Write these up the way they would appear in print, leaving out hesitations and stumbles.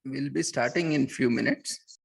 We'll be starting in few minutes.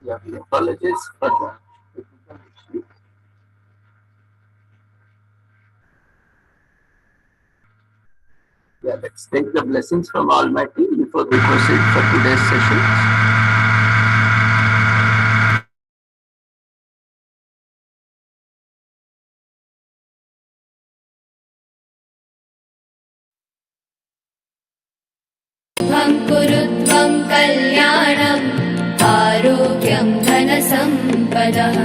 Yeah, we apologize for the technical issue. Yeah, let's take the blessings from Almighty before we proceed for today's session. शुभं कुरु त्वं कल्याणम् आरोग्यं धनसम्पदः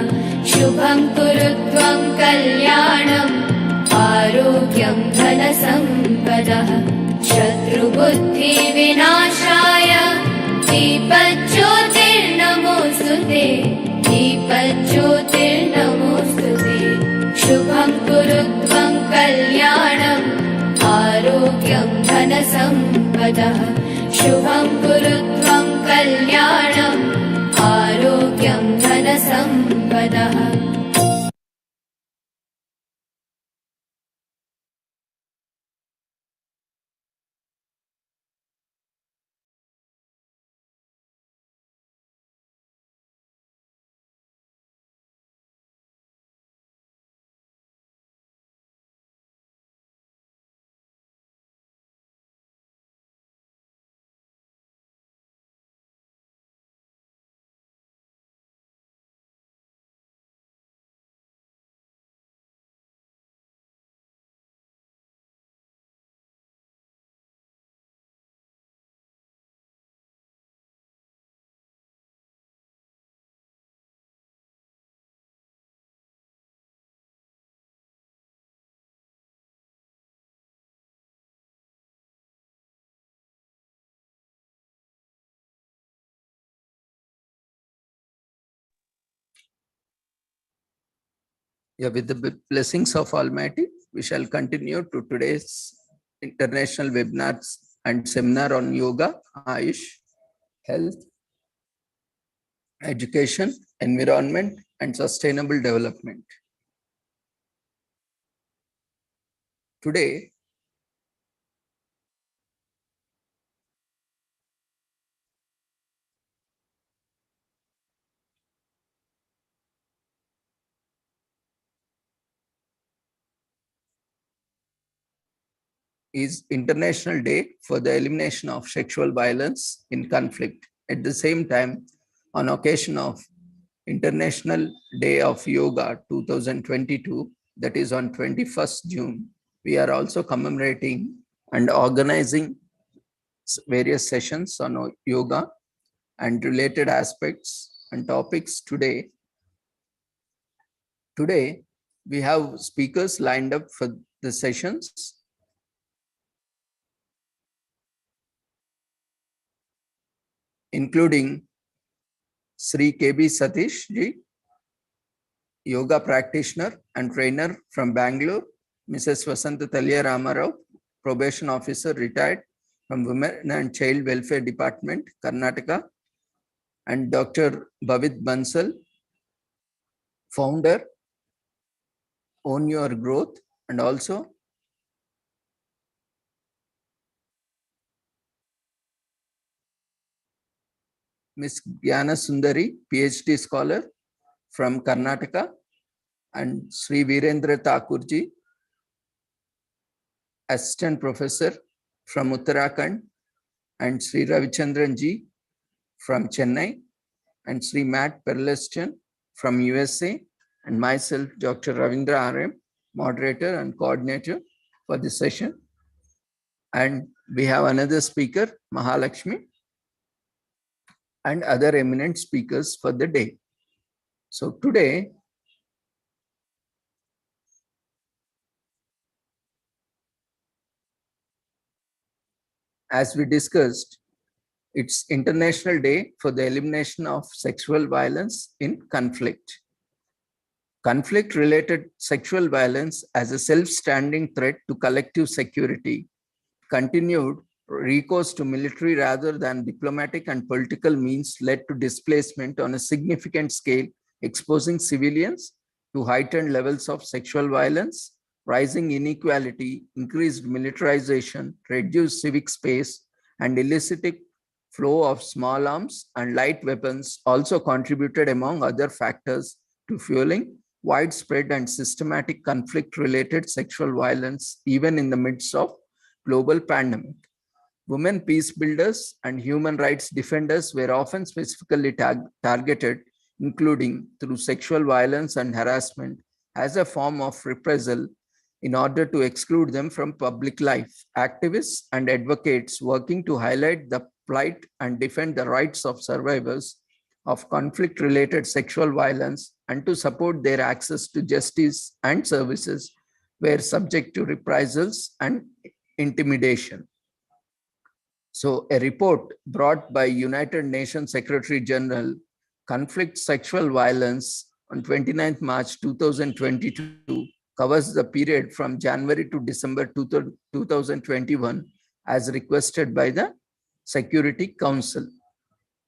शुभं कुरु त्वं कल्याणम् आरोग्यं धनसम्पदः शत्रुबुद्धिविनाशाय दीपज्योतिर्नमोऽस्तु ते दीपज्योतिर्नमोऽस्तु ते शुभं कुरु त्वं कल्याणम् आरोग्यं धनसम्पदः शुभं कुरु त्वं कल्याणम् आरोग्यं धनसम्पदः Yeah, with the blessings of Almighty, we shall continue to today's international webinars and seminar on yoga, Ayush, health, education, environment, and sustainable development. Today, is International Day for the Elimination of Sexual Violence in Conflict. At the same time, on occasion of International Day of Yoga 2022, that is on 21st June, we are also commemorating and organizing various sessions on yoga and related aspects and topics today. Today, we have speakers lined up for the sessions, including Sri KB Satish ji, yoga practitioner and trainer from Bangalore, Mrs. Vasanta Talya Ramarao, probation officer retired from Women and Child Welfare Department, Karnataka, and Dr. Bhavit Bansal, founder, Own Your Growth, and also Ms. Gyana Sundari, PhD scholar from Karnataka, and Sri Virendra Thakurji, assistant professor from Uttarakhand, and Sri Ravichandran ji from Chennai, and Sri Matt Perleston from USA, and myself, Dr. Ravindra RM, moderator and coordinator for this session. And we have another speaker, Mahalakshmi, and other eminent speakers for the day. So today, as we discussed, it's International Day for the Elimination of Sexual Violence in Conflict. Conflict-related sexual violence as a self-standing threat to collective security, continued recourse to military rather than diplomatic and political means led to displacement on a significant scale, exposing civilians to heightened levels of sexual violence, rising inequality, increased militarization, reduced civic space, and illicit flow of small arms and light weapons also contributed, among other factors, to fueling widespread and systematic conflict-related sexual violence, even in the midst of global pandemic. Women peace builders and human rights defenders were often specifically targeted, including through sexual violence and harassment as a form of reprisal in order to exclude them from public life. Activists and advocates working to highlight the plight and defend the rights of survivors of conflict-related sexual violence and to support their access to justice and services were subject to reprisals and intimidation. So a report brought by United Nations Secretary General Conflict Sexual Violence on 29th March 2022 covers the period from January to December 2021 as requested by the Security Council.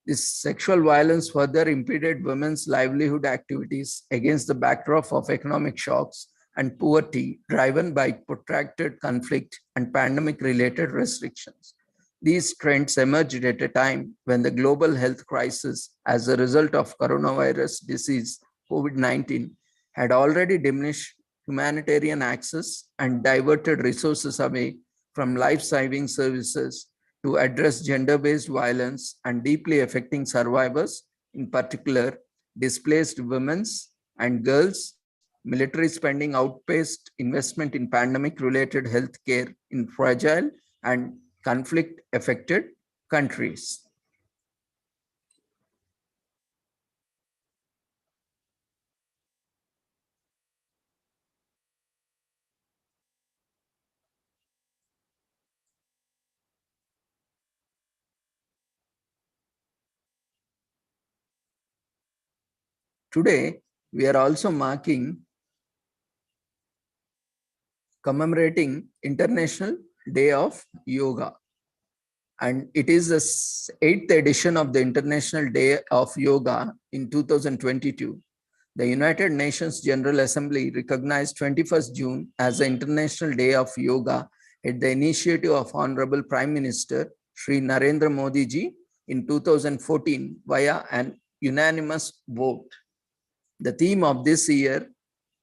This sexual violence further impeded women's livelihood activities against the backdrop of economic shocks and poverty driven by protracted conflict and pandemic-related restrictions. These trends emerged at a time when the global health crisis as a result of coronavirus disease, COVID-19, had already diminished humanitarian access and diverted resources away from life-saving services to address gender-based violence and deeply affecting survivors, in particular, displaced women and girls. Military spending outpaced investment in pandemic-related health care in fragile and conflict-affected countries. Today, we are also commemorating International Day of Yoga. And it is the 8th edition of the International Day of Yoga in 2022. The United Nations General Assembly recognized 21st June as the International Day of Yoga at the initiative of Honorable Prime Minister Shri Narendra Modi ji in 2014 via an unanimous vote. The theme of this year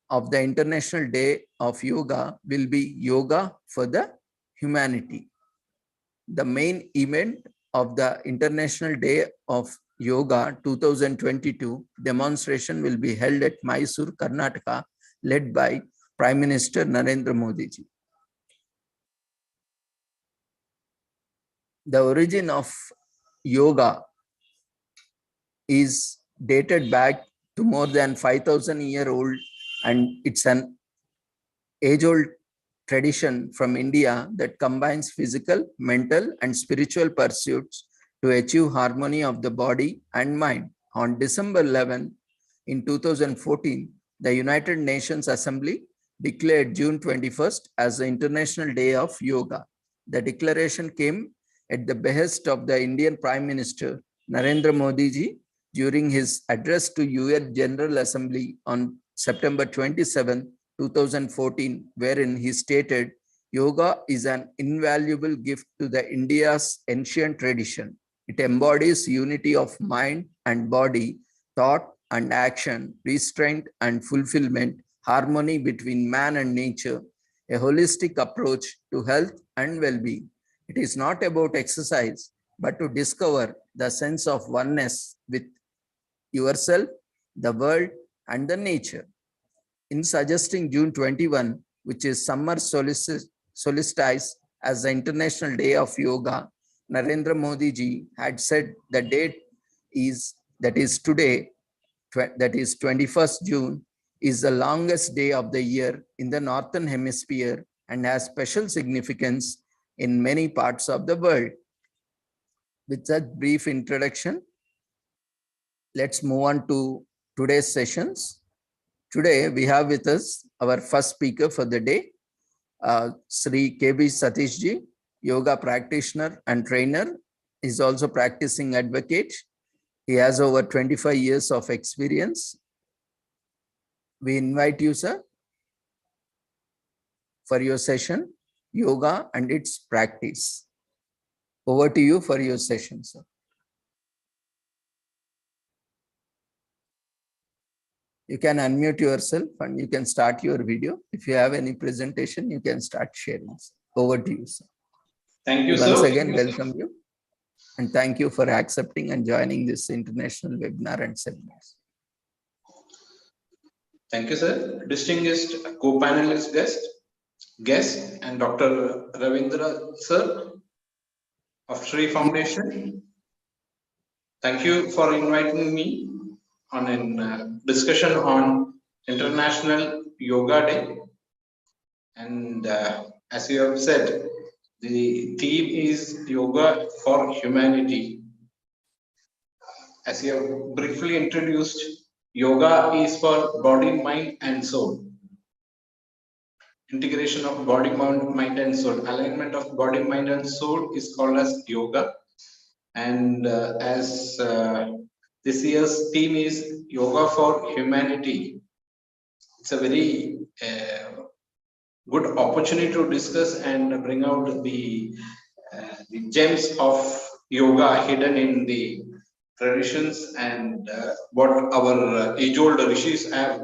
of the International Day of Yoga will be Yoga for the Humanity. The main event of the International Day of Yoga 2022 demonstration will be held at Mysore, Karnataka, led by Prime Minister Narendra Modi ji. The origin of yoga is dated back to more than 5,000-year-old, and it's an age-old tradition from India that combines physical, mental, and spiritual pursuits to achieve harmony of the body and mind. On December 11, in 2014, the United Nations Assembly declared June 21st as the International Day of Yoga. The declaration came at the behest of the Indian Prime Minister Narendra Modi ji during his address to UN General Assembly on September 27, 2014, wherein he stated, "Yoga is an invaluable gift to the India's ancient tradition. It embodies unity of mind and body, thought and action, restraint and fulfillment, harmony between man and nature, a holistic approach to health and well-being. It is not about exercise, but to discover the sense of oneness with yourself, the world, and the nature." In suggesting June 21, which is summer solstice, as the International Day of Yoga, Narendra Modi ji had said the date that is today, that is 21st June, is the longest day of the year in the Northern Hemisphere and has special significance in many parts of the world. With such brief introduction, let's move on to today's sessions. Today, we have with us our first speaker for the day, Sri KB Satish ji, yoga practitioner and trainer. He's also practicing advocate. He has over 25 years of experience. We invite you, sir, for your session, Yoga and its Practice. Over to you for your session, sir. You can unmute yourself and you can start your video. If you have any presentation, you can start sharing. Over to you, sir. Thank you, Once sir. again, welcome you. And thank you for accepting and joining this international webinar and seminars. Thank you, sir. Distinguished co-panelist guest, and Dr. Ravindra, sir, of Shri Foundation. Thank you for inviting me on a discussion on International Yoga Day. And as you have said, the theme is Yoga for Humanity. As you have briefly introduced, yoga is for body, mind, and soul. Integration of body, mind, and soul. Alignment of body, mind, and soul is called as yoga. And as this year's theme is Yoga for Humanity, it's a very good opportunity to discuss and bring out the gems of yoga hidden in the traditions and what our age-old rishis have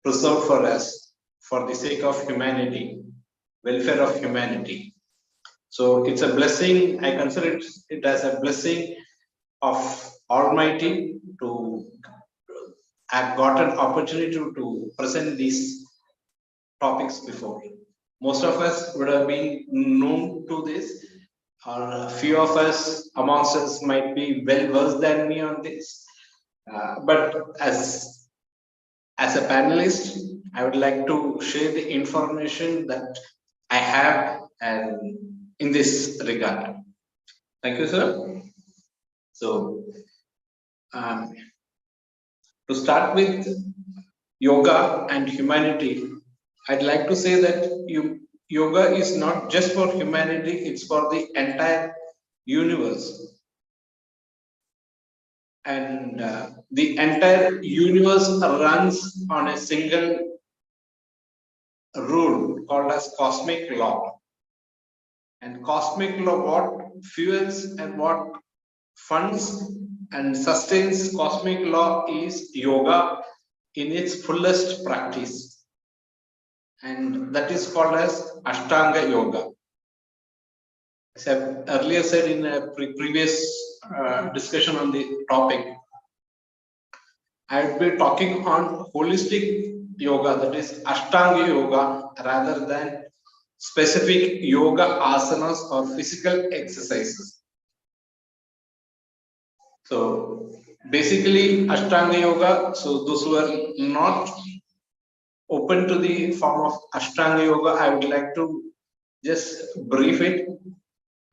preserved for us for the sake of humanity, welfare of humanity. So it's a blessing. I consider it as a blessing of Almighty to have got an opportunity to present these topics before. Most of us would have been known to this, or a few of us amongst us might be well versed than me on this. But as a panelist, I would like to share the information that I have and in this regard. Thank you, sir. So, to start with yoga and humanity, I'd like to say that yoga is not just for humanity, it's for the entire universe. And the entire universe runs on a single rule called as cosmic law. And cosmic law, what fuels and what funds and sustains cosmic law is yoga in its fullest practice. And that is called as Ashtanga Yoga. As I earlier said in a previous discussion on the topic, I will be talking on holistic yoga, that is Ashtanga Yoga, rather than specific yoga asanas or physical exercises. So basically Ashtanga Yoga, so those who are not open to the form of Ashtanga Yoga, I would like to just brief it.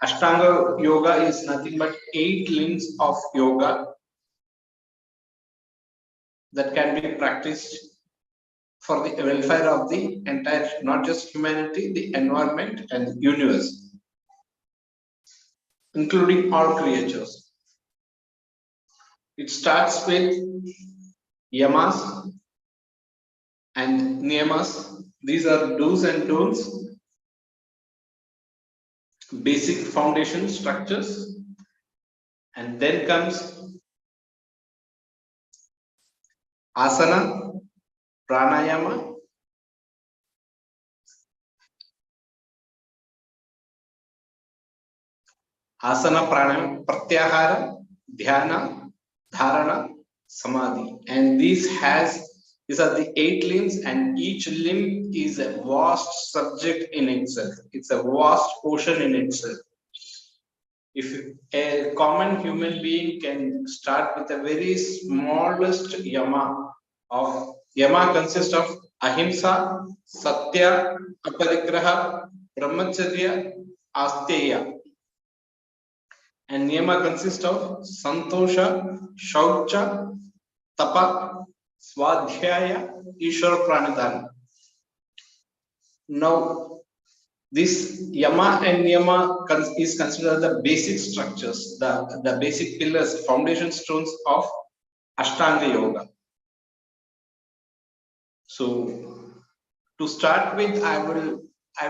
Ashtanga Yoga is nothing but 8 limbs of yoga that can be practiced for the welfare of the entire, not just humanity, the environment and the universe, including all creatures. It starts with yamas and niyamas. These are do's and don'ts, basic foundation structures, and then comes asana, pranayama, pranayama, pratyahara, dhyana, dharana, samadhi. And these are the 8 limbs, and each limb is a vast subject in itself. It's a vast ocean in itself. If a common human being can start with a very smallest yama consists of ahimsa, satya, aparigraha, brahmacharya, asteya. And niyama consists of santosha, shaucha, tapa, swadhyaya, ishvara pranidhana. Now, this yama and niyama is considered the basic structures, the basic pillars, foundation stones of Ashtanga Yoga. So, to start with, I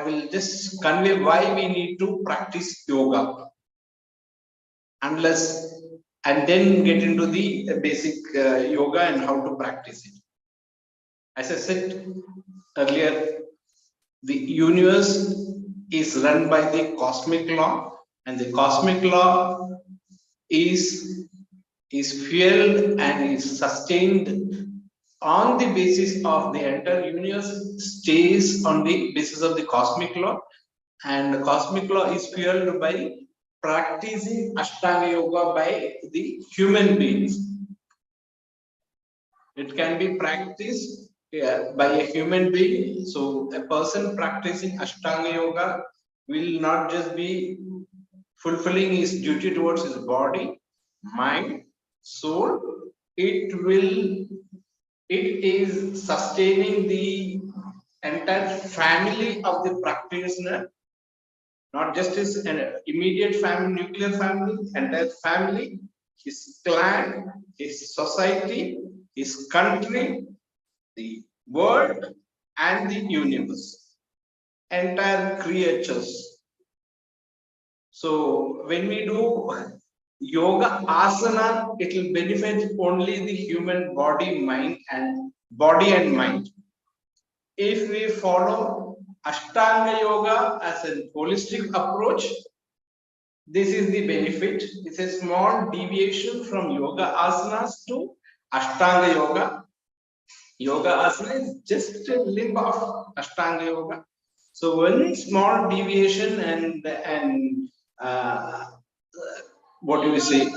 will just convey why we need to practice yoga, and then get into the basic yoga and how to practice it. As I said earlier, the universe is run by the cosmic law, and the cosmic law is fueled and is sustained on the basis of the entire universe, stays on the basis of the cosmic law, and the cosmic law is fueled by practicing Ashtanga Yoga by the human beings. It can be practiced by a human being. So a person practicing Ashtanga Yoga will not just be fulfilling his duty towards his body, mind, soul. It is sustaining the entire family of the practitioner, not just his immediate family, nuclear family, entire family, his clan, his society, his country, the world, and the universe, entire creatures. So when we do yoga asana, it will benefit only the human body, mind, and mind. If we follow Ashtanga Yoga as a holistic approach, this is the benefit. It's a small deviation from yoga asanas to Ashtanga Yoga. Yoga asana is just a limb of Ashtanga Yoga. So one small deviation and what do we say?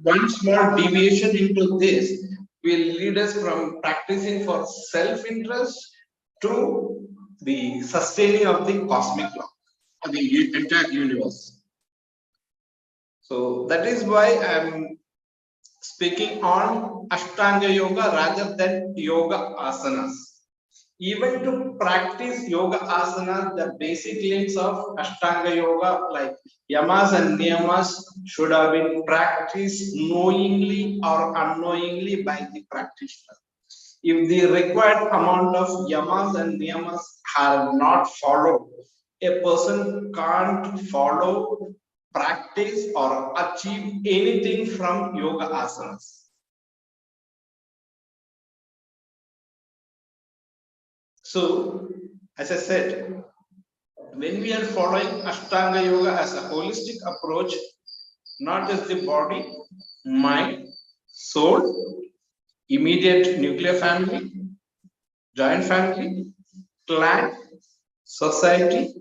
One small deviation into this will lead us from practicing for self-interest to the sustaining of the cosmic law of the entire universe. So that is why I'm speaking on Ashtanga Yoga rather than Yoga Asanas. Even to practice Yoga Asanas, the basic limbs of Ashtanga Yoga like Yamas and Niyamas should have been practiced knowingly or unknowingly by the practitioner. If the required amount of Yamas and Niyamas are not followed, a person can't follow, practice, or achieve anything from Yoga Asanas. So, as I said, when we are following Ashtanga Yoga as a holistic approach, not just the body, mind, soul, immediate nuclear family, joint family, clan, society,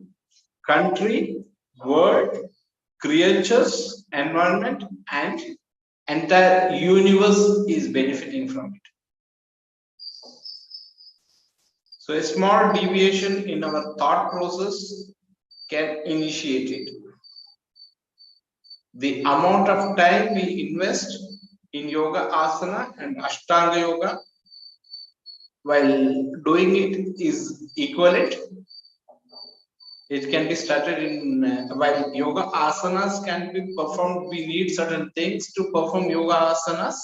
country, world, creatures, environment, and entire universe is benefiting from it. So a small deviation in our thought process can initiate it. The amount of time we invest in yoga asana and Ashtanga Yoga while doing it is equivalent. It can be started in while yoga asanas can be performed, we need certain things to perform yoga asanas.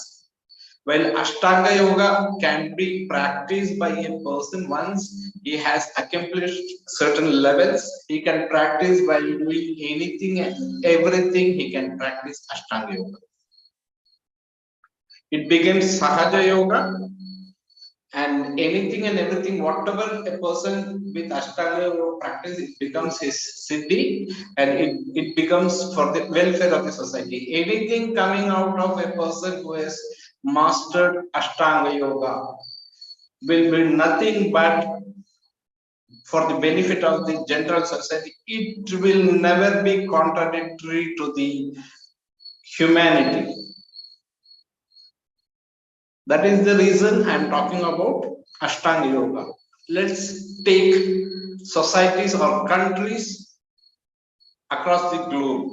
While Ashtanga Yoga can be practiced by a person once he has accomplished certain levels, he can practice while doing anything and everything, he can practice Ashtanga Yoga. It becomes Sahaja Yoga, and anything and everything, whatever a person with Ashtanga Yoga practice, it becomes his siddhi, and it becomes for the welfare of the society. Anything coming out of a person who has mastered Ashtanga Yoga will be nothing but for the benefit of the general society. It will never be contradictory to the humanity. That is the reason I am talking about Ashtanga Yoga. Let's take societies or countries across the globe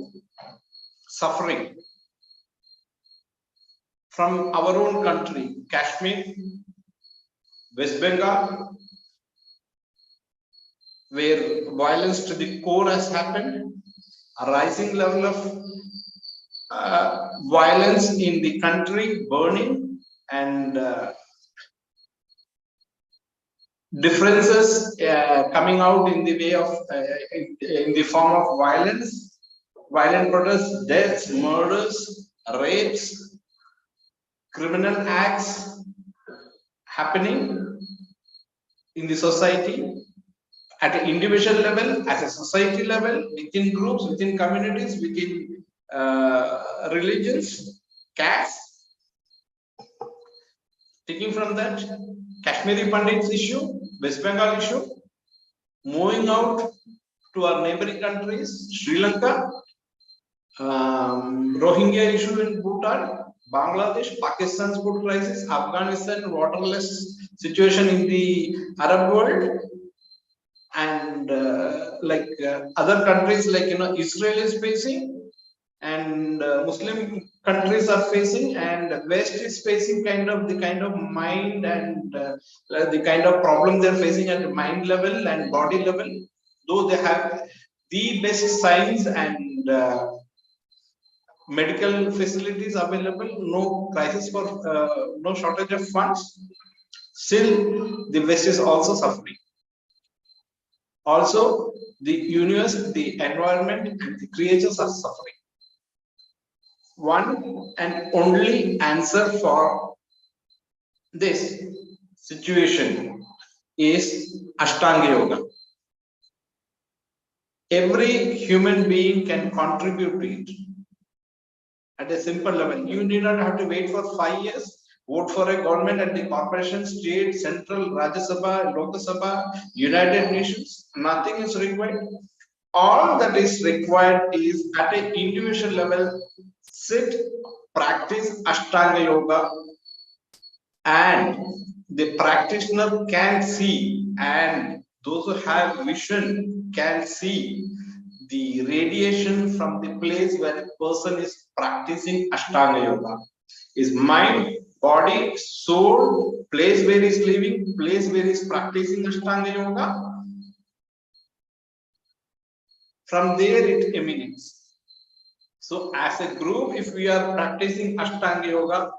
suffering. From our own country, Kashmir, West Bengal, where violence to the core has happened, a rising level of violence in the country, burning, and differences coming out in the way of in the form of violence, violent protests, deaths, murders, rapes, criminal acts happening. in the society, at an individual level, at a society level, within groups, within communities, within religions, castes. Taking from that, Kashmiri Pandits issue, West Bengal issue, moving out to our neighboring countries, Sri Lanka, Rohingya issue in Bhutan, Bangladesh, Pakistan's food crisis, Afghanistan, waterless situation in the Arab world, and other countries like Israel is facing, and Muslim countries are facing, and West is facing the kind of mind and the kind of problem they're facing at the mind level and body level. Though they have the best science and medical facilities available, no crisis for no shortage of funds, still the West is also suffering. Also, the universe, the environment, and the creatures are suffering. One and only answer for this situation is Ashtanga Yoga. Every human being can contribute to it at a simple level. You need not have to wait for 5 years, vote for a government at the corporation, state, central, Rajya Sabha, Lok Sabha, United Nations. Nothing is required. All that is required is at an individual level, sit, practice Ashtanga Yoga, and the practitioner can see, and those who have vision can see the radiation from the place where a person is practicing Ashtanga Yoga. Is mind, body, soul, place where he is living, place where he is practicing Ashtanga Yoga. From there it emanates. So as a group, if we are practicing Ashtanga Yoga,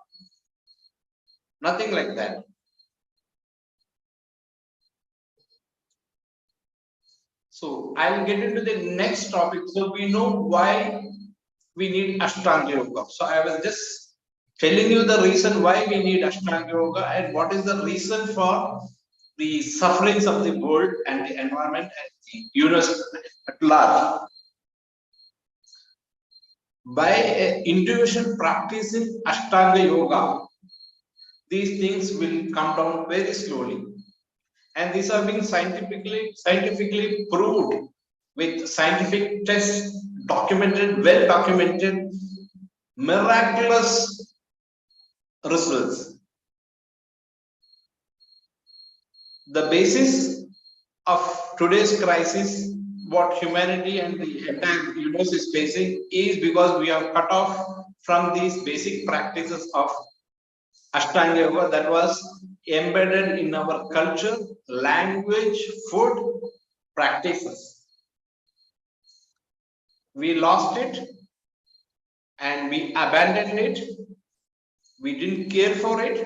nothing like that. So I'll get into the next topic. So we know why we need Ashtanga Yoga. So I was just telling you the reason why we need Ashtanga Yoga and what is the reason for the sufferings of the world and the environment and the universe at large. By an individual practicing Ashtanga Yoga, these things will come down very slowly. And these are being scientifically proved with scientific tests, documented, well documented, miraculous results. The basis of today's crisis, what humanity and the entire universe is facing, is because we are cut off from these basic practices of Ashtanga Yoga that was embedded in our culture, language, food, practices. We lost it and we abandoned it. We didn't care for it.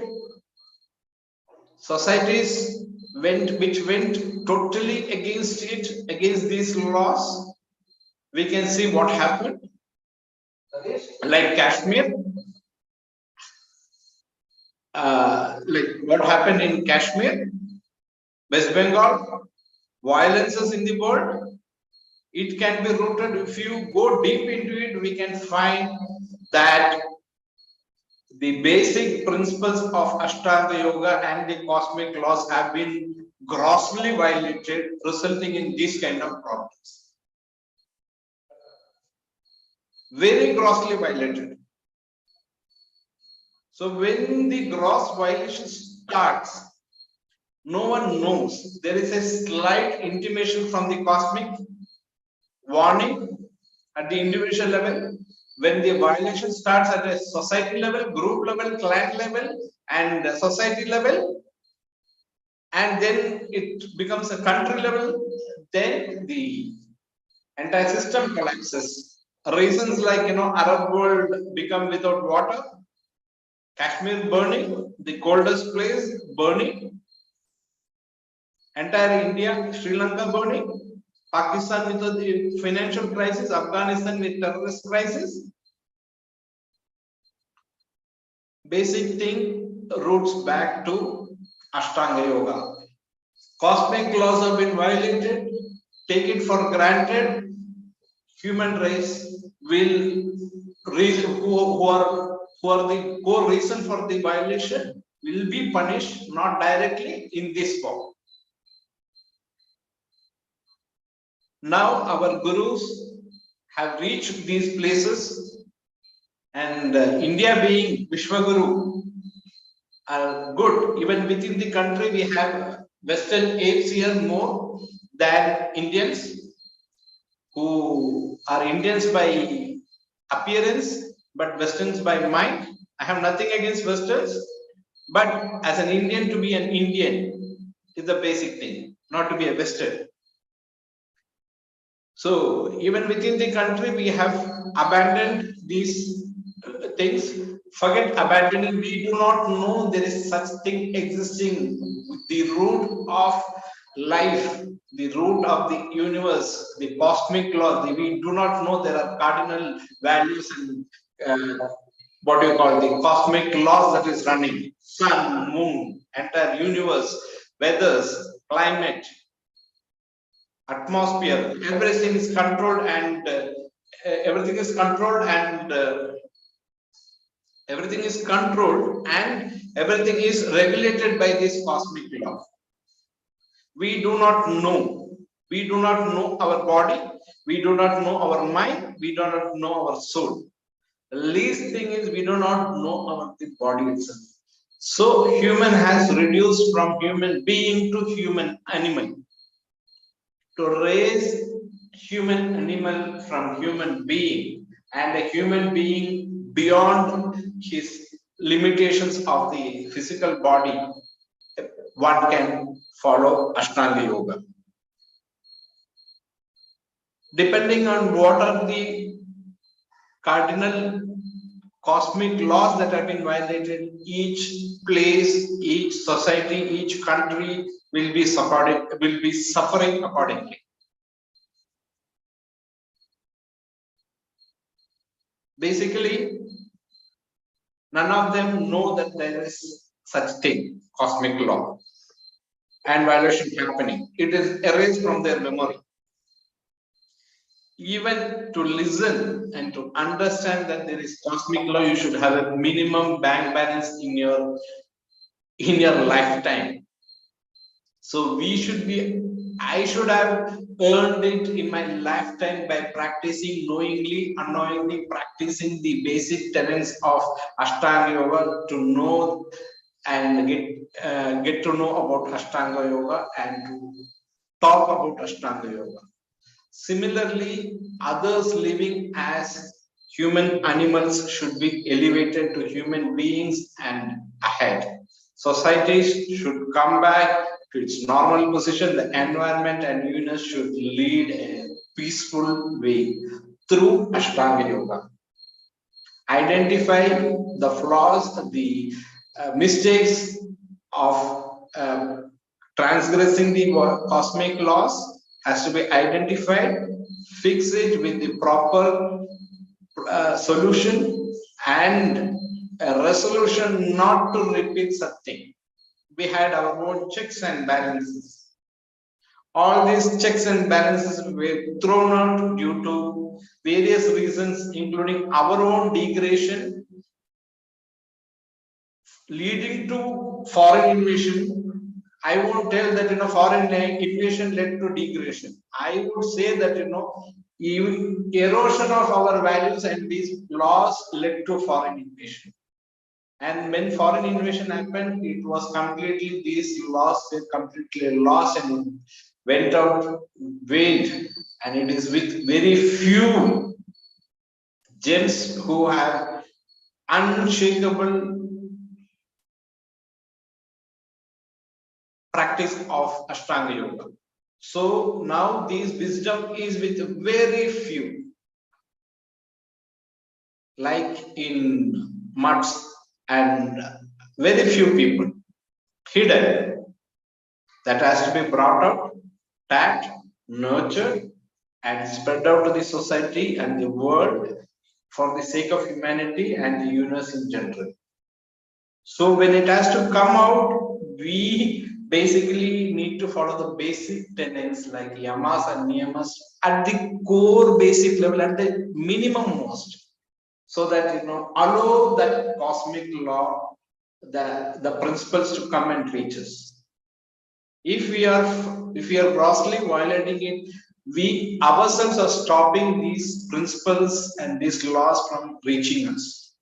Societies which went totally against it, against these laws. We can see what happened. Like Kashmir. Like what happened in Kashmir, West Bengal, violences in the world. It can be rooted, if you go deep into it, we can find that the basic principles of Ashtanga Yoga and the cosmic laws have been grossly violated, resulting in these kind of problems. Very grossly violated. So when the gross violation starts, no one knows. There is a slight intimation from the cosmic warning at the individual level. When the violation starts at a society level, group level, clan level, and society level, and then it becomes a country level, then the entire system collapses. Reasons like Arab world become without water, Kashmir burning, the coldest place burning, entire India, Sri Lanka burning, Pakistan with the financial crisis, Afghanistan with terrorist crisis. Basic thing roots back to Ashtanga Yoga. Cosmic laws have been violated. Take it for granted. Human race will who are the core reason for the violation will be punished, not directly in this form. Now our gurus have reached these places, and India being Vishwaguru are good. Even within the country, we have Western apes here more than Indians, who are Indians by appearance, but Westerns by mind. I have nothing against Westerns, but as an Indian, to be an Indian is the basic thing, not to be a Western. So even within the country, we have abandoned these things. Forget abandoning. We do not know there is such thing existing. The root of life, the root of the universe, the cosmic law. We do not know there are cardinal values and what do you call the cosmic laws that is running. Sun, moon, entire universe, weathers, climate, atmosphere, everything is controlled, and everything is controlled, and everything is controlled, and everything is regulated by this cosmic law. We do not know. We do not know our body. We do not know our mind. We do not know our soul. The least thing is we do not know our the body itself. So human has reduced from human being to human animal. To raise human animal from human being, and a human being beyond his limitations of the physical body, one can follow Ashtanga Yoga. Depending on what are the cardinal cosmic laws that have been violated, each place, each society, each country will be suffering accordingly. Basically, none of them know that there is such thing, cosmic law, and violation happening. It is erased from their memory. Even to listen and to understand that there is cosmic law, you should have a minimum bank balance in your lifetime. So I should have earned it in my lifetime by practicing knowingly, unknowingly, practicing the basic tenets of Ashtanga Yoga to know and get to know about Ashtanga Yoga and to talk about Ashtanga Yoga. Similarly, others living as human animals should be elevated to human beings and ahead. Societies should come back to its normal position. The environment and universe should lead a peaceful way through Ashtanga Yoga. Identify the flaws, the mistakes of transgressing the cosmic laws has to be identified, fix it with the proper solution and a resolution not to repeat such thing. We had our own checks and balances. All these checks and balances were thrown out due to various reasons, including our own degradation, leading to foreign invasion. I won't tell that foreign invasion led to degradation. I would say that erosion of our values and these laws led to foreign invasion. And when foreign invasion happened, it was completely, these laws were completely lost and went out vain. And it is with very few gems who have unshakable practice of Ashtanga Yoga. So now this wisdom is with very few, like in mutts, and very few people, hidden. That has to be brought out, tagged, nurtured, and spread out to the society and the world for the sake of humanity and the universe in general. So when it has to come out, we basically need to follow the basic tenets like yamas and niyamas at the core basic level, at the minimum most, so that allow that cosmic law, the principles to come and reach us. If we are grossly violating it, we ourselves are stopping these principles and these laws from reaching us.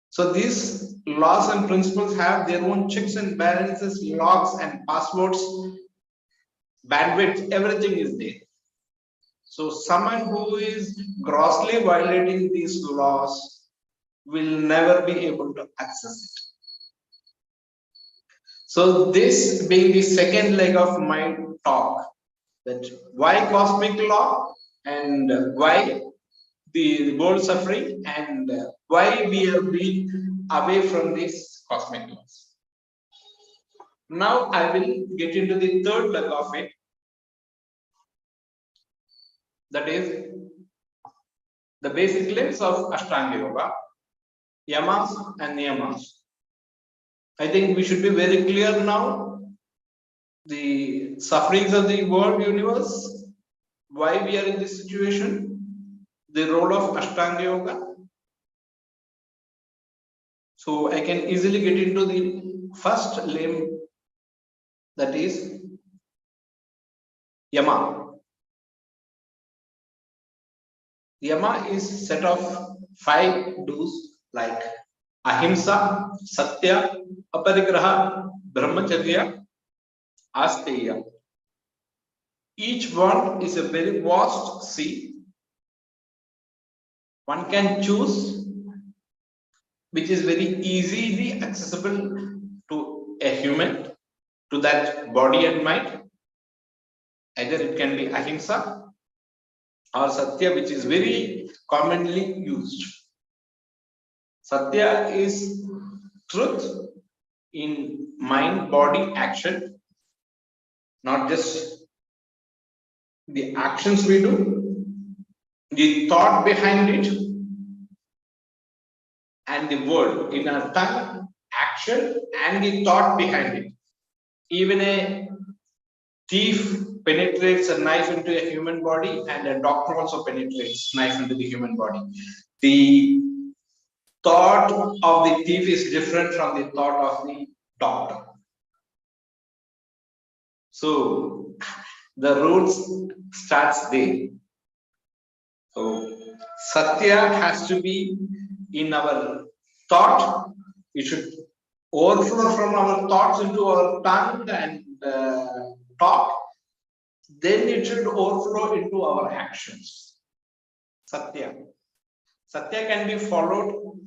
So these laws and principles have their own checks and balances, logs and passwords, bandwidth, everything is there. So someone who is grossly violating these laws will never be able to access it. So this being the second leg of my talk, that why cosmic law and why the world suffering and why we have been away from these cosmic laws. Now I will get into the third leg of it, that is the basic legs of Ashtanga Yoga, yamas and niyamas. I think we should be very clear now the sufferings of the world universe, why we are in this situation, the role of Ashtanga Yoga. So I can easily get into the first limb, that is Yama. Yama is set of 5 do's like Ahimsa, Satya, Aparigraha, Brahmacharya, Asteya. Each one is a very vast sea. One can choose which is very easily accessible to a human, to that body and mind. Either it can be Ahimsa or Satya, which is very commonly used. Satya is truth in mind, body, action, not just the actions we do, the thought behind it, and the word in our tongue, action, and the thought behind it. Even a thief penetrates a knife into a human body, and a doctor also penetrates knife into the human body. The thought of the thief is different from the thought of the doctor. So the roots starts there. So Satya has to be in our thought. It should overflow from our thoughts into our tongue and talk. Then it should overflow into our actions. Satya. Satya can be followed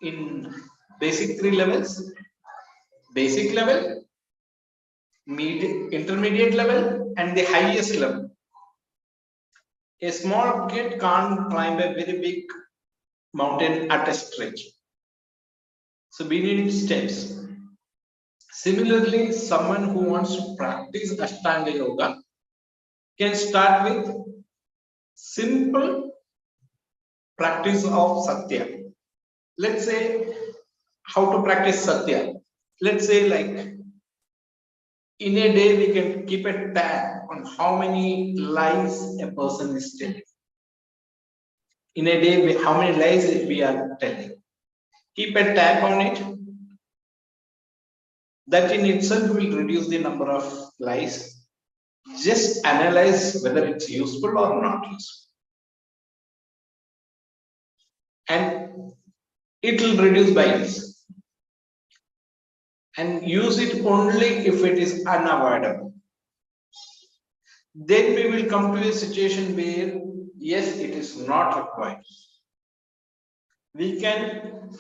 in basic 3 levels. Basic level, intermediate level, and the highest level. A small kid can't climb a very big mountain at a stretch. So we need steps. Similarly, someone who wants to practice Ashtanga Yoga can start with simple practice of Satya. Let's say how to practice Satya. Let's say like in a day we can keep a tab on how many lies a person is telling. In a day, how many lies we are telling. Keep a tab on it. That in itself will reduce the number of lies. Just analyze whether it's useful or not useful. And it will reduce bias. And use it only if it is unavoidable. Then we will come to a situation where, yes, it is not required. We can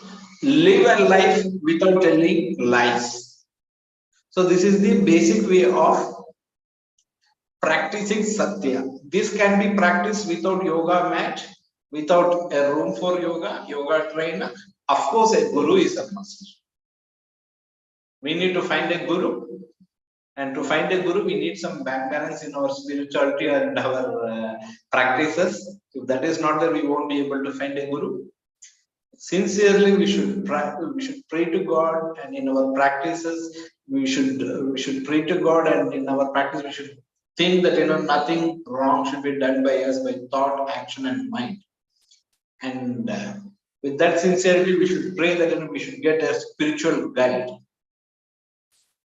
live a life without telling lies. So this is the basic way of practicing Satya. This can be practiced without yoga mat, without a room for yoga trainer. Of course, a guru is a must. We need to find a guru. And to find a guru, we need some balance in our spirituality and our practices. If that is not there, we won't be able to find a guru. Sincerely, we should pray to God, and in our practices, we should pray to God, and in our practice we should think that nothing wrong should be done by us by thought, action, and mind. And with that sincerity, we should pray that we should get a spiritual guide.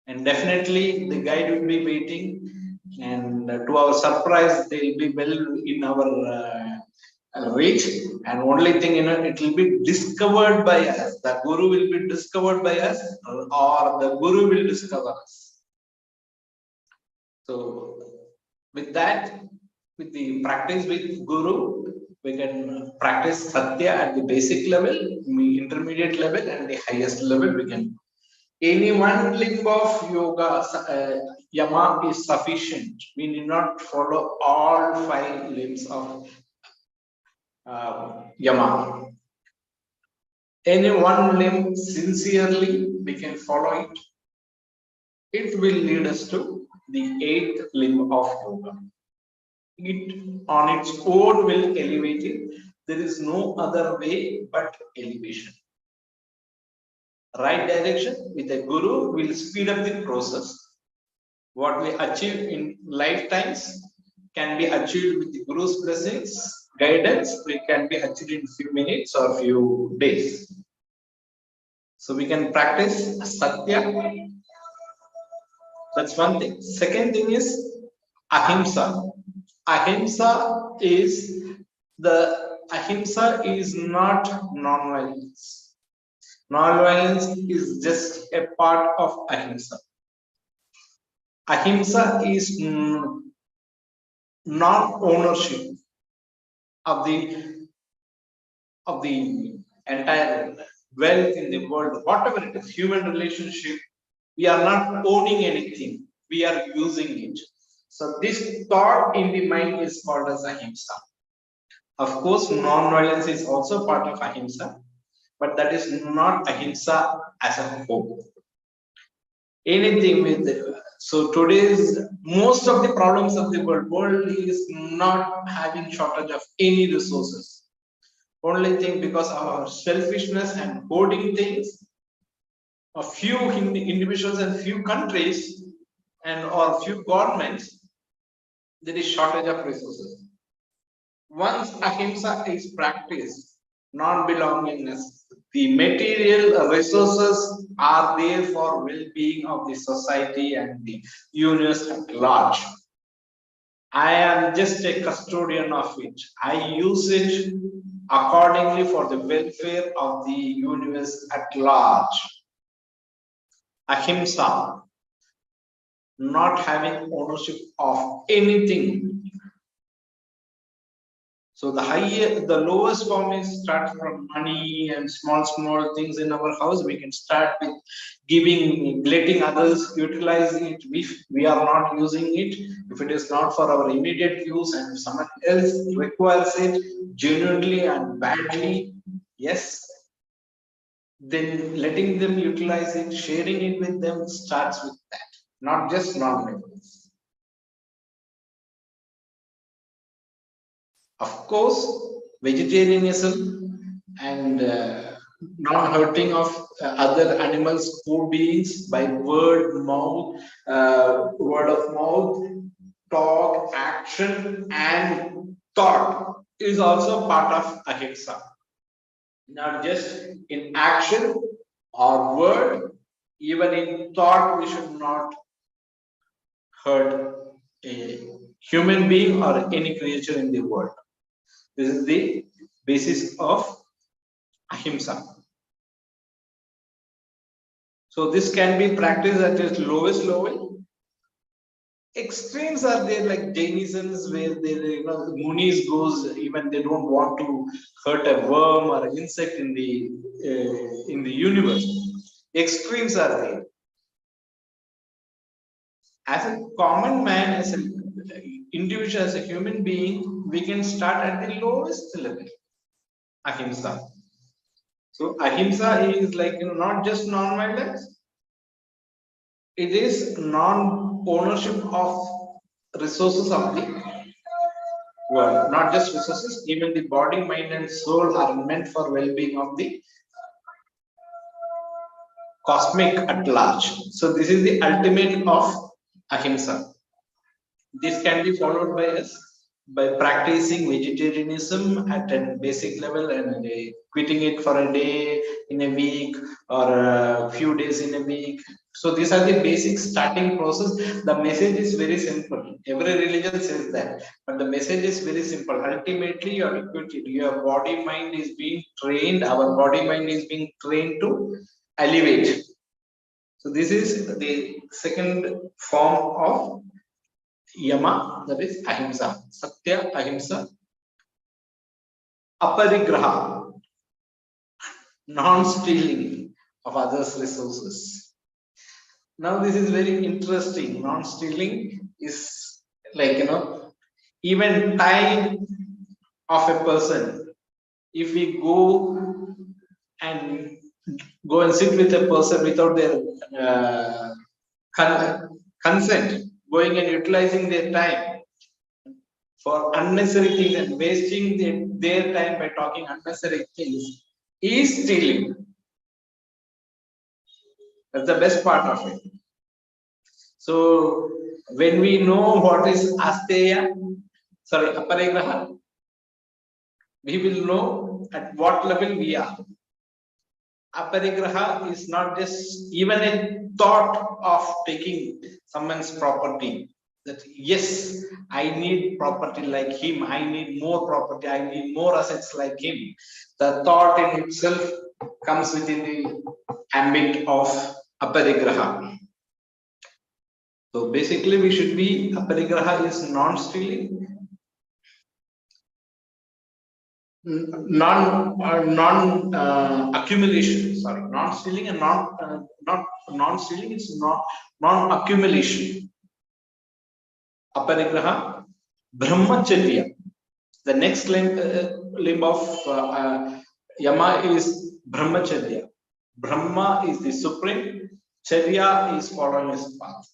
And definitely the guide will be waiting, and to our surprise, they will be well in our reach. And only thing, it will be discovered by us. The Guru will be discovered by us, or the Guru will discover us. So with that, with the practice with Guru, we can practice Satya at the basic level, intermediate level, and the highest level. We can. Any one limb of yoga, yama, is sufficient. We need not follow all 5 limbs of yama. Any one limb sincerely, we can follow it. It will lead us to the 8th limb of yoga. It on its own will elevate it. There is no other way but elevation. Right direction with a Guru will speed up the process. What we achieve in lifetimes can be achieved with the Guru's blessings, guidance. It can be achieved in few minutes or few days. So we can practice Satya. That's one thing. Second thing is Ahimsa. Ahimsa is not non-violence. Non-violence is just a part of Ahimsa. Ahimsa is non-ownership of the entire wealth in the world, whatever it is, human relationship. We are not owning anything, we are using it. So this thought in the mind is called as Ahimsa. Of course, non-violence is also part of Ahimsa, but that is not Ahimsa as a whole. Anything with so today's most of the problems of the world is not having shortage of any resources. Only thing, because of our selfishness and hoarding things, a few individuals and few countries or few governments, there is shortage of resources. Once Ahimsa is practiced, non-belongingness, the material resources are there for well-being of the society and the universe at large. I am just a custodian of it. I use it accordingly for the welfare of the universe at large. Ahimsa, not having ownership of anything. So the lowest form is start from money and small things in our house. We can start with giving, letting others utilize it if we are not using it. If it is not for our immediate use and if someone else requires it genuinely and badly, yes, then letting them utilize it, sharing it with them starts with that, not just non-violence. Of course, vegetarianism and non-hurting of other animals, food beings by word of mouth, talk, action, and thought is also part of Ahimsa. Not just in action or word, even in thought, we should not hurt a human being or any creature in the world. This is the basis of Ahimsa. So this can be practiced at its lowest level. Extremes are there, like Jainisms, where the Munis goes, even they don't want to hurt a worm or an insect in the universe. Extremes are there. As a common man, as an individual, as a human being, we can start at the lowest level, Ahimsa. So Ahimsa is like not just non-violence, it is non-ownership of resources of the world. Not just resources, even the body, mind, and soul are meant for well-being of the cosmic at large. So this is the ultimate of ahimsa. This can be followed by us by practicing vegetarianism at a basic level and quitting it for a day in a week or a few days in a week. So these are the basic starting process. The message is very simple. Every religion says that, but the message is very simple. Ultimately, you are quitted. Your body mind is being trained. Our body mind is being trained to elevate. So this is the second form of yama, that is ahimsa. Satya, ahimsa. Aparigraha, non-stealing of others' resources. Now this is very interesting. Non-stealing is like, even time of a person. If we go and sit with a person without their consent, going and utilizing their time for unnecessary things and wasting their time by talking unnecessary things is stealing. That's the best part of it. So when we know what is asteya, aparigraha, we will know at what level we are. Aparigraha is not just even a thought of taking someone's property. That yes, I need property like him, I need more property, I need more assets like him. The thought in itself comes within the ambit of aparigraha. So basically we should be, aparigraha is non-stealing, non-accumulation, non-stealing and not non-stealing, it's non-accumulation. Aparigraha, brahmacharya. The next limb of yama is brahmacharya. Brahma is the supreme, charya is following his path.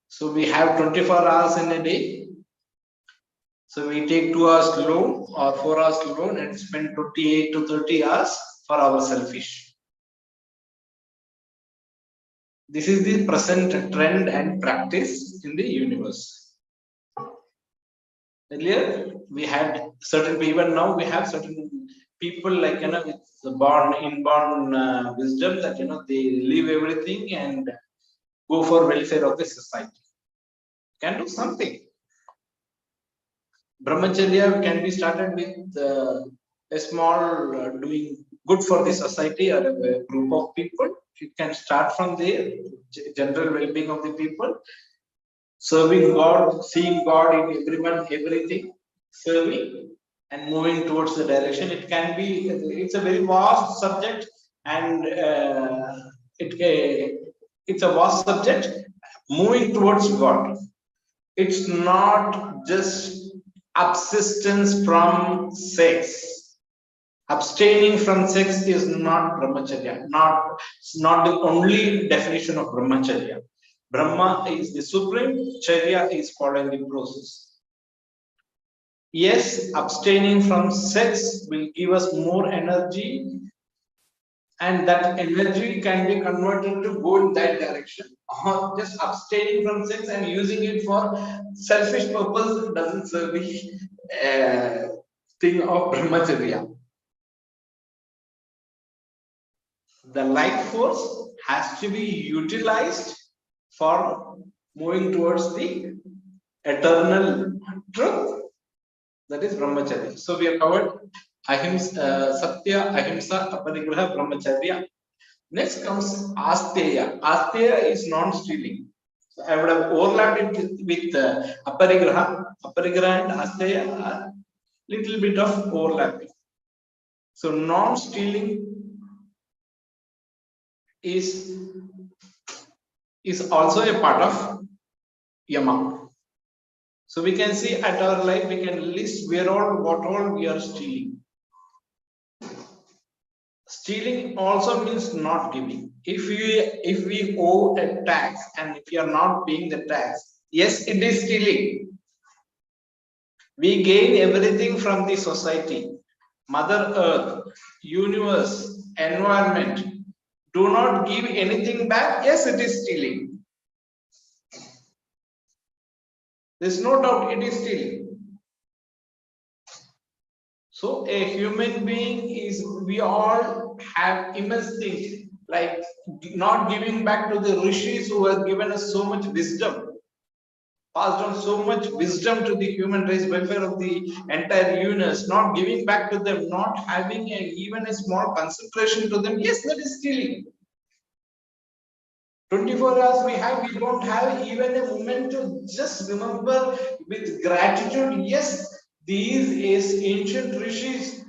So we have 24 hours in a day. So we take 2 hours alone or 4 hours alone and spend 28 to 30 hours for our selfish. This is the present trend and practice in the universe. Earlier, we had certain people, even now we have certain people like, with the inborn wisdom that, they leave everything and go for welfare of the society. Can do something. Brahmacharya can be started with a small doing good for the society or a group of people. It can start from there, general well-being of the people, serving God, seeing God in everyone, everything, serving and moving towards the direction. It can be, it's a very vast subject, and it's a vast subject, moving towards God. It's not just subsistence from sex. Abstaining from sex is not brahmacharya. It's not the only definition of brahmacharya. Brahma is the supreme, charya is following the process. Yes, abstaining from sex will give us more energy, and that energy can be converted to go in that direction. Or just abstaining from sex and using it for selfish purpose doesn't serve the thing of brahmacharya. The life force has to be utilized for moving towards the eternal truth, that is brahmacharya. So we have covered ahimsa, satya, ahimsa, aparigraha, brahmacharya. Next comes asteya. Asteya is non-stealing. So I would have overlapped it with aparigraha. Aparigraha and asteya are little bit of overlapping. So non-stealing is also a part of yama. So we can see at our life, we can list what all we are stealing. Stealing also means not giving. If we owe a tax and if you are not paying the tax, yes, it is stealing. We gain everything from the society, Mother Earth, universe, environment, do not give anything back, yes, it is stealing. There's no doubt it is stealing. So a human being is, we all have immense things, like not giving back to the rishis who have given us so much wisdom, passed on so much wisdom to the human race, welfare of the entire universe, not giving back to them, not having even a small consideration to them, yes, that is stealing. 24 hours we don't have even a moment to just remember with gratitude. Yes, these is ancient rishis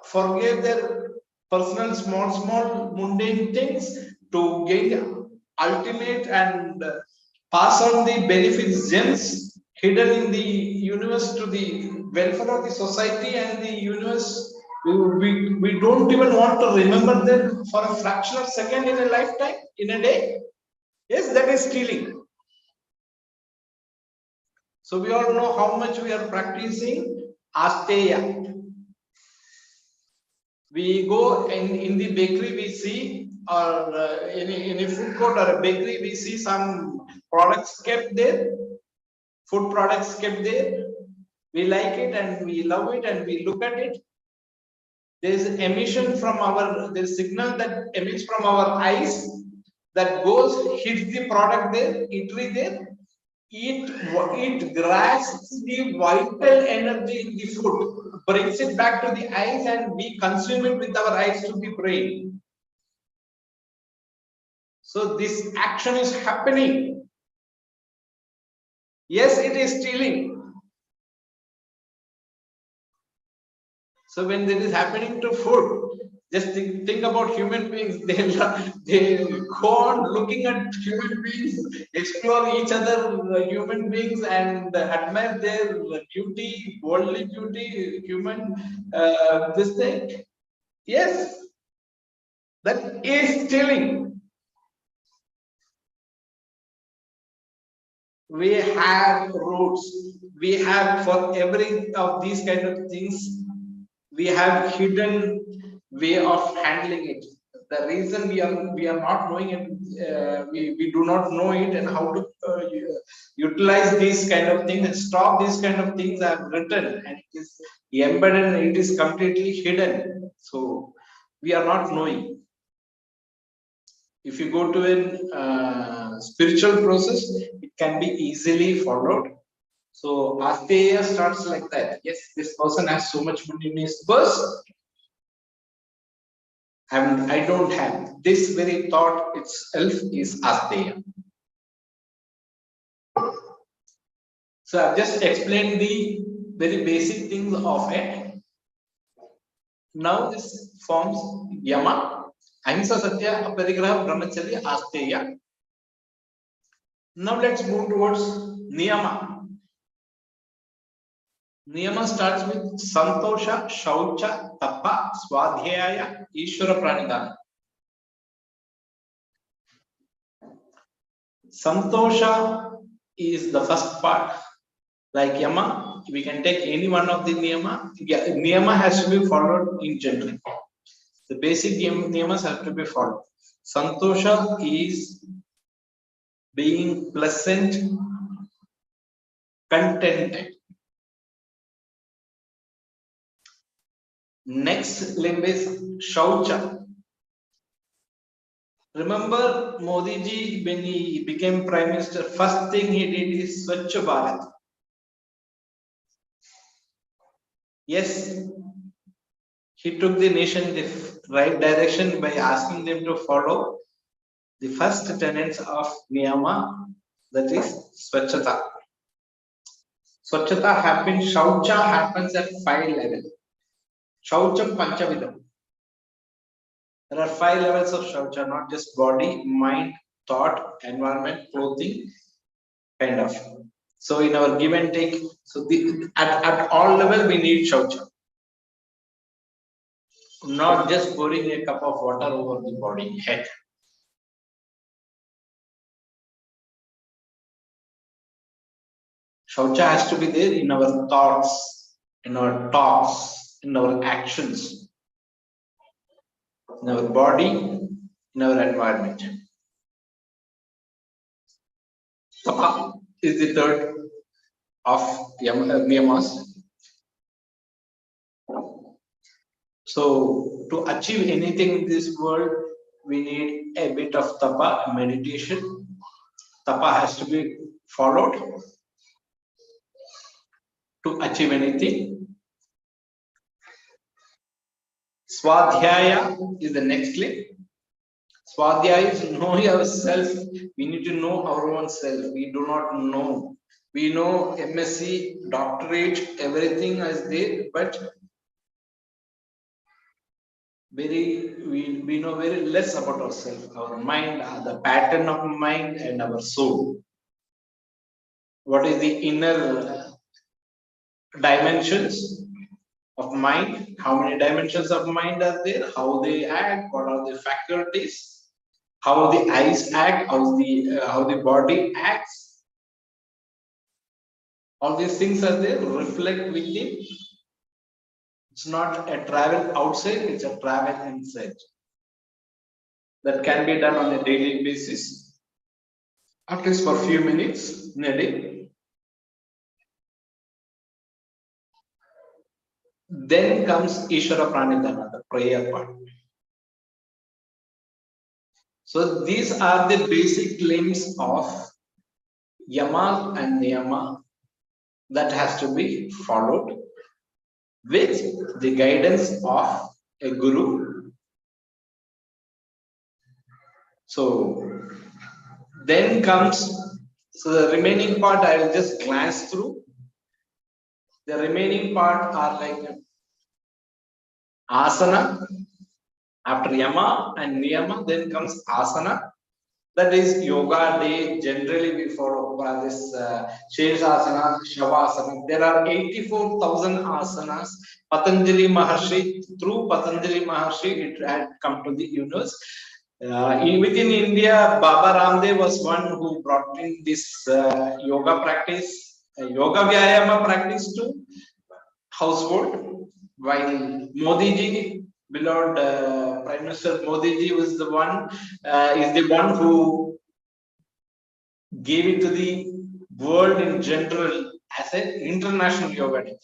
forgave their personal small mundane things to gain ultimate and pass on the benefits, gems hidden in the universe to the welfare of the society and the universe. We don't even want to remember them for a fraction of a second in a lifetime, in a day. Yes, that is stealing. So we all know how much we are practicing asteya. We go in the bakery, we see, or in a food court or a bakery, we see some products kept there, food products kept there. We like it and we love it and we look at it. There is emission from our, there is signal that emits from our eyes that goes, hits the product there, eatery there. It grasps the vital energy in the food, brings it back to the eyes, and we consume it with our eyes to the brain. So this action is happening. Yes, it is stealing. So when this is happening to food, just think about human beings. They go on looking at human beings, explore each other, human beings, and admire their beauty, worldly beauty, human this thing. Yes, that is stealing. We have roads. We have, for every of these kind of things, we have hidden way of handling it. The reason we are not knowing it, we do not know it and how to utilize these kind of things and stop these kind of things I have written, and it is embedded and it is completely hidden. So we are not knowing. If you go to a spiritual process, it can be easily followed. So asteya starts like that. Yes, this person has so much money in his purse, and I don't have. This very thought itself is asteya. So I've just explained the very basic things of it. Now this forms yama, ahimsa, satya, aparigraha, brahmacharya, asteya. Now let's move towards niyama. Niyama starts with santosha, shaucha, tapa, swadhyaya, ishvara pranidhana. Santosha is the first part. Like yama, we can take any one of the niyama. Niyama has to be followed in general. The basic niyamas have to be followed. Santosha is being pleasant, contented. Next limb is shaucha. Remember Modi ji, when he became Prime Minister, first thing he did is Swachh Bharat. Yes, he took the nation in the right direction by asking them to follow the first tenets of niyama, that is swachhata. Swachhata happens, shaucha happens at 5 levels. Shaucham panchavidam. There are 5 levels of shaucha, not just body, mind, thought, environment, clothing, kind of. So in our give and take, so at all level we need shaucha. Not just pouring a cup of water over the body, head. Shaucha has to be there in our thoughts, in our talks, in our actions. in our body, in our environment. Tapa is the third of niyamas. So to achieve anything in this world, we need a bit of tapa, meditation. Tapa has to be followed to achieve anything. Swadhyaya is the next link. Swadhyaya is know yourself. We need to know our own self. We do not know. We know MSc, doctorate, everything is there, but we know very less about ourselves, our mind, the pattern of mind and our soul. What is the inner dimensions of mind? How many dimensions of mind are there? How they act? What are the faculties? How the eyes act? How the body acts? All these things are there. Reflect within. It's not a travel outside, it's a travel inside. That can be done on a daily basis, at least for a few minutes in a day. Then comes Ishvara Pranidhana, the prayer part. So these are the basic limbs of Yama and Niyama that has to be followed with the guidance of a guru. So then comes, so the remaining part I will just glance through. The remaining part are like asana. After Yama and Niyama, then comes asana. That is yoga day. Generally, we follow this Shirshasana, Shavasana. There are 84,000 asanas. Patanjali Maharshi, through Patanjali Maharshi, it had come to the universe. Within India, Baba Ramdev was one who brought in this yoga practice, yoga vyayama practice to household. While Modi ji, beloved Prime Minister Modi ji, was the one, is the one who gave it to the world in general as an international yoga day.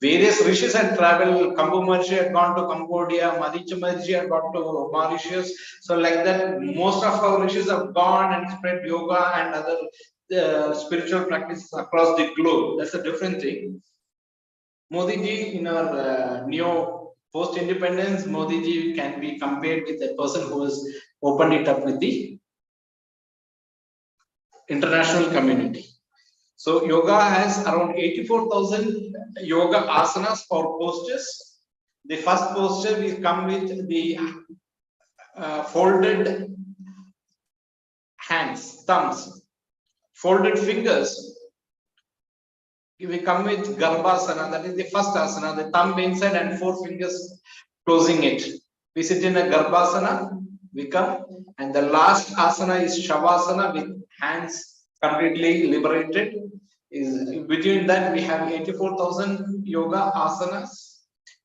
Various rishis had traveled. Kambu Maharshi had gone to Cambodia. Maricha Maharshi had gone to Mauritius. So like that, most of our rishis have gone and spread yoga and other spiritual practices across the globe. That's a different thing. Modi ji, in our neo post-independence, Modi ji can be compared with a person who has opened it up with the international community. So yoga has around 84,000 yoga asanas or postures. The first posture will come with the folded hands, thumbs, folded fingers. We come with Garbhasana, that is the first asana, the thumb inside and 4 fingers closing it. We sit in a Garbhasana, we come, and the last asana is Shavasana with hands completely liberated. Is between that we have 84,000 yoga asanas.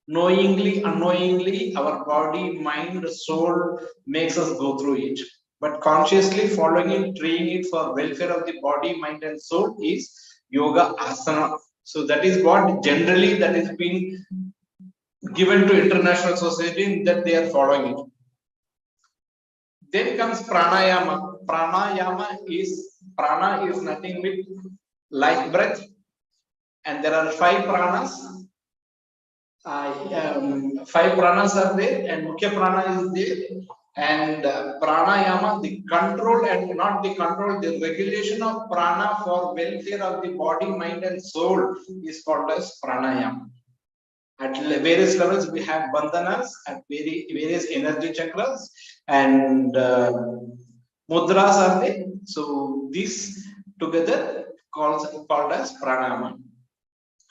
Knowingly, unknowingly, our body, mind, soul makes us go through it. But consciously following it, training it for welfare of the body, mind, and soul is yoga asana. So that is what generally that is being given to international society, that they are following it. Then comes pranayama. Prana is nothing but life breath, and there are 5 pranas. 5 pranas are there, and Mukhya prana is there. And pranayama, the control and not the control, the regulation of prana for welfare of the body, mind, and soul is called as pranayama. At various levels, we have bandhanas at various energy chakras, and mudras are there. So these together called as pranayama.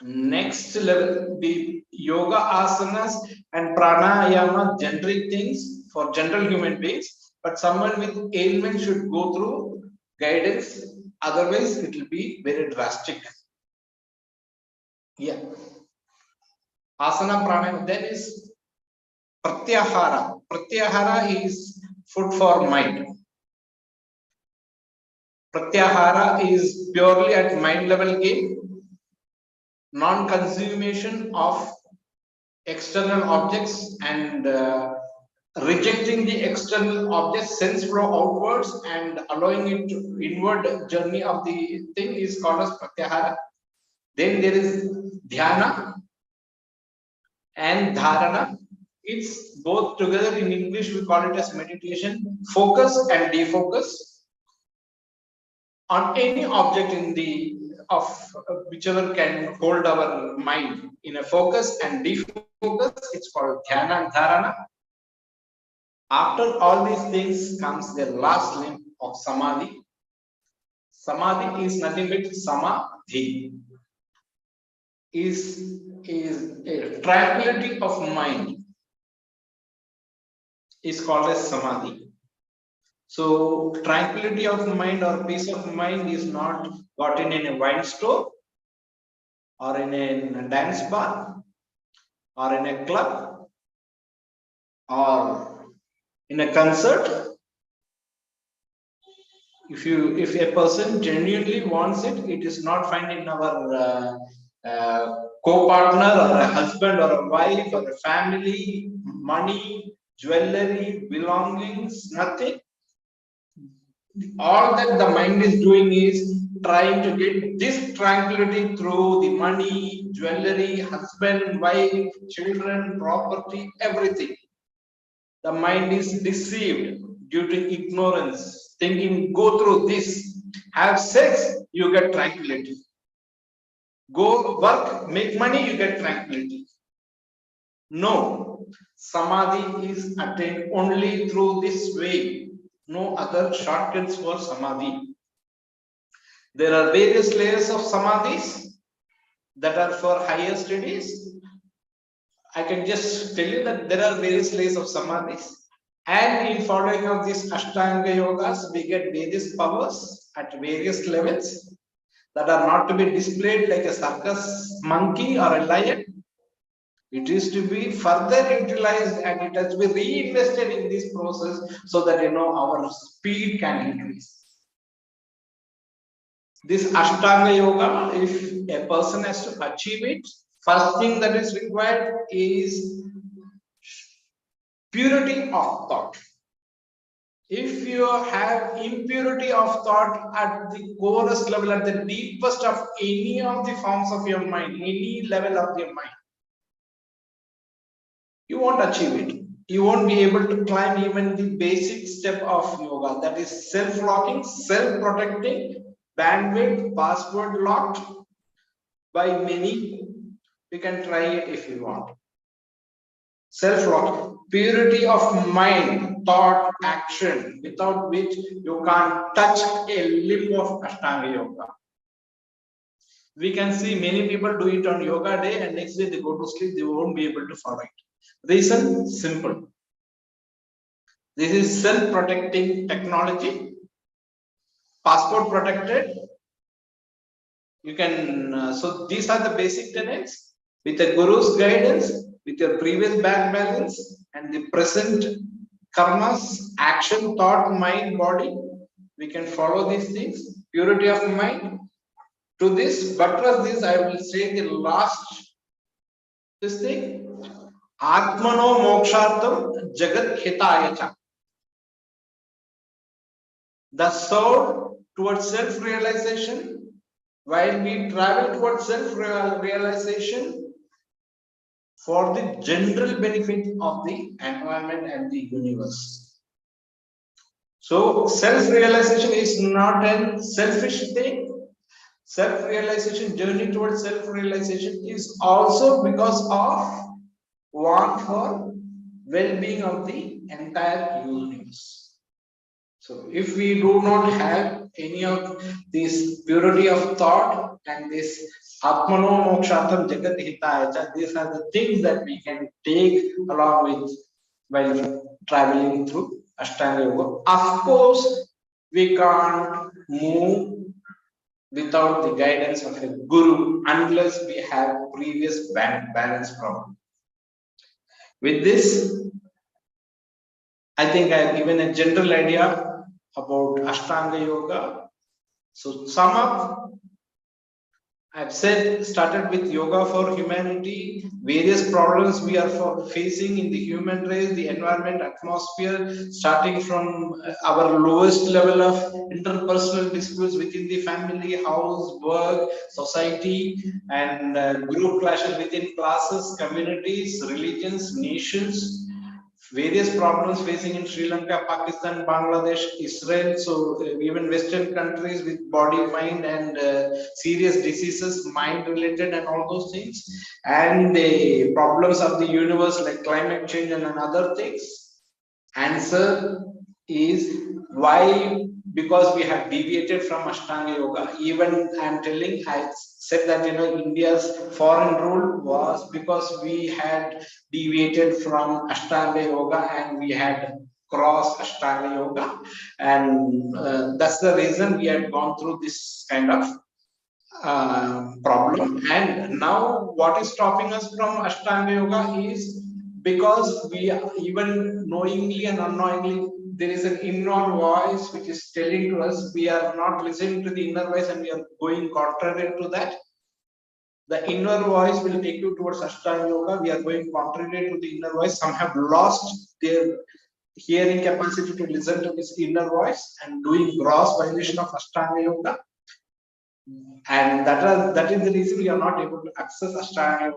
Next level, the yoga asanas and pranayama, generic things for general human beings, but someone with ailment should go through guidance, otherwise it will be very drastic. Yeah. Asana pranayama, then is Pratyahara. Pratyahara is food for mind. Pratyahara is purely at mind level game, non-consumation of external objects and rejecting the external objects, sense flow outwards and allowing it to inward journey of the thing is called as Pratyahara. Then there is Dhyana and Dharana. It's both together. In English we call it as meditation, focus and defocus on any object in the of whichever can hold our mind in a focus and defocus. It's called Dhyana and Dharana. After all these things comes the last limb of Samadhi. Samadhi is nothing but Samadhi. Is a tranquility of mind. Is called as Samadhi. So tranquility of mind or peace of mind is not gotten in a wine store or in a dance bar or in a club or in a concert. If a person genuinely wants it, it is not found in our co-partner or a husband or a wife or a family, money, jewelry, belongings, nothing. All that the mind is doing is trying to get this tranquility through the money, jewelry, husband, wife, children, property, everything. The mind is deceived due to ignorance, thinking go through this, have sex, you get tranquility. Go work, make money, you get tranquility. No, Samadhi is attained only through this way. No other shortcuts for Samadhi. There are various layers of Samadhis that are for higher studies. I can just tell you that there are various layers of Samadhis. And in following of these Ashtanga Yogas, we get various powers at various levels that are not to be displayed like a circus monkey or a lion. It is to be further utilized and it has to be reinvested in this process so that our speed can increase. This Ashtanga Yoga, if a person has to achieve it, first thing that is required is purity of thought. If you have impurity of thought at the corest level, at the deepest of any of the forms of your mind, any level of your mind, you won't achieve it. You won't be able to climb even the basic step of yoga, that is self-locking, self-protecting, bandwidth, password locked by many. You can try it if you want. Self-locking, purity of mind, thought, action, without which you can't touch a limb of Ashtanga Yoga. We can see many people do it on yoga day and next day they go to sleep, they won't be able to follow it. Reason simple. This is self-protecting technology, passport protected. You can, so these are the basic tenets. With the Guru's guidance, with your previous bank balance and the present karmas, action, thought, mind, body, we can follow these things. Purity of mind. To this, buttress this, I will say the last, this thing. Atmano mokshartam jagat hitayacha. The soul towards self-realization, while we travel towards self-realization for the general benefit of the environment and the universe. So, self-realization is not a selfish thing. Self-realization, journey towards self-realization is also because of want for well-being of the entire universe. So if we do not have any of this purity of thought and this Atmano Mokshatam Jagat Hitayacha, these are the things that we can take along with while traveling through Ashtanga Yoga. Of course, we can't move without the guidance of a guru unless we have previous balance problem. With this, I think I have given a general idea about Ashtanga Yoga. So sum up, I've said, started with yoga for humanity, various problems we are facing in the human race, the environment, atmosphere, starting from our lowest level of interpersonal disputes within the family, house, work, society, and group clashes within classes, communities, religions, nations. Various problems facing in Sri Lanka, Pakistan, Bangladesh, Israel, so even Western countries with body, mind, and serious diseases, mind related, and all those things, and the problems of the universe like climate change and other things. Answer is why? Because we have deviated from Ashtanga Yoga. Even I'm telling, I said that India's foreign rule was because we had deviated from Ashtanga Yoga and we had crossed Ashtanga Yoga, and that's the reason we had gone through this kind of problem. And now, what is stopping us from Ashtanga Yoga is because we are, even knowingly and unknowingly, there is an inner voice which is telling to us we are not listening to the inner voice and we are going contrary to that. The inner voice will take you towards Ashtanga Yoga. We are going contrary to the inner voice. Some have lost their hearing capacity to listen to this inner voice and doing gross violation of Ashtanga Yoga. And that is the reason we are not able to access Ashtanga.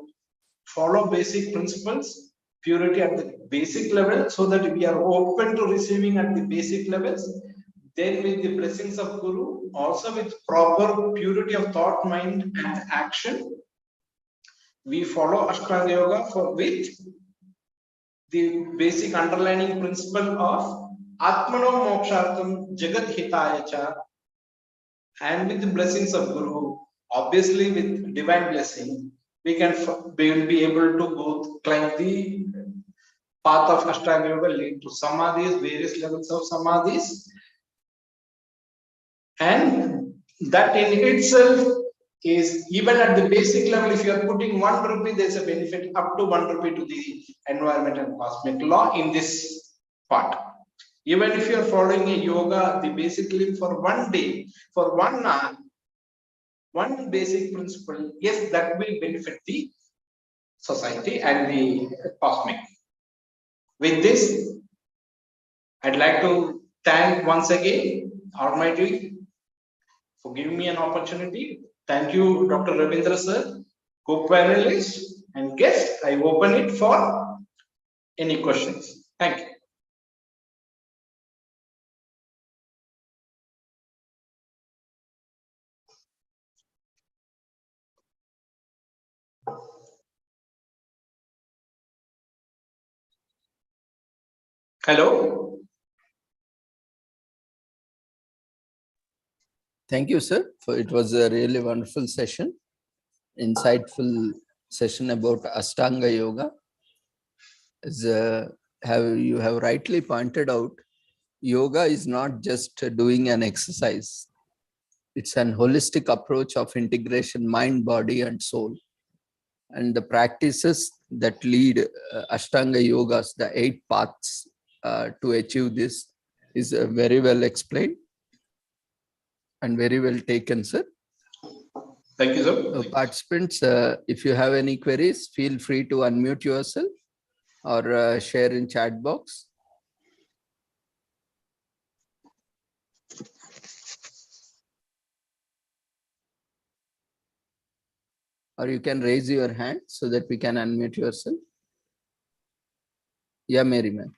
Follow basic principles, purity at the basic level, so that we are open to receiving at the basic levels. Then with the blessings of Guru, also with proper purity of thought, mind, and action, we follow Ashtanga Yoga with the basic underlining principle of Atmano Mokshartam Jagat Hitayacha, and with the blessings of Guru, obviously with divine blessing, we will be able to go climb the path of Ashtanga Yoga, lead to samadhis, various levels of samadhis, and that in itself is, even at the basic level, if you are putting 1 rupee, there's a benefit up to 1 rupee to the environment and cosmic law in this part. Even if you are following a yoga, the basically for 1 day, for 1 hour, one basic principle, yes, that will benefit the society and the cosmic. With this, I'd like to thank once again Almighty for giving me an opportunity. Thank you, Dr. Ravindra sir, co-panelists and guests. I open it for any questions. Thank you. Hello. Thank you, sir. It was a really wonderful session, insightful session about Ashtanga Yoga. As you have rightly pointed out, yoga is not just doing an exercise. It's an holistic approach of integration, mind, body, and soul. And the practices that lead Ashtanga Yogas, the 8 paths to achieve this, is very well explained and very well taken, sir. Thank you, sir. Participants, if you have any queries, feel free to unmute yourself or share in chat box. Or you can raise your hand so that we can unmute yourself. Yeah, Mary ma'am.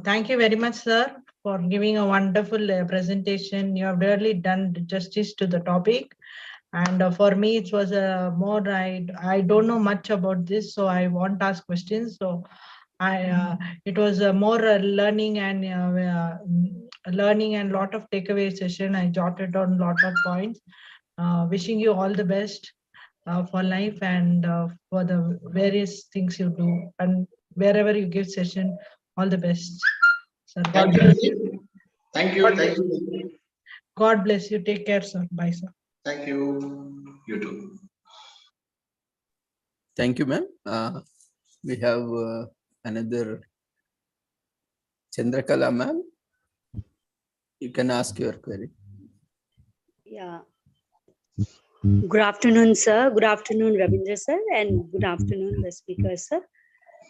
Thank you very much, sir, for giving a wonderful presentation. You have really done justice to the topic. And for me, it was more, I don't know much about this, so I won't ask questions. So it was more learning and lot of takeaway session. I jotted on lot of points. Wishing you all the best for life and for the various things you do, and wherever you give session, all the best. Sir, God bless you. Thank you. Thank you. God bless you. Take care, sir. Bye, sir. Thank you. You too. Thank you, ma'am. We have another Chandrakala ma'am, you can ask your query. Yeah. Good afternoon, sir. Good afternoon, Ravindra sir, and good afternoon, the speaker, sir.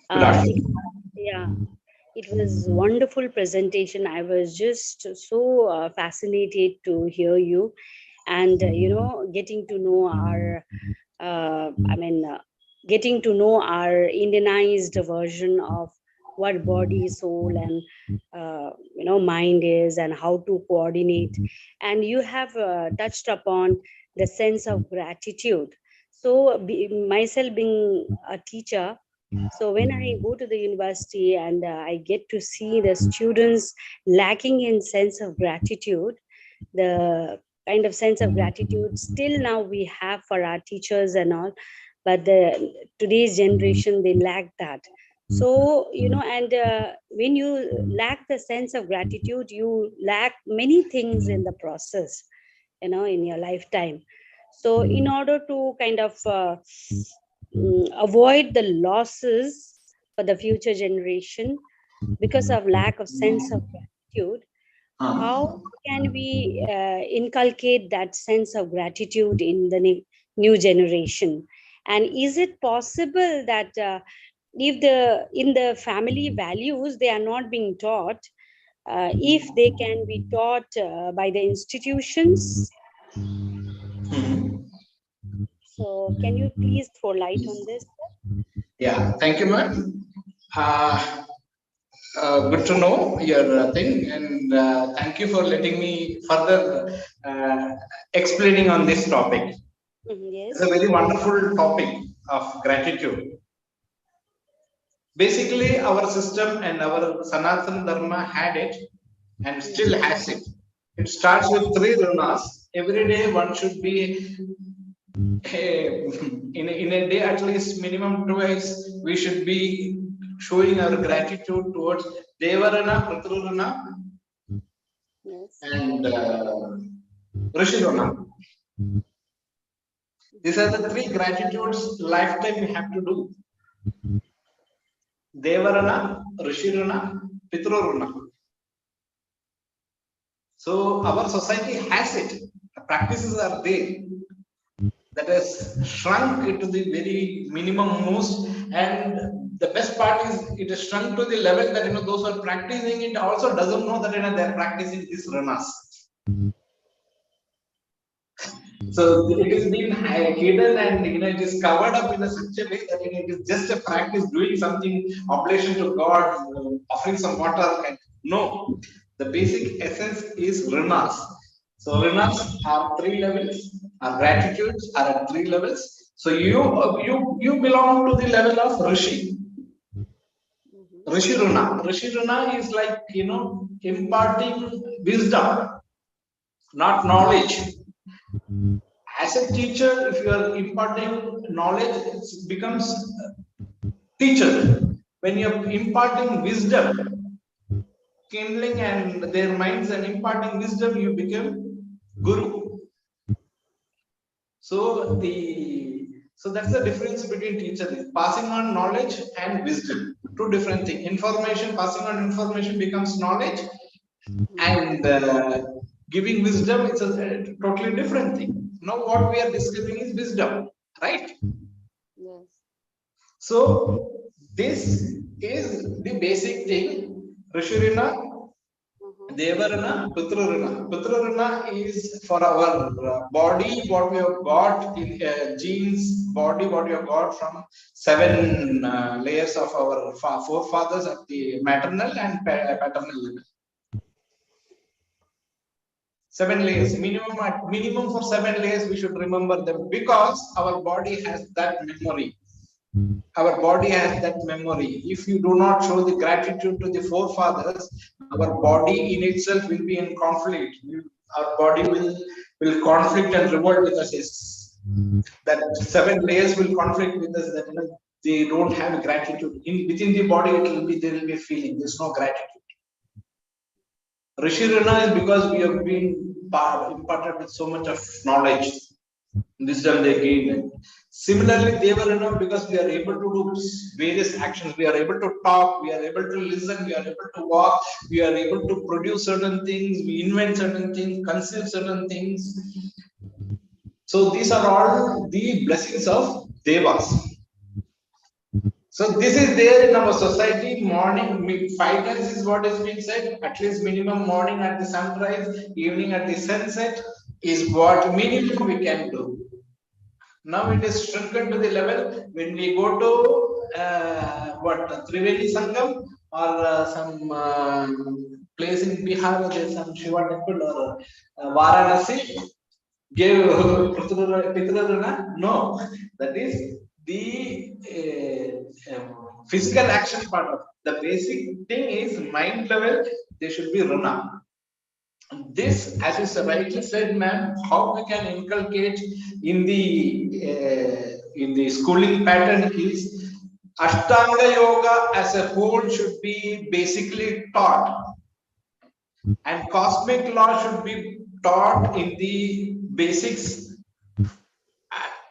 Good afternoon. It was wonderful presentation. I was just so fascinated to hear you, and getting to know our, getting to know our Indianized version of what body, soul, and mind is, and how to coordinate. And you have touched upon the sense of gratitude. So, myself being a teacher, so when I go to the university and I get to see the students lacking in sense of gratitude, the kind of sense of gratitude still now we have for our teachers and all, but the today's generation, they lack that. So, and when you lack the sense of gratitude, you lack many things in the process, in your lifetime. So in order to kind of avoid the losses for the future generation because of lack of sense of gratitude, how can we inculcate that sense of gratitude in the new generation? And is it possible that if in the family values they are not being taught, if they can be taught by the institutions? So can you please throw light on this? Yeah, thank you, ma'am. Good to know your thing, and thank you for letting me further explaining on this topic. Yes. It's a very wonderful topic of gratitude. Basically, our system and our Sanatana Dharma had it and still has it. It starts with 3 runas. Every day one should be in a day at least minimum twice we should be showing our gratitude towards Devarana, Pratrurana, Yes. and Rishirana. These are the 3 gratitudes lifetime we have to do. Devarana, Rishirana, Pitrurana. So our society has it. The practices are there. That has shrunk it to the very minimum most, and the best part is it has shrunk to the level that those who are practicing it also doesn't know that they are practicing these ranas. So it is being hidden and it is covered up in such a way that it is just a practice doing something, oblation to God, offering some water. And no, the basic essence is ranas. So ranas are 3 levels. Our gratitudes are at 3 levels. So you belong to the level of Rishi. Rishi Runa. Rishi Runa is like imparting wisdom, not knowledge. As a teacher, if you are imparting knowledge, it becomes teacher. When you are imparting wisdom, kindling and their minds and imparting wisdom, you become guru. So that's the difference between teacher, passing on knowledge and wisdom. 2 different things. Information, passing on information becomes knowledge, and giving wisdom, it's a totally different thing. Now what we are discussing is wisdom, right? Yes. So this is the basic thing. Rishirana, Devarana, Pitrurana. Pitrurana is for our body, what we have got in genes, body, what we have got from 7 layers of our forefathers at the maternal and paternal level. 7 layers, minimum for 7 layers we should remember them, because our body has that memory. Our body has that memory. If you do not show the gratitude to the forefathers, our body in itself will be in conflict. Our body will conflict and revolt with us. Yes. That 7 layers will conflict with us. That they don't have gratitude. Within the body, there will be a feeling. There's no gratitude. Rishirana is because we have been imparted with so much of knowledge, wisdom they gained. Similarly, Devarana, because we are able to do various actions, we are able to talk, we are able to listen, we are able to walk, we are able to produce certain things, we invent certain things, conceive certain things. So these are all the blessings of Devas. So this is there in our society. Morning 5 times is what is being said. At least minimum morning at the sunrise, evening at the sunset is what minimum we can do. Now it is shrunken to the level when we go to Triveni Sangam or some place in Bihar, there's some Shiva temple or Varanasi. Gave Pitrarana? No, that is the physical action part of it. The basic thing is mind level, they should be Rana. This, as you rightly said, ma'am, how we can inculcate in the schooling pattern is Ashtanga Yoga as a whole should be basically taught, and cosmic law should be taught in the basics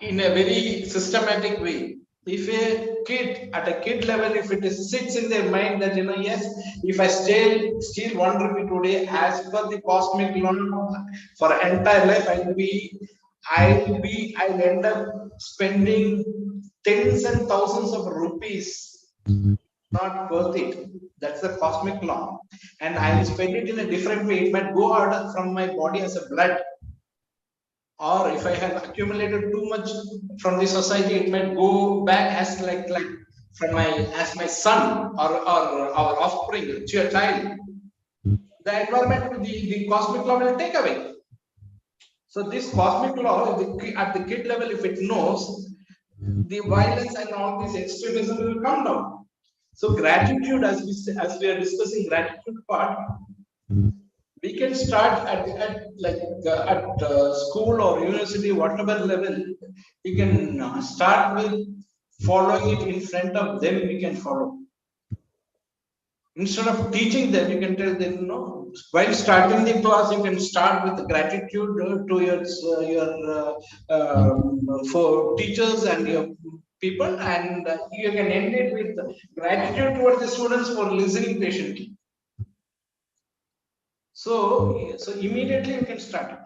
in a very systematic way. If a kid at a kid level, if it sits in their mind that yes, if I steal 1 rupee today, as per the cosmic law, for entire life I'll end up spending tens and thousands of rupees. Not worth it. That's the cosmic law, and I'll spend it in a different way. It might go out from my body as a blood. Or if I have accumulated too much from the society, it might go back as like from my son or our offspring, to your child. The environment, the cosmic law will take away. So this cosmic law at the kid level, if it knows, the violence and all this extremism will come down. So gratitude, as we are discussing gratitude part, we can start at school or university, whatever level. You can start with following it in front of them. We can follow. Instead of teaching them, you can tell them, no. While starting the class, you can start with gratitude to your for teachers and your people, and you can end it with gratitude towards the students for listening patiently. So immediately you can start it.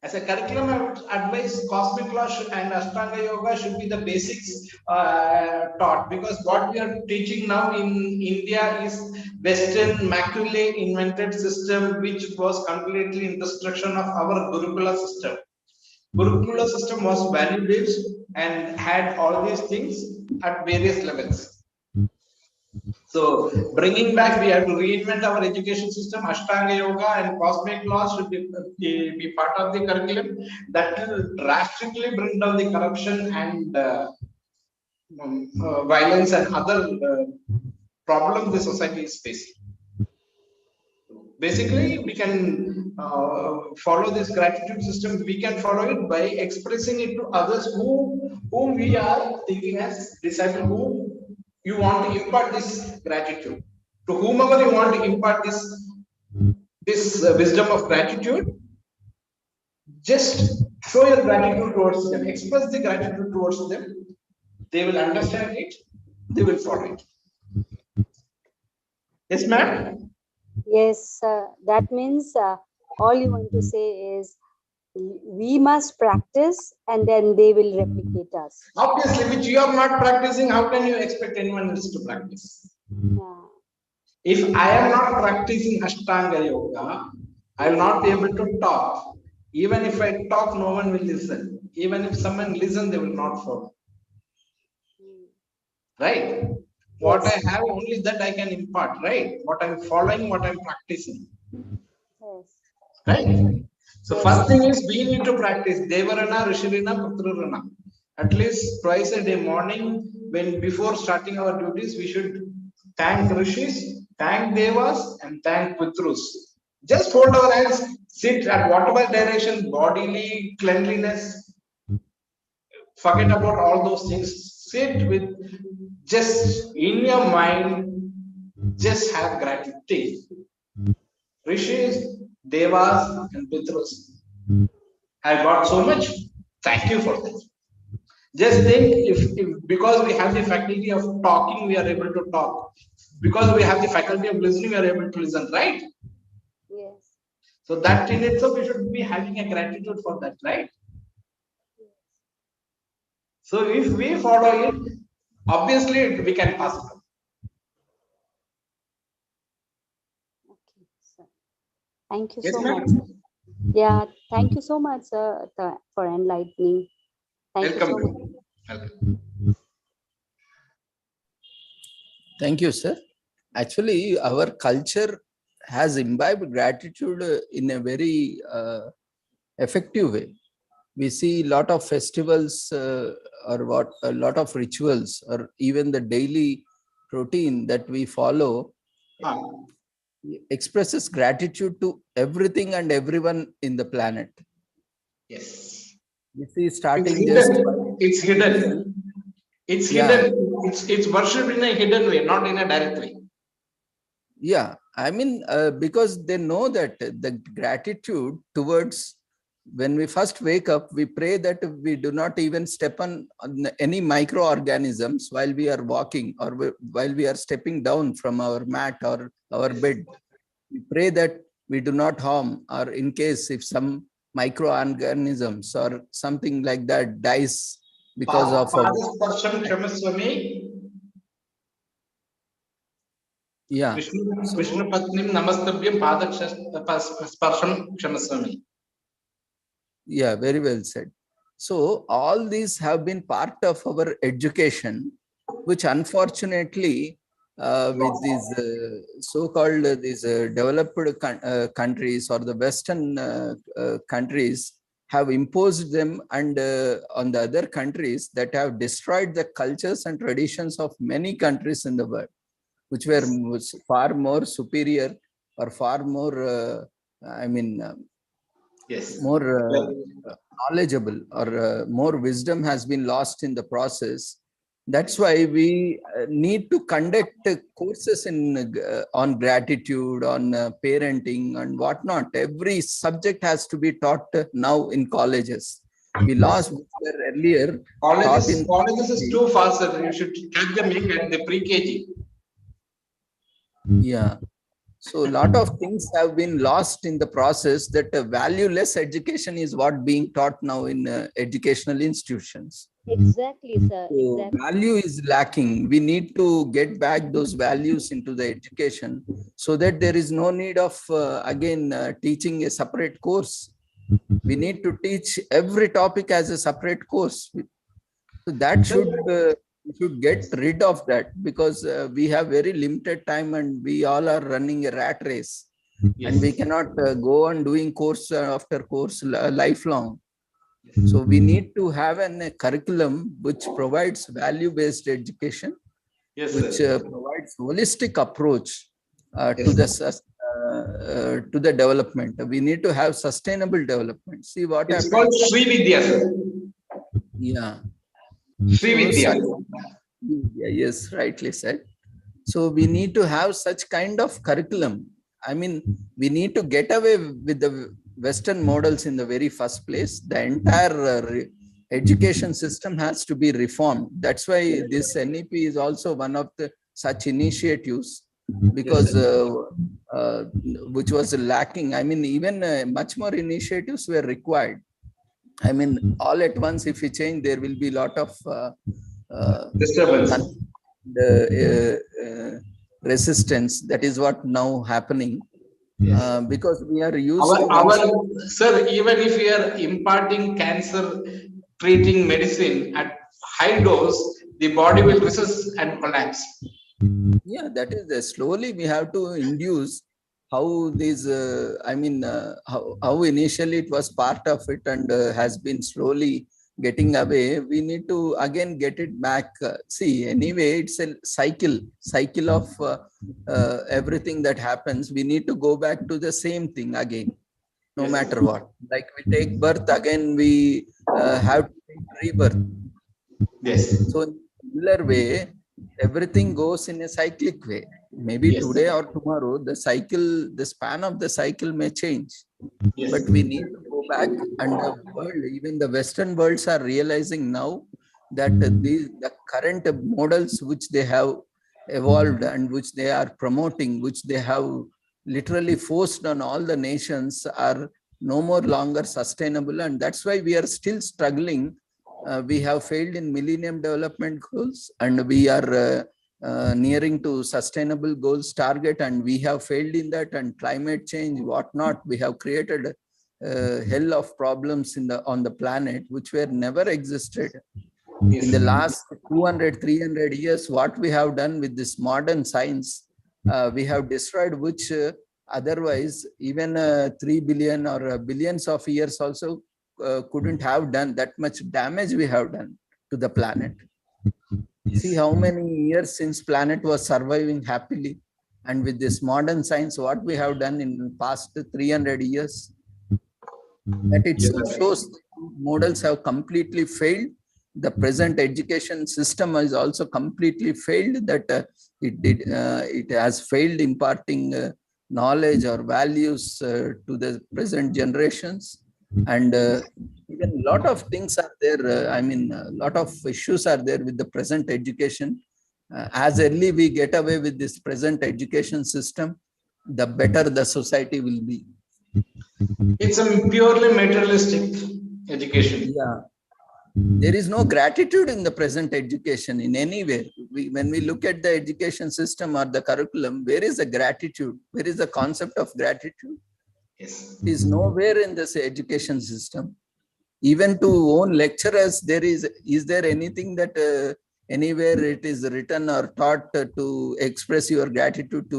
As a curriculum, I would advise cosmic law and Ashtanga Yoga should be the basics taught, because what we are teaching now in India is Western Macaulay invented system, which was completely in destruction of our Gurukula system. Gurukula system was value based and had all these things at various levels. So bringing back, we have to reinvent our education system. Ashtanga Yoga and cosmic law should be part of the curriculum. That will drastically bring down the corruption and violence and other problems the society is facing. Basically, we can follow this gratitude system. We can follow it by expressing it to others whom we are thinking as disciples, who you want to impart this gratitude. To whomever you want to impart this wisdom of gratitude, just show your gratitude towards them, express the gratitude towards them. They will understand it, they will follow it. Yes, ma'am? Yes, that means all you want to say is we must practice and then they will replicate us. Obviously, which you are not practicing, how can you expect anyone else to practice? Yeah. If I am not practicing Ashtanga Yoga, I will not be able to talk. Even if I talk, no one will listen. Even if someone listens, they will not follow. Right? What I have, only that I can impart, right? What I'm following, what I'm practicing. Yes. Right? So first thing is we need to practice Devarana, Rishirana, Putrarana. At least twice a day morning, when before starting our duties, we should thank Rishis, thank Devas, and thank Putrus. Just fold our hands, sit at whatever direction, bodily cleanliness. Forget about all those things. Sit with just in your mind, just have gratitude. Rishis, Devas, and Pitrus. I got so much. Thank you for that. Just think, if because we have the faculty of talking, we are able to talk. Because we have the faculty of listening, we are able to listen, right? Yes. So that in itself, we should be having a gratitude for that, right? So if we follow it, obviously we can pass it on. Okay, sir. Thank you Yes, so ma'am? much. Yeah, thank you so much, sir, for enlightening. Thank you so much. Welcome. Welcome. Thank you, sir. Actually, our culture has imbibed gratitude in a very effective way. We see a lot of festivals or a lot of rituals, or even the daily routine that we follow Ah, expresses gratitude to everything and everyone in the planet. yes. We see It's starting just hidden. It's hidden. It's Yeah. hidden. It's worshipped in a hidden way, not in a direct way. Yeah, I mean, because they know that the gratitude towards, when we first wake up, we pray that we do not even step on any microorganisms while we are walking, or while we are stepping down from our mat or our bed. We pray that we do not harm, or in case if some microorganisms or something like that dies because of our, Padasparsham Kshamaswami, yeah. Vishnu Patnim Namastabhyam Padasparsham Kshamaswami. Yeah, very well said. So all these have been part of our education, which unfortunately, with these so-called these developed countries or the Western countries, have imposed them, and on the other countries that have destroyed the cultures and traditions of many countries in the world, which were far more superior or far more, Yes. more knowledgeable, or more wisdom has been lost in the process. That's why we need to conduct courses on gratitude, on parenting and whatnot. Every subject has to be taught now in colleges. We lost earlier. Colleges is too fast, sir. You should catch them young at the pre-KG. Yeah. So a lot of things have been lost in the process, that valueless education is what being taught now in educational institutions. Exactly, sir. So Exactly. value is lacking. We need to get back those values into the education, so that there is no need of again teaching a separate course. We need to teach every topic as a separate course. So that we should get rid of that, because we have very limited time and we all are running a rat race. Yes. And we cannot go on doing course after course lifelong. So we need to have a curriculum which provides value-based education, Yes, which sir. provides holistic approach Yes. to the development. We need to have sustainable development. See what It's happens. called Sri Vidya, sir. Yeah. Sri Vidya. Yeah, yes, rightly said. So we need to have such kind of curriculum. I mean, we need to get away with the Western models in the very first place. The entire education system has to be reformed. That's why this NEP is also one of the such initiatives, because which was lacking. I mean, even much more initiatives were required. I mean, all at once, if we change, there will be a lot of Disturbance. resistance. That is what now happening, because we are used Sir, even if we are imparting cancer treating medicine at high dose, the body will resist and collapse. Yeah, that is slowly we have to induce how these, how initially it was part of it and has been slowly getting away. We need to again get it back. See, anyway, it's a cycle of everything that happens. We need to go back to the same thing again, no matter what. Like we take birth, again we have to take rebirth. Yes. So in similar way, everything goes in a cyclic way. Maybe today or tomorrow, the span of the cycle may change. Yes. But we need to go go back, and the world, even the Western worlds are realizing now that the current models which they have evolved and which they are promoting, which they have literally forced on all the nations, are no more longer sustainable. And that's why we are still struggling. We have failed in Millennium Development Goals, and we are nearing to sustainable goals target, and we have failed in that, and climate change, whatnot. We have created hell of problems on the planet which were never existed. In the last 200, 300 years, what we have done with this modern science, we have destroyed, which otherwise even 3 billion or billions of years also couldn't have done. That much damage we have done to the planet. See how many years since planet was surviving happily, and with this modern science, what we have done in the past 300 years, that itself shows models have completely failed. The present education system has also completely failed, that it has failed imparting knowledge or values to the present generations. And even a lot of things are there. I mean, a lot of issues are there with the present education. As early we get away with this present education system, the better the society will be. It's a purely materialistic education. Yeah. There is no gratitude in the present education in any way. When we look at the education system or the curriculum, where is the gratitude? Where is the concept of gratitude? Yes. It is nowhere in this education system. Even to own lecturers, is there anything that anywhere it is written or taught to express your gratitude to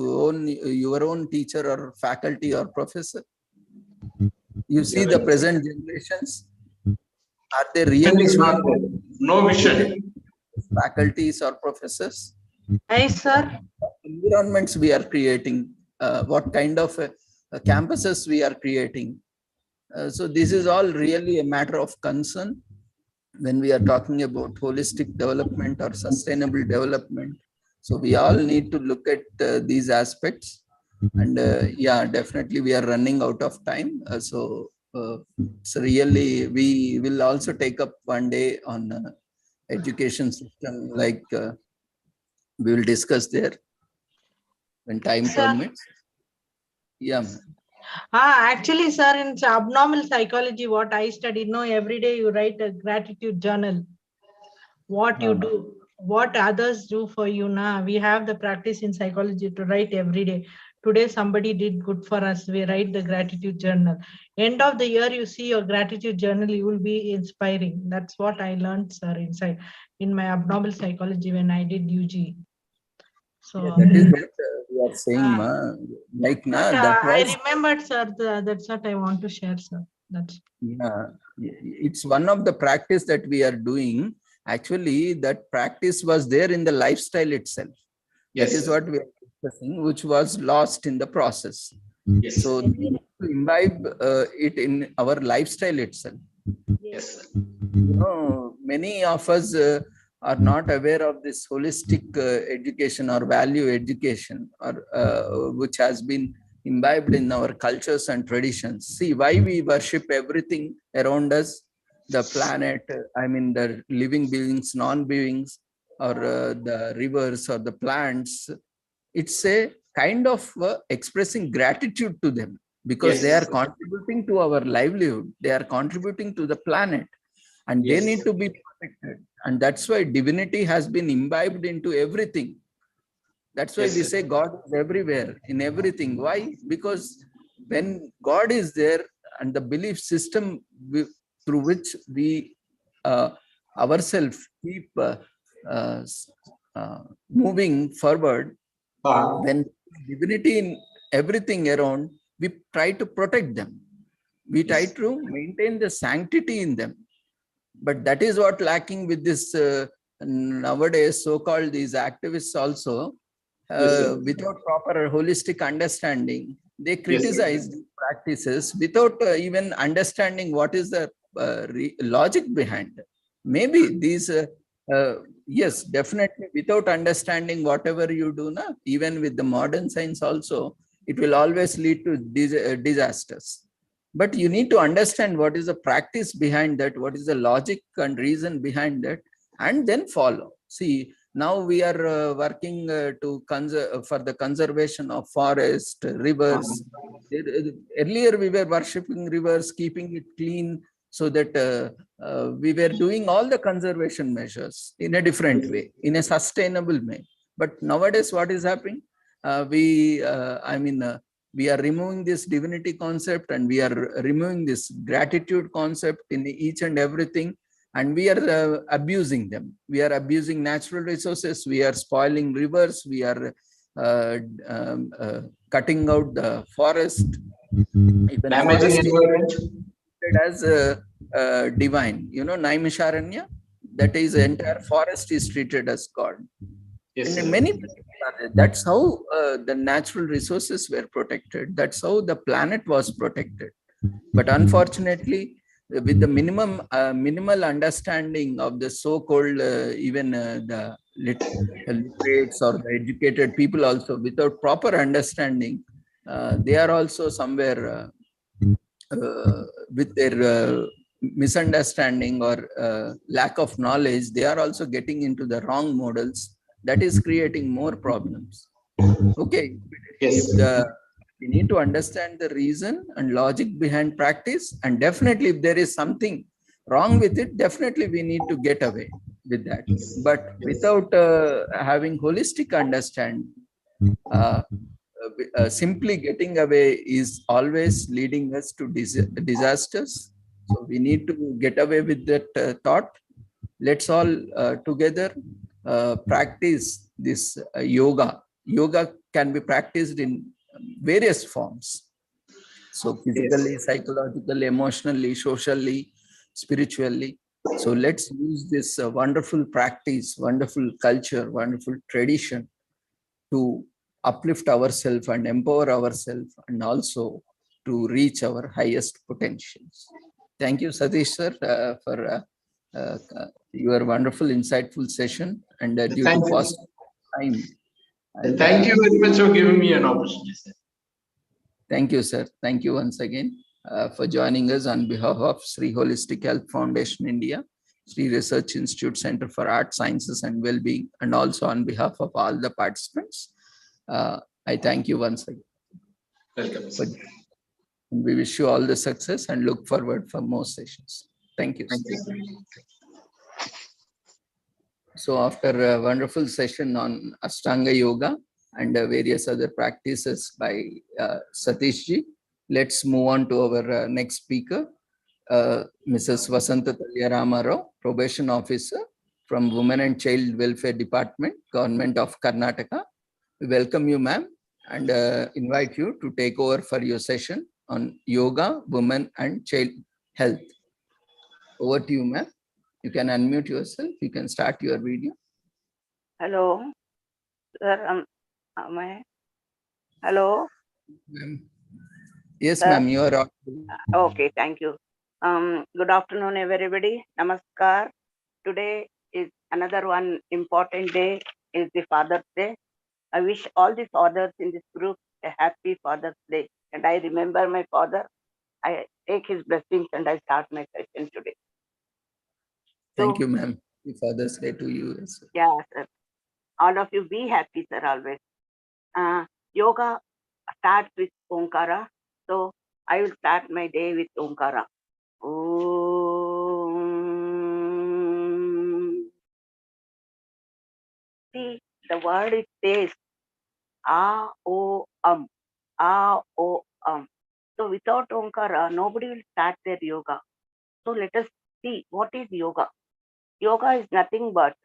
your own teacher or faculty or professor? You see the present generations, are they really showing no vision? Faculties or professors? Hi, sir. Environments we are creating, what kind of campuses we are creating. So this is all really a matter of concern when we are talking about holistic development or sustainable development. So we all need to look at these aspects. And yeah, definitely we are running out of time. So really, we will also take up one day on education system, like we will discuss there when time permits. Yeah. Actually, sir, in abnormal psychology, what I studied, every day you write a gratitude journal. What you do, what others do for you. We have the practice in psychology to write every day. Today, somebody did good for us. We write the gratitude journal. End of the year, you see your gratitude journal, you will be inspiring. That's what I learned, sir, inside in my abnormal psychology when I did UG. So yeah, that is what we are saying, like I remembered, sir. That's what I want to share, sir. That's it's one of the practice that we are doing. Actually, that practice was there in the lifestyle itself. Yes, that is what we are discussing, which was lost in the process. Yes. So we need to imbibe it in our lifestyle itself. Yes. Many of us are not aware of this holistic education or value education, or which has been imbibed in our cultures and traditions. See, why we worship everything around us, the planet, I mean the living beings, non-beings, or the rivers or the plants. It's a kind of expressing gratitude to them, because they are contributing to our livelihood. They are contributing to the planet, and they need to be protected. And that's why divinity has been imbibed into everything. That's why we say God is everywhere, in everything. Why? Because when God is there, and the belief system through which we ourselves keep moving forward, when divinity in everything around, we try to protect them. We try to maintain the sanctity in them. But that is what lacking with this nowadays, so-called these activists also, without proper holistic understanding, they criticize these practices without even understanding what is the logic behind. Maybe these, yes, definitely without understanding whatever you do, even with the modern science also, it will always lead to disasters. But you need to understand what is the practice behind that, what is the logic and reason behind that, and then follow. See, now we are working for the conservation of forest, rivers. Earlier we were worshipping rivers, keeping it clean, so that we were doing all the conservation measures in a different way, in a sustainable way. But nowadays, what is happening? We are removing this divinity concept, and we are removing this gratitude concept in each and everything, and we are abusing them. We are abusing natural resources. We are spoiling rivers. We are cutting out the forest. Even Damaging forest is environment. treated as divine. You know, Naimisharanya, that is, the entire forest is treated as God. Yes, And sir. many people are there. That's how the natural resources were protected. That's how the planet was protected. But unfortunately, with the minimal understanding of the so-called even the literates or the educated people also, without proper understanding, they are also somewhere with their misunderstanding or lack of knowledge, they are also getting into the wrong models. That is creating more problems. Okay, Yes. we need to understand the reason and logic behind practice, and definitely if there is something wrong with it, definitely we need to get away with that. But without having holistic understanding, simply getting away is always leading us to disasters. So we need to get away with that thought. Let's all together practice this yoga. Yoga can be practiced in various forms. So physically, psychologically, emotionally, socially, spiritually. So let's use this wonderful practice, wonderful culture, wonderful tradition to uplift ourselves and empower ourselves, and also to reach our highest potentials. Thank you, Satish sir, for your wonderful, insightful session. And due to Thank you. past time, I'll, Thank you very much for giving me an opportunity, sir. thank you, sir. Thank you once again for joining us on behalf of Sri Holistic Health Foundation India, Sri Research Institute Center for Art, Sciences and Wellbeing, and also on behalf of all the participants. I thank you once again. Welcome, sir. We wish you all the success and look forward for more sessions. Thank you. Thank you. So after a wonderful session on Ashtanga Yoga and various other practices by Satish ji, let's move on to our next speaker, Mrs. Vasanta Talyarama Rao, Probation Officer from Women and Child Welfare Department, Government of Karnataka. We welcome you, ma'am, and invite you to take over for your session on yoga, women and child health. Over to you, ma'am. You can unmute yourself. You can start your video. Hello, sir. Hello. Yes, Sir? ma'am. You are. Okay, thank you. Good afternoon, everybody. Namaskar. Today is another one important day. Is the Father's Day. I wish all the fathers in this group a happy Father's Day. And I remember my father. I take his blessings and I start my session today. Thank you, ma'am. Happy Father's Day to you. Yes, sir. Yeah, sir. All of you be happy, sir, always. Yoga starts with Omkara. So I will start my day with Omkara. Om. See, the word it says A-O-M. A-O-M. So without Omkara, nobody will start their yoga. So let us see what is yoga. Yoga is nothing but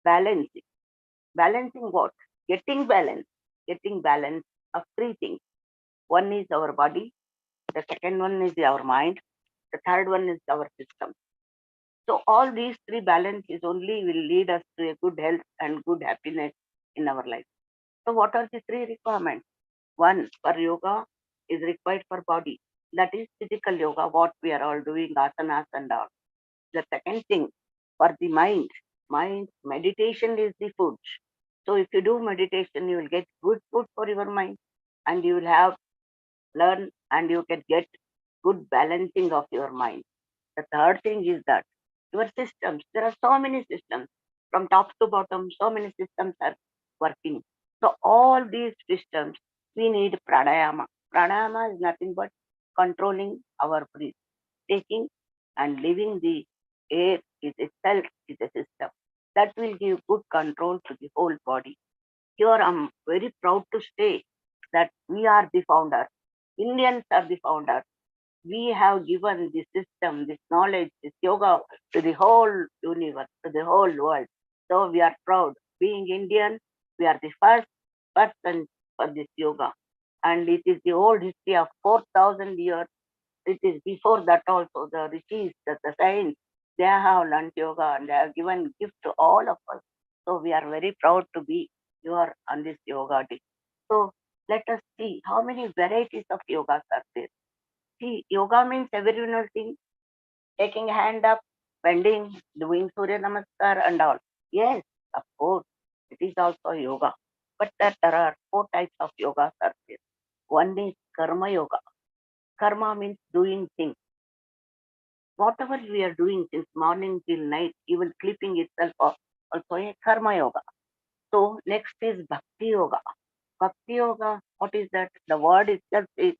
balancing. Balancing what? Getting balance of three things. One is our body, the second one is our mind, the third one is our system. So all these three balances only will lead us to a good health and good happiness in our life. So what are the three requirements? One, for yoga is required for body. That is physical yoga, what we are all doing, asanas and all. The second thing, for the mind, meditation is the food. So if you do meditation, you will get good food for your mind, and you will have learn and you can get good balancing of your mind. The third thing is that your systems, there are so many systems from top to bottom, so many systems are working. So all these systems, we need pranayama. Pranayama is nothing but controlling our breath, taking and leaving the air is itself is a system that will give good control to the whole body. Here I'm very proud to say that we are the founder. Indians are the founder. We have given this system, this knowledge, this yoga to the whole universe, to the whole world. So we are proud. Being Indian, we are the first person for this yoga. And it is the old history of 4,000 years. It is before that also, the rishis, the saints, they have learned yoga and they have given gift to all of us. So we are very proud to be here on this yoga day. So let us see how many varieties of yogas are there. See, yoga means everyone will think taking a hand up, bending, doing Surya Namaskar and all. Yes, of course, it is also yoga. But there are four types of yogas are there. One is karma yoga. Karma means doing things. Whatever we are doing since morning till night, even clipping itself off, also a karma yoga. So next is bhakti yoga. Bhakti yoga, what is that? The word itself is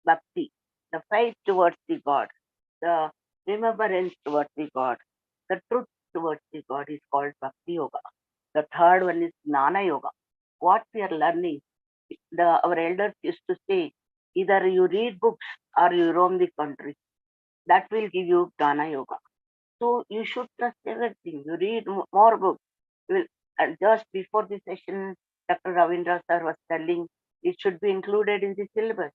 bhakti, the faith towards the God, the remembrance towards the God, the truth towards the God is called bhakti yoga. The third one is jnana yoga. What we are learning, our elders used to say, either you read books or you roam the country. That will give you jnana yoga. So you should trust everything. You read more books. You will, just before the session, Dr. Ravindra sir was telling it should be included in the syllabus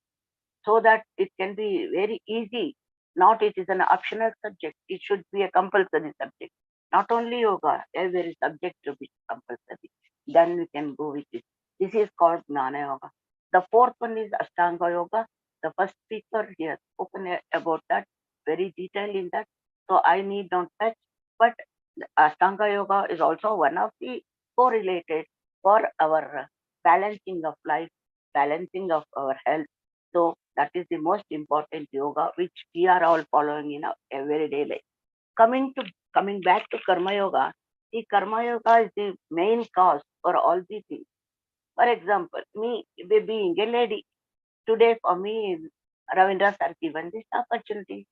so that it can be very easy. Not it is an optional subject. It should be a compulsory subject. Not only yoga, every subject to be compulsory. Then we can go with it. This is called Jnana Yoga. The fourth one is Ashtanga Yoga. The first speaker here spoken about that, very detailed in that. So I need not touch. But Ashtanga Yoga is also one of the correlated for our balancing of life, balancing of our health. So that is the most important yoga which we are all following in our everyday life. Coming back to Karma Yoga, the Karma Yoga is the main cause for all these things. For example, me being a lady, today for me, Ravindra sir given this opportunity.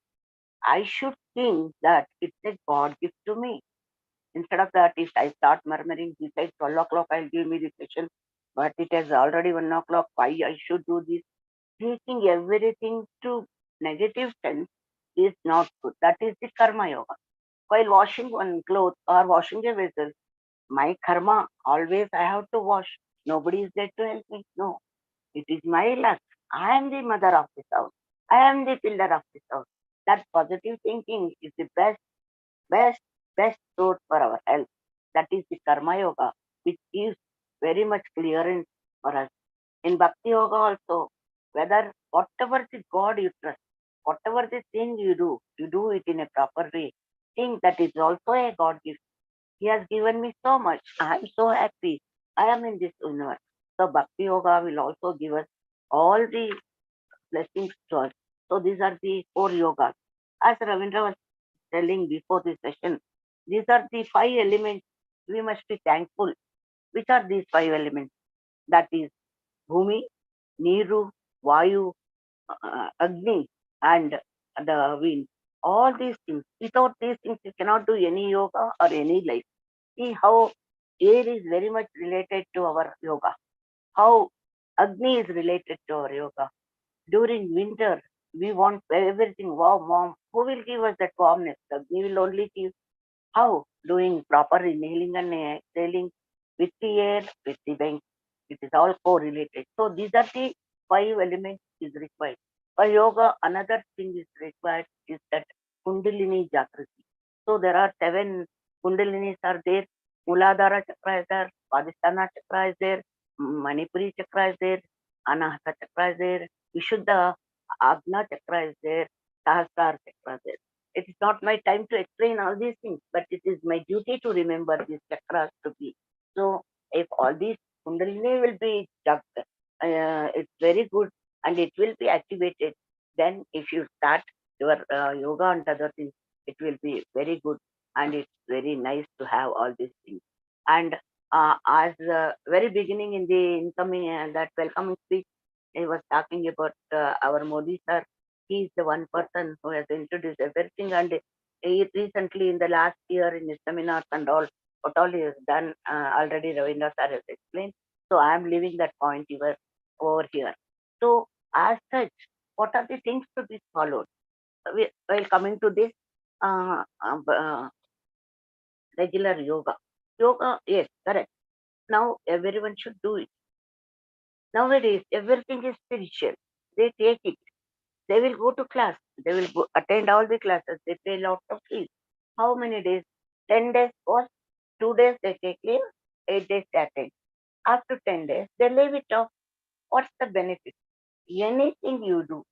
I should think that it's a God gift to me. Instead of that, if I start murmuring, he said 12 o'clock, I'll give me the session, but it is already 1 o'clock, why I should do this? Taking everything to negative sense is not good. That is the karma yoga. While washing one cloth or washing a vessel, my karma always I have to wash. Nobody is there to help me. No, it is my luck. I am the mother of this house. I am the pillar of this house. That positive thinking is the best, best source for our health. That is the karma yoga, which is very much clearance for us. In Bhakti Yoga also, whether whatever the God you trust, whatever the thing you do it in a proper way. Think that is also a God gift. He has given me so much. I am so happy. I am in this universe. So Bhakti Yoga will also give us all the blessings to us. So these are the four yogas. As Ravindra was telling before this session, these are the five elements we must be thankful. Which are these five elements? That is Bhumi, Niru, Vayu, Agni, and the wind. All these things. Without these things, you cannot do any yoga or any life. See how air is very much related to our yoga. How Agni is related to our yoga. During winter, we want everything warm. Who will give us that warmness? Agni will only give. How? Doing proper inhaling and exhaling with the air, with the wind. It is all correlated. So these are the five elements is required. For yoga, another thing is required is that Kundalini Jagrati. So there are 7 Kundalinis are there. Muladhara chakra is there, Swadhisthana chakra is there, Manipuri chakra is there, Anahata chakra is there, Vishuddha Agna chakra is there, Sahasrara chakra is there. It is not my time to explain all these things, but it is my duty to remember these chakras to be. So if all these Kundalini will be jagged, it's very good and it will be activated. then if you start your yoga and other things, it will be very good, and it's very nice to have all these things. And as very beginning in the incoming that welcoming speech, he was talking about our Modi sir. He is the one person who has introduced everything, and he recently in the last year in his seminars and all, what all he has done already Ravindra sir has explained. So I am leaving that point over here. So as such, what are the things to be followed? While coming to this regular yoga. Yoga, yes, correct. Now everyone should do it. Nowadays, everything is spiritual. They take it. They will go to class. They will attend all the classes. They pay lots of fees. How many days? 10 days course, 2 days they take leave, 8 days they attend. After 10 days, they leave it off. What's the benefit? Anything you do,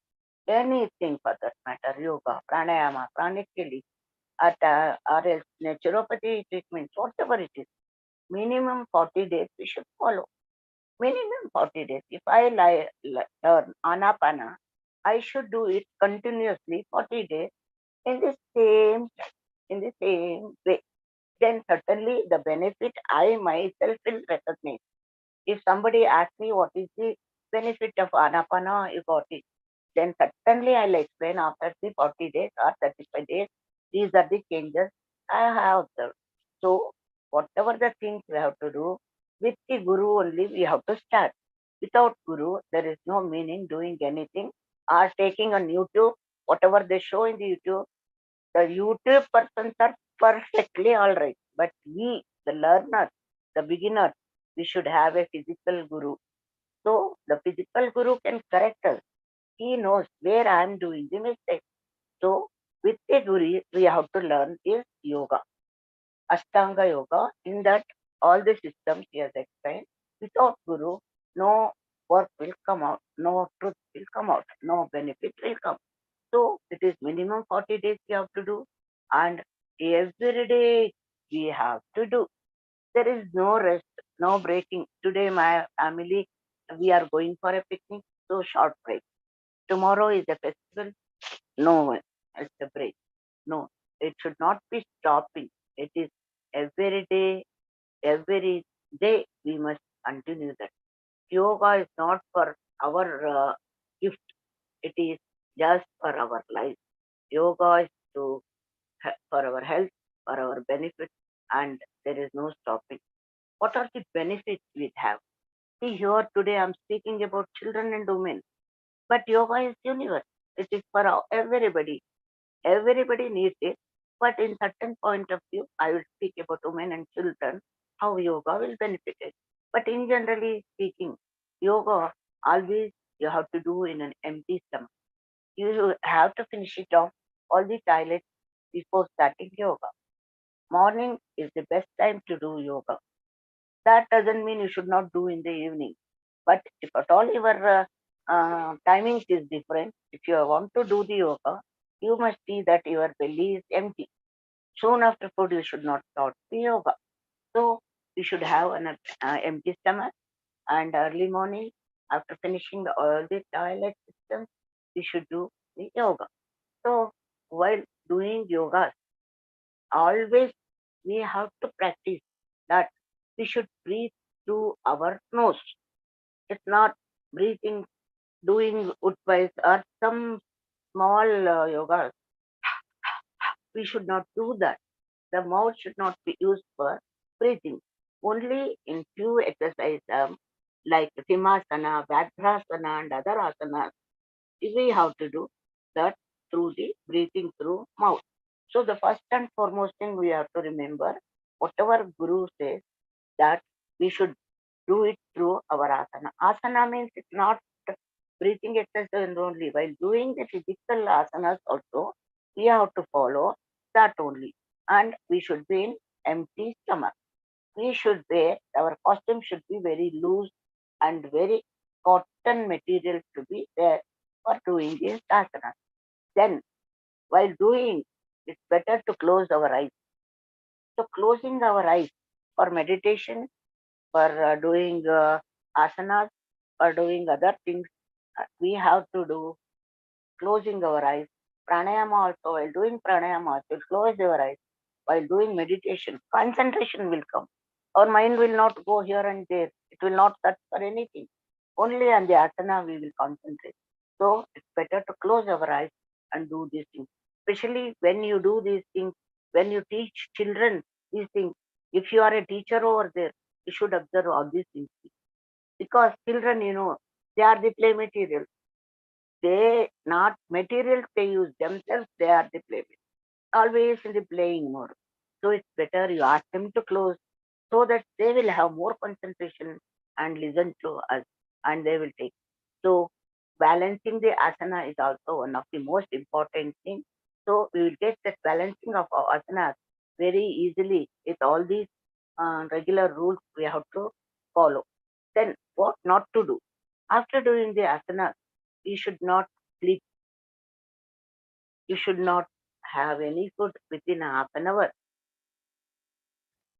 anything for that matter, yoga, pranayama, pranic healing, or else naturopathy treatments, whatever it is, minimum 40 days we should follow. Minimum 40 days. If I learn anapana, I should do it continuously 40 days in the same way. Then certainly the benefit I myself will recognize. If somebody asks me what is the benefit of anapana, you got it. Then certainly I'll explain after the 40 days or 35 days. These are the changes I have observed. So whatever the things we have to do, with the guru only we have to start. Without guru, there is no meaning doing anything or taking on YouTube, whatever they show in the YouTube. The YouTube persons are perfectly all right. But we, the learners, the beginners, we should have a physical guru. So the physical guru can correct us. He knows where I am doing the mistake. So with a guru, we have to learn is yoga, Ashtanga yoga. In that, all the systems he has explained. Without guru, no work will come out, no truth will come out, no benefit will come. So it is minimum 40 days we have to do, and every day we have to do. There is no rest, no breaking. Today, my family, we are going for a picnic, so short break. Tomorrow is a festival, no one. It's a break. No, it should not be stopping. It is every day we must continue that. Yoga is not for our gift. It is just for our life. Yoga is for our health, for our benefit, and there is no stopping. What are the benefits we have? See, here today I'm speaking about children and women, but yoga is universal. It is for everybody. Everybody needs it, but in certain point of view, I will speak about women and children, how yoga will benefit it. But in generally speaking, yoga always you have to do in an empty stomach. You have to finish it off all the toilets before starting yoga. Morning is the best time to do yoga. That doesn't mean you should not do in the evening. But if at all your timings is different, if you want to do the yoga, you must see that your belly is empty. Soon after food, you should not start the yoga. So you should have an empty stomach, and early morning after finishing all the toilet systems, you should do the yoga. So while doing yoga, always we have to practice that we should breathe through our nose. It's not breathing, doing woodwise or some small yoga. We should not do that. The mouth should not be used for breathing. Only in few exercises like Simasana, Vajrasana, and other asanas, we have to do that through the breathing through mouth. So the first and foremost thing we have to remember, whatever Guru says, that we should do it through our asana. Asana means it's not breathing exercise only. While doing the physical asanas also, we have to follow that only. And we should be in empty stomach. We should wear, our costume should be very loose and very cotton material to be there for doing this asana. Then, while doing, it's better to close our eyes. So, closing our eyes for meditation, for doing asanas, for doing other things, we have to do closing our eyes. Pranayama also, while doing pranayama, also close your eyes. While doing meditation, concentration will come. Our mind will not go here and there. It will not search for anything. Only on the asana we will concentrate. So it's better to close our eyes and do these things. Especially when you do these things, when you teach children these things, if you are a teacher over there, you should observe all these things. Because children, they are the play material. They not materials they use themselves, they are the play. Always in the playing mode. So it's better you ask them to close so that they will have more concentration and listen to us and they will take. So balancing the asana is also one of the most important things. So we will get that balancing of our asanas very easily with all these regular rules we have to follow. Then what not to do? After doing the asana, you should not sleep. You should not have any food within half an hour.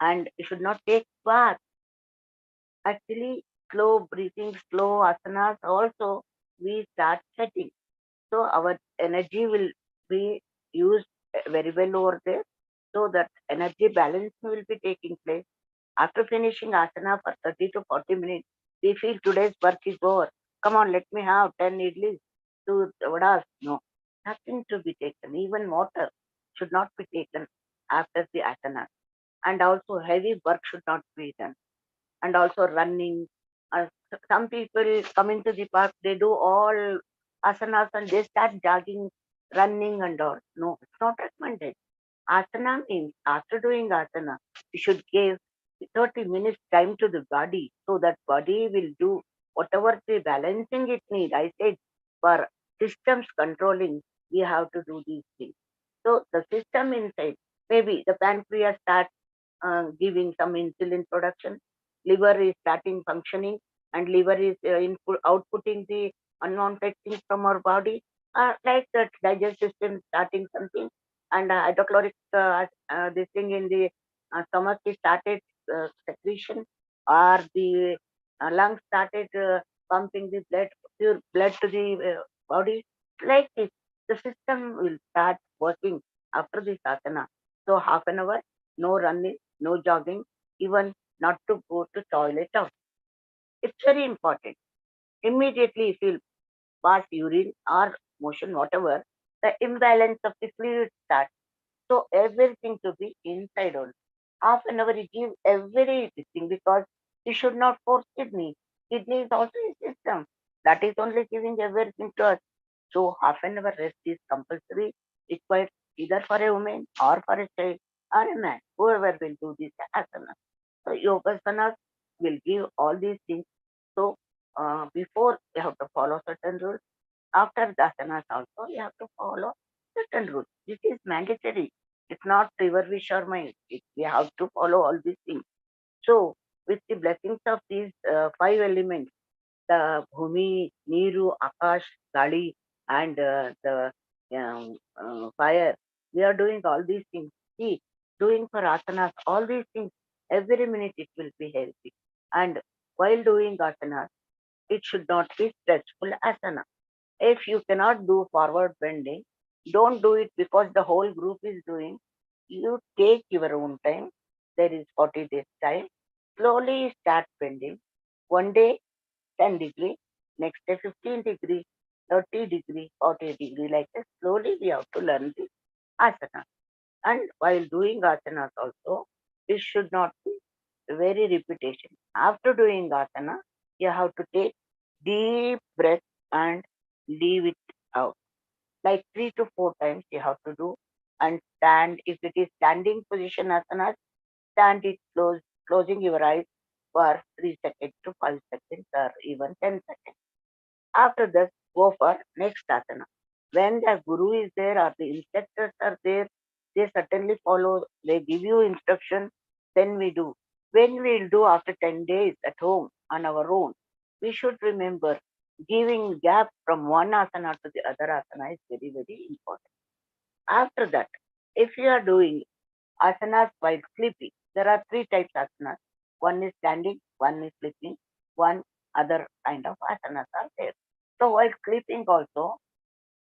And you should not take bath. Actually, slow breathing, slow asanas also we start setting. So our energy will be used very well over there. So that energy balance will be taking place. After finishing asana for 30 to 40 minutes, we feel today's work is over. Come on, let me have 10 idlis, 2 vadas. No, nothing to be taken. Even water should not be taken after the asana. And also heavy work should not be done. And also running. Some people come into the park, they do all asanas and they start jogging, running and all. No, it's not recommended. Asana means after doing asana, you should give 30 minutes time to the body so that body will do whatever the balancing it need. I said for systems controlling, we have to do these things. So the system inside, maybe the pancreas starts giving some insulin production, liver is starting functioning, and liver is outputting the unwanted things from our body. Like that digestive system starting something, and hydrochloric this thing in the stomach is started secretion, or the lungs started pumping the blood, pure blood to the body. Like this, the system will start working after this asana. So half an hour, no running, no jogging, even not to go to toilet out. It's very important. Immediately, if you pass urine or motion, whatever, the imbalance of the fluid starts. So everything to be inside only. Half an hour you give everything because you should not force kidney. Kidney is also a system that is only giving everything to us. So half an hour rest is compulsory, required either for a woman or for a child or a man, whoever will do this asana. So yogasanas will give all these things. So before you have to follow certain rules. After the asanas also you have to follow certain rules. This is mandatory. It's not your wish or mine. We have to follow all these things. So with the blessings of these five elements, the Bhumi, Niru, Akash, Gali, and the fire. We are doing all these things. See, doing for asanas, all these things, every minute it will be healthy. And while doing asanas, it should not be stressful asana. If you cannot do forward bending, don't do it because the whole group is doing. You take your own time. There is 40 days time. Slowly start bending. One day 10 degree, next day 15 degree, 30 degree, 40 degree, like that. Slowly we have to learn this asana. And while doing asanas also, it should not be very repetition. After doing asana, you have to take deep breath and leave it out. Like 3 to 4 times you have to do and stand. If it is standing position asana, stand it closing your eyes for 3 seconds to 5 seconds or even 10 seconds. After that, go for next asana. When the guru is there or the instructors are there, they certainly follow, they give you instruction, then we do. When we'll do after 10 days at home on our own, we should remember giving gap from one asana to the other asana is very, very important. After that, if you are doing asanas while sleeping, there are three types of asanas. One is standing, one is sleeping, one other kind of asanas are there. So while sleeping also,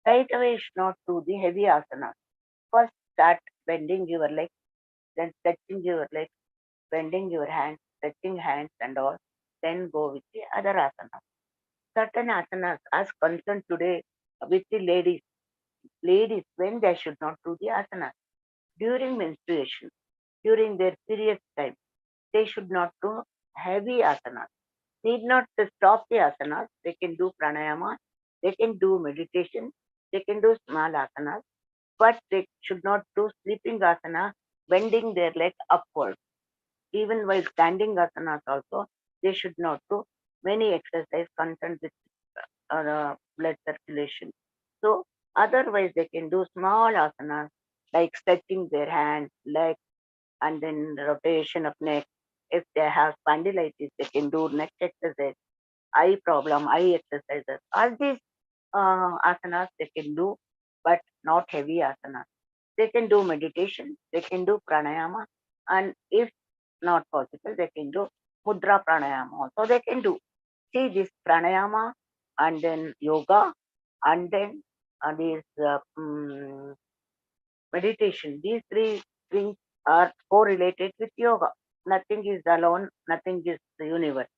Right away, you should not do the heavy asanas. First, start bending your legs, then stretching your legs, bending your hands, stretching hands and all. Then go with the other asanas. Certain asanas, as concerned today with the ladies, when they should not do the asanas during menstruation, during their period time, they should not do heavy asanas. Need not to stop the asanas. They can do pranayama, they can do meditation, they can do small asanas, but they should not do sleeping asana, bending their leg upward. Even while standing asanas also, they should not do many exercise concerned with blood circulation. So otherwise they can do small asanas like stretching their hands, legs, and then rotation of neck. If they have spondylitis, they can do neck exercise, eye problem, eye exercises. All these asanas they can do, but not heavy asanas. They can do meditation, they can do pranayama, and if not possible, they can do mudra pranayama also. They can do. See this pranayama and then yoga and then this meditation. These three things are correlated with yoga. Nothing is alone, nothing is the universe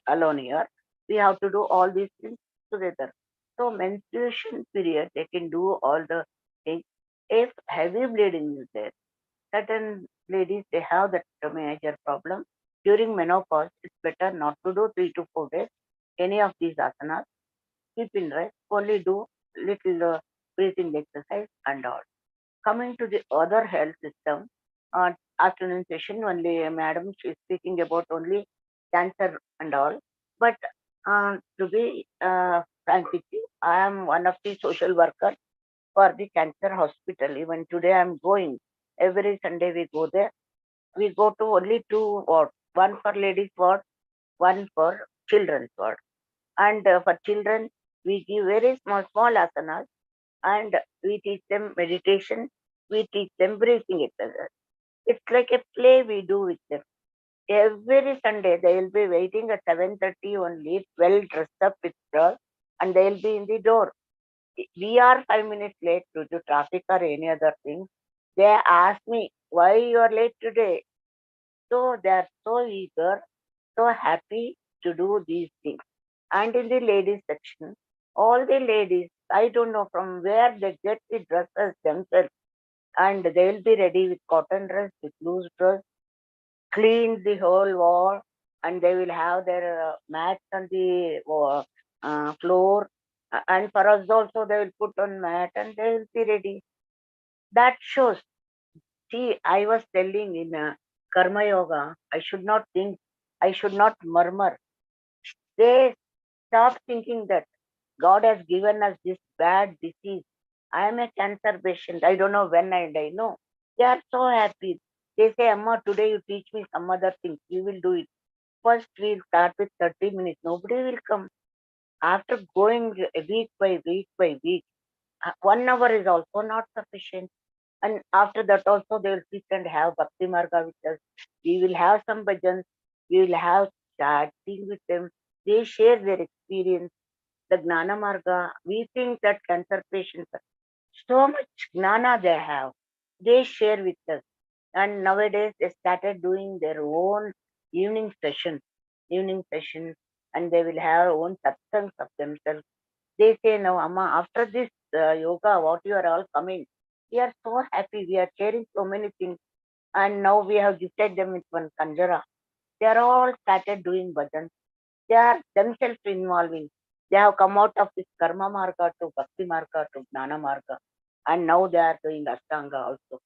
alone here. We have to do all these things together. So menstruation period, they can do all the things. If heavy bleeding is there, certain ladies they have that major problem. During menopause, it's better not to do 3 to 4 days any of these asanas. Keep in rest, only do little breathing exercise and all. Coming to the other health system, afternoon session only, madam, she is speaking about only cancer and all. But to be frank with you, I am one of the social workers for the cancer hospital. Even today, I am going. Every Sunday we go there. We go to only two wards, one for ladies ward, one for children's ward. And for children, we give very small asanas and we teach them meditation, we teach them breathing exercise. It's like a play we do with them. Every Sunday they will be waiting at 7:30 only, well dressed up with girls, and they will be in the door. We are 5 minutes late due to traffic or any other thing. They ask me, why you are late today? So they are so eager, so happy to do these things. And in the ladies section, all the ladies, I don't know from where they get the dresses themselves, and they will be ready with cotton dress, with loose dress, clean the whole wall, and they will have their mats on the floor. And for us also, they will put on mat and they will be ready. That shows. See, I was telling in Karma Yoga, I should not think, I should not murmur. They stop thinking that God has given us this bad disease. I am a cancer patient. I don't know when I die. No, they are so happy. They say, Amma, today you teach me some other things. We will do it. First, we'll start with 30 minutes. Nobody will come. After going week by week by week, 1 hour is also not sufficient. And after that, also, they will sit and have Bhakti Marga with us. We will have some bhajans. We will have chatting with them. They share their experience the Gnana Marga, we think that cancer patients, so much Gnana they have, they share with us. And nowadays they started doing their own evening sessions, and they will have own satsangs of themselves. They say, no, Amma, after this yoga, what you are all coming, we are so happy, we are sharing so many things. And now we have gifted them with one Kanjara. They are all started doing bhajans. They are themselves involving. They have come out of this karma marga to bhakti marga to gnana marga, and now they are doing ashtanga also.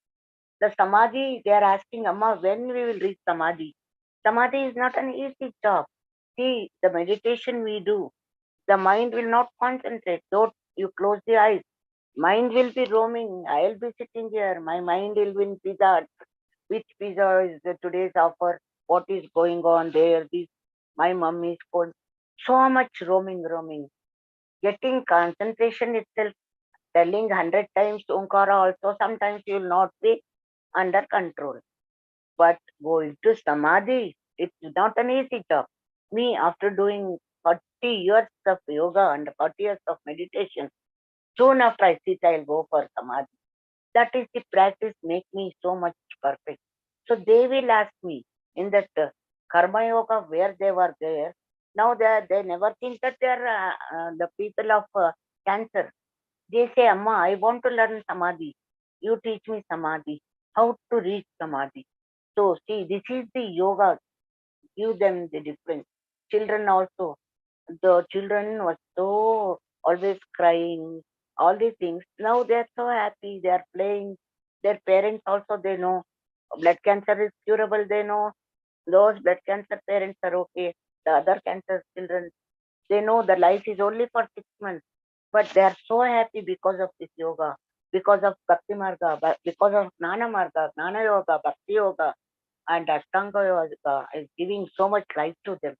The samadhi, they are asking, Amma, when we will reach samadhi? Samadhi is not an easy job. See, the meditation we do, the mind will not concentrate. Though you close the eyes, mind will be roaming. I'll be sitting here. My mind will be in pizza. Which pizza is today's offer? What is going on there? This my mom is called. So much roaming. Getting concentration itself, telling 100 times Omkara also, sometimes you will not be under control. But going to Samadhi, it's not an easy job. Me, after doing 40 years of yoga and 40 years of meditation, Soon after I sit, I'll go for samadhi. That is the practice make me so much perfect. So they will ask me in that karma yoga where they were there. Now they never think that they are the people of cancer. They say, Amma, I want to learn samadhi. You teach me samadhi. How to reach samadhi. So see, this is the yoga. Give them the difference. Children also. The children were so always crying, all these things. Now they're so happy, they're playing. Their parents also, they know blood cancer is curable, they know those blood cancer parents are okay. The other cancer children, they know the life is only for 6 months, but they are so happy because of this yoga, because of Bhakti Marga, because of Gnana Marga, Gnana Yoga, Bhakti Yoga, and Ashtanga Yoga is giving so much life to them.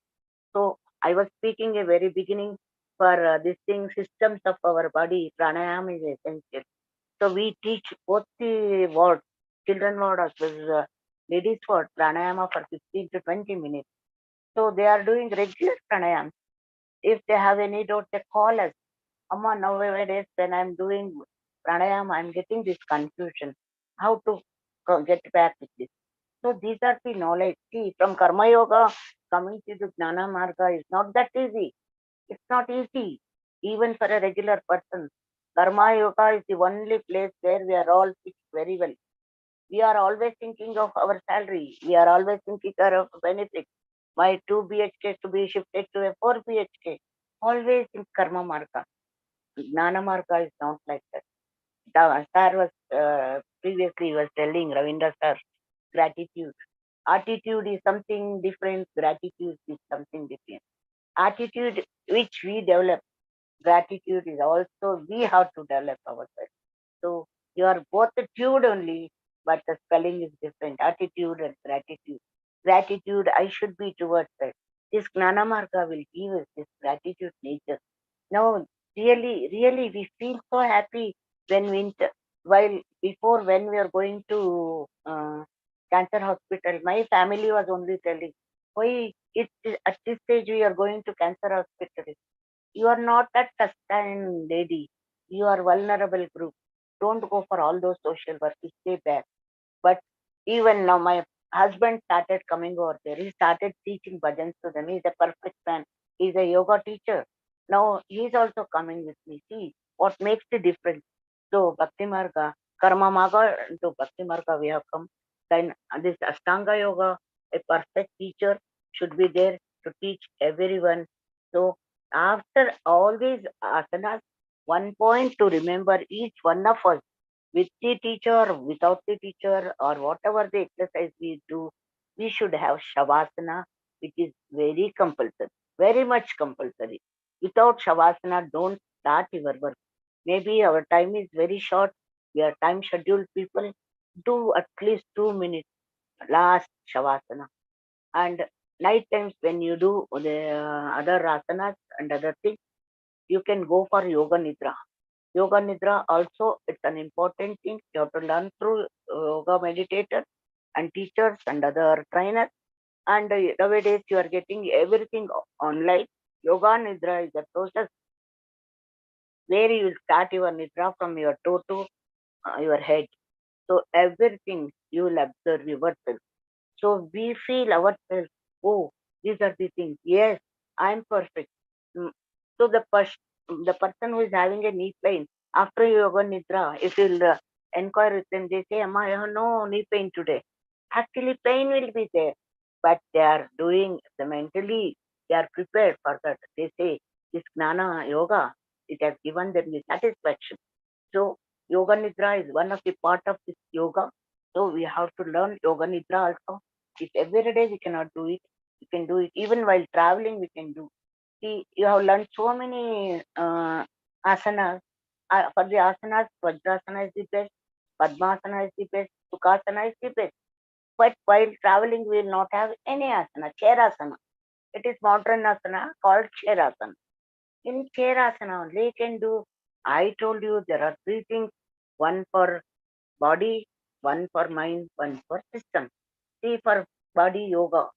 So I was speaking a very beginning for this thing, systems of our body, pranayama is essential. So we teach both the wards, children ward as well as ladies ward, pranayama for 15 to 20 minutes. So they are doing regular pranayama. If they have any doubt, they call us. Amma, nowadays when I'm doing pranayama, I'm getting this confusion. How to get back with this? So these are the knowledge. See, from Karma Yoga coming to the Gnana Marga is not that easy. It's not easy, even for a regular person. Karma Yoga is the only place where we are all fixed very well. We are always thinking of our salary. We are always thinking of benefits. My 2 BHK to be shifted to a 4 BHK. Always in Karma Marga. Gnana Marga is not like that. The sir was previously was telling Ravindra sir, gratitude. Attitude is something different, gratitude is something different. Attitude which we develop, gratitude is also we have to develop ourselves. So you are both the tude only, but the spelling is different. Attitude and gratitude. Gratitude, I should be towards that. This Gnana Marga will give us this gratitude nature. Now, really, we feel so happy when while before when we are going to cancer hospital, my family was only telling, why at this stage we are going to cancer hospital. You are not that sustained lady. You are vulnerable group. Don't go for all those social work. You stay back. But even now, my husband started coming over there. He started teaching bhajans to them. He's a perfect man. He's a yoga teacher. Now he's also coming with me. See what makes the difference. So Bhakti Marga, Karma Marga to Bhakti Marga we have come. Then this Ashtanga Yoga, a perfect teacher should be there to teach everyone. So after all these asanas, one point to remember each one of us, with the teacher, without the teacher, or whatever the exercise we do, we should have Shavasana, which is very compulsory, very much compulsory. Without Shavasana, don't start your work. Maybe our time is very short. We are time scheduled people. Do at least 2 minutes last Shavasana. And night times when you do the other asanas and other things, you can go for Yoga Nidra. Yoga Nidra also, it's an important thing. You have to learn through yoga meditators and teachers and other trainers. And nowadays you are getting everything online. Yoga Nidra is a process where you will start your Nidra from your toe to your head. So everything you will observe yourself. So we feel ourselves, oh, these are the things. Yes, I'm perfect. Mm. So the person who is having a knee pain, after yoga nidra, if you'll inquire with them, they say, Amma, I have no knee pain today. Actually, pain will be there, but they are doing the mentally, they are prepared for that. They say, this Gnana yoga, it has given them the satisfaction. So yoga nidra is one of the part of this yoga. So we have to learn yoga nidra also. If every day we cannot do it, we can do it. Even while traveling, we can do. See, you have learned so many asanas. For the asanas, Vajrasana is the best, Padmasana is the best, Sukhasana is the best. But while traveling, we will not have any asana, Chairasana. It is modern asana called Chairasana. In Chairasana only you can do. I told you there are three things: one for body, one for mind, one for system. See, for body yoga,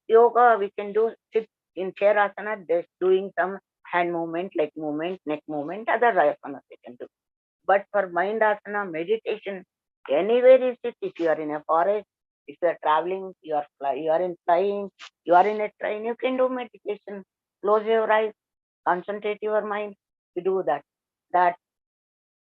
yoga we can do sit in chair asana, just doing some hand movement, leg movement, neck movement, other asanas we can do. But for mind asana, meditation, anywhere you sit, if you are in a forest, if you are traveling, you are in flying, you are in a train, you can do meditation. Close your eyes, concentrate your mind. You do that. That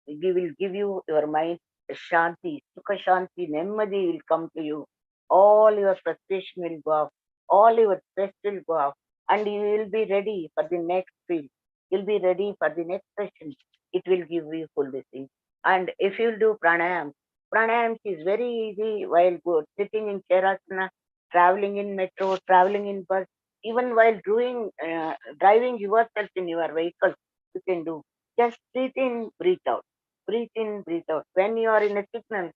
will give you your mind shanti, sukha shanti, nemadi will come to you. All your frustration will go off, all your stress will go off, and you will be ready for the next field. You'll be ready for the next session. It will give you full blessing. And if you do pranayam, pranayam is very easy while sitting in chairasana, traveling in metro, traveling in bus, even while driving yourself in your vehicle, you can do. Just breathe in, breathe out. Breathe in, breathe out. When you are in a signal,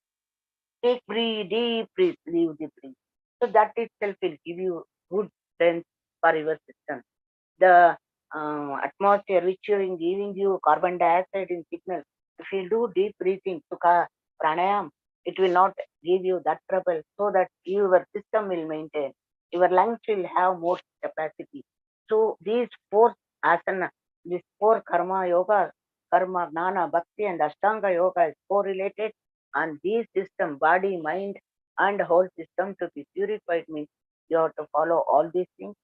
take deep breath, leave the breath. So that itself will give you good strength for your system. The atmosphere which you are giving you carbon dioxide in signal, if you do deep breathing, sukha, pranayam, it will not give you that trouble, so that your system will maintain. Your lungs will have more capacity. So these four asana, these four karma yoga, karma, gnana, bhakti, and ashtanga yoga is correlated, and these system, body, mind, and whole system to be purified means you have to follow all these things.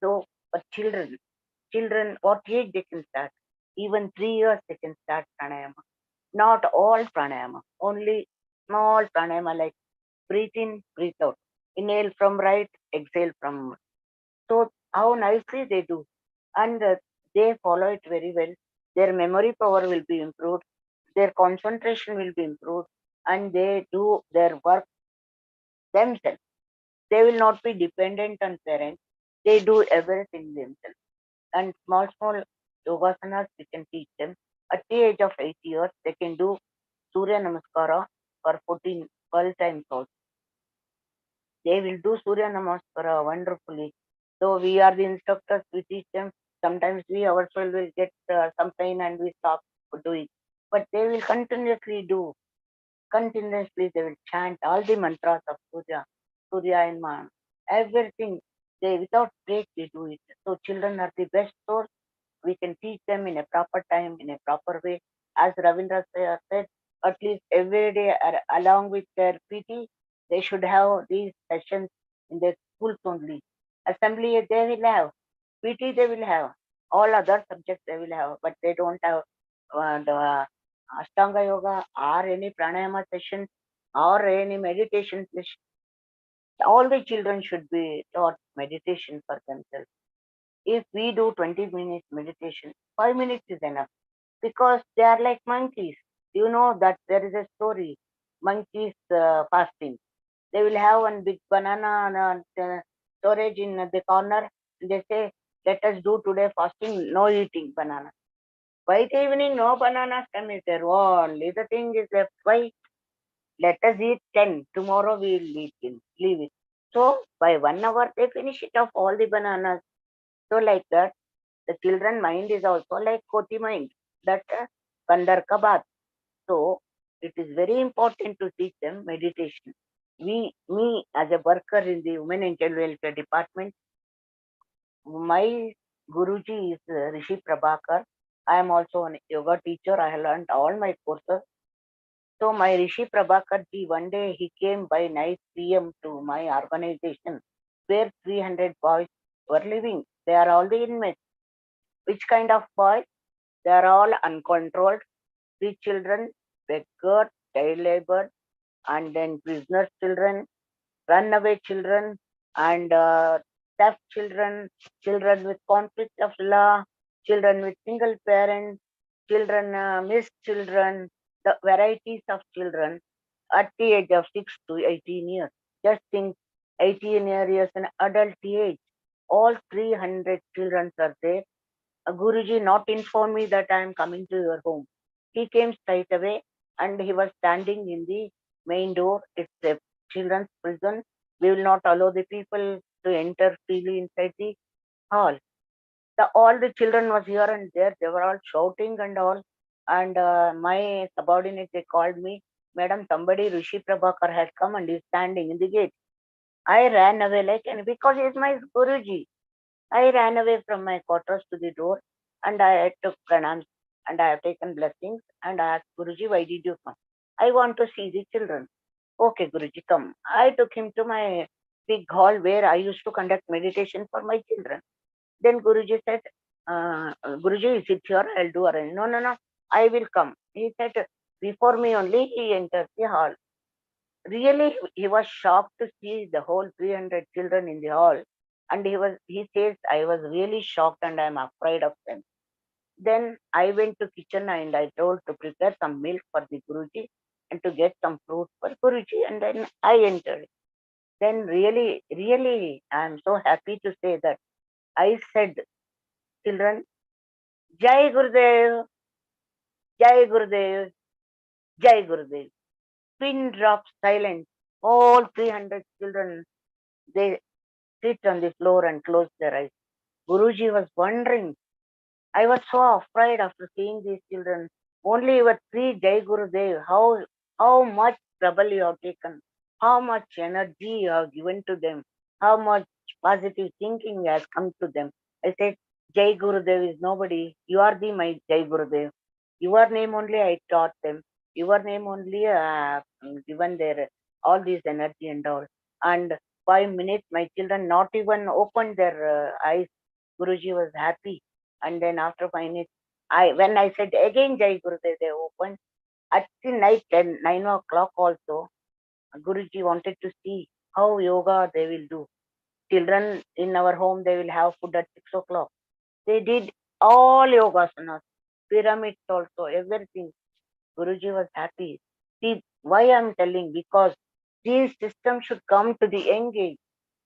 So for children, what age they can start? Even 3 years they can start pranayama. Not all pranayama, only small pranayama like breathe in, breathe out. Inhale from right, exhale from left. So how nicely they do, and they follow it very well. Their memory power will be improved, their concentration will be improved, and they do their work themselves. They will not be dependent on parents. They do everything themselves. And small yogasanas we can teach them. At the age of 8 years, they can do Surya Namaskara for 12 times also. They will do Surya Namaskara wonderfully. So we are the instructors, we teach them. Sometimes we ourselves will get some pain and we stop doing. But they will continuously do. Continuously they will chant all the mantras of Surya and Man. Everything. They without break they do it. So children are the best source. We can teach them in a proper time, in a proper way. As Ravindra said, at least every day along with their PT, they should have these sessions in their schools only. Assembly they will have, PT they will have, all other subjects they will have, but they don't have the Ashtanga Yoga or any pranayama session or any meditation session. All the children should be taught meditation for themselves. If we do 20 minutes meditation, 5 minutes is enough, because they are like monkeys. You know that there is a story, monkeys fasting. They will have one big banana storage in the corner. They say, let us do today fasting, no eating banana. By the evening, no bananas come is there. Only the thing is left. Why? Let us eat 10. Tomorrow we will leave it. So by 1 hour, they finish it off all the bananas. So like that, the children mind is also like Koti mind, that Kandar Kabat. So it is very important to teach them meditation. Me as a worker in the Women and Child Welfare Department, my Guruji is Rishi Prabhakar. I am also a yoga teacher. I have learned all my courses. So my Rishi Prabhakar ji, one day he came by night PM to my organization where 300 boys were living. They are all the inmates. Which kind of boys? They are all uncontrolled. Street children, beggars, child labor, and then prisoners children, runaway children, and theft children, children with conflict of law, children with single parents, children, missed children, the varieties of children at the age of 6 to 18 years. Just think, 18 years an adult age. All 300 children are there. Guruji not informed me that I am coming to your home. He came straight away and he was standing in the main door. It's a children's prison. We will not allow the people to enter freely inside the hall. All the children was here and there. They were all shouting and all. And my subordinate, they called me, Madam, somebody, Rishi Prabhakar has come and is standing in the gate. I ran away like, and because he is my Guruji, I ran away from my quarters to the door and I took pranams. and I have taken blessings, and I asked Guruji, why did you come? I want to see the children. Okay, Guruji, come. I took him to my big hall where I used to conduct meditation for my children. Then Guruji said, Guruji, is it here? I'll do arrange. No, no, no, I will come. He said, before me only, he entered the hall. Really, he was shocked to see the whole 300 children in the hall. And he says, I was really shocked and I'm afraid of them. Then I went to kitchen and I told to prepare some milk for the Guruji and to get some fruit for Guruji. And then I entered. Then really, I am so happy to say that I said, children, Jai Gurudev, Jai Gurudev, Jai Gurudev. Pin drop silence. All 300 children, they sit on the floor and close their eyes. Guruji was wondering. I was so afraid after seeing these children. Only your three Jai Gurudev, how much trouble you have taken, how much energy you have given to them, how much positive thinking has come to them. I said, Jai Gurudev is nobody. You are the my Jai Gurudev. Your name only I taught them. Your name only given their all this energy and all. And 5 minutes, my children not even opened their eyes. Guruji was happy. And then after 5 minutes, when I said again Jai Gurudev, they opened. At the night 9 o'clock also, Guruji wanted to see how yoga they will do. Children in our home, they will have food at 6 o'clock. They did all yogasanas, pyramids also, everything. Guruji was happy. See, why I'm telling? Because these systems should come to the young age.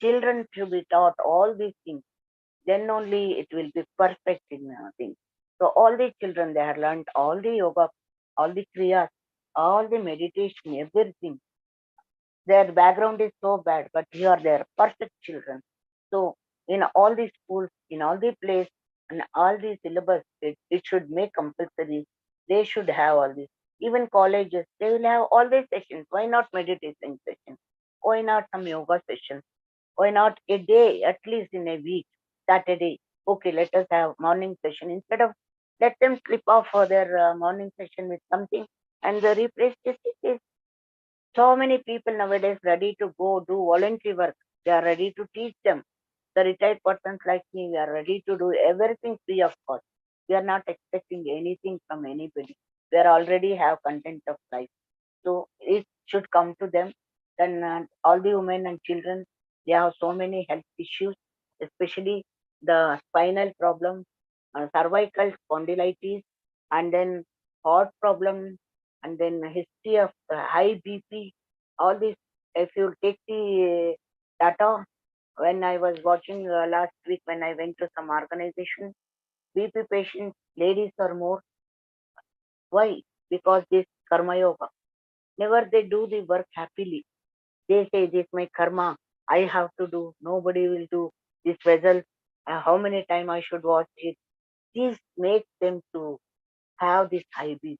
Children should be taught all these things. Then only it will be perfect in things. So all the children, they have learned all the yoga, all the kriyas, all the meditation, everything. Their background is so bad, but here they are perfect children. So in all the schools, in all the place, and all the syllabus, it should make compulsory. They should have all this. Even colleges, they will have all these sessions. Why not meditation sessions? Why not some yoga sessions? Why not a day, at least in a week, Saturday? Okay, let us have morning session. Instead of let them slip off for their morning session with something and they replace this. So many people nowadays ready to go do voluntary work. They are ready to teach them. The retired persons like me, we are ready to do everything free of cost. We are not expecting anything from anybody. We are already have content of life. So it should come to them. Then all the women and children, they have so many health issues, especially the spinal problem, cervical spondylitis, and then heart problem, and then history of high BP. All this, if you take the data, when I was watching last week when I went to some organization, BP patients, ladies are more. Why? Because this karma yoga. Never they do the work happily. They say this my karma. I have to do. Nobody will do this vessel. How many time I should wash it? This makes them to have this high BP.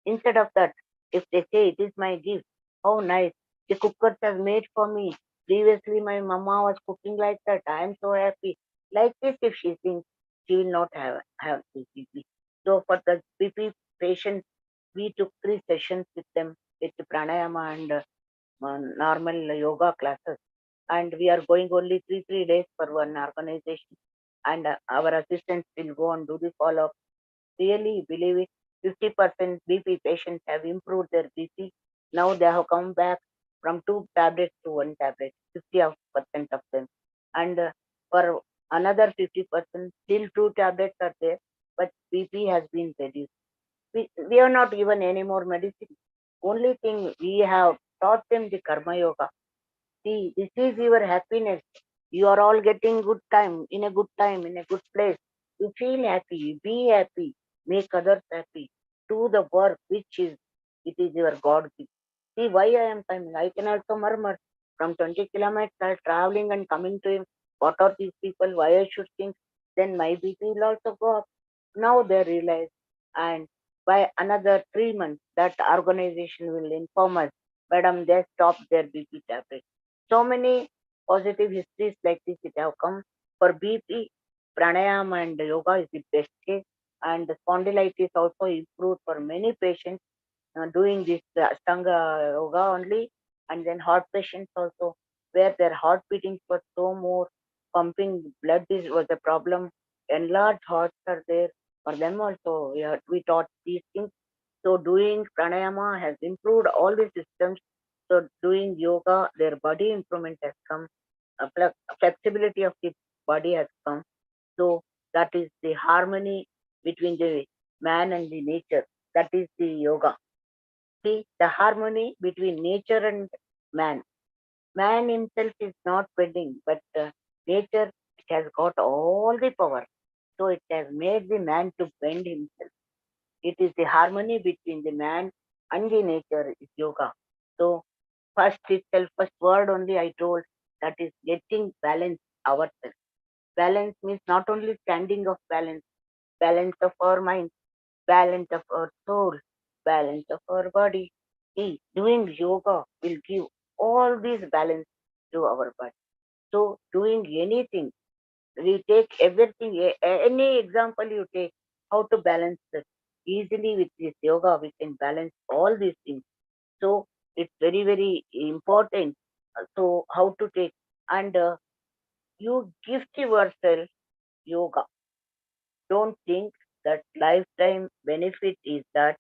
Instead of that, if they say it is my gift, oh nice, the cookers have made for me. Previously, my mama was cooking like that. I am so happy. Like this, if she thinks, she will not have this BP. So for the BP patients, we took 3 sessions with them with pranayama and normal yoga classes. And we are going only three days for one organization. And our assistants will go and do the follow up. Really believe it, 50% BP patients have improved their BP. Now they have come back from 2 tablets to 1 tablet, 50% of them. And for another 50%, still 2 tablets are there, but BP has been reduced. We are not given any more medicine. Only thing we have taught them the karma yoga. See, this is your happiness. You are all getting good time, in a good time, in a good place. You feel happy, be happy, make others happy. Do the work which is, it is your God gift. See why I am coming. I can also murmur from 20 kilometers traveling and coming to him. What are these people? Why I should think? Then my BP will also go up. Now they realize, and by another 3 months, that organization will inform us, Madam, they stopped their BP tablet. So many positive histories like this it have come. For BP, pranayama and yoga is the best case. and the spondylitis also improved for many patients doing this Ashtanga yoga only, and then heart patients also, where their heart beatings were so more, pumping blood was a problem, enlarged hearts are there for them also. We taught these things. So doing pranayama has improved all the systems. So doing yoga, their body improvement has come, flexibility of the body has come. So that is the harmony between the man and the nature. That is the yoga. See, the harmony between nature and man. Man himself is not bending, but nature has got all the power. So it has made the man to bend himself. It is the harmony between the man and the nature is yoga. So first itself, first word only I told, that is getting balance ourselves. Balance means not only standing of balance, balance of our mind, balance of our soul, balance of our body. See, doing yoga will give all these balance to our body. So doing anything, we take everything, any example you take, how to balance it. Easily with this yoga, we can balance all these things. So it's very, very important. So how to take, and you gift yourself yoga. Don't think that lifetime benefit is that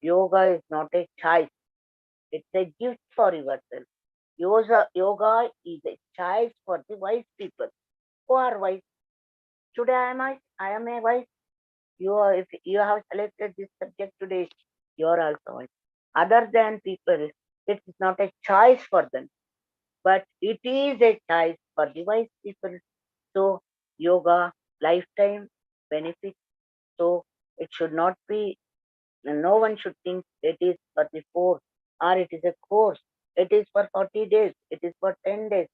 yoga is not a choice. It's a gift for yourself. Yoga is a choice for the wise people. Who are wise? Today I am a wise. You are, if you have selected this subject today, you are also wise. Other than people, it is not a choice for them, but it is a choice for the wise people. So yoga, lifetime benefit. So it should not be, no one should think it is for the course or it is a course. It is for 40 days. It is for 10 days.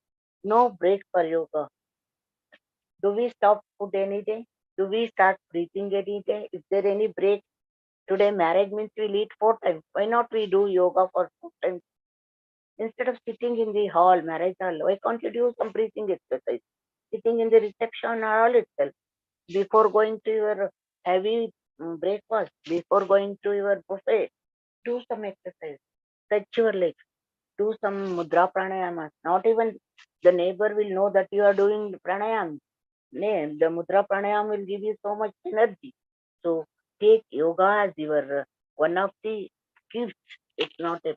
No break for yoga. Do we stop food any day? Do we start breathing any day? Is there any break? Today marriage means we'll eat 4 times. Why not we do yoga for 4 times? Instead of sitting in the hall, marriage hall, why can't you do some breathing exercise? Sitting in the reception hall itself, before going to your heavy breakfast, before going to your buffet, do some exercise. Stretch your legs. Do some mudra pranayama. Not even the neighbor will know that you are doing pranayam. Nay, the mudra pranayam will give you so much energy. So take yoga as your one of the gifts. It's not a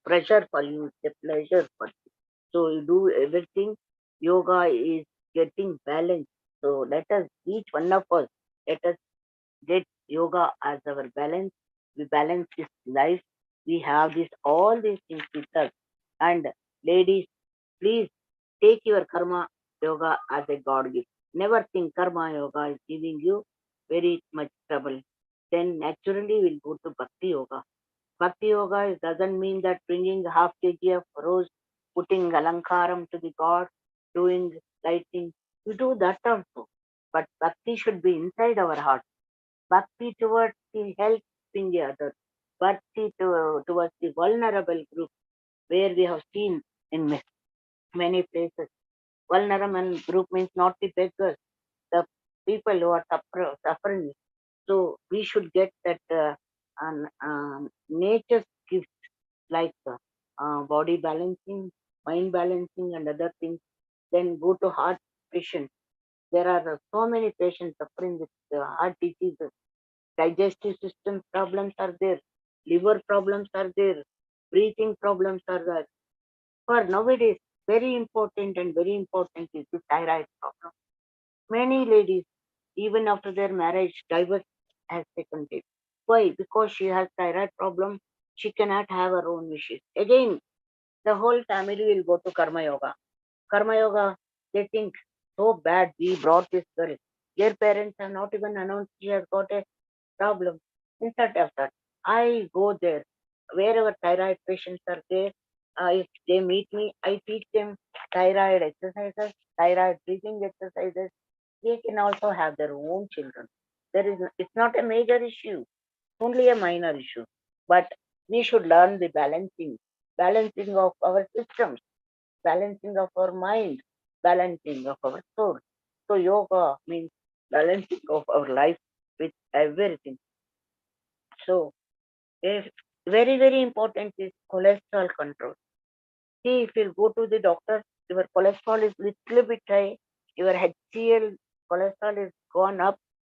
pressure for you, it's a pleasure for you. So you do everything. Yoga is getting balance. So let us, each one of us, let us get yoga as our balance. We balance this life. We have this all these things with us. And ladies, please take your karma yoga as a God gift. Never think karma yoga is giving you very much trouble. Then naturally we'll go to bhakti yoga. Bhakti yoga doesn't mean that bringing half kg of rose, putting alankaram to the God, doing lighting. We do that also. But bhakti should be inside our heart. Bhakti towards the helping the other. Bhakti towards the vulnerable group, where we have seen in many places. Vulnerable group means not the beggars, the people who are suffering. So we should get that nature's gifts like body balancing, mind balancing, and other things. Then go to heart patients. There are so many patients suffering with heart diseases. Digestive system problems are there, liver problems are there, breathing problems are there. For nowadays, very important is the thyroid problem. Many ladies, even after their marriage, divorce has taken place. Why? Because she has thyroid problem, she cannot have her own wishes. Again, the whole family will go to Karma Yoga. Karma Yoga, they think so bad we brought this girl. Their parents have not even announced she has got a problem. Instead of that, I go there. Wherever thyroid patients are there, if they meet me, I teach them thyroid exercises, thyroid breathing exercises. They can also have their own children. It's not a major issue, only a minor issue. But we should learn the balancing of our systems, balancing of our mind, balancing of our soul. So yoga means balancing of our life. with everything. So, if very, very important is cholesterol control. See, if you go to the doctor, your cholesterol is little bit high, your HCl cholesterol is gone up,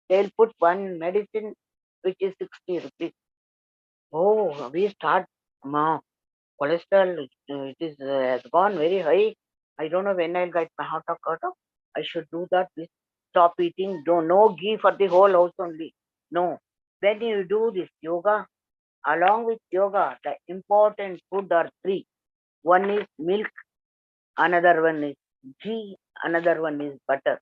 they'll put one medicine which is 60 rupees. Oh, we start, ma, cholesterol, it is has gone very high. I don't know when I'll get my heart attack. I should do that. Please stop eating. Don't no ghee for the whole house only. No. When you do this yoga, along with yoga, the important food are three. One is milk, another one is ghee, another one is butter.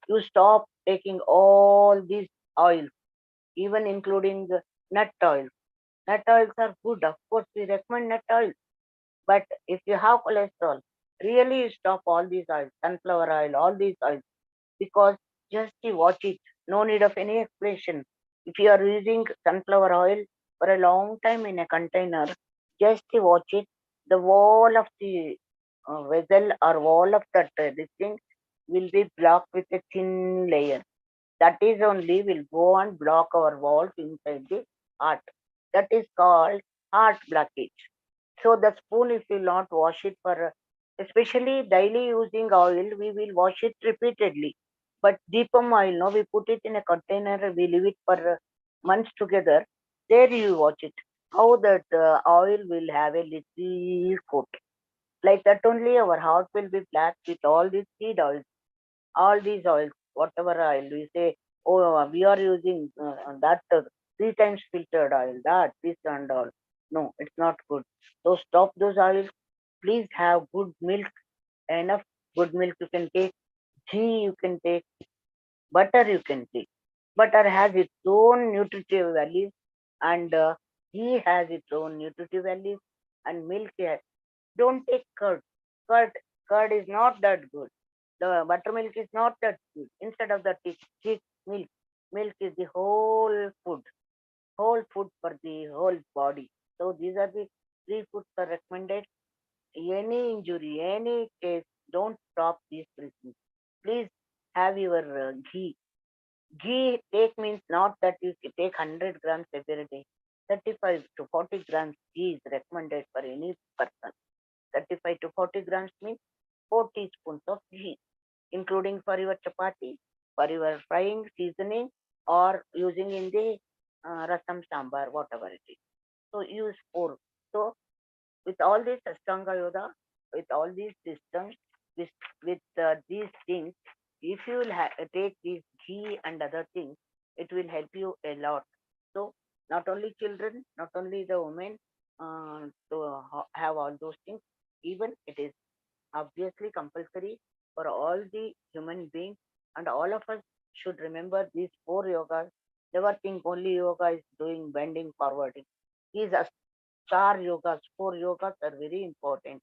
You stop taking all these oils, even including the nut oils. Nut oils are good. Of course, we recommend nut oil. But if you have cholesterol, really you stop all these oils, sunflower oil, all these oils, because just you watch it. No need of any explanation. If you are using sunflower oil for a long time in a container, just you watch it. The wall of the vessel or wall of that this thing will be blocked with a thin layer. That is only will go and block our walls inside the heart. That is called heart blockage. So the spoon, if you not wash it for, especially daily using oil, we will wash it repeatedly. But Deepam oil, no, we put it in a container, we leave it for months together. There you watch it. How that oil will have a little coat. Like that only our heart will be black with all these seed oils, all these oils, whatever oil we say, oh, we are using that three times filtered oil, that, this and all. No, it's not good. So stop those oils. Please have good milk, enough good milk you can take, ghee you can take, butter you can take. Butter has its own nutritive values, and ghee has its own nutritive values, and milk has. Don't take curd. Curd, curd is not that good. The buttermilk is not that good. Instead of that, take milk. Milk is the whole food for the whole body. So these are the three foods are recommended. Any injury, any case, don't stop these three things. Please have your ghee. Ghee take means not that you take 100 grams every day. 35 to 40 grams ghee is recommended for any person. 35 to 40 grams means 4 teaspoons of ghee, including for your chapati, for your frying, seasoning, or using in the rasam sambar, whatever it is. So use 4. So with all this Ashtanga Yoga, with all these systems, with these things, if you will take these ghee and other things, it will help you a lot. So not only children, not only the women to have all those things, even it is obviously compulsory for all the human beings, and all of us should remember these 4 yogas. Never think only yoga is doing bending forwarding. These are star yogas, 4 yogas are very important.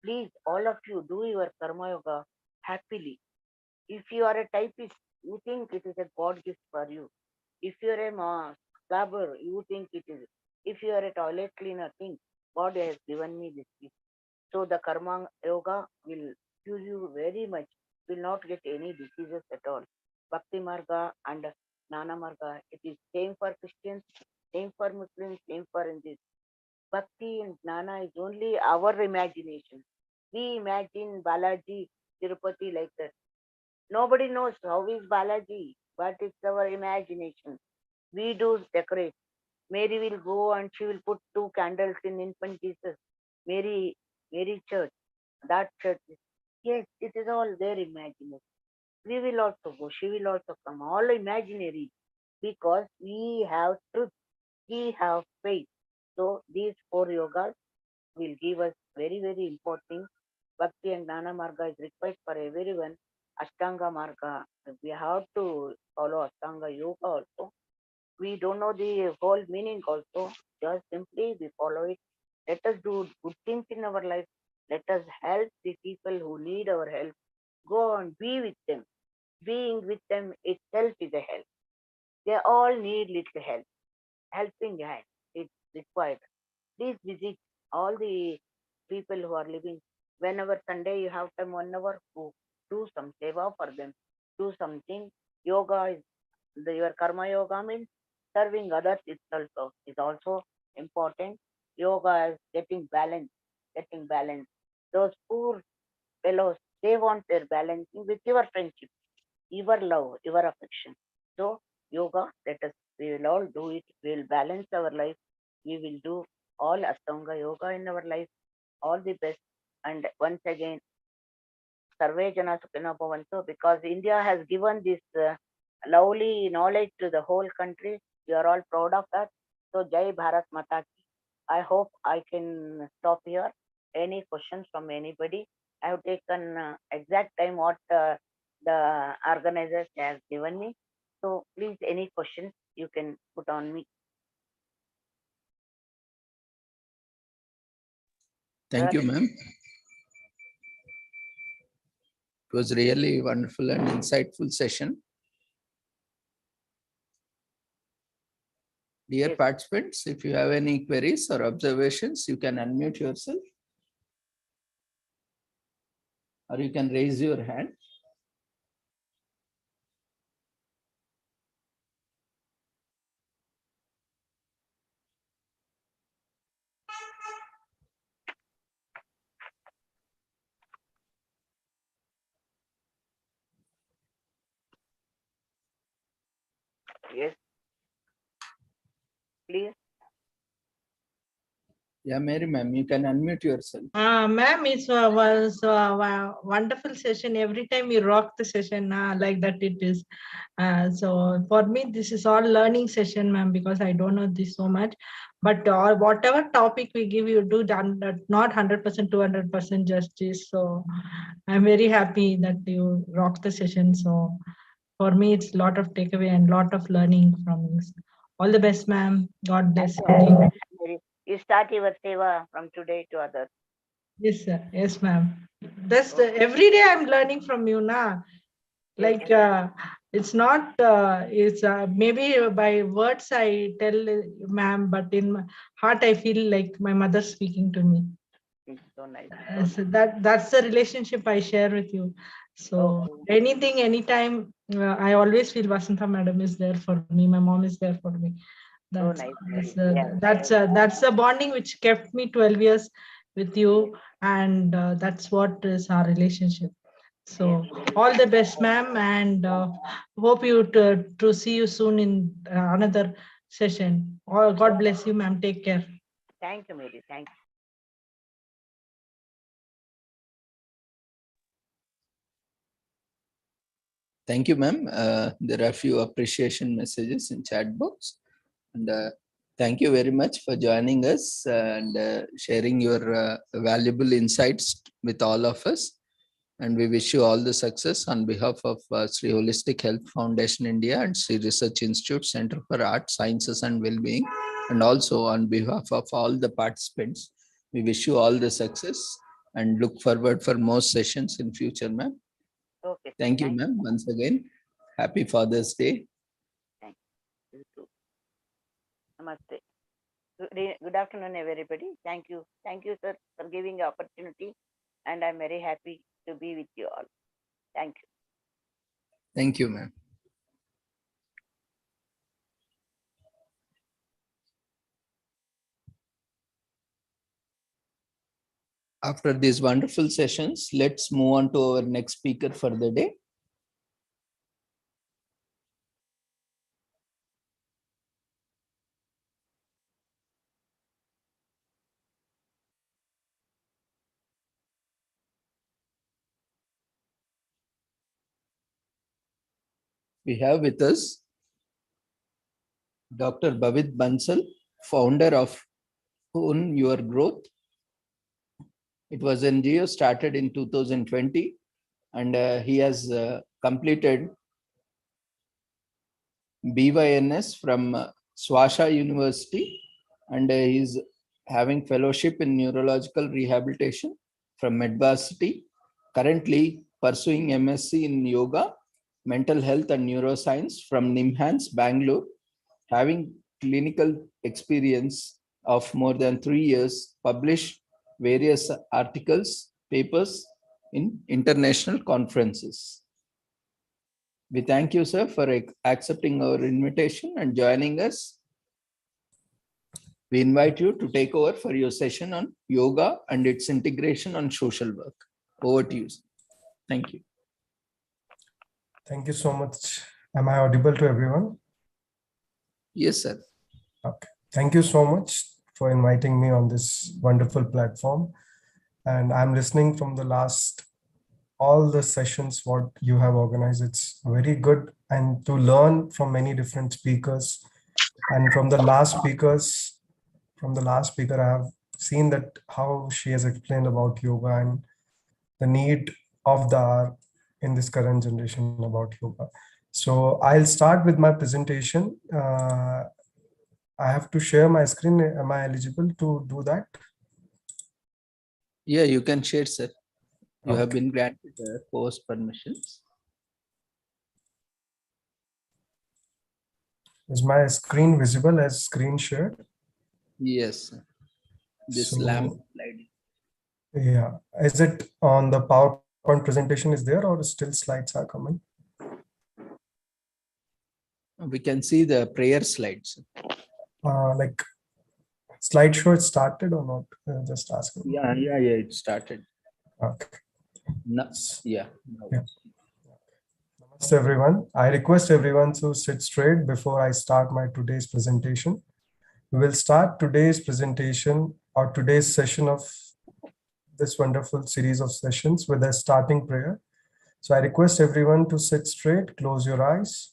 Please, all of you, do your karma yoga happily. If you are a typist, you think it is a God gift for you. If you are a scrubber, you think it is. If you are a toilet cleaner, think God has given me this gift. So the karma yoga will cure you very much, will not get any diseases at all. Bhakti Marga and Jnana Marga, it is same for Christians, same for Muslims, same for Hindus. Bhakti and Jnana is only our imagination. We imagine Balaji, Tirupati like that. Nobody knows how is Balaji, but it's our imagination. We do decorate. Mary will go and she will put 2 candles in infant Jesus. Mary, Mary church, that church. Yes, it is all their imagination. We will also go, she will also come, all imaginary, because we have truth, we have faith. So these 4 yogas will give us very, very important. Bhakti and Jnana Marga is required for everyone. Ashtanga Marga, we have to follow Ashtanga Yoga also. We don't know the whole meaning also. Just simply we follow it. Let us do good things in our life. Let us help the people who need our help. Go and be with them. Being with them itself is a help. They all need little help. Helping hand is required. Please visit all the people who are living. Whenever Sunday you have time, 1 hour, go do some seva for them. Do something. Yoga is your karma yoga means serving others itself is also important. Yoga is getting balance, getting balance. Those poor fellows, they want their balancing with your friendship, your love, your affection. So yoga, we will all do it. We will balance our life. We will do all Ashtanga yoga in our life. All the best. And once again, Sarve Jana Sukhino Bhavantu, because India has given this lovely knowledge to the whole country. We are all proud of that. So Jai Bharat Mata Ki. I hope I can stop here. Any questions from anybody? I have taken exact time what the organizers has given me. So please, any questions you can put on me. Thank you, ma'am. It was really wonderful and insightful session. Dear Yes. participants, if you have any queries or observations, you can unmute yourself. Or you can raise your hand. Yes. Please. Yeah, Mary ma'am, you can unmute yourself. Ma'am, it was a wonderful session. Every time you rock the session, like that it is. So for me, this is all learning session, ma'am, because I don't know this so much. But whatever topic we give, you do done not 100%, 200% justice. So I'm very happy that you rock the session. So for me, it's a lot of takeaway and lot of learning from this. All the best, ma'am. God bless you. You start your seva from today to others. Yes, sir. Yes, ma'am. That's every day I'm learning from you, na. Yes. Like it's not. It's maybe by words I tell ma'am, but in my heart I feel like my mother speaking to me. It's so nice. So that's the relationship I share with you. So Okay. anything, anytime, I always feel Vasanta madam is there for me. My mom is there for me. So That's nice. that's a bonding which kept me 12 years with you, and that's what is our relationship. So all the best, ma'am, and hope you to see you soon in another session. God bless you, ma'am. Take care. Thank you, Mary. Thank you. Thank you, ma'am. There are a few appreciation messages in chat box. And thank you very much for joining us and sharing your valuable insights with all of us. And we wish you all the success on behalf of Sri Holistic Health Foundation India and Sri Research Institute Center for Art, Sciences and Wellbeing. And also on behalf of all the participants, we wish you all the success and look forward for more sessions in future, ma'am. Okay. Thank you, ma'am. Once again, happy Father's Day. You too. Namaste. Good afternoon, everybody. Thank you. Thank you, sir, for giving the opportunity. And I'm very happy to be with you all. Thank you. Thank you, ma'am. After these wonderful sessions, let's move on to our next speaker for the day. We have with us Dr. Bhavit Bansal, founder of Own Your Growth. It was NGO started in 2020, and he has completed BYNS from Swasha University, and he's having fellowship in neurological rehabilitation from Medvarsity, currently pursuing MSc in yoga, mental health and neuroscience from NIMHANS, Bangalore, having clinical experience of more than 3 years, published various articles, papers in international conferences. We thank you, sir, for accepting our invitation and joining us. We invite you to take over for your session on yoga and its integration on social work. Over to you, sir. Thank you. Thank you so much. Am I audible to everyone? Yes, sir. Okay. Thank you so much for inviting me on this wonderful platform. And I'm listening from all the sessions what you have organized. It's very good, and to learn from many different speakers. And from the last speaker, I have seen that how she has explained about yoga and the need of the hour in this current generation about yoga. So I'll start with my presentation. I have to share my screen. Am I eligible to do that? Yeah, you can share, sir. You have Okay. been granted post permissions. Is my screen visible as screen shared? Yes, sir. This So, lamp slide. yeah. Is it on the PowerPoint presentation is there, or still slides are coming? We can see the prayer slides. Like slideshow it started or not? Just asking. Yeah, it started. Okay. No, yeah. Yeah. Namaste everyone. I request everyone to sit straight before I start my today's presentation. We will start today's presentation or today's session of this wonderful series of sessions with a starting prayer. So I request everyone to sit straight, close your eyes,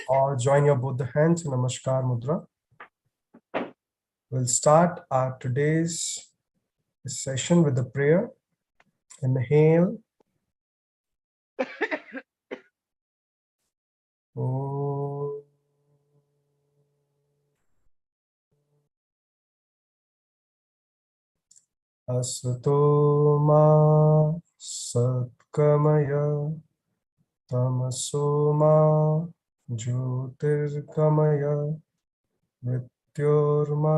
or join your both the hands in Namaskar Mudra. We'll start our today's session with the prayer. Inhale. Om. Asato ma satkamaya tamaso ma jyotirgamaya mrityorma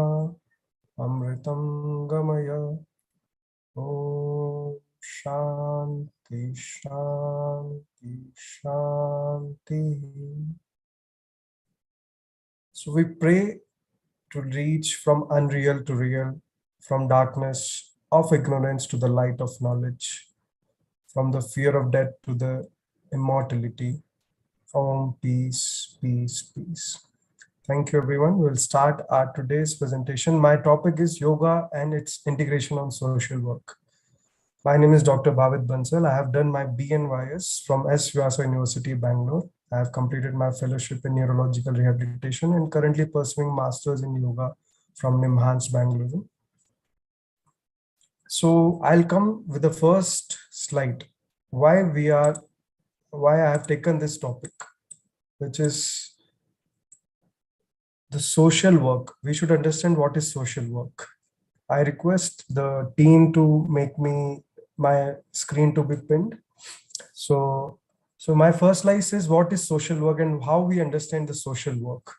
amritam gamaya. Om Shanti Shanti Shanti. So we pray to reach from unreal to real, from darkness of ignorance to the light of knowledge, from the fear of death to the immortality. Om, peace, peace, peace. Thank you, everyone. We'll start our today's presentation. My topic is yoga and its integration on social work. My name is Dr. Bhavit Bansal. I have done my BNYS from S. Vyasa University, Bangalore. I have completed my fellowship in neurological rehabilitation and currently pursuing masters in yoga from NIMHANS, Bangalore. So I'll come with the first slide. Why I have taken this topic, which is the social work. We should understand what is social work. I request the team to make my screen to be pinned. So my first slide says what is social work and how we understand the social work.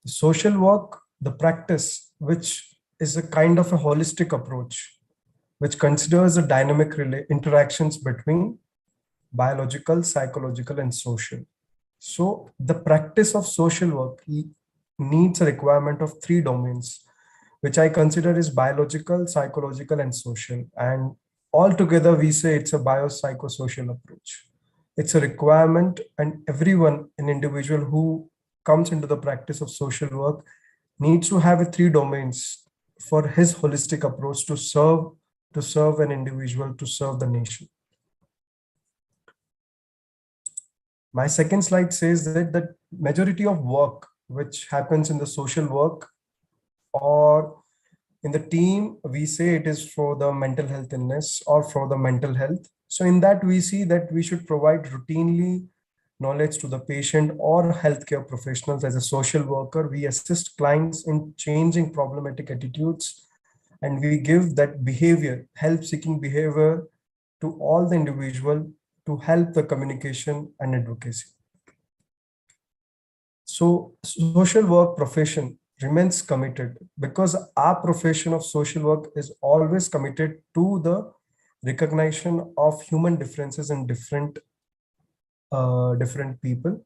The social work, the practice, which is a kind of a holistic approach, which considers the dynamic interactions between biological, psychological, and social. So the practice of social work needs a requirement of 3 domains, which I consider is biological, psychological, and social. And altogether, we say it's a biopsychosocial approach. It's a requirement, and everyone, an individual who comes into the practice of social work, needs to have 3 domains for his holistic approach to serve an individual, to serve the nation. My second slide says that the majority of work which happens in the social work or in the team, we say it is for the mental health illness or for the mental health. So in that, we see that we should provide routinely knowledge to the patient or healthcare professionals. As a social worker, we assist clients in changing problematic attitudes, and we give that behavior, help-seeking behavior to all the individual to help the communication and advocacy. So social work profession remains committed because our profession of social work is always committed to the recognition of human differences in different people.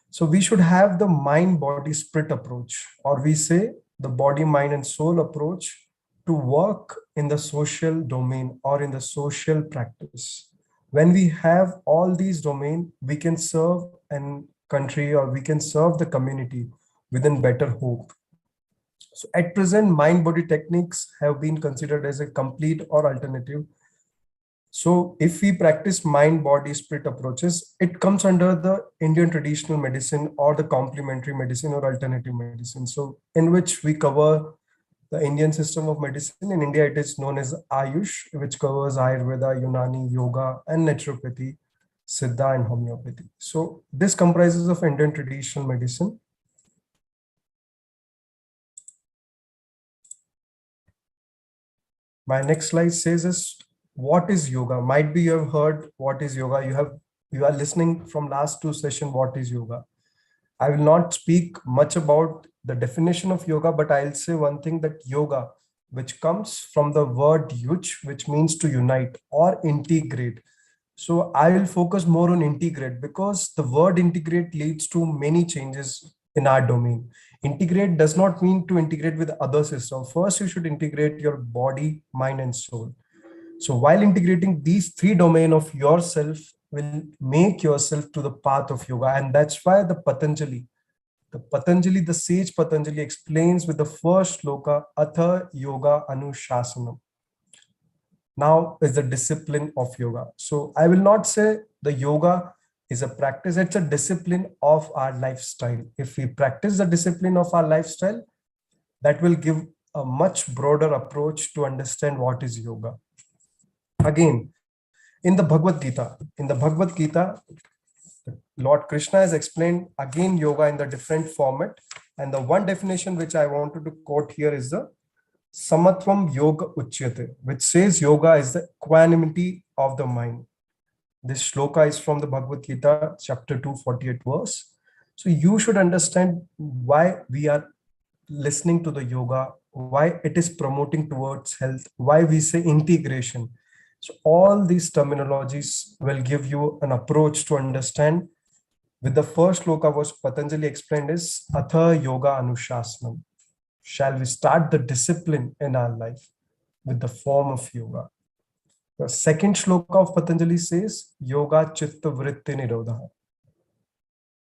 So we should have the mind-body split approach, or we say the body, mind, and soul approach to work in the social domain or in the social practice. When we have all these domains, we can serve a country or we can serve the community within better hope. So at present, mind-body techniques have been considered as a complete or alternative. So if we practice mind-body split approaches, it comes under the Indian traditional medicine or the complementary medicine or alternative medicine. So in which we cover the Indian system of medicine. In India, it is known as Ayush, which covers Ayurveda, Unani, Yoga, and naturopathy, Siddha, and homeopathy. So this comprises of Indian traditional medicine. My next slide says is, what is yoga? Might be you have heard what is yoga. You are listening from last two sessions, what is yoga? I will not speak much about the definition of yoga, but I'll say one thing, that yoga, which comes from the word yuj, which means to unite or integrate. So I will focus more on integrate, because the word integrate leads to many changes in our domain. Integrate does not mean to integrate with other systems. First, you should integrate your body, mind, and soul. So while integrating these three domains of yourself will make yourself to the path of yoga. And that's why the sage Patanjali explains with the first shloka, Atha Yoga Anushasanam. Now is the discipline of yoga. So I will not say the yoga is a practice, it's a discipline of our lifestyle. If we practice the discipline of our lifestyle, that will give a much broader approach to understand what is yoga. Again, in the Bhagavad Gita, Lord Krishna has explained again yoga in the different format. And the one definition which I wanted to quote here is the Samatvam Yoga Uchyate, which says yoga is the equanimity of the mind. This shloka is from the Bhagavad Gita, chapter 2, 48 verse. So you should understand why we are listening to the yoga, why it is promoting towards health, why we say integration. So all these terminologies will give you an approach to understand. With the first shloka was Patanjali explained is Atha Yoga Anushasanam. Shall we start the discipline in our life with the form of yoga? The second shloka of Patanjali says Yoga Chitta Vritti Nirodha.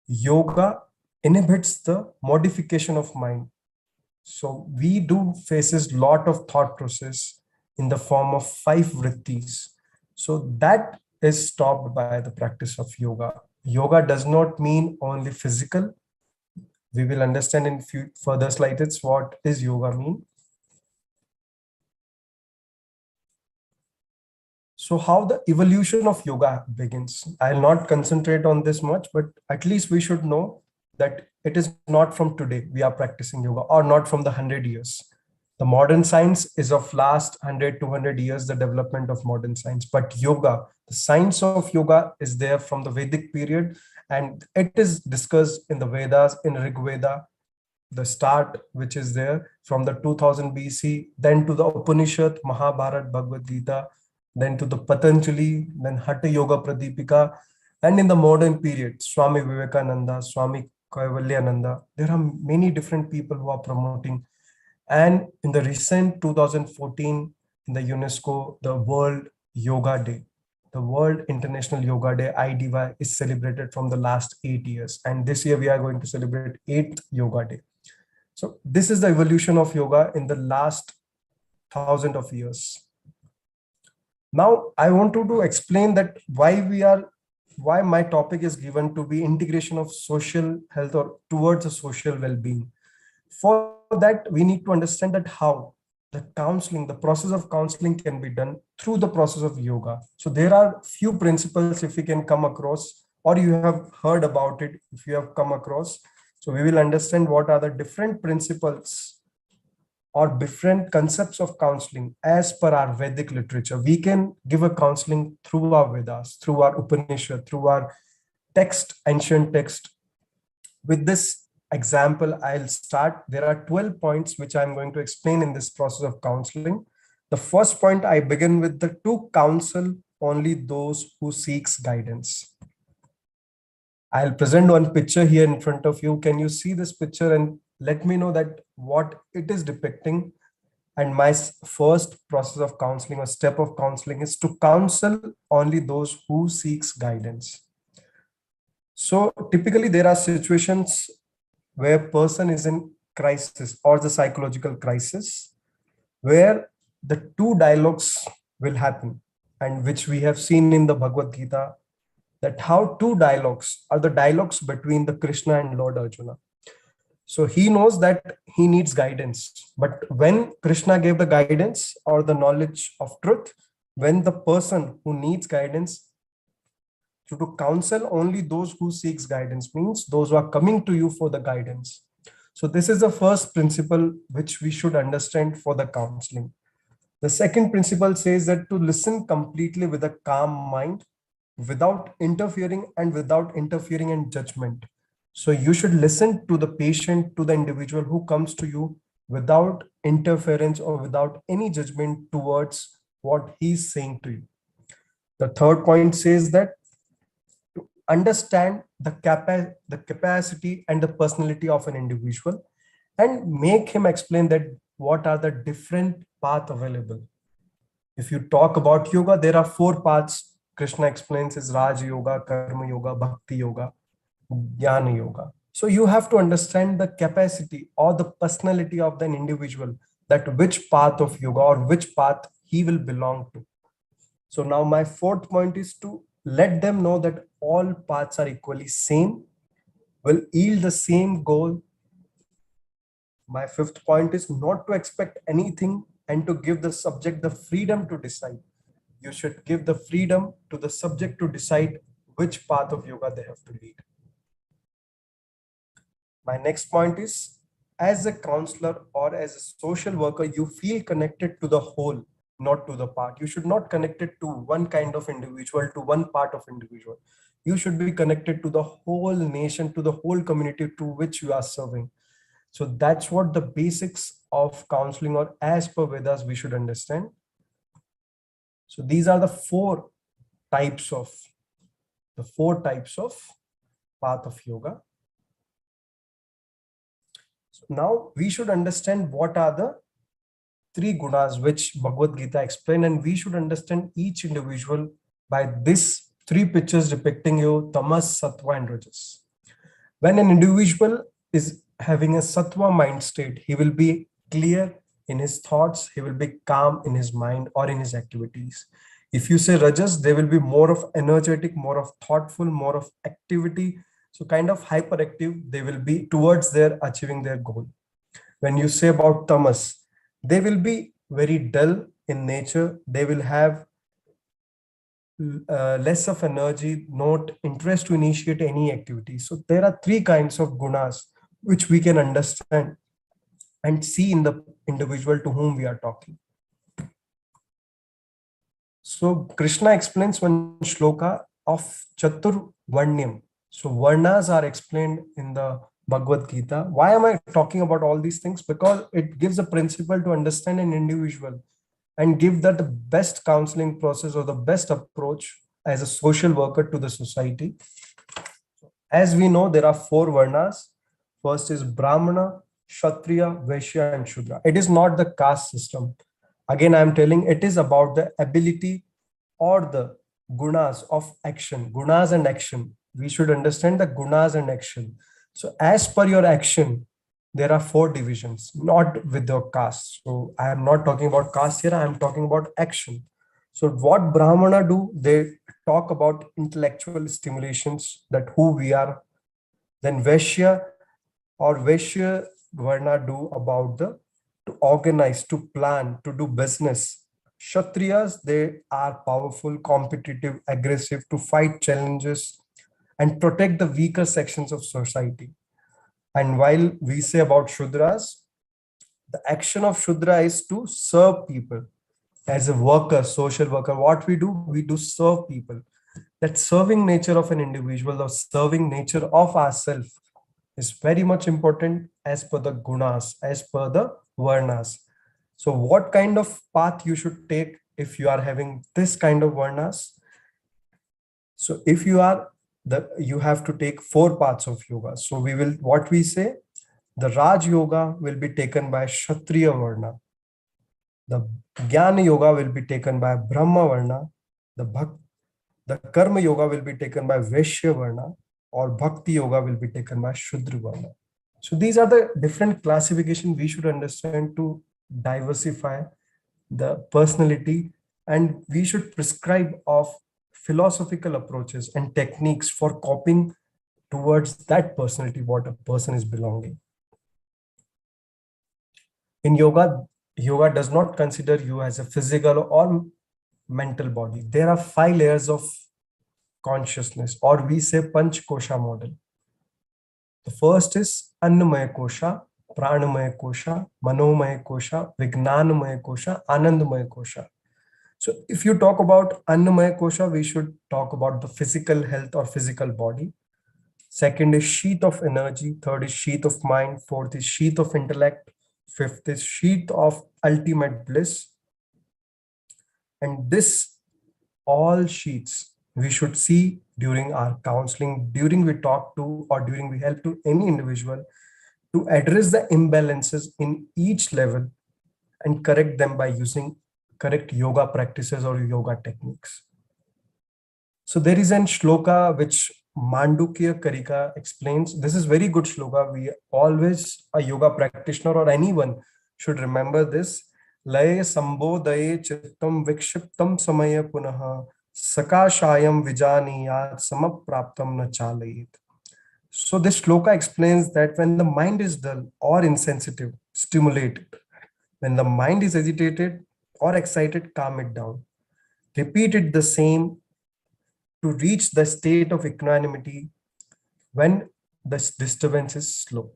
Yoga inhibits the modification of mind. So we do faces lot of thought process in the form of 5 vrittis. So that is stopped by the practice of yoga. Yoga does not mean only physical. We will understand in few further slides what does yoga mean. So how the evolution of yoga begins. I'll not concentrate on this much, but at least we should know that it is not from today we are practicing yoga, or not from the 100 years. The modern science is of last 100, 200 years, the development of modern science. But yoga, the science of yoga is there from the Vedic period, and it is discussed in the Vedas, in Rig Veda, the start, which is there from the 2000 BC, then to the Upanishad, Mahabharata, Bhagavad Gita, then to the Patanjali, then Hatha Yoga Pradipika, and in the modern period, Swami Vivekananda, Swami Kaivalyananda. There are many different people who are promoting. And in the recent 2014, in the UNESCO, the World Yoga Day, the World International Yoga Day, IDY, is celebrated from the last 8 years. And this year we are going to celebrate 8th Yoga Day. So this is the evolution of yoga in the last 1000 of years. Now I want to explain that why my topic is given to be integration of social health or towards a social well-being. For that, we need to understand that how the counseling, the process of counseling can be done through the process of yoga. So there are few principles if we can come across, or you have heard about it, if you have come across. So we will understand what are the different principles or different concepts of counseling as per our Vedic literature. We can give a counseling through our Vedas, through our Upanishad, through our text, ancient text. With this example, I'll start. There are 12 points which I'm going to explain in this process of counseling. The The first point, I begin with the to counsel only those who seeks guidance. I'll present one picture here in front of you. Can you see this picture and let me know that what it is depicting? And my first process of counseling or step of counseling is to counsel only those who seeks guidance. So typically there are situations where a person is in crisis or the psychological crisis, where the two dialogues will happen, and which we have seen in the Bhagavad Gita, that how two dialogues are the dialogues between the Krishna and Lord Arjuna. So he knows that he needs guidance. But when Krishna gave the guidance or the knowledge of truth, when the person who needs guidance, to counsel only those who seeks guidance means those who are coming to you for the guidance. So this is the first principle which we should understand for the counseling. The second principle says that to listen completely with a calm mind, without interfering and without interfering in judgment. So you should listen to the patient, to the individual who comes to you without interference or without any judgment towards what he's saying to you. The third point says that to understand the capacity and the personality of an individual and make him explain that what are the different paths available. If you talk about yoga, there are 4 paths Krishna explains is Raj Yoga, Karma Yoga, Bhakti Yoga, Jnana Yoga. So you have to understand the capacity or the personality of the individual, that which path of yoga or which path he will belong to. So now my fourth point is to let them know that all paths are equally same, will yield the same goal. My fifth point is not to expect anything and to give the subject the freedom to decide. You should give the freedom to the subject to decide which path of yoga they have to lead. My next point is, as a counselor or as a social worker, you feel connected to the whole, not to the part. You should not connect it to one kind of individual, to one part of individual. You should be connected to the whole nation, to the whole community to which you are serving. So that's what the basics of counseling, or as per Vedas, we should understand. So these are the four types of path of yoga. So now we should understand what are the 3 gunas which Bhagavad Gita explained, and we should understand each individual by this 3 pictures depicting you tamas, sattva, and rajas. When an individual is having a sattva mind state, he will be clear in his thoughts, he will be calm in his mind or in his activities. If you say rajas, they will be more of energetic, more of thoughtful, more of activity. So kind of hyperactive, they will be towards their achieving their goal. When you say about tamas, they will be very dull in nature. They will have less of energy, not interest to initiate any activity. So there are 3 kinds of gunas which we can understand and see in the individual to whom we are talking. So Krishna explains one shloka of Chatur Varnyam. So Varnas are explained in the Bhagavad Gita. Why am I talking about all these things? Because it gives a principle to understand an individual and give that the best counseling process or the best approach as a social worker to the society. As we know, there are 4 Varnas. First is Brahmana, Kshatriya, Vaishya, and Shudra. It is not the caste system. Again, I am telling it is about the ability or the gunas of action, gunas and action. We should understand the gunas and action. So as per your action, there are 4 divisions, not with your caste. So I am not talking about caste here. I am talking about action. So what Brahmana do, they talk about intellectual stimulations, that who we are. Then Vaishya or Vaishya Varna do about the to organize, to plan, to do business. Kshatriyas, they are powerful, competitive, aggressive, to fight challenges and protect the weaker sections of society. And while we say about Shudras, the action of Shudra is to serve people as a worker, social worker. What we do serve people. That serving nature of an individual, or serving nature of ourselves, is very much important as per the gunas, as per the varnas. So what kind of path you should take if you are having this kind of varnas? So if you are you have to take 4 paths of yoga. So what we say, the Raj Yoga will be taken by Kshatriya Varna. The Jnana Yoga will be taken by Brahma Varna. The Karma Yoga will be taken by Vaishya Varna, or Bhakti Yoga will be taken by Shudra Varna. So these are the different classification we should understand to diversify the personality, and we should prescribe of philosophical approaches and techniques for coping towards that personality, what a person is belonging. In yoga, yoga does not consider you as a physical or mental body. There are 5 layers of consciousness, or we say Panch Kosha model. The first is Annamaya Kosha, Pranamaya Kosha, Manomaya Kosha, Vijnanamaya Kosha, Anandamaya Kosha. So if you talk about Annamaya Kosha, we should talk about the physical health or physical body. Second is sheath of energy. Third is sheath of mind. Fourth is sheath of intellect. Fifth is sheath of ultimate bliss. And this all sheets we should see during our counseling, during we talk to, or during we help to any individual to address the imbalances in each level and correct them by using correct yoga practices or yoga techniques. So there is an shloka which Mandukya Karika explains. This is very good shloka. We always, a yoga practitioner or anyone should remember this. Laya sambodhaye chittam vikshiptam samaya punaha sakashayam vijaniyat samapraptam na chalayit. So this shloka explains that when the mind is dull or insensitive, stimulate it. When the mind is agitated or excited, calm it down. Repeat it the same to reach the state of equanimity when the disturbance is slow.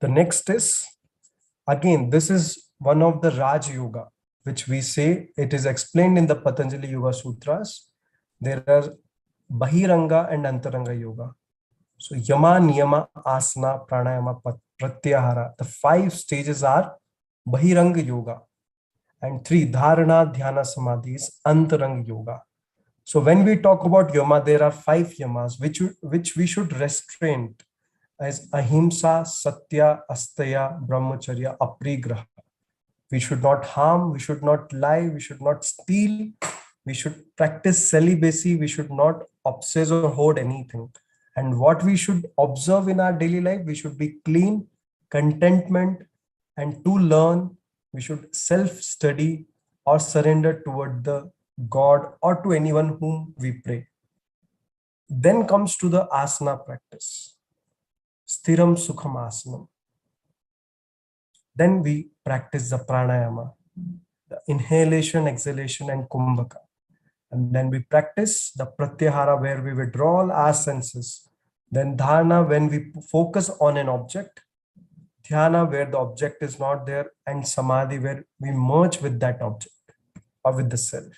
The next is, again, this is one of the Raj Yoga, which we say it is explained in the Patanjali Yoga Sutras. There are Bahiranga and Antaranga Yoga. So Yama, Niyama, Asana, Pranayama, Pratyahara. The 5 stages are Bahiranga Yoga. And 3, Dharana, Dhyana, Samadhi is Antaranga Yoga. So when we talk about Yama, there are 5 Yamas which we should restrain as Ahimsa, Satya, Asteya, Brahmacharya, Aprigraha. We should not harm, we should not lie, we should not steal, we should practice celibacy, we should not obsess or hoard anything. And what we should observe in our daily life, we should be clean, contentment, and to learn, we should self-study or surrender toward the God or to anyone whom we pray. Then comes to the asana practice. Sthiram Sukham Asanam. Then we practice the pranayama, the inhalation, exhalation, and kumbhaka. And then we practice the pratyahara, where we withdraw all our senses. Then dharana, when we focus on an object. Dhyana, where the object is not there. And samadhi, where we merge with that object or with the self.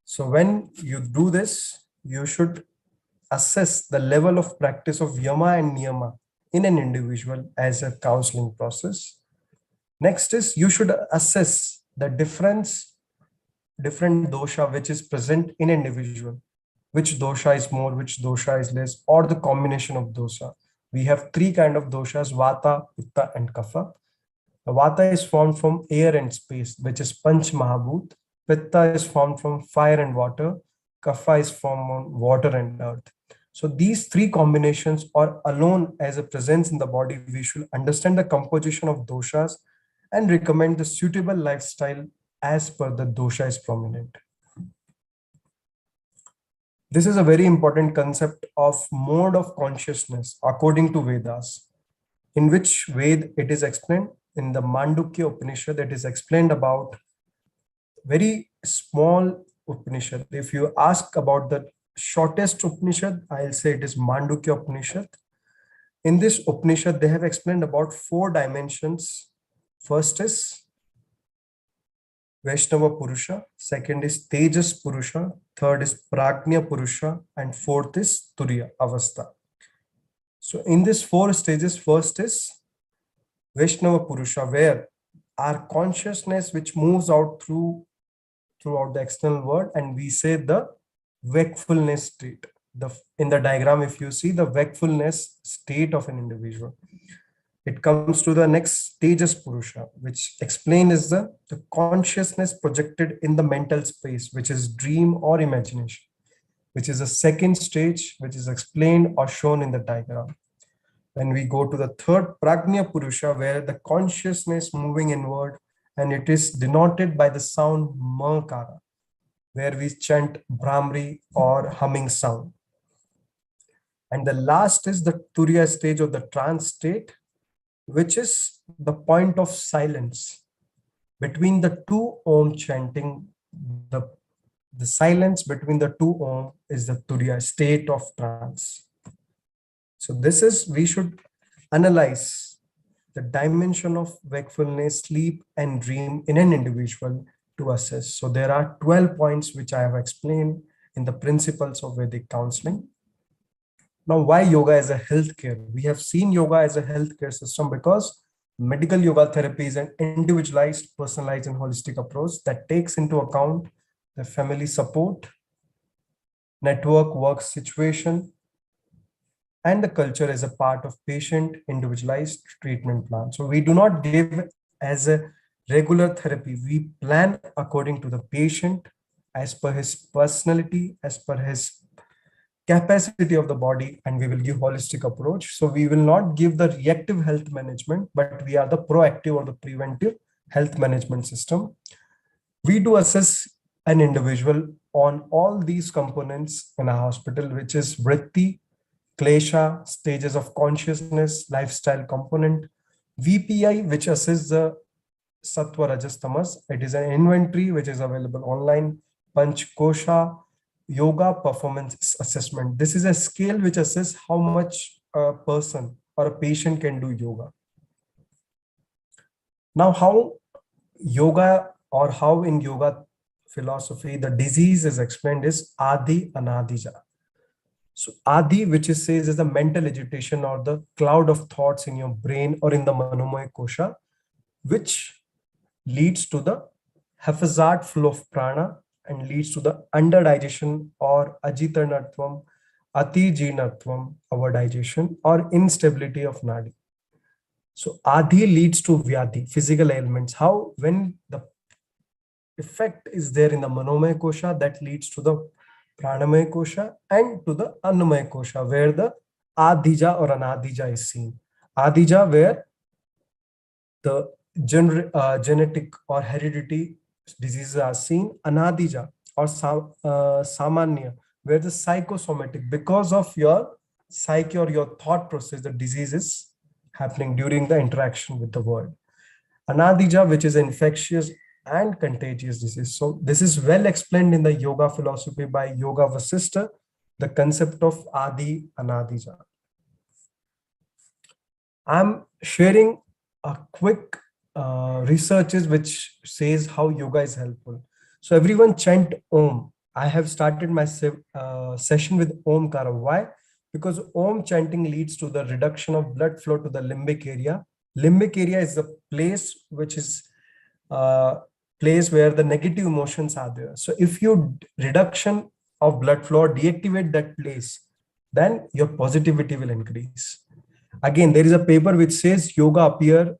So when you do this, you should assess the level of practice of yama and niyama in an individual as a counseling process. Next is you should assess the different dosha which is present in an individual. Which dosha is more, which dosha is less, or the combination of dosha. We have 3 kinds of doshas, vata, pitta, and kapha. The vata is formed from air and space, which is Panch Mahabhut. Pitta is formed from fire and water. Kapha is formed from water and earth. So these 3 combinations are alone as a presence in the body. We should understand the composition of doshas and recommend the suitable lifestyle as per the dosha is prominent. This is a very important concept of mode of consciousness according to Vedas, in which Ved it is explained in the Mandukya Upanishad. It is explained about very small Upanishad. If you ask about the shortest Upanishad, I'll say it is Mandukya Upanishad. In this Upanishad, they have explained about 4 dimensions. First is Vaishnava Purusha, second is Tejas Purusha, third is Prajna Purusha, and fourth is Turiya Avastha. So in these 4 stages, first is Vaishnava Purusha, where our consciousness which moves out throughout the external world, and we say the wakefulness state. In the diagram, if you see the wakefulness state of an individual, it comes to the next stages Purusha, which explained is the consciousness projected in the mental space, which is dream or imagination, which is a second stage, which is explained or shown in the diagram. When we go to the third Prajna Purusha, where the consciousness moving inward, and it is denoted by the sound Makara, where we chant Brahmari or humming sound. And the last is the Turiya stage of the trance state, which is the point of silence between the 2 Om chanting. The silence between the 2 Om is the Turiya state of trance. So this is, we should analyze the dimension of wakefulness, sleep and dream in an individual to assess. So there are 12 points which I have explained in the principles of Vedic counseling. Now, why yoga as a healthcare? We have seen yoga as a healthcare system because medical yoga therapy is an individualized, personalized and holistic approach that takes into account the family support, network, work situation, and the culture as a part of patient individualized treatment plan. So we do not give as a regular therapy. We plan according to the patient, as per his personality, as per his capacity of the body, and we will give holistic approach. So we will not give the reactive health management, but we are the proactive or the preventive health management system. We do assess an individual on all these components in a hospital, which is vritti, klesha, stages of consciousness, lifestyle component, VPI, which assesses the sattva, rajas, tamas. It is an inventory which is available online. Panch kosha, yoga performance assessment. This is a scale which assesses how much a person or a patient can do yoga. Now, how yoga, or how in yoga philosophy the disease is explained is Adi Anadija. So Adi, which is says is the mental agitation or the cloud of thoughts in your brain or in the Manomaya kosha, which leads to the haphazard flow of prana and leads to the underdigestion or ajitanatvam, atijinatvam, our digestion, or instability of nadi. So Adi leads to Vyadhi, physical ailments. How? When the effect is there in the Manomaya kosha, that leads to the Pranamaya kosha and to the Annamaya kosha, where the Adija or Anadija is seen. Adija, where the genetic or heredity diseases are seen. Anadija or Samanya, where the psychosomatic, because of your psyche or your thought process, the disease is happening during the interaction with the world. Anadija, which is infectious and contagious disease. So this is well explained in the yoga philosophy by Yoga Vasistha, the concept of Adi Anadija. I'm sharing a quick researches which says how yoga is helpful. So everyone chant Om. I have started my session with Omkara. Why? Because Om chanting leads to the reduction of blood flow to the limbic area. Limbic area is the place which is place where the negative emotions are there. So if you reduction of blood flow, deactivate that place, then your positivity will increase. Again, there is a paper which says yoga appear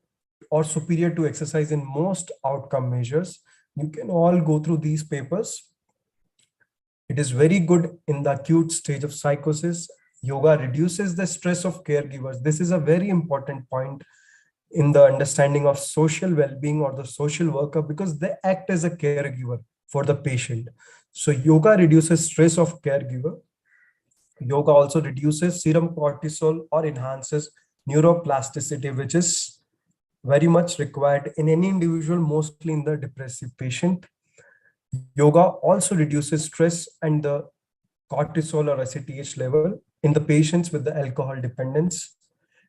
or superior to exercise in most outcome measures. You can all go through these papers. It is very good in the acute stage of psychosis. Yoga reduces the stress of caregivers. This is a very important point in the understanding of social well-being or the social worker, because they act as a caregiver for the patient. So yoga reduces stress of caregiver. Yoga also reduces serum cortisol or enhances neuroplasticity, which is very much required in any individual, mostly in the depressive patient. Yoga also reduces stress and the cortisol or ACTH level in the patients with the alcohol dependence.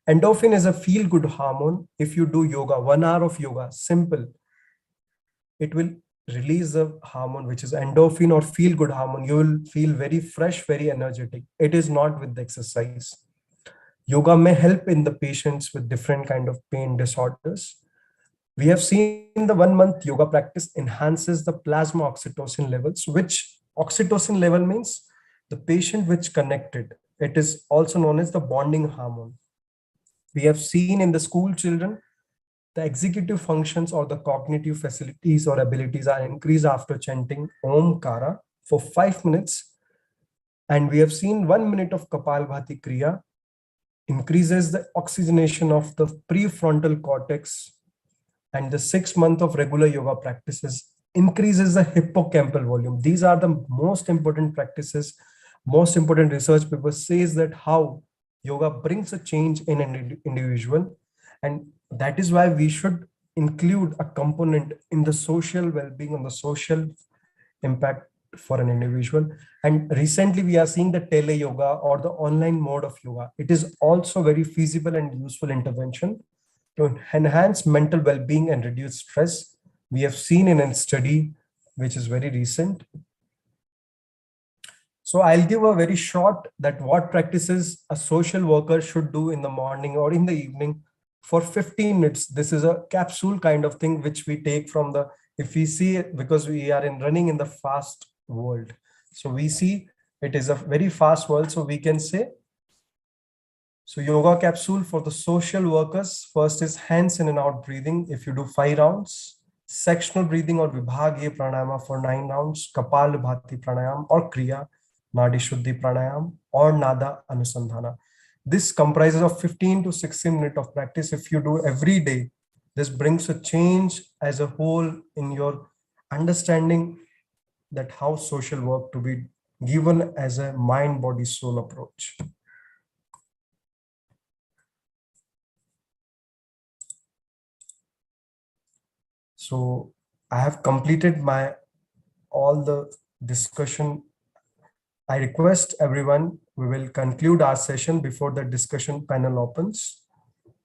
Endorphin is a feel-good hormone. If you do yoga, 1 hour of yoga, simple, it will release a hormone which is endorphin or feel-good hormone. You will feel very fresh, very energetic. It is not with the exercise. Yoga may help in the patients with different kind of pain disorders. We have seen the 1 month yoga practice enhances the plasma oxytocin levels, which oxytocin level means the patient which connected. It is also known as the bonding hormone. We have seen in the school children, the executive functions or the cognitive facilities or abilities are increased after chanting Omkara for 5 minutes. And we have seen 1 minute of Kapalbhati Kriya increases the oxygenation of the prefrontal cortex, and the 6 month of regular yoga practices increases the hippocampal volume. These are the most important practices. Most important research paper says that how yoga brings a change in an individual, and that is why we should include a component in the social well-being and the social impact for an individual. And recently we are seeing the tele yoga or the online mode of yoga. It is also very feasible and useful intervention to enhance mental well-being and reduce stress. We have seen in a study which is very recent. So I'll give a very short that what practices a social worker should do in the morning or in the evening for 15 minutes. This is a capsule kind of thing which we take from the, if we see it, because we are running in the fast world. So we see it is a very fast world. So we can say, so yoga capsule for the social workers. First is hands in and out breathing. If you do 5 rounds, sectional breathing or Vibhagya Pranayama for 9 rounds, Kapalbhati Pranayam or Kriya, Nadi Shuddhi Pranayam or Nada Anusandhana. This comprises of 15 to 16 minutes of practice. If you do every day, this brings a change as a whole in your understanding that how social work to be given as a mind, body, soul approach. So I have completed my all the discussion. I request everyone, we will conclude our session before the discussion panel opens.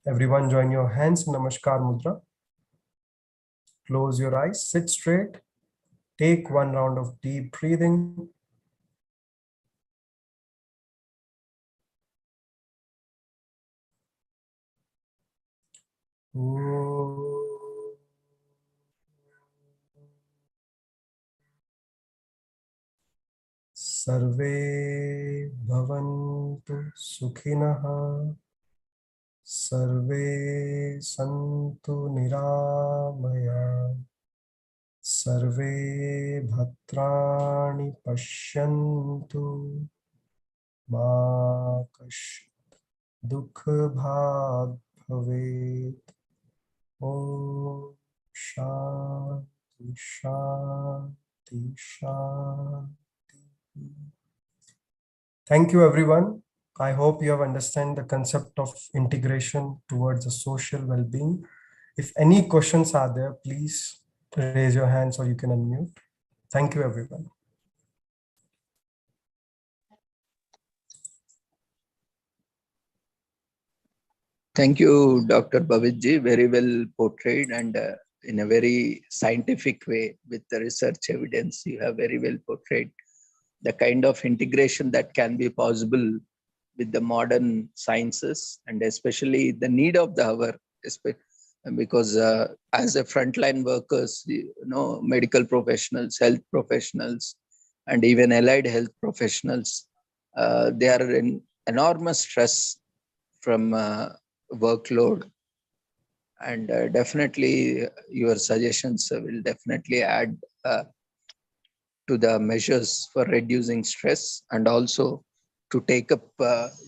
Everyone join your hands, Namaskar Mudra. Close your eyes, sit straight. Take 1 round of deep breathing. Sarve bhavantu sukhinah. Sarve santu niramaya. Sarve bhatrani pashyantu. Ma kashyat dukha bhag bhavet. Om Shanti Shanti Shanti. Thank you, everyone. I hope you have understand the concept of integration towards the social well-being. If any questions are there, please raise your hands or you can unmute. Thank you, everyone. Thank you, Dr. Bhavitji. Very well portrayed and in a very scientific way with the research evidence. You have very well portrayed the kind of integration that can be possible with the modern sciences, and especially the need of the hour, because as a frontline workers, medical professionals, health professionals, and even allied health professionals, they are in enormous stress from workload. And definitely your suggestions will definitely add to the measures for reducing stress and also to take up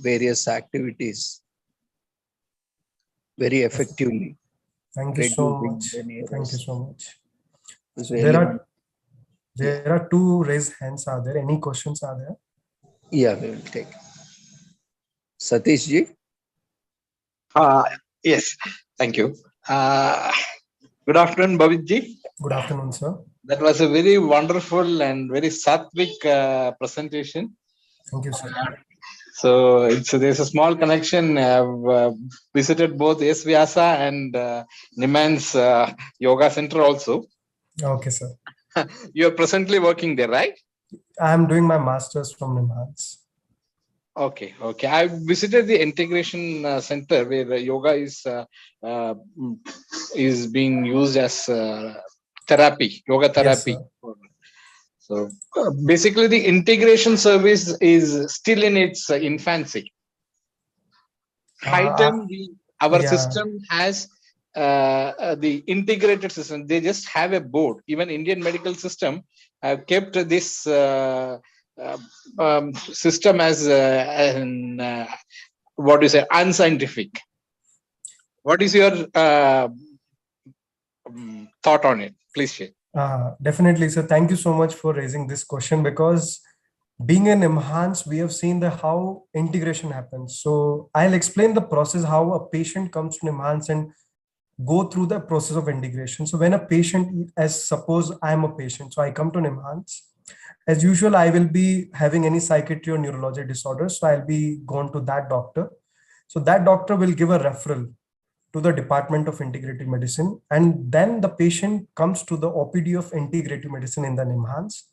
various activities very effectively. Thank you so much. Thank you so much. Really there are 2 raised hands. Are there any questions? Are there? Yeah, we will take. Satish ji. Yes, thank you. Good afternoon, Bhavit ji. Good afternoon, sir. That was a very wonderful and very sattvic presentation. Thank you, sir. So there's a small connection. I've visited both S. Vyasa and Niman's yoga center also. Okay, sir. You are presently working there, right? I am doing my master's from Niman's. Okay, okay. I visited the integration center where yoga is being used as therapy, yoga Yes, therapy. sir. So basically, the integration service is still in its infancy. High time, our yeah. system has the integrated system. They just have a board. Even Indian medical system have kept this system as what do you say, unscientific. What is your thought on it? Please share. Definitely. So thank you so much for raising this question, because being in Nimhans, we have seen how integration happens. So I'll explain the process, how a patient comes to Nimhans and go through the process of integration. So when a patient, as suppose I'm a patient, so I come to Nimhans, as usual, I will be having any psychiatry or neurology disorders. So I'll be going to that doctor. So that doctor will give a referral to the Department of Integrative Medicine. And then the patient comes to the OPD of Integrative Medicine in the Nimhans.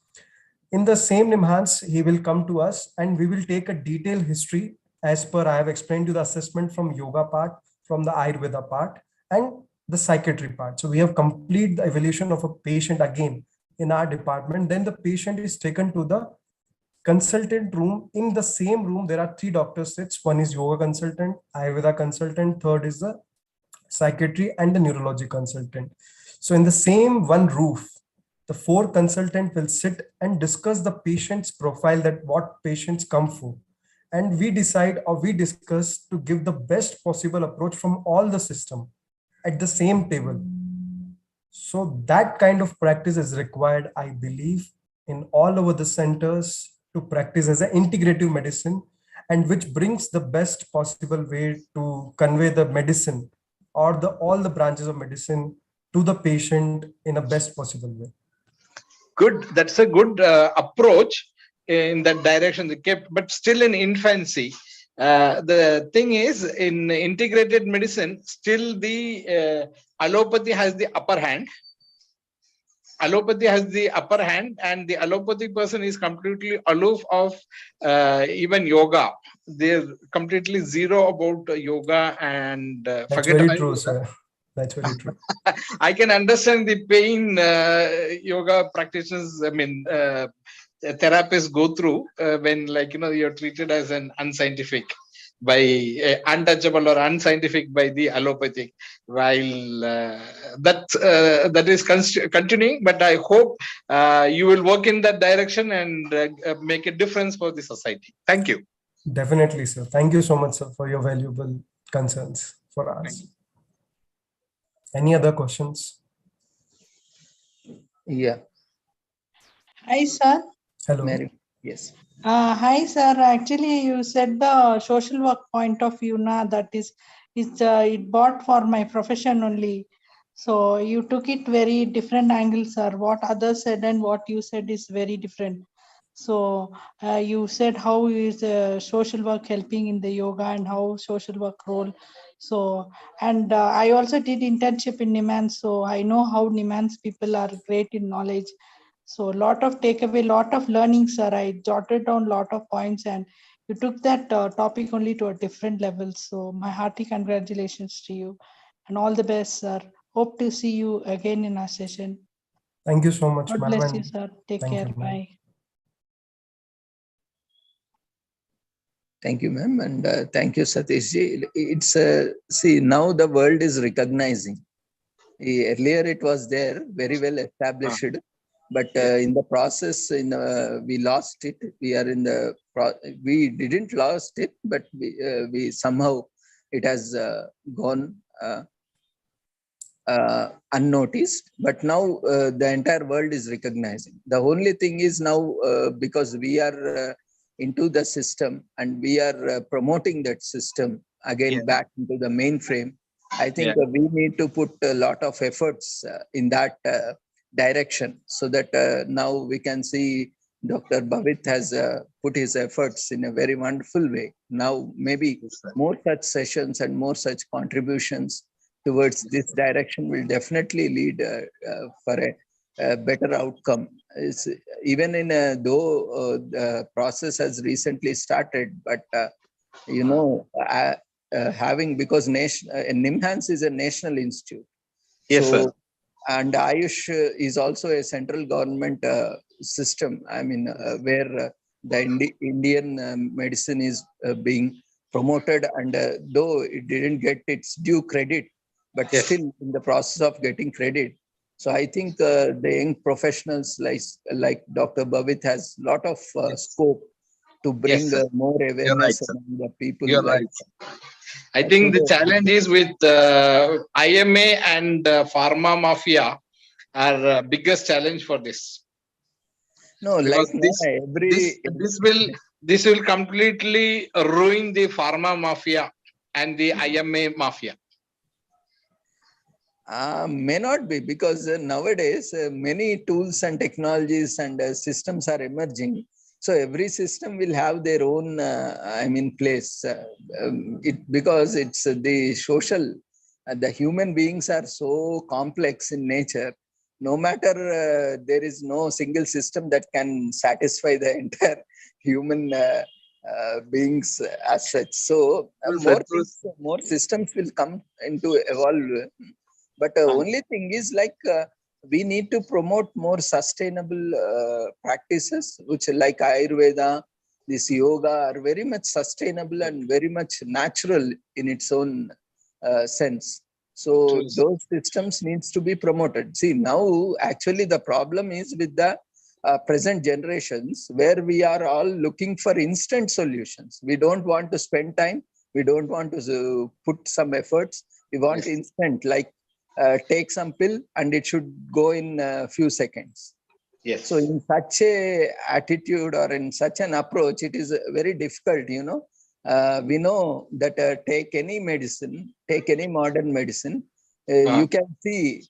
In the same Nimhans, he will come to us and we will take a detailed history as per I have explained to the assessment from yoga part, from the Ayurveda part, and the psychiatry part. So we have complete the evaluation of a patient again in our department. Then the patient is taken to the consultant room. In the same room, there are 3 doctors sits. One is yoga consultant, Ayurveda consultant, third is the psychiatry and the neurology consultant. So in the same one roof, the 4 consultants will sit and discuss the patient's profile, that what patients come for. And we decide or we discuss to give the best possible approach from all the system at the same table. So that kind of practice is required, I believe, in all over the centers to practice as an integrative medicine, and which brings the best possible way to convey the medicine or all the branches of medicine to the patient in a best possible way. Good. That's a good approach in that direction. They kept, but still in infancy. The thing is, in integrated medicine, still the allopathy has the upper hand. Allopathy has the upper hand, and the allopathic person is completely aloof of even yoga. They're completely zero about yoga and That's forget very Ayurveda. true, sir. That's very true. I can understand the pain yoga practitioners, I mean, therapists go through when, like, you're treated as an unscientific by untouchable or unscientific by the allopathic, while that is continuing, but I hope you will work in that direction and make a difference for the society. Thank you. Definitely, sir. Thank you so much, sir, for your valuable concerns for us. Any other questions? Yeah, Hi, sir. Hello. Mary. Yes. Hi, sir. Actually, you said the social work point of view, that is, it bought for my profession only. So you took it very different angle, sir. What others said and what you said is very different. So you said how is social work helping in the yoga and how social work role. So, and I also did internship in Nimans, so I know how Nimans people are great in knowledge. So a lot of takeaway, lot of learning, sir. I jotted down lot of points and you took that topic only to a different level. So my hearty congratulations to you and all the best, sir. Hope to see you again in our session. Thank you so much, God ma'am. bless and you, sir. Take thank care. you, ma'am. Bye. Thank you, ma'am. And thank you, Satish ji. It's, see, now the world is recognizing. Earlier it was there, very well established, but in the process, we lost it. We are in the, we didn't lost it, but we somehow, it has gone unnoticed. But now the entire world is recognizing. The only thing is now, because we are into the system and we are promoting that system again back into the mainframe, I think we need to put a lot of efforts in that direction, so that now we can see Dr. Bhavit has put his efforts in a very wonderful way. Now maybe more such sessions and more such contributions towards this direction will definitely lead for a better outcome It's, even in the process has recently started, but having, because NIMHANS is a national institute. Yes, sir. And Ayush is also a central government system. I mean, where the Indian medicine is being promoted, and though it didn't get its due credit, but Yes. still in the process of getting credit. So I think the young professionals like Dr. Bhavit has a lot of scope to bring sir. more awareness sir. among the people. You're right. I think the challenge is with IMA and pharma mafia are biggest challenge for this. No, Because like now, this will completely ruin the pharma mafia and the IMA mafia. May not be, because nowadays many tools and technologies and systems are emerging. So every system will have their own, place. Because it's the social, the human beings are so complex in nature. No matter there is no single system that can satisfy the entire human beings as such. So more systems will come into evolve. But only thing is, like, we need to promote more sustainable practices, which like Ayurveda, this yoga are very much sustainable and very much natural in its own sense. So those systems needs to be promoted. See, now actually the problem is with the present generations, where we are all looking for instant solutions. We don't want to spend time. We don't want to put some efforts. We want instant, like, take some pill and it should go in a few seconds. Yes. So in such a attitude or in such an approach, it is very difficult, we know that take any medicine, take any modern medicine, you can see,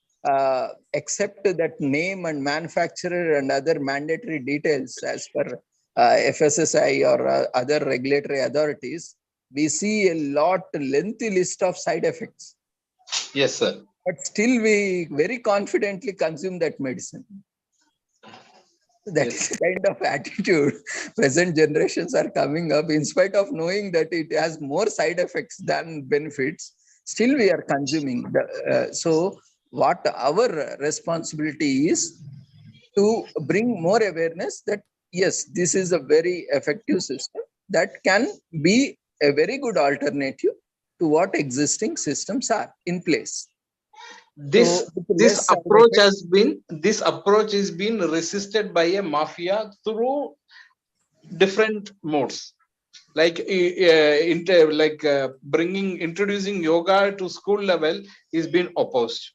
except that name and manufacturer and other mandatory details as per FSSAI or other regulatory authorities, we see a lengthy list of side effects. Yes, sir. But still we very confidently consume that medicine. That is the kind of attitude present generations are coming up, in spite of knowing that it has more side effects than benefits. Still we are consuming. So what our responsibility is to bring more awareness that yes, this is a very effective system that can be a very good alternative to what existing systems are in place. This approach has been resisted by a mafia through different modes, like introducing yoga to school level is being opposed.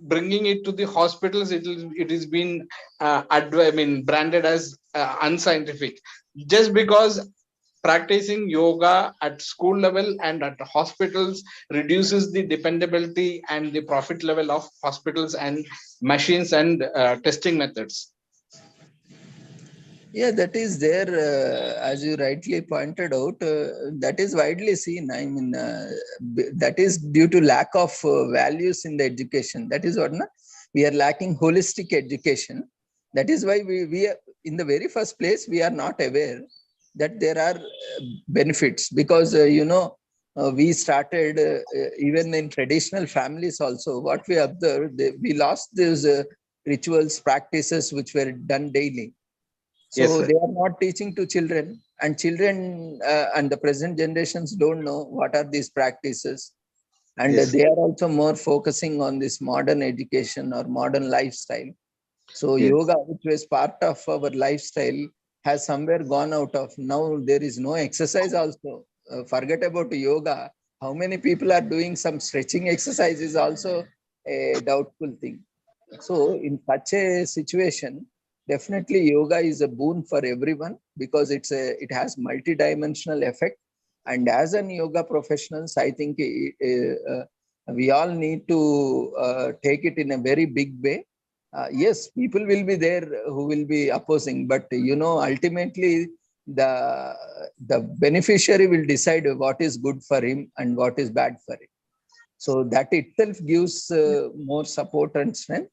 Bringing it to the hospitals, it is been branded as unscientific, just because practicing yoga at school level and at hospitals reduces the dependability and the profit level of hospitals and machines and testing methods. Yeah, that is there, as you rightly pointed out, that is widely seen. I mean, that is due to lack of values in the education. That is what we are lacking holistic education. That is why we are, in the very first place, we are not aware that there are benefits, because we started even in traditional families also. What we observed, we lost those rituals, practices which were done daily. So they are not teaching to children, and children and the present generations don't know what are these practices, and they are also more focusing on this modern education or modern lifestyle. So yoga, which was part of our lifestyle, has somewhere gone out of. Now there is no exercise also. Forget about yoga. How many people are doing some stretching exercises also a doubtful thing. So in such a situation, definitely yoga is a boon for everyone, because it has multidimensional effect. And as an yoga professionals, I think we all need to take it in a very big way. Yes, people will be there who will be opposing, but ultimately the beneficiary will decide what is good for him and what is bad for him. So that itself gives more support and strength.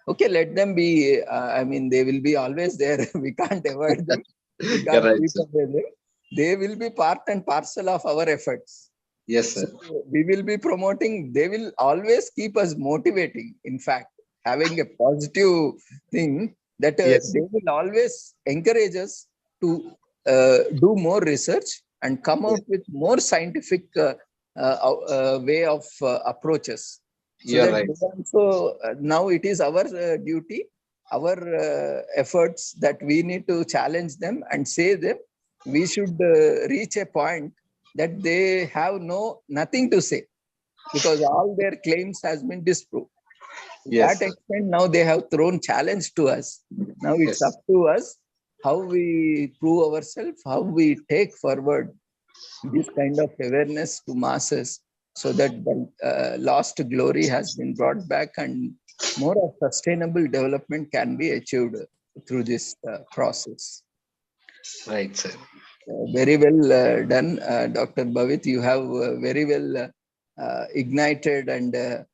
Okay, let them be. I mean, they will be always there. We can't avoid them. We You're can't right, keep sir. away them. They will be part and parcel of our efforts. Yes, So sir. we will be promoting. They will always keep us motivating. In fact, having a positive thing that Yes. they will always encourage us to do more research and come Yes. out with more scientific way of approaches. So You're that right, they sir. also now it is our duty, our efforts that we need to challenge them and say them. We should reach a point that they have nothing to say because all their claims has been disproved. To Yes, that sir. extent, now they have thrown challenge to us. Now it's Yes. up to us how we prove ourselves, how we take forward this kind of awareness to masses so that the lost glory has been brought back and more of sustainable development can be achieved through this process. Right, sir. Very well done, Dr. Bhavit. You have very well ignited and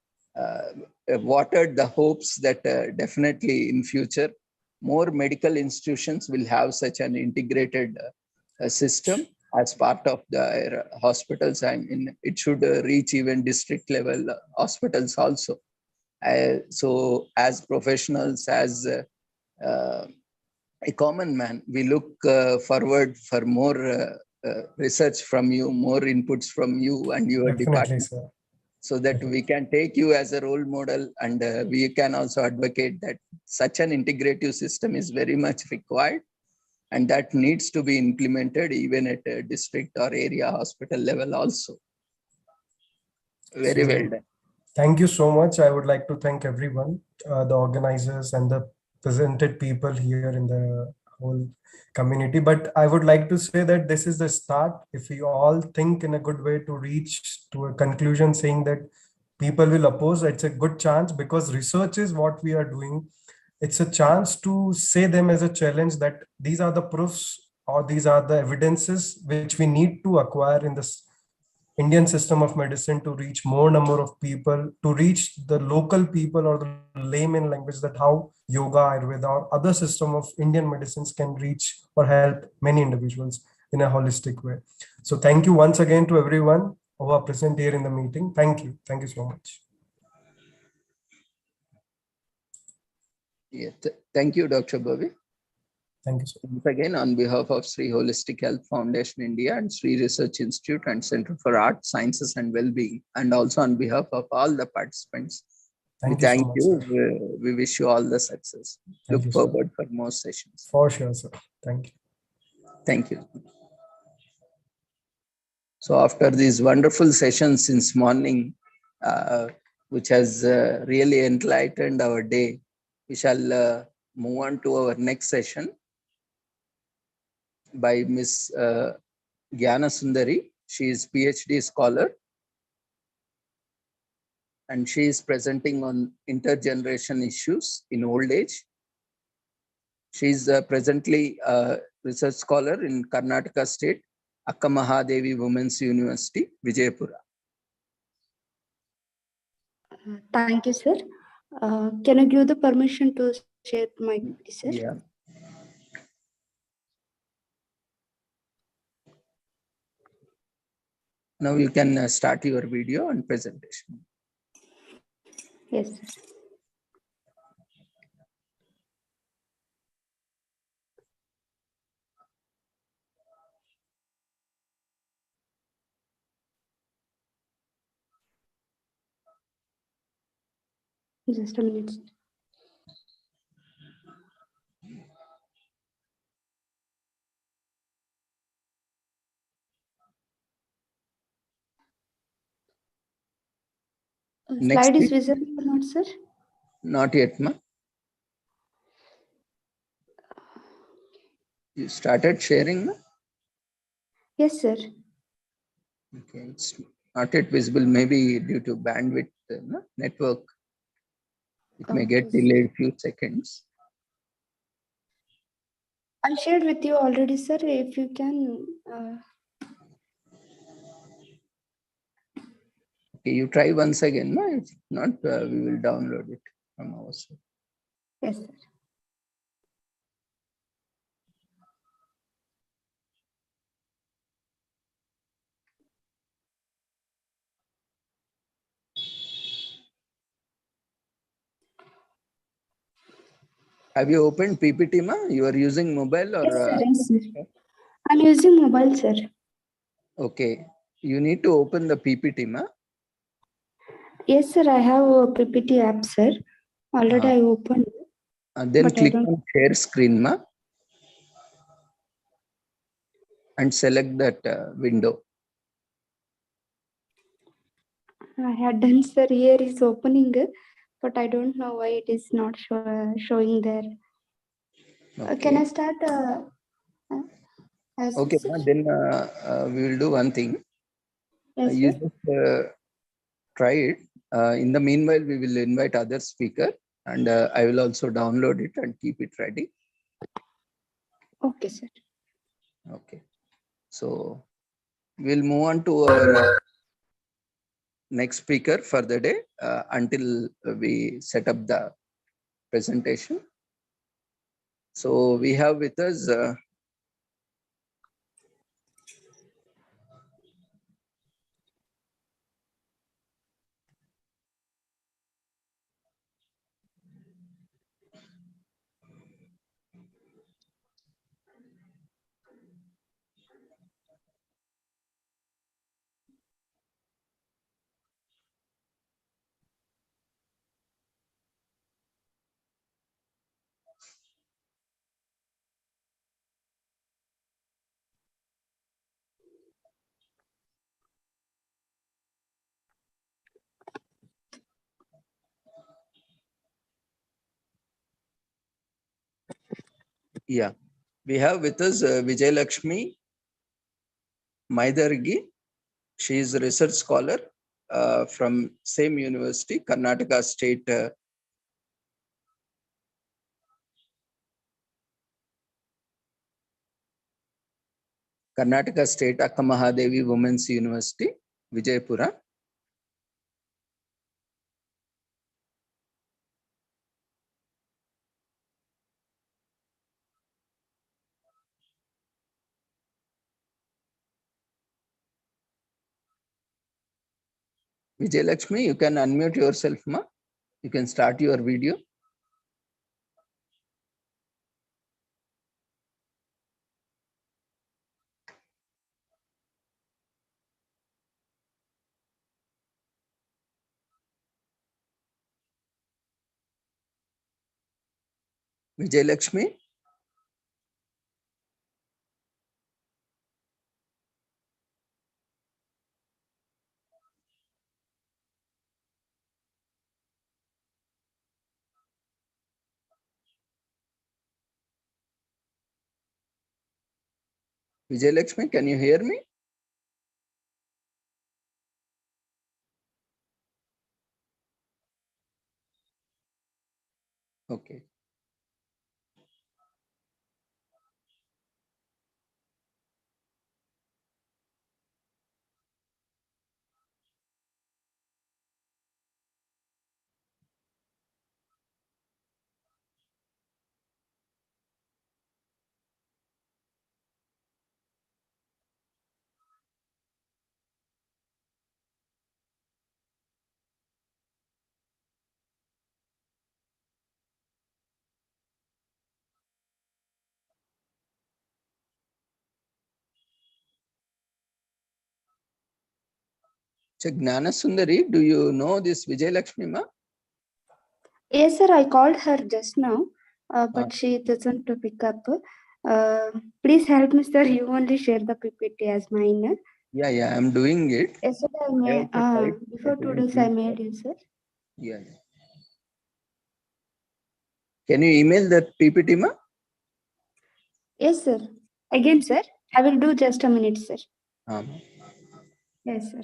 watered the hopes that definitely in future more medical institutions will have such an integrated system as part of the hospitals. I mean, it should reach even district level hospitals also. So as professionals, as a common man, we look forward for more research from you, more inputs from you and your Definitely, department, sir. so that we can take you as a role model and we can also advocate that such an integrative system is very much required and that needs to be implemented even at a district or area hospital level also. Very So, well done. thank you so much. I would like to thank everyone, the organizers and the presented people here in the whole community. But I would like to say that this is the start. If we all think in a good way to reach to a conclusion saying that people will oppose, it's a good chance because research is what we are doing. It's a chance to say them as a challenge that these are the proofs or these are the evidences which we need to acquire in this Indian system of medicine to reach more number of people, to reach the local people or the layman language that how yoga, Ayurveda or other system of Indian medicines can reach or help many individuals in a holistic way. So thank you once again to everyone who are present here in the meeting. Thank you. Thank you so much. Yeah, thank you, Dr. Bhavi. Thank you, sir. Once again, on behalf of Sri Holistic Health Foundation India and Sri Research Institute and Center for Art, Sciences and Wellbeing, and also on behalf of all the participants, we Thank you so thank much, you. sir. We wish you all the success. Thank Look you, sir. forward for more sessions. For sure, sir. Thank you. Thank you. So after these wonderful sessions since morning, which has really enlightened our day, we shall move on to our next session by Ms. Gyana Sundari. She is PhD scholar and she is presenting on intergeneration issues in old age. She is presently a research scholar in Karnataka State, Akka Mahadevi Women's University, Vijayapura. Thank you, sir. Can I give the permission to share my sir? Yeah. Now you can start your video and presentation. Yes, sir. Just a minute. Next Slide is week, visible or not, sir? not yet, ma. You started sharing, ma? Yes, sir. Okay, it's not yet visible, maybe due to bandwidth, no? Network. It may get Okay. delayed few seconds. I shared with you already, sir. If you can. Okay, you try once again, ma. If not, we will download it from our side. Yes, sir. Have you opened PPT, ma? You are using mobile or? Yes, sir. Yes, sir. I'm using mobile, sir. Okay. You need to open the PPT, ma. Yes, sir. I have a PPT app, sir. Already I opened. And then But I click don't- on share screen, ma. And select that window. I had done, sir. Here is opening, but I don't know why it is not showing there. Can I Okay. start? As Okay, sir? ma, then we will do one thing. Yes, You sir. just try it. In the meanwhile, we will invite other speaker and I will also download it and keep it ready. Okay, sir. Okay. So we'll move on to our next speaker for the day until we set up the presentation. So we have with us yeah, we have with us Vijay Lakshmi Maidargi. She is a research scholar from same university, Karnataka State. Karnataka State Akka Mahadevi Women's University, Vijaypura. Vijay Lakshmi, you can unmute yourself, ma. You can start your video. Vijay Lakshmi. Vijay Lakshmi, can you hear me? Okay. So, Gnana Sundari, do you know this Vijay Lakshmi, ma? Yes, sir. I called her just now, but she doesn't pick up. Please help me, sir. You only share the PPT as mine. Yeah, yeah, I'm doing it. Yesterday I I made, also tried, before but 2 it days I didn't made work. it, sir. Yeah, yeah. Can you email that PPT, ma? Yes, sir. Again, sir. I will do just a minute, sir. Um, Yes, sir.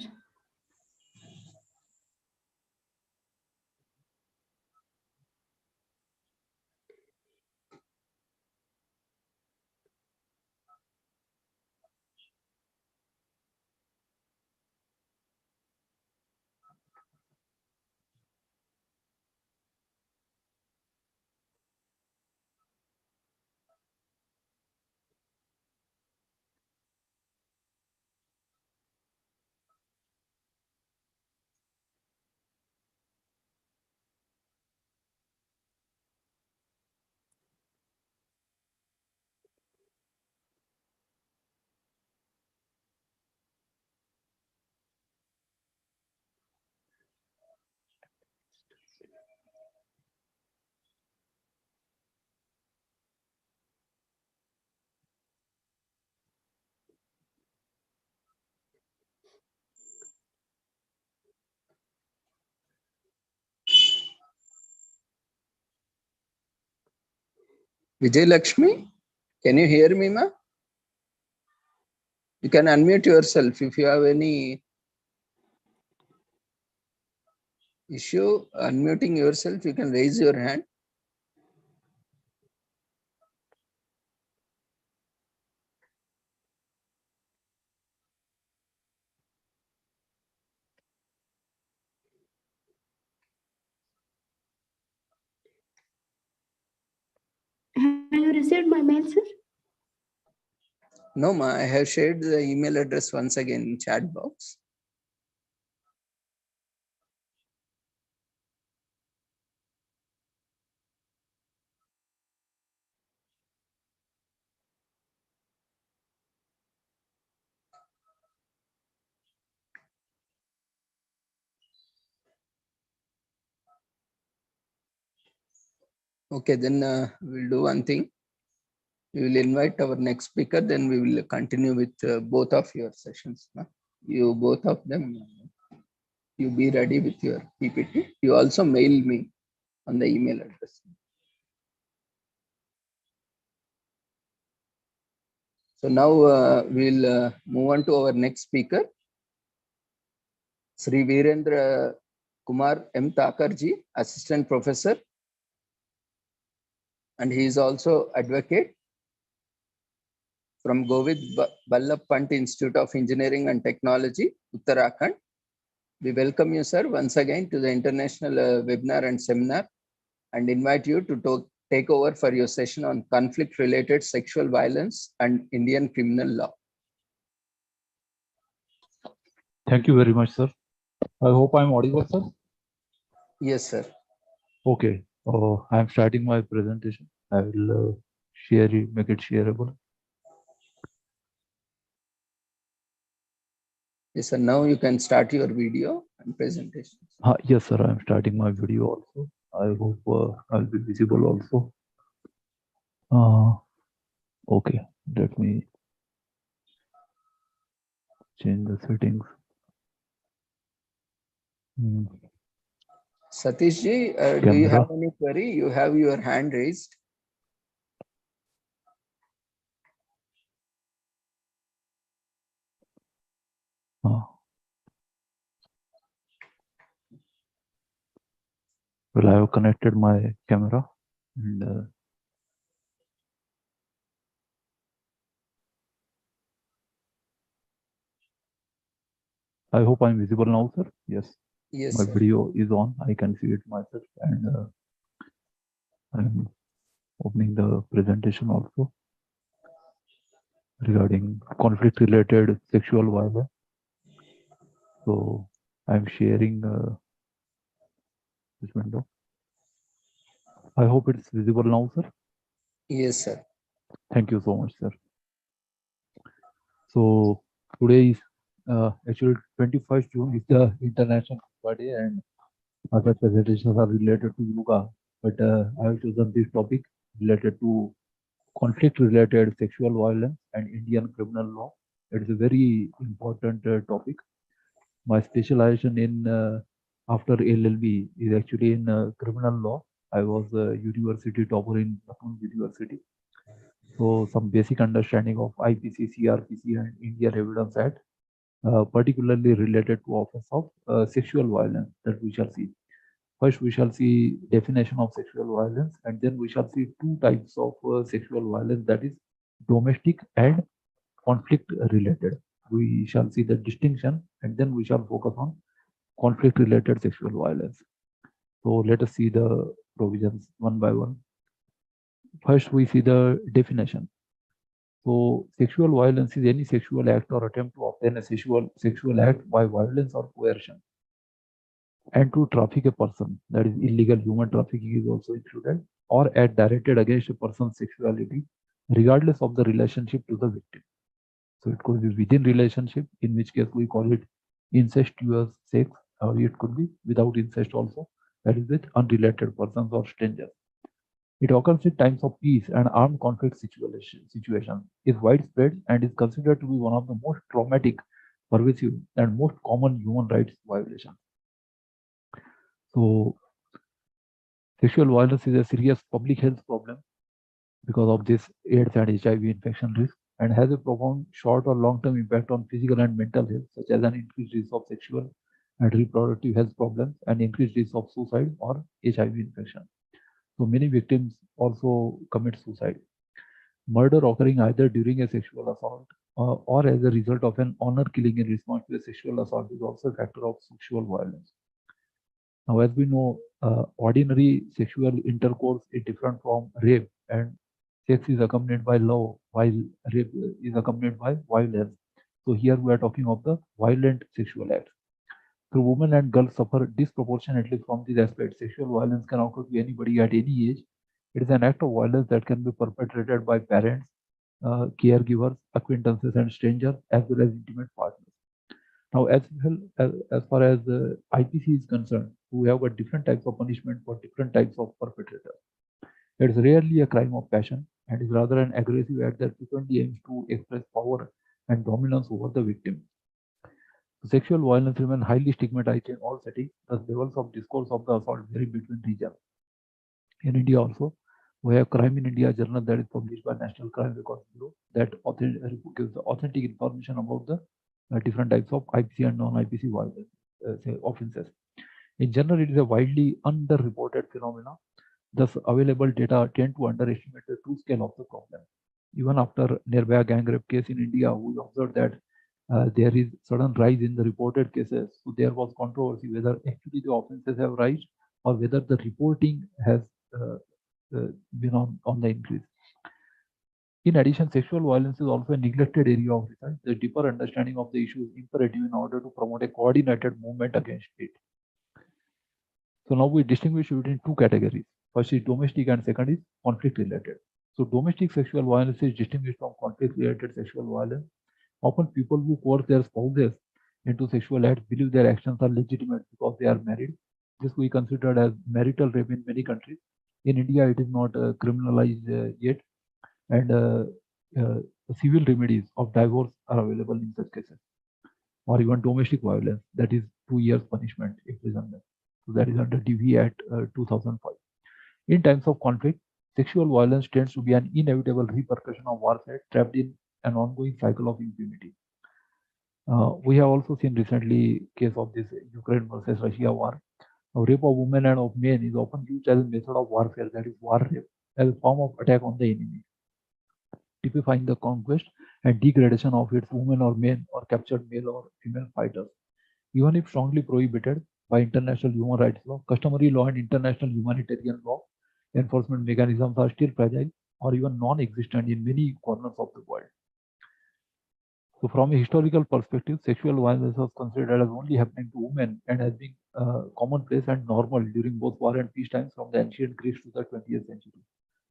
Vijay Lakshmi, can you hear me, ma? You can unmute yourself if you have any issue unmuting yourself. You can raise your hand. Have you received my mail, sir? No, ma, I have shared the email address once again in chat box. Okay, then we'll do one thing. We will invite our next speaker, then we will continue with both of your sessions. Ma. You both of them, you be ready with your PPT. You also mail me on the email address. So now we'll move on to our next speaker, Sri Virendra Kumar M. Thakurji, Assistant Professor, and he is also advocate from Govind Ballabh Pant Institute of Engineering and Technology, Uttarakhand. We welcome you, sir, once again to the international webinar and seminar, and invite you to take over for your session on conflict-related sexual violence and Indian criminal law. Thank you very much, sir. I hope I'm audible, sir. Yes, sir. Okay. I'm starting my presentation. I will make it shareable. Yes, sir. Now you can start your video and presentation. Yes, sir. I'm starting my video also. I hope I'll be visible also. Okay. Let me change the settings. Satish ji, do you have any query? You have your hand raised. Well, I have connected my camera and I hope I'm visible now, sir. Yes. Yes, my sir. video is on. I can see it myself, and I'm opening the presentation also regarding conflict-related sexual violence. So I'm sharing this window. I hope it's visible now, sir. Yes, sir. Thank you so much, sir. So today is actually 21st June is the International Yoga Day, and other presentations are related to yoga. But I have chosen this topic related to conflict-related sexual violence and Indian criminal law. It is a very important topic. My specialization in after LLB is actually in criminal law. I was a university topper in Lucknow University. So some basic understanding of IPC, CRPC and Indian Evidence Act, particularly related to offense of sexual violence that we shall see. First, we shall see definition of sexual violence, and then we shall see two types of sexual violence, that is domestic and conflict related. We shall see the distinction, and then we shall focus on conflict related sexual violence. So let us see the provisions one by one. First, we see the definition. So sexual violence is any sexual act or attempt to obtain a sexual act by violence or coercion, and to traffic a person, that is illegal human trafficking is also included, or act directed against a person's sexuality, regardless of the relationship to the victim. So it could be within relationship, in which case we call it incestuous sex, or it could be without incest also, that is with unrelated persons or strangers. It occurs in times of peace and armed conflict situation, is widespread and is considered to be one of the most traumatic, pervasive, and most common human rights violations. So sexual violence is a serious public health problem because of this AIDS and HIV infection risk, and has a profound short or long-term impact on physical and mental health, such as an increased risk of sexual and reproductive health problems and increased risk of suicide or HIV infection. So many victims also commit suicide. Murder occurring either during a sexual assault or as a result of an honor killing in response to a sexual assault is also a factor of sexual violence. Now, as we know, ordinary sexual intercourse is different from rape, and sex is accompanied by love, while rape is accompanied by violence. So here we are talking of the violent sexual acts. So women and girls suffer disproportionately from these aspects. Sexual violence can occur to anybody at any age. It is an act of violence that can be perpetrated by parents, caregivers, acquaintances, and strangers, as well as intimate partners. Now, as far as IPC is concerned, we have got different types of punishment for different types of perpetrators. It is rarely a crime of passion and is rather an aggressive act that frequently aims to express power and dominance over the victim. Sexual violence remains highly stigmatized in all settings. The levels of discourse of the assault vary between regions. In India also, we have Crime in India journal that is published by National Crime Records Bureau that gives the authentic information about the different types of IPC and non-IPC violence offences. In general, it is a widely underreported phenomenon. Thus, available data tend to underestimate the true scale of the problem. Even after Nirbhaya gang rape case in India, we observed that there is sudden rise in the reported cases. So there was controversy whether actually the offences have risen or whether the reporting has been on the increase. In addition, sexual violence is also a neglected area of research. The deeper understanding of the issue is imperative in order to promote a coordinated movement against it. So now we distinguish between two categories. First is domestic and second is conflict related. So domestic sexual violence is distinguished from conflict related sexual violence. Often people who coerce their spouses into sexual acts believe their actions are legitimate because they are married. This we considered as marital rape in many countries. In India, it is not criminalized yet, and civil remedies of divorce are available in such cases, or even domestic violence, that is 2 years punishment imprisonment. So that is under DV Act 2005. In times of conflict, sexual violence tends to be an inevitable repercussion of warfare trapped in an ongoing cycle of impunity. We have also seen recently case of this Ukraine versus Russia war. Rape of women and of men is often used as a method of warfare, that is war rape, as a form of attack on the enemy, typifying the conquest and degradation of its women or men or captured male or female fighters. Even if strongly prohibited by international human rights law, customary law and international humanitarian law enforcement mechanisms are still fragile or even non-existent in many corners of the world. So from a historical perspective, sexual violence was considered as only happening to women and has been commonplace and normal during both war and peace times from the ancient Greece to the 20th century.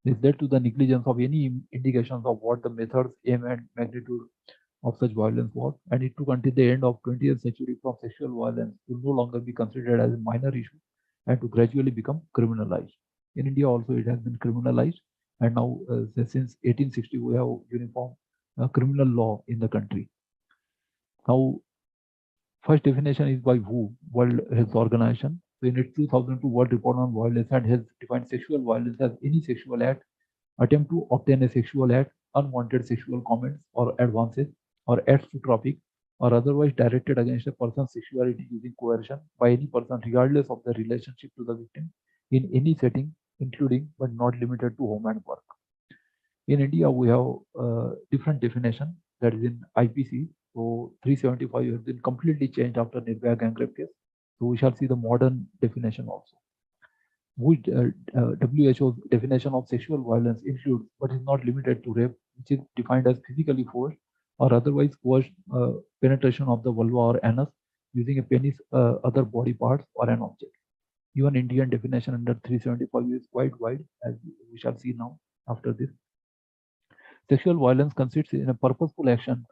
This led to the negligence of any indications of what the methods, aim, and magnitude of such violence was, and it took until the end of 20th century for sexual violence to no longer be considered as a minor issue and to gradually become criminalized. In India also it has been criminalized, and now since 1860 we have uniform criminal law in the country. Now, first definition is by WHO, World Health Organization. So in its 2002 World Report on Violence and Health defined sexual violence as any sexual act, attempt to obtain a sexual act, unwanted sexual comments or advances, or acts to traffic, or otherwise directed against a person's sexuality using coercion by any person regardless of the relationship to the victim in any setting, including but not limited to home and work. In India, we have different definition, that is in IPC. So 375 has been completely changed after Nirbhaya gang rape case. So we shall see the modern definition also. WHO's definition of sexual violence includes, but is not limited to, rape, which is defined as physically forced or otherwise coerced penetration of the vulva or anus using a penis, other body parts, or an object. Even Indian definition under 375 is quite wide, as we shall see now after this. Sexual violence consists in a purposeful action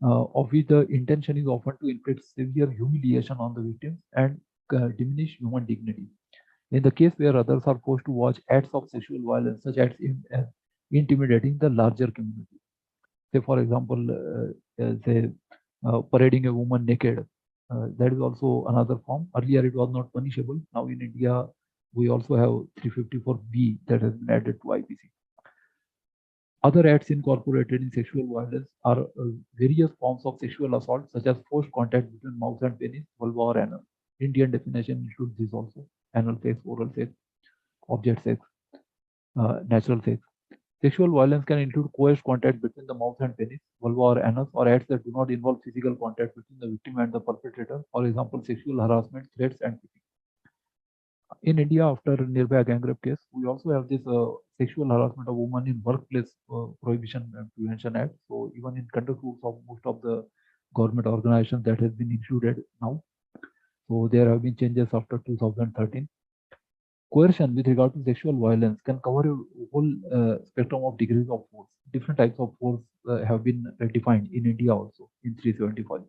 of which the intention is often to inflict severe humiliation on the victims and diminish human dignity. In the case where others are forced to watch acts of sexual violence, such acts intimidating the larger community. Say, for example, parading a woman naked. That is also another form. Earlier, it was not punishable. Now, in India, we also have 354B that has been added to IPC. Other acts incorporated in sexual violence are various forms of sexual assault, such as forced contact between mouth and penis, vulva, or anal. Indian definition includes this also: anal sex, oral sex, object sex, natural sex. Sexual violence can include coerced contact between the mouth and penis, vulva, or anus, or acts that do not involve physical contact between the victim and the perpetrator. For example, sexual harassment, threats, and kicking. In India, after Nirbhaya gang rape case, we also have this sexual harassment of women in workplace prohibition and prevention act. So even in conduct rules of most of the government organizations, that has been included now. So there have been changes after 2013. Coercion with regard to sexual violence can cover a whole spectrum of degrees of force. Different types of force have been defined in India also in 375.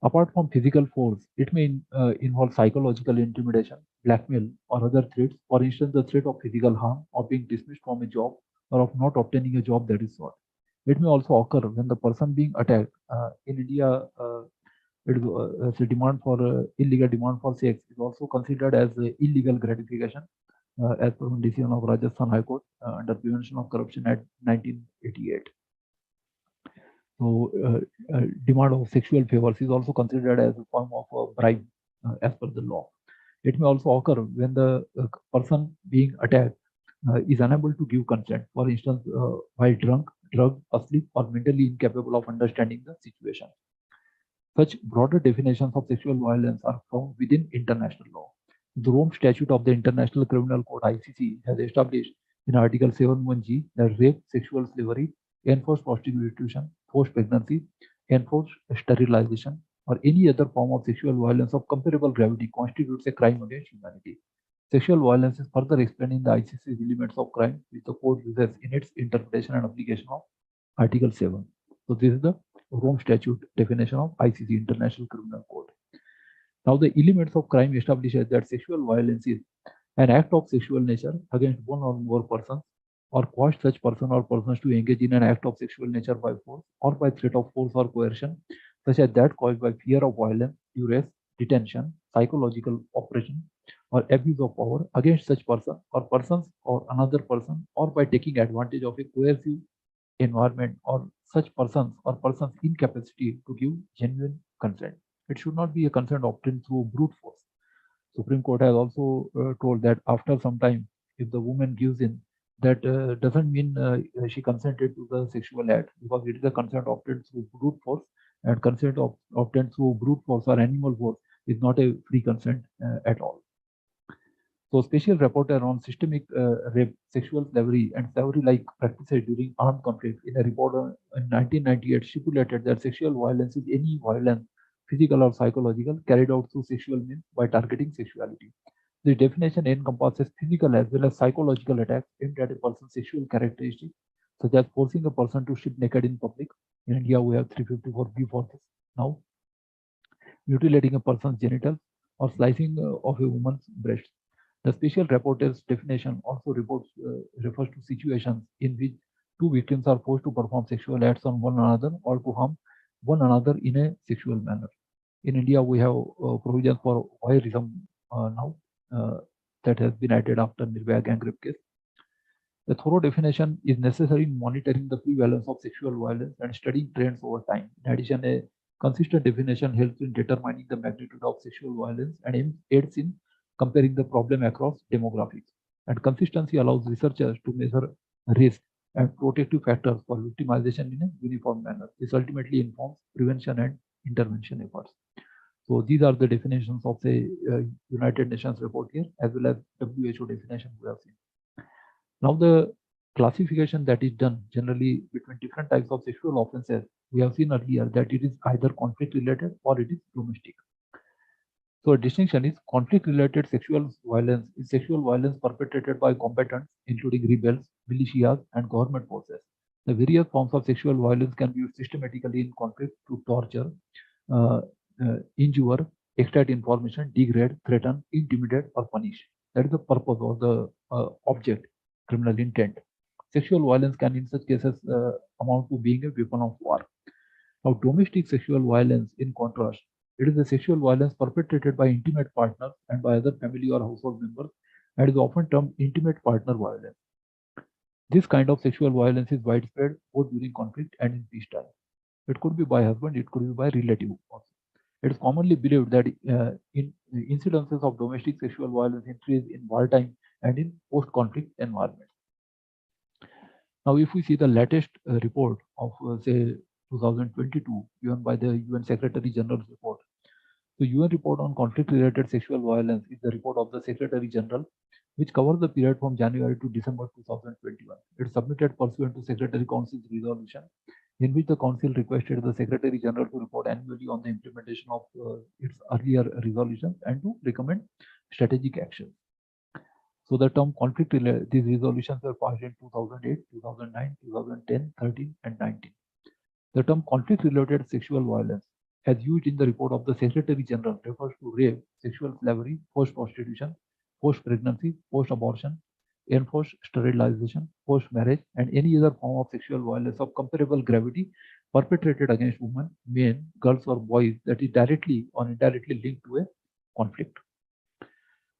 Apart from physical force, it may involve psychological intimidation, blackmail, or other threats. For instance, the threat of physical harm, of being dismissed from a job, or of not obtaining a job that is sought. It may also occur when the person being attacked in India. It's a demand for illegal demand for sex is also considered as illegal gratification as per the decision of Rajasthan High Court under Prevention of Corruption Act 1988. So demand of sexual favors is also considered as a form of a bribe as per the law. It may also occur when the person being attacked is unable to give consent, for instance, while drunk, drugged, asleep, or mentally incapable of understanding the situation. Such broader definitions of sexual violence are found within international law. The Rome Statute of the International Criminal Court (ICC) has established in Article 71G that rape, sexual slavery, enforced prostitution, forced pregnancy, enforced sterilization, or any other form of sexual violence of comparable gravity constitutes a crime against humanity. Sexual violence is further explained in the ICC's elements of crime, which the court uses in its interpretation and application of Article 7. So this is the Rome Statute definition of ICC, International Criminal Court. Now, the elements of crime establishes that sexual violence is an act of sexual nature against one or more persons, or cause such person or persons to engage in an act of sexual nature by force or by threat of force or coercion, such as that caused by fear of violence, duress, detention, psychological oppression, or abuse of power against such person or persons or another person, or by taking advantage of a coercive environment or such persons or persons' incapacity to give genuine consent. It should not be a consent obtained through brute force. Supreme Court has also told that after some time, if the woman gives in, that doesn't mean she consented to the sexual act, because it is a consent obtained through brute force, and consent obtained through brute force or animal force is not a free consent at all. So, special rapporteur on systemic rape, sexual slavery, and slavery-like practices during armed conflict in a report in 1998 stipulated that sexual violence is any violence, physical or psychological, carried out through sexual means by targeting sexuality. The definition encompasses physical as well as psychological attacks aimed at a person's sexual characteristics, such as forcing a person to strip naked in public. In India, we have 354B for this now. Mutilating a person's genitals or slicing of a woman's breast. The special rapporteur's definition also refers to situations in which two victims are forced to perform sexual acts on one another or to harm one another in a sexual manner. In India, we have provisions for voyeurism now that has been added after Nirbhaya gang rape case. The thorough definition is necessary in monitoring the prevalence of sexual violence and studying trends over time. In addition, a consistent definition helps in determining the magnitude of sexual violence and aids in comparing the problem across demographics. And consistency allows researchers to measure risk and protective factors for victimization in a uniform manner. This ultimately informs prevention and intervention efforts. So these are the definitions of the United Nations report here, as well as WHO definition we have seen. Now, the classification that is done generally between different types of sexual offenses, we have seen earlier that it is either conflict related or it is domestic. So a distinction is conflict-related sexual violence is sexual violence perpetrated by combatants, including rebels, militias, and government forces. The various forms of sexual violence can be used systematically in conflict to torture, injure, extract information, degrade, threaten, intimidate, or punish. That is the purpose of the object, criminal intent. Sexual violence can in such cases amount to being a weapon of war. Now, domestic sexual violence, in contrast, it is a sexual violence perpetrated by intimate partners and by other family or household members, and is often termed intimate partner violence. This kind of sexual violence is widespread both during conflict and in peacetime. It could be by husband, it could be by relative also. It is commonly believed that incidences of domestic sexual violence increase in wartime and in post-conflict environments. Now, if we see the latest report of, say, 2022, given by the UN Secretary General's report, the UN report on conflict-related sexual violence is the report of the Secretary General, which covers the period from January to December 2021. It is submitted pursuant to Secretary Council's resolution, in which the Council requested the Secretary General to report annually on the implementation of its earlier resolutions and to recommend strategic action. So the term conflict, these resolutions were passed in 2008, 2009, 2010, 13, and 19. The term conflict-related sexual violence, as used in the report of the Secretary General, refers to rape, sexual slavery, forced prostitution, forced pregnancy, forced abortion, enforced sterilization, forced marriage, and any other form of sexual violence of comparable gravity perpetrated against women, men, girls, or boys that is directly or indirectly linked to a conflict.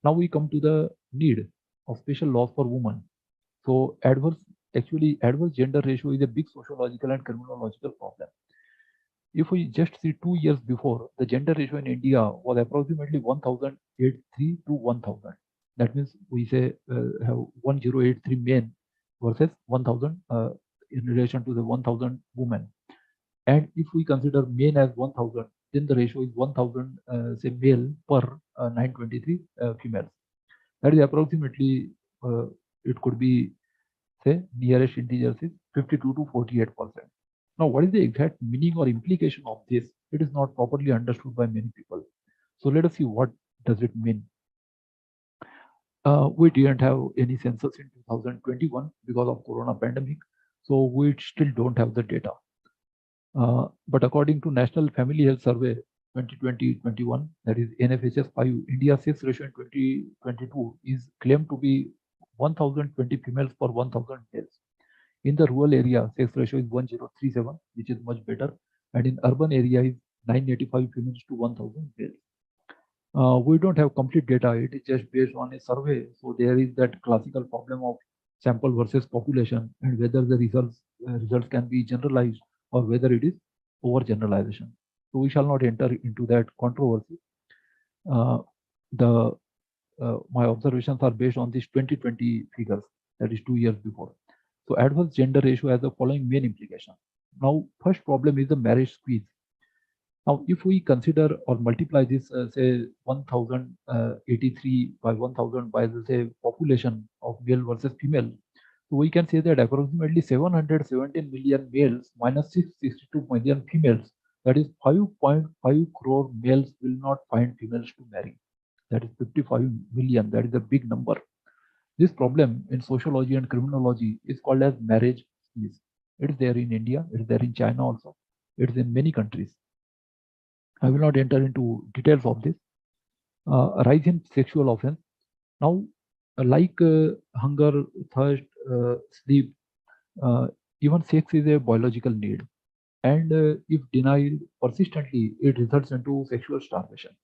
Now we come to the need of special laws for women. So adverse gender ratio is a big sociological and criminological problem. If we just see 2 years before, the gender ratio in India was approximately 1083 to 1000. That means we say have 1083 men versus 1000 in relation to the 1000 women. And if we consider men as 1000, then the ratio is 1000 say male per 923 females. That is approximately, it could be, say, nearest integers is 52 to 48%. Now, what is the exact meaning or implication of this? It is not properly understood by many people. So let us see what does it mean. We didn't have any census in 2021 because of Corona pandemic, so we still don't have the data. But according to National Family Health Survey 2020-21, that is NFHS 5, India's sex ratio in 2022 is claimed to be 1020 females per 1000 males. In the rural area, sex ratio is 1037, which is much better, and in urban area is 985 females to 1000 males. We don't have complete data, it is just based on a survey, so there is that classical problem of sample versus population and whether the results can be generalized or whether it is overgeneralization. So we shall not enter into that controversy. My observations are based on these 2020 figures, that is 2 years before. So adverse gender ratio has the following main implication. Now, first problem is the marriage squeeze. Now, if we consider or multiply this, say 1083 by 1000 by the say population of male versus female, so we can say that approximately 717 million males minus 662 million females, that is 5.5 crore males will not find females to marry. That is 55 million. That is a big number. This problem in sociology and criminology is called as marriage squeeze. It is there in India, it is there in China also, it is in many countries. I will not enter into details of this. Rise in sexual offense. Now, like hunger, thirst, sleep, even sex is a biological need. And if denied persistently, it results into sexual starvation.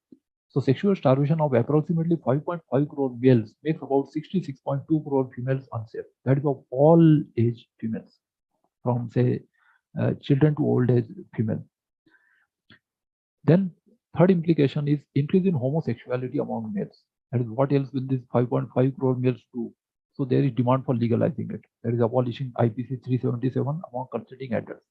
So sexual starvation of approximately 5.5 crore males makes about 66.2 crore females unsafe. That is of all age females, from say children to old age female. Then third implication is increase in homosexuality among males. That is what else will this 5.5 crore males do? So there is demand for legalizing it. There is abolishing IPC 377 among consenting adults.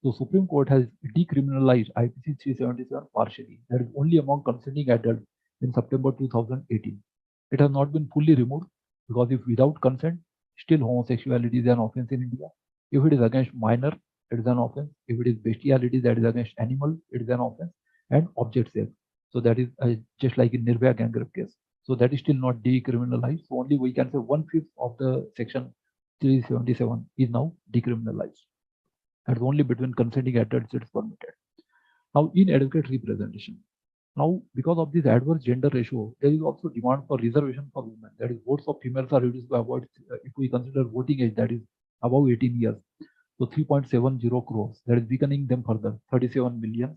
So Supreme Court has decriminalized IPC 377 partially. That is only among consenting adults in September 2018. It has not been fully removed because if without consent, still homosexuality is an offense in India. If it is against minor, it is an offense. If it is bestiality, that is against animal, it is an offense. And object sale. So that is just like in Nirbhaya gang rape case. So that is still not decriminalized. So only we can say 1/5 of the section 377 is now decriminalized. That's only between consenting adults it is permitted. Now, inadequate representation. Now, because of this adverse gender ratio, there is also demand for reservation for women. That is, votes of females are reduced by about, if we consider voting age, that is above 18 years. So 3.70 crores. That is weakening them further, 37 million.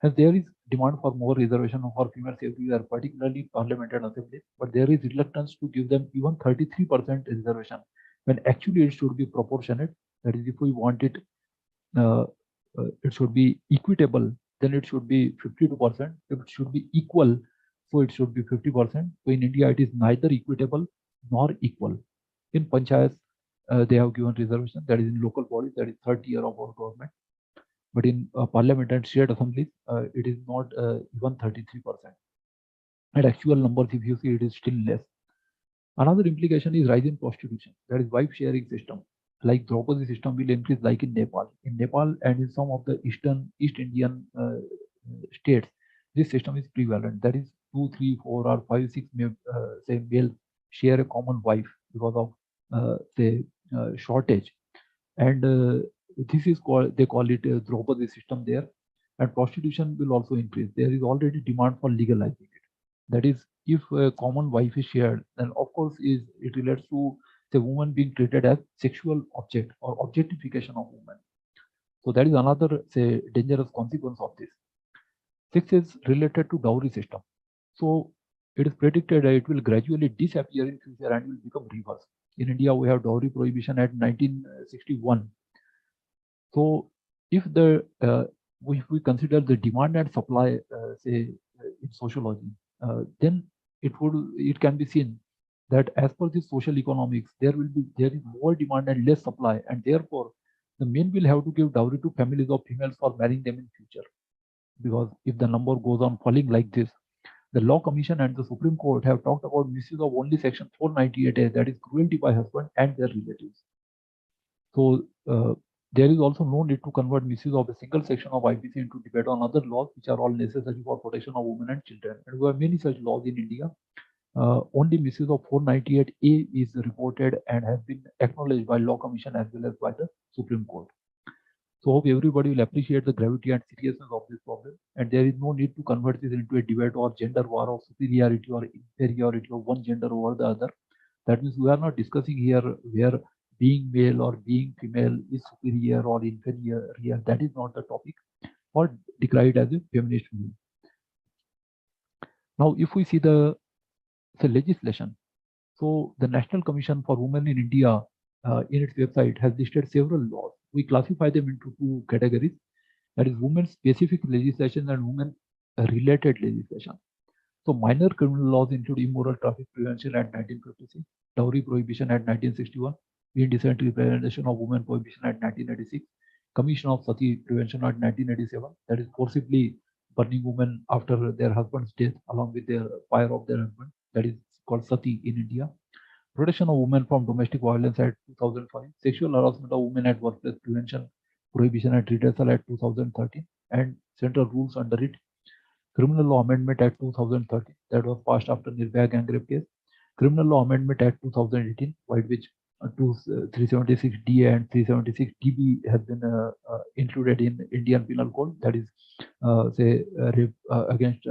As there is demand for more reservation for females everywhere, particularly parliament and assembly, but there is reluctance to give them even 33% reservation when actually it should be proportionate. That is, if we want it, it should be equitable, then it should be 52%. If it should be equal, so it should be 50%. So in India, it is neither equitable nor equal. In panchayats, they have given reservation, that is in local bodies, that is third tier of our government. But in parliament and state assemblies, it is not even 33%. And actual numbers, if you see, it is still less. Another implication is rise in prostitution. That is wife sharing system. Like Draupadi system will increase like in Nepal. In Nepal and in some of the East Indian states, this system is prevalent. That is 2, 3, 4 or 5, 6 say males share a common wife because of shortage. And this is called, they call it Draupadi system there. And prostitution will also increase. There is already demand for legalizing it. That is, if a common wife is shared, then of course it relates to the woman being treated as sexual object or objectification of women. So that is another, say, dangerous consequence of this. Sixth is related to dowry system. So it is predicted that it will gradually disappear in future and will become reverse. In India, we have dowry prohibition at 1961. So if we consider the demand and supply, say in sociology, then it can be seen that as per the social economics, there is more demand and less supply, and therefore the men will have to give dowry to families of females for marrying them in future. Because if the number goes on falling like this, the Law Commission and the Supreme Court have talked about misuse of only Section 498A, that is cruelty by husband and their relatives. So there is also no need to convert misuse of a single section of IPC into debate on other laws which are all necessary for protection of women and children. And we have many such laws in India. Only misuse of 498A is reported and has been acknowledged by Law Commission as well as by the Supreme Court. So hope everybody will appreciate the gravity and seriousness of this problem, and there is no need to convert this into a debate or gender war of superiority or inferiority of one gender over the other. That means we are not discussing here where being male or being female is superior or inferior. That is not the topic, or decried as a feminist view. Now, if we see the legislation, so the National Commission for Women in India in its website has listed several laws. We classify them into two categories, that is women-specific legislation and women-related legislation. So minor criminal laws include immoral traffic prevention at 1956, dowry prohibition at 1961, indecent representation of women prohibition at 1986, commission of sati prevention at 1987, that is forcibly burning women after their husband's death along with the fire of their husband, that is called sati in India. Protection of women from domestic violence at 2005, sexual harassment of women at workplace prevention, prohibition at redressal at 2013, and central rules under it. Criminal law amendment at 2013, that was passed after Nirbhaya gang rape case. Criminal law amendment at 2018, by which 376DA and 376DB has been included in Indian Penal Code, that is rape against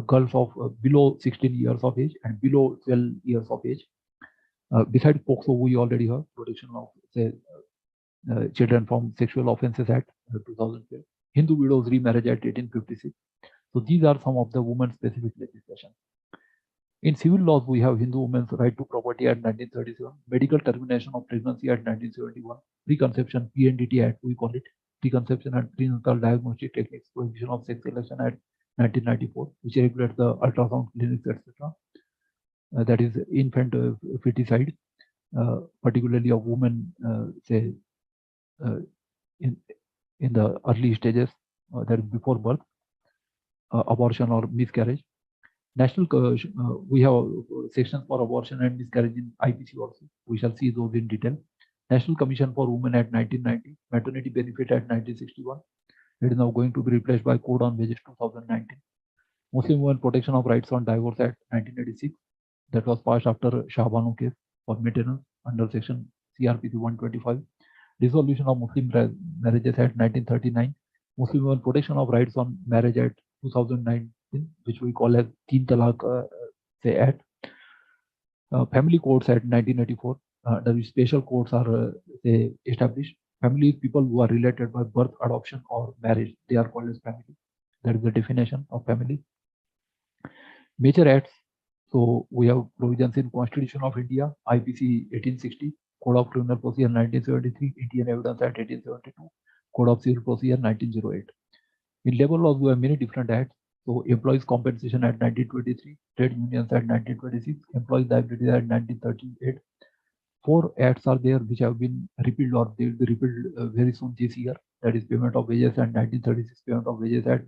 girls of below 16 years of age and below 12 years of age. Besides POCSO, we already have protection of children from sexual offences Act 2012, Hindu widows remarriage Act 1856. So these are some of the women-specific legislation. In civil laws, we have Hindu women's right to property at 1937, medical termination of pregnancy at 1971, preconception PNDT Act, we call it, preconception and prenatal diagnostic techniques, prohibition of sex selection at 1994, which regulates the ultrasound clinics, etc. That is infant feticide, particularly of women, in the early stages, that is before birth, abortion or miscarriage. National, we have sections for abortion and miscarriage in IPC also. We shall see those in detail. National Commission for Women at 1990, maternity benefit at 1961. It is now going to be replaced by Code on Wages 2019. Muslim Women Protection of Rights on Divorce Act 1986. That was passed after Shah Banu case for maintenance under section CRPC 125. Dissolution of Muslim Marriages Act 1939. Muslim Women Protection of Rights on Marriage Act 2019, which we call as Teen Talaq Act. Family Courts Act 1984. The special courts are established. Family is people who are related by birth, adoption, or marriage. They are called as family. That is the definition of family. Major acts So we have provisions in Constitution of India, IPC 1860, Code of Criminal Procedure 1973, Indian Evidence Act 1872, Code of Civil Procedure 1908. In labor laws, we have many different acts. So Employees Compensation Act 1923, Trade Unions Act 1926, Employees Liability Act 1938. 4 acts are there which have been repealed or they will be repealed very soon this year. That is Payment of Wages Act 1936, Payment of Wages Act,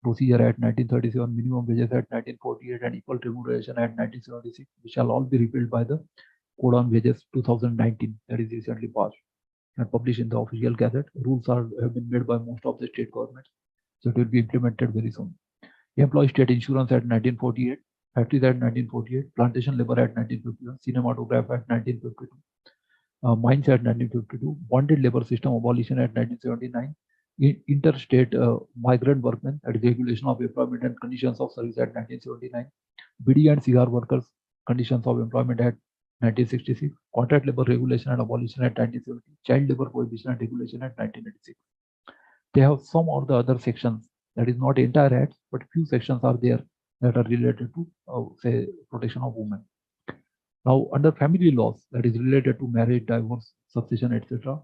Procedure Act 1937, Minimum Wages Act 1948, and Equal Remuneration Act 1976, which shall all be repealed by the Code on Wages 2019, that is recently passed and published in the official gazette. Rules have been made by most of the state governments, so it will be implemented very soon. Employee State Insurance Act 1948, Factories Act 1948, Plantation Labor Act 1951, Cinematograph Act 1952, Mines Act 1952, Bonded Labor System Abolition Act 1979, Interstate Migrant Workmen, that is Regulation of Employment and Conditions of Service Act 1979, BD and Cigar Workers Conditions of Employment Act 1966, Contract Labor Regulation and Abolition Act 1970, Child Labor Prohibition and Regulation Act 1986. They have some of the other sections, that is not entire acts, but few sections are there that are related to say protection of women. Now under family laws, that is related to marriage, divorce, succession, etc.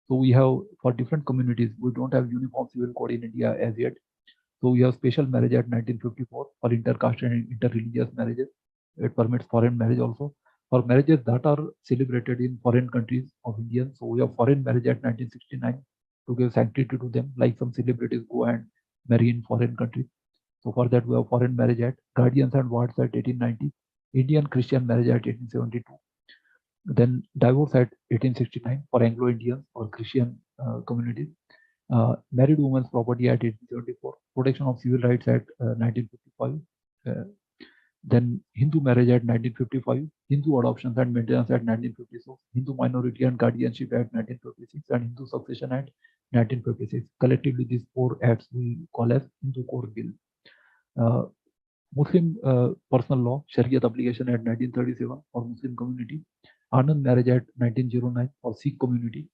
So we have for different communities, we don't have uniform civil code in India as yet. So we have Special Marriage Act 1954 for intercaste and interreligious marriages. It permits foreign marriage also. For marriages that are celebrated in foreign countries of Indians, so we have Foreign Marriage Act 1969 to give sanctity to them, like some celebrities go and marry in foreign countries. So for that we have Foreign Marriage Act, Guardians and Wards Act 1890, Indian Christian Marriage Act 1872. Then Divorce Act 1869 for Anglo-Indians or Christian communities. Married Women's Property Act 1874, Protection of Civil Rights Act 1955. Then Hindu Marriage Act 1955, Hindu Adoptions and Maintenance Act 1956, Hindu Minority and Guardianship Act 1956, and Hindu Succession Act 1956. Collectively, these 4 acts we call as Hindu Core Bill. Muslim Personal Law, Shariat Application Act 1937 for Muslim community, Anand Marriage Act 1909 for Sikh community,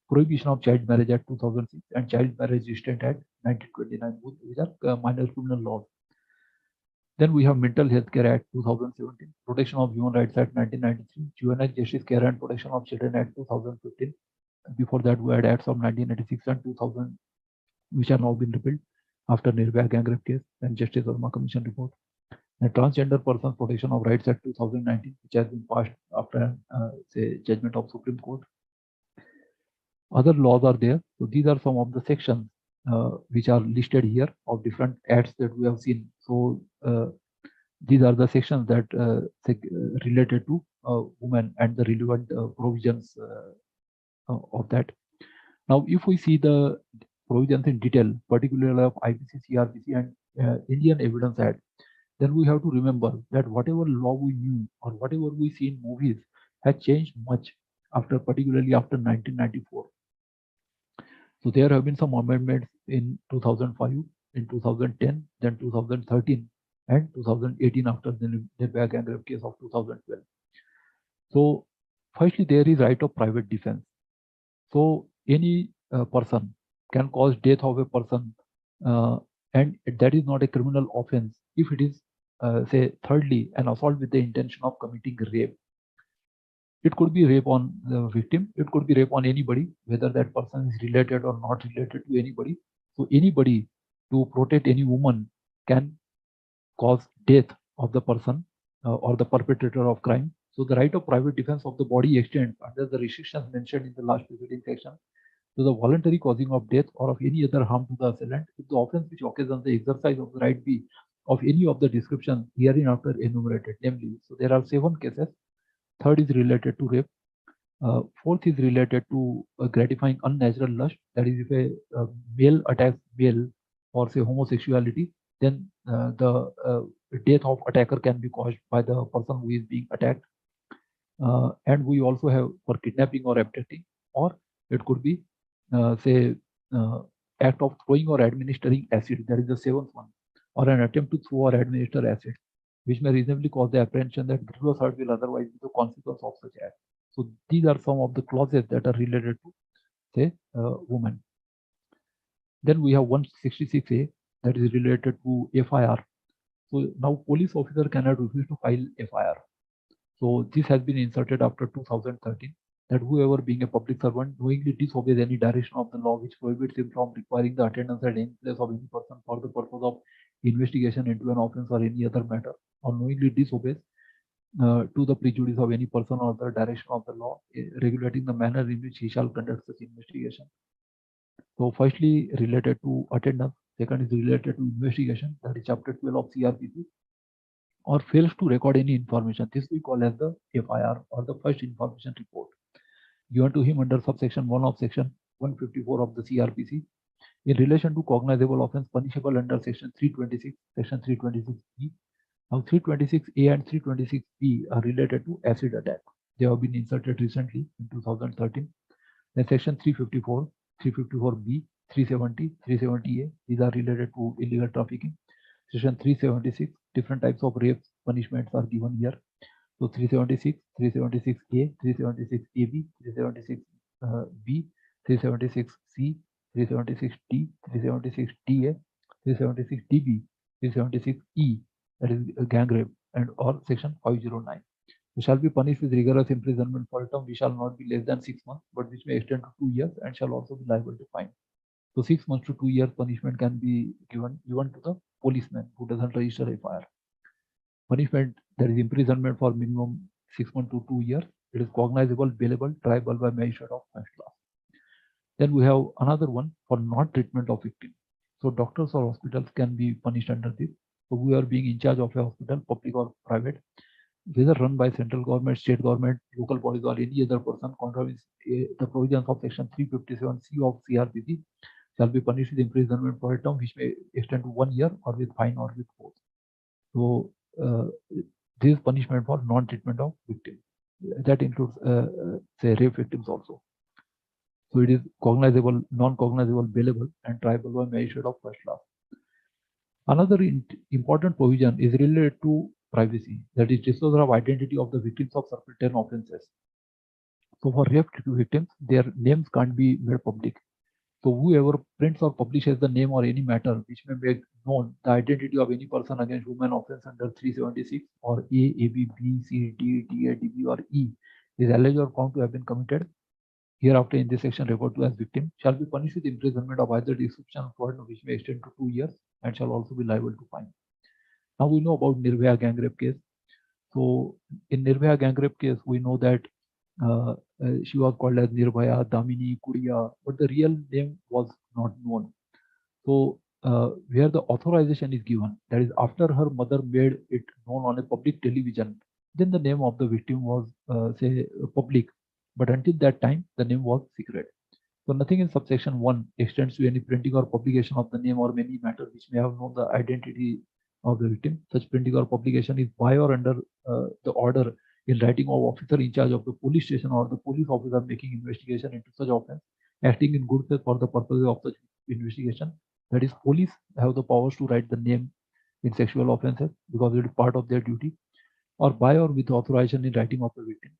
Prohibition of Child Marriage Act 2006, and Child Marriage Restraint Act 1929, which are minor criminal laws. Then we have Mental Health Care Act 2017, Protection of Human Rights Act 1993, Juvenile Justice Care and Protection of Children Act 2015. Before that, we had acts of 1996 and 2000, which have now been repealed after Nirbhaya gang rape case and Justice Verma Commission report. The Transgender Persons Protection of Rights Act 2019, which has been passed after say judgment of Supreme Court. Other laws are there. So these are some of the sections which are listed here of different acts that we have seen. So these are the sections that related to women and the relevant provisions of that. Now, if we see the provisions in detail, particularly of IPC, CRPC, and Indian Evidence Act, then we have to remember that whatever law we knew or whatever we see in movies has changed much particularly after 1994. So there have been some amendments in 2005, in 2010, then 2013, and 2018 after the Nirbhaya gang rape case of 2012. So firstly, there is right of private defense. So any person can cause death of a person, and that is not a criminal offense if it is, say, thirdly, an assault with the intention of committing rape. It could be rape on the victim. It could be rape on anybody, whether that person is related or not related to anybody. So anybody, to protect any woman, can cause death of the person or the perpetrator of crime. So the right of private defense of the body extends under the restrictions mentioned in the last preceding section to the voluntary causing of death or of any other harm to the assailant if the offense which occasions the exercise of the right be of any of the descriptions hereinafter enumerated, namely. So there are 7 cases. Third is related to rape. Fourth is related to gratifying unnatural lust. That is, if a male attacks male or say homosexuality, then the death of attacker can be caused by the person who is being attacked. And we also have for kidnapping or abducting, or it could be say act of throwing or administering acid. That is the 7th one, or an attempt to throw or administer acid, which may reasonably cause the apprehension that grievous hurt will otherwise be the consequence of such act. So these are some of the clauses that are related to, say, women. Then we have 166A that is related to FIR. So now police officer cannot refuse to file FIR. So this has been inserted after 2013, that whoever being a public servant knowingly disobeys any direction of the law which prohibits him from requiring the attendance at any place of any person for the purpose of investigation into an offence or any other matter, or knowingly disobeys to the prejudice of any person or the direction of the law regulating the manner in which he shall conduct such investigation. So firstly related to attendance, second is related to investigation, that is chapter 12 of CRPC, or fails to record any information. This we call as the FIR, or the first information report, given to him under subsection 1 of section 154 of the CRPC in relation to cognizable offence punishable under section 326, section 326B. Now 326A and 326B are related to acid attack. They have been inserted recently in 2013. Then section 354, 354B, 370, 370A, these are related to illegal trafficking. Section 376, different types of rape punishments are given here. So 376, 376A, 376AB, 376B, 376C, 376D, 376DA, 376DB, 376E, that is gang rape, and or section 509. We shall be punished with rigorous imprisonment for a term which shall not be less than 6 months, but which may extend to 2 years and shall also be liable to fine. So 6 months to 2 years punishment can be given even to the policeman who doesn't register a FIR. Punishment, there is imprisonment for minimum 6 months to 2 years. It is cognizable, bailable, triable by magistrate of first class. Then we have another one for non-treatment of victim. So doctors or hospitals can be punished under this. So we are being in charge of a hospital, public or private, whether run by central government, state government, local bodies, or any other person contravenes the provisions of section 357C of CRPC, shall be punished with imprisonment for a term which may extend to 1 year or with fine or with both. So this is punishment for non-treatment of victim. That includes say rape victims also. So it is cognizable, non-cognizable, bailable, and triable by magistrate of first class. Another important provision is related to privacy, that is disclosure of identity of the victims of certain offences. So for rape victims, their names can't be made public. So whoever prints or publishes the name or any matter which may make known the identity of any person against whom an offence under 376 or A, AB, B, C, D, DA, DB, or E is alleged or found to have been committed hereafter in this section referred to as victim, shall be punished with imprisonment of either description of word which may extend to 2 years and shall also be liable to fine. Now we know about Nirbhaya gang rape case. So in Nirbhaya gang rape case, we know that she was called as Nirbhaya, Damini, Kuriya, but the real name was not known. So where the authorization is given, that is after her mother made it known on a public television, then the name of the victim was say public, but until that time the name was secret. So nothing in subsection 1 extends to any printing or publication of the name or many matter which may have known the identity of the victim. Such printing or publication is by or under the order in writing of officer in charge of the police station or the police officer making investigation into such offence, acting in good faith for the purposes of such investigation. That is, police have the powers to write the name in sexual offences because it is part of their duty, or by or with authorization in writing of the victim.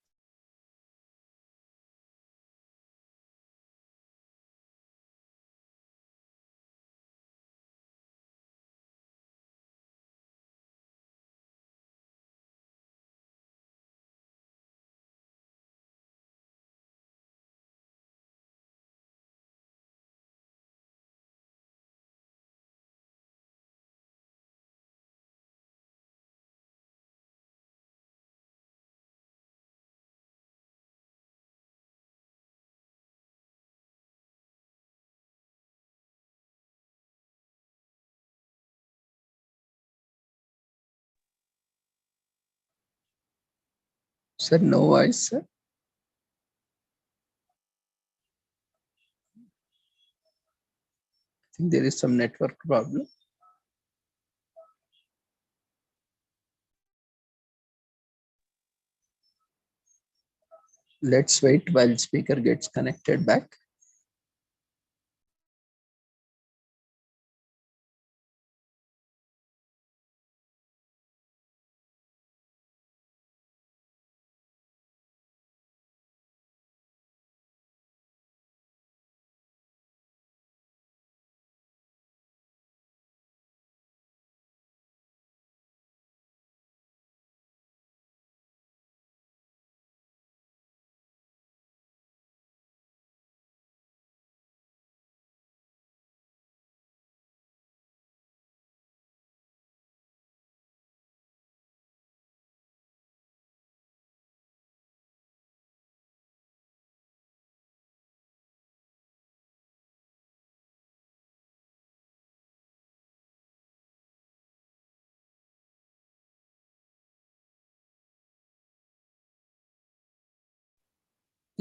Sir, no voice, sir. I think there is some network problem. Let's wait while speaker gets connected back.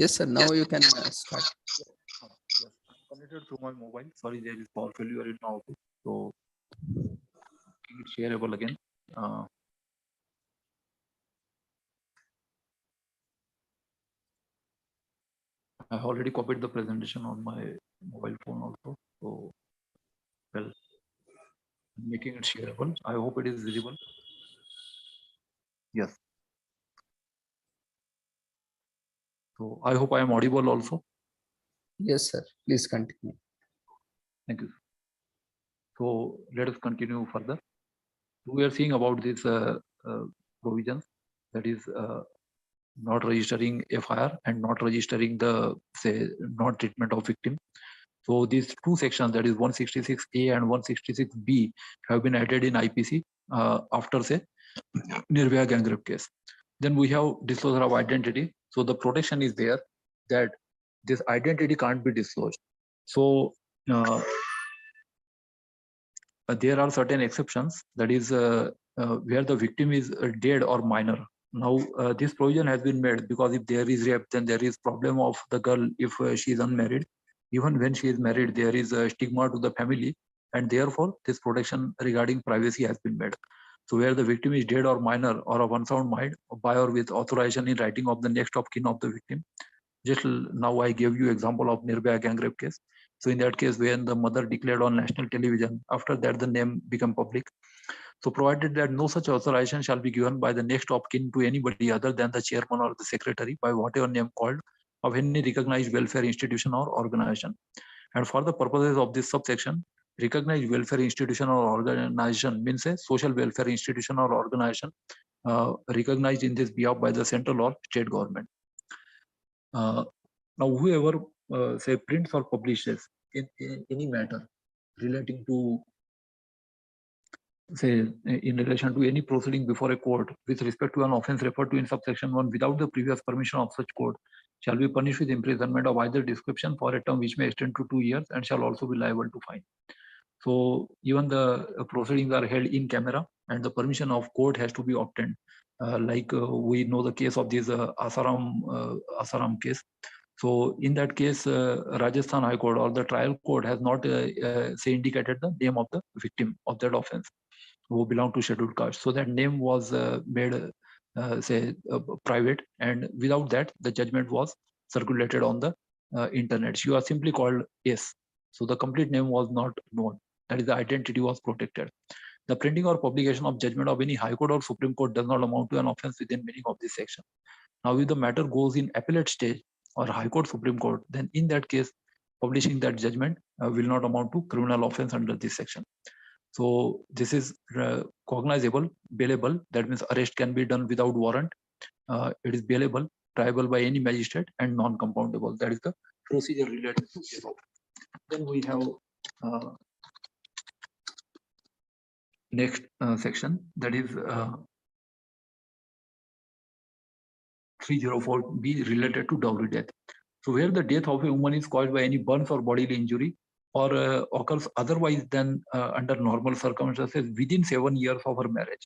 Yes, sir. Now you can start. Yes, I'm connected through my mobile. Sorry, there is power failure in my office. So it's shareable again. I already copied the presentation on my mobile phone also. So, well, I'm making it shareable. I hope it is visible. Yes. So I hope I am audible also. Yes, sir. Please continue. Thank you. So let us continue further. We are seeing about this provisions, that is not registering FIR and not registering the, say, not treatment of victim. So these two sections, that is 166A and 166B, have been added in IPC after, say, Nirbhaya gang rape case. Then we have disclosure of identity. So the protection is there that this identity can't be disclosed. So there are certain exceptions, that is where the victim is dead or minor. Now this provision has been made because if there is rape, then there is problem of the girl if she is unmarried. Even when she is married, there is a stigma to the family, and therefore this protection regarding privacy has been made. So where the victim is dead or minor or of unsound mind, by or with authorization in writing of the next of kin of the victim. Just now I gave you example of Nirbhaya gang rape case. So in that case, when the mother declared on national television, after that the name became public. So provided that no such authorization shall be given by the next of kin to anybody other than the chairman or the secretary by whatever name called of any recognized welfare institution or organization. And for the purposes of this subsection, recognized welfare institution or organization means a social welfare institution or organization recognized in this behalf by the central or state government. Now, whoever say prints or publishes in any matter relating to, say, in relation to any proceeding before a court with respect to an offence referred to in subsection 1 without the previous permission of such court shall be punished with imprisonment of either description for a term which may extend to 2 years and shall also be liable to fine. So even the proceedings are held in camera and the permission of court has to be obtained. We know the case of this Asaram case. So in that case, Rajasthan High Court or the trial court has not say indicated the name of the victim of that offence who belong to scheduled caste. So that name was made private, and without that the judgment was circulated on the internet. She was simply called S. So the complete name was not known. That is, the identity was protected. The printing or publication of judgment of any High Court or Supreme Court does not amount to an offence within meaning of this section. Now, if the matter goes in appellate stage or High Court, Supreme Court, then in that case, publishing that judgment will not amount to criminal offence under this section. So this is cognizable, bailable. That means arrest can be done without warrant. It is bailable, triable by any magistrate, and non-compoundable. That is the procedure related to this. Then we have next section, that is 304B related to dowry death. So where the death of a woman is caused by any burns or bodily injury or occurs otherwise than under normal circumstances within 7 years of her marriage.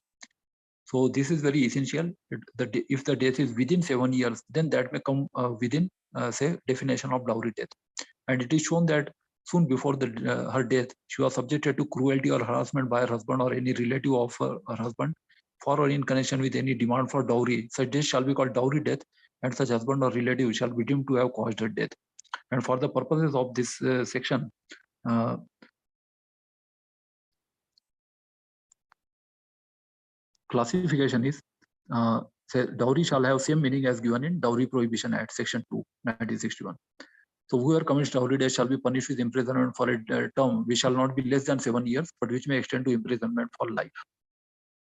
So this is very essential. If the death is within 7 years, then that may come within, say, definition of dowry death. And it is shown that soon before her death, she was subjected to cruelty or harassment by her husband or any relative of her husband for or in connection with any demand for dowry. Such death shall be called dowry death, and such husband or relative shall be deemed to have caused her death. And for the purposes of this section, classification is, say, dowry shall have same meaning as given in Dowry Prohibition Act, Section 2, 1961. So whoever commits dowry death shall be punished with imprisonment for a term which shall not be less than 7 years, but which may extend to imprisonment for life.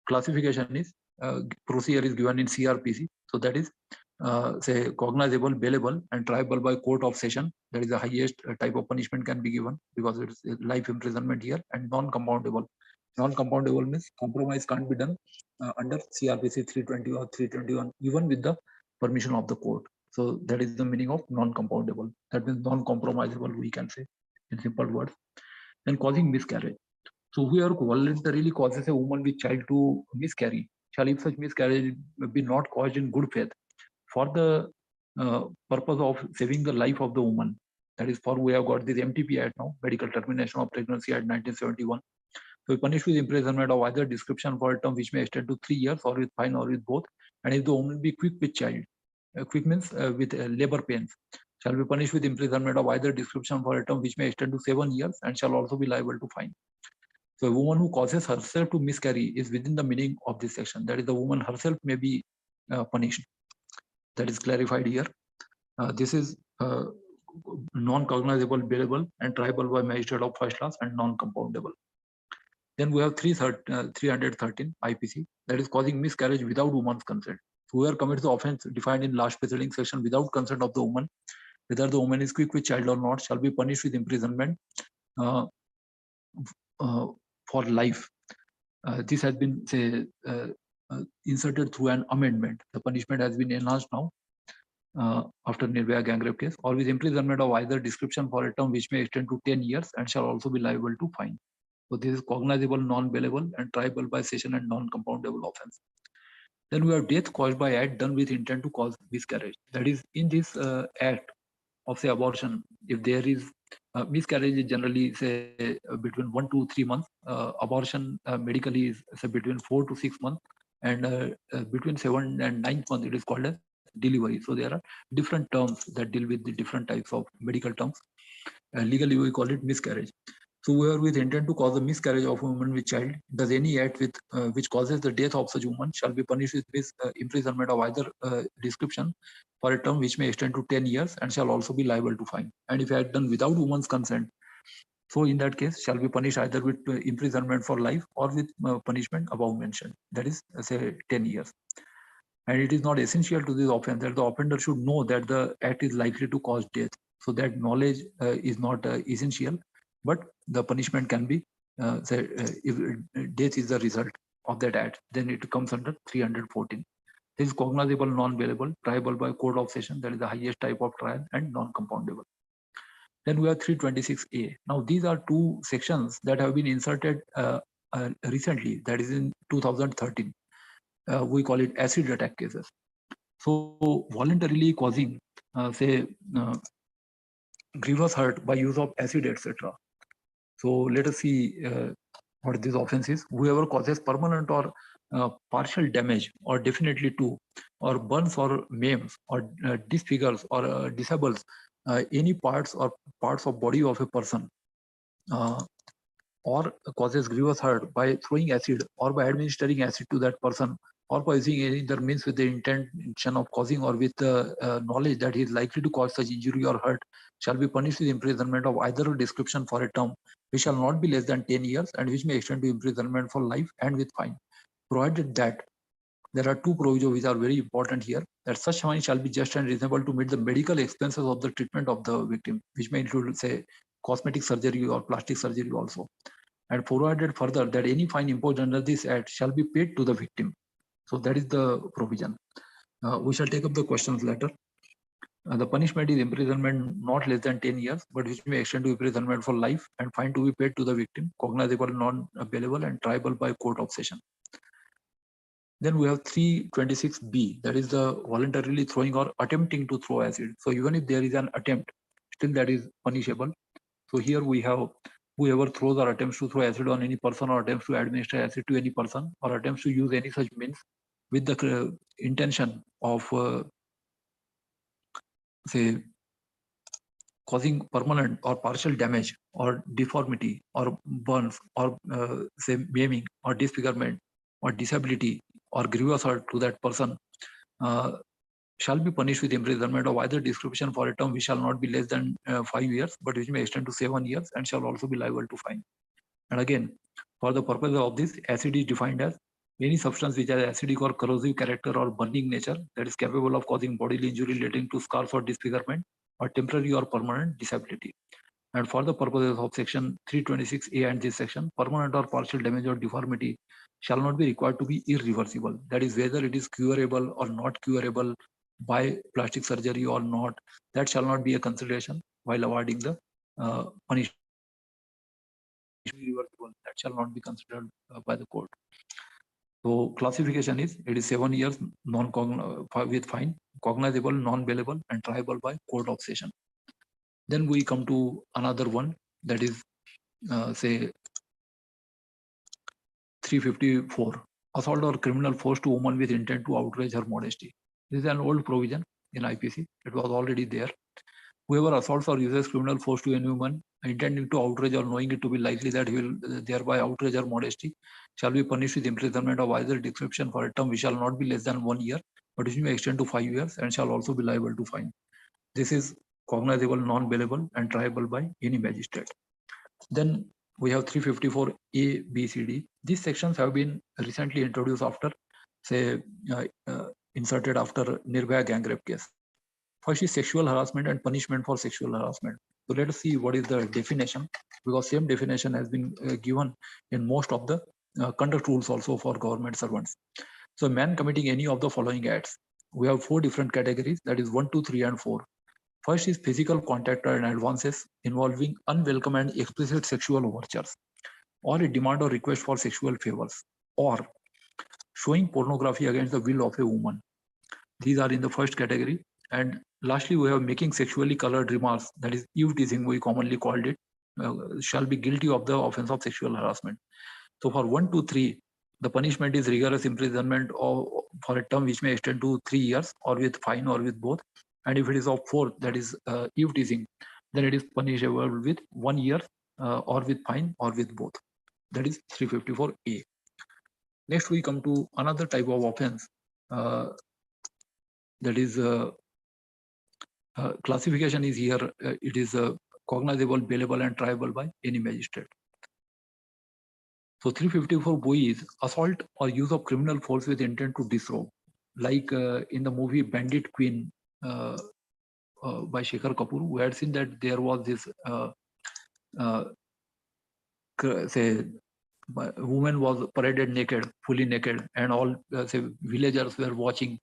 Classification is, procedure is given in CRPC. So that is, say, cognizable, bailable, and triable by court of session. That is the highest type of punishment can be given because it is life imprisonment here, and non-compoundable. Non-compoundable means compromise can't be done under CRPC 320 or 321, even with the permission of the court. So that is the meaning of non-compoundable. That means non-compromisable, we can say in simple words. And causing miscarriage. So whoever voluntarily causes a woman with child to miscarry, shall, if such miscarriage be not caused in good faith, for the purpose of saving the life of the woman. That is for we have got this MTP Act now, Medical Termination of Pregnancy Act 1971. So we punish with imprisonment of either description for a term which may extend to 3 years or with fine or with both. And if the woman be quick with child, quick means with labor pains, shall be punished with imprisonment of either description for a term which may extend to 7 years and shall also be liable to fine. So a woman who causes herself to miscarry is within the meaning of this section. That is, the woman herself may be punished. That is clarified here. This is non-cognizable, bailable, and triable by magistrate of first class and non-compoundable. Then we have 313 IPC, that is causing miscarriage without woman's consent. Whoever commits the offense defined in last preceding section without consent of the woman, whether the woman is quick with child or not, shall be punished with imprisonment for life. This has been inserted through an amendment. The punishment has been enhanced now after Nirbhaya gang rape case, or with imprisonment of either description for a term which may extend to 10 years and shall also be liable to fine. So this is cognizable, non-bailable, and triable by session and non-compoundable offense. Then we have death caused by act done with intent to cause miscarriage. That is, in this act of say abortion, if there is miscarriage is generally say between 1 to 3 months. Abortion medically is say between 4 to 6 months, and between 7 and 9 months it is called as delivery. So there are different terms that deal with the different types of medical terms. Legally we call it miscarriage. So where with intent to cause the miscarriage of a woman with child, does any act with which causes the death of such woman shall be punished with imprisonment of either description for a term which may extend to 10 years and shall also be liable to fine. And if act done without woman's consent, so in that case shall be punished either with imprisonment for life or with punishment above mentioned, that is say 10 years. And it is not essential to this offense that the offender should know that the act is likely to cause death. So that knowledge is not essential, but the punishment can be if death is the result of that act, then it comes under 314. This is cognizable, non-bailable, triable by court of session, that is the highest type of trial, and non-compoundable. Then we have 326A. Now these are two sections that have been inserted recently, that is in 2013. We call it acid attack cases. So voluntarily causing grievous hurt by use of acid, etc. So let us see what this offense is. Whoever causes permanent or partial damage, or definitely to, or burns or maims, or disfigures or disables any parts of body of a person, or causes grievous hurt by throwing acid or by administering acid to that person, or by using any other means with the intention of causing or with the knowledge that he is likely to cause such injury or hurt, shall be punished with imprisonment of either a description for a term which shall not be less than 10 years and which may extend to imprisonment for life and with fine, provided that there are two provisions which are very important here, that such fine shall be just and reasonable to meet the medical expenses of the treatment of the victim, which may include say cosmetic surgery or plastic surgery also, and provided further that any fine imposed under this act shall be paid to the victim. So that is the provision. We shall take up the questions later. The punishment is imprisonment not less than 10 years, but which may extend to imprisonment for life, and fine to be paid to the victim, cognizable, non-bailable, and triable by court of session. Then we have 326B, that is the voluntarily throwing or attempting to throw acid. So even if there is an attempt, still that is punishable. So here we have whoever throws or attempts to throw acid on any person, or attempts to administer acid to any person, or attempts to use any such means with the intention of say causing permanent or partial damage or deformity or burns or say maiming or disfigurement or disability or grievous hurt to that person shall be punished with imprisonment of either description for a term which shall not be less than 5 years, but which may extend to 7 years and shall also be liable to fine. And again, for the purpose of this, acid is defined as any substance which has acidic or corrosive character or burning nature that is capable of causing bodily injury leading to scars or disfigurement or temporary or permanent disability. And for the purposes of section 326A and this section, permanent or partial damage or deformity shall not be required to be irreversible. That is, whether it is curable or not curable by plastic surgery or not, that shall not be a consideration while awarding the punishment. That shall not be considered by the court. So classification is, it is 7 years with fine, cognizable, non-bailable, and triable by court of session. Then we come to another one, that is say 354, assault or criminal force to woman with intent to outrage her modesty. This is an old provision in IPC. It was already there. Whoever assaults or uses criminal force to any woman intending to outrage or knowing it to be likely that he will thereby outrage her modesty shall be punished with imprisonment of either description for a term which shall not be less than 1 year, but which may extend to 5 years and shall also be liable to fine. This is cognizable, non-bailable, and triable by any magistrate. Then we have 354 A, B, C, D. These sections have been recently introduced after, say, inserted after Nirbhaya gang rape case. First is sexual harassment and punishment for sexual harassment. So let us see what is the definition, because same definition has been given in most of the conduct rules also for government servants. So a man committing any of the following acts. We have 4 different categories, that is 1, 2, 3, and 4. First is physical contact and advances involving unwelcome and explicit sexual overtures, or a demand or request for sexual favors, or showing pornography against the will of a woman. These are in the first category. And lastly, we have making sexually colored remarks, that is eve teasing, we commonly called it, shall be guilty of the offense of sexual harassment. So for 1, 2, 3, the punishment is rigorous imprisonment for a term which may extend to 3 years, or with fine, or with both. And if it is of 4, that is eve teasing, then it is punishable with 1 year, or with fine, or with both. That is 354A. Next, we come to another type of offense, that is classification is here. It is cognizable, bailable, and triable by any magistrate. So 354B is assault or use of criminal force with intent to disrobe, like in the movie Bandit Queen by Shekhar Kapoor. We had seen that there was this say woman was paraded naked, fully naked, and all say villagers were watching.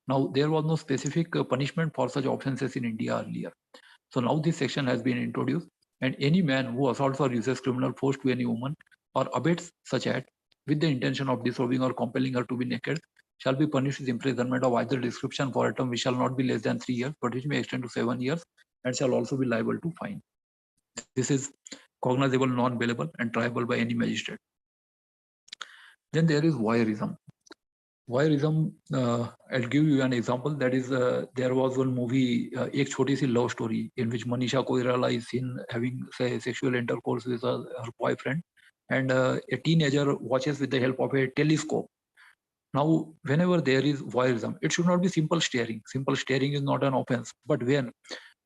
Now there was no specific punishment for such offences in India earlier. So now this section has been introduced, and any man who assaults or uses criminal force to any woman or abets such act with the intention of disrobing or compelling her to be naked shall be punished with imprisonment of either description for a term which shall not be less than 3 years, but which may extend to 7 years, and shall also be liable to fine. This is cognizable, non-bailable, and triable by any magistrate. Then there is voyeurism. Voyeurism, I'll give you an example. That is, there was one movie, Ek Choti Si Love Story, in which Manisha Koirala is seen having, say, sexual intercourse with her boyfriend, and a teenager watches with the help of a telescope. Now, whenever there is voyeurism, it should not be simple staring. Simple staring is not an offense. But when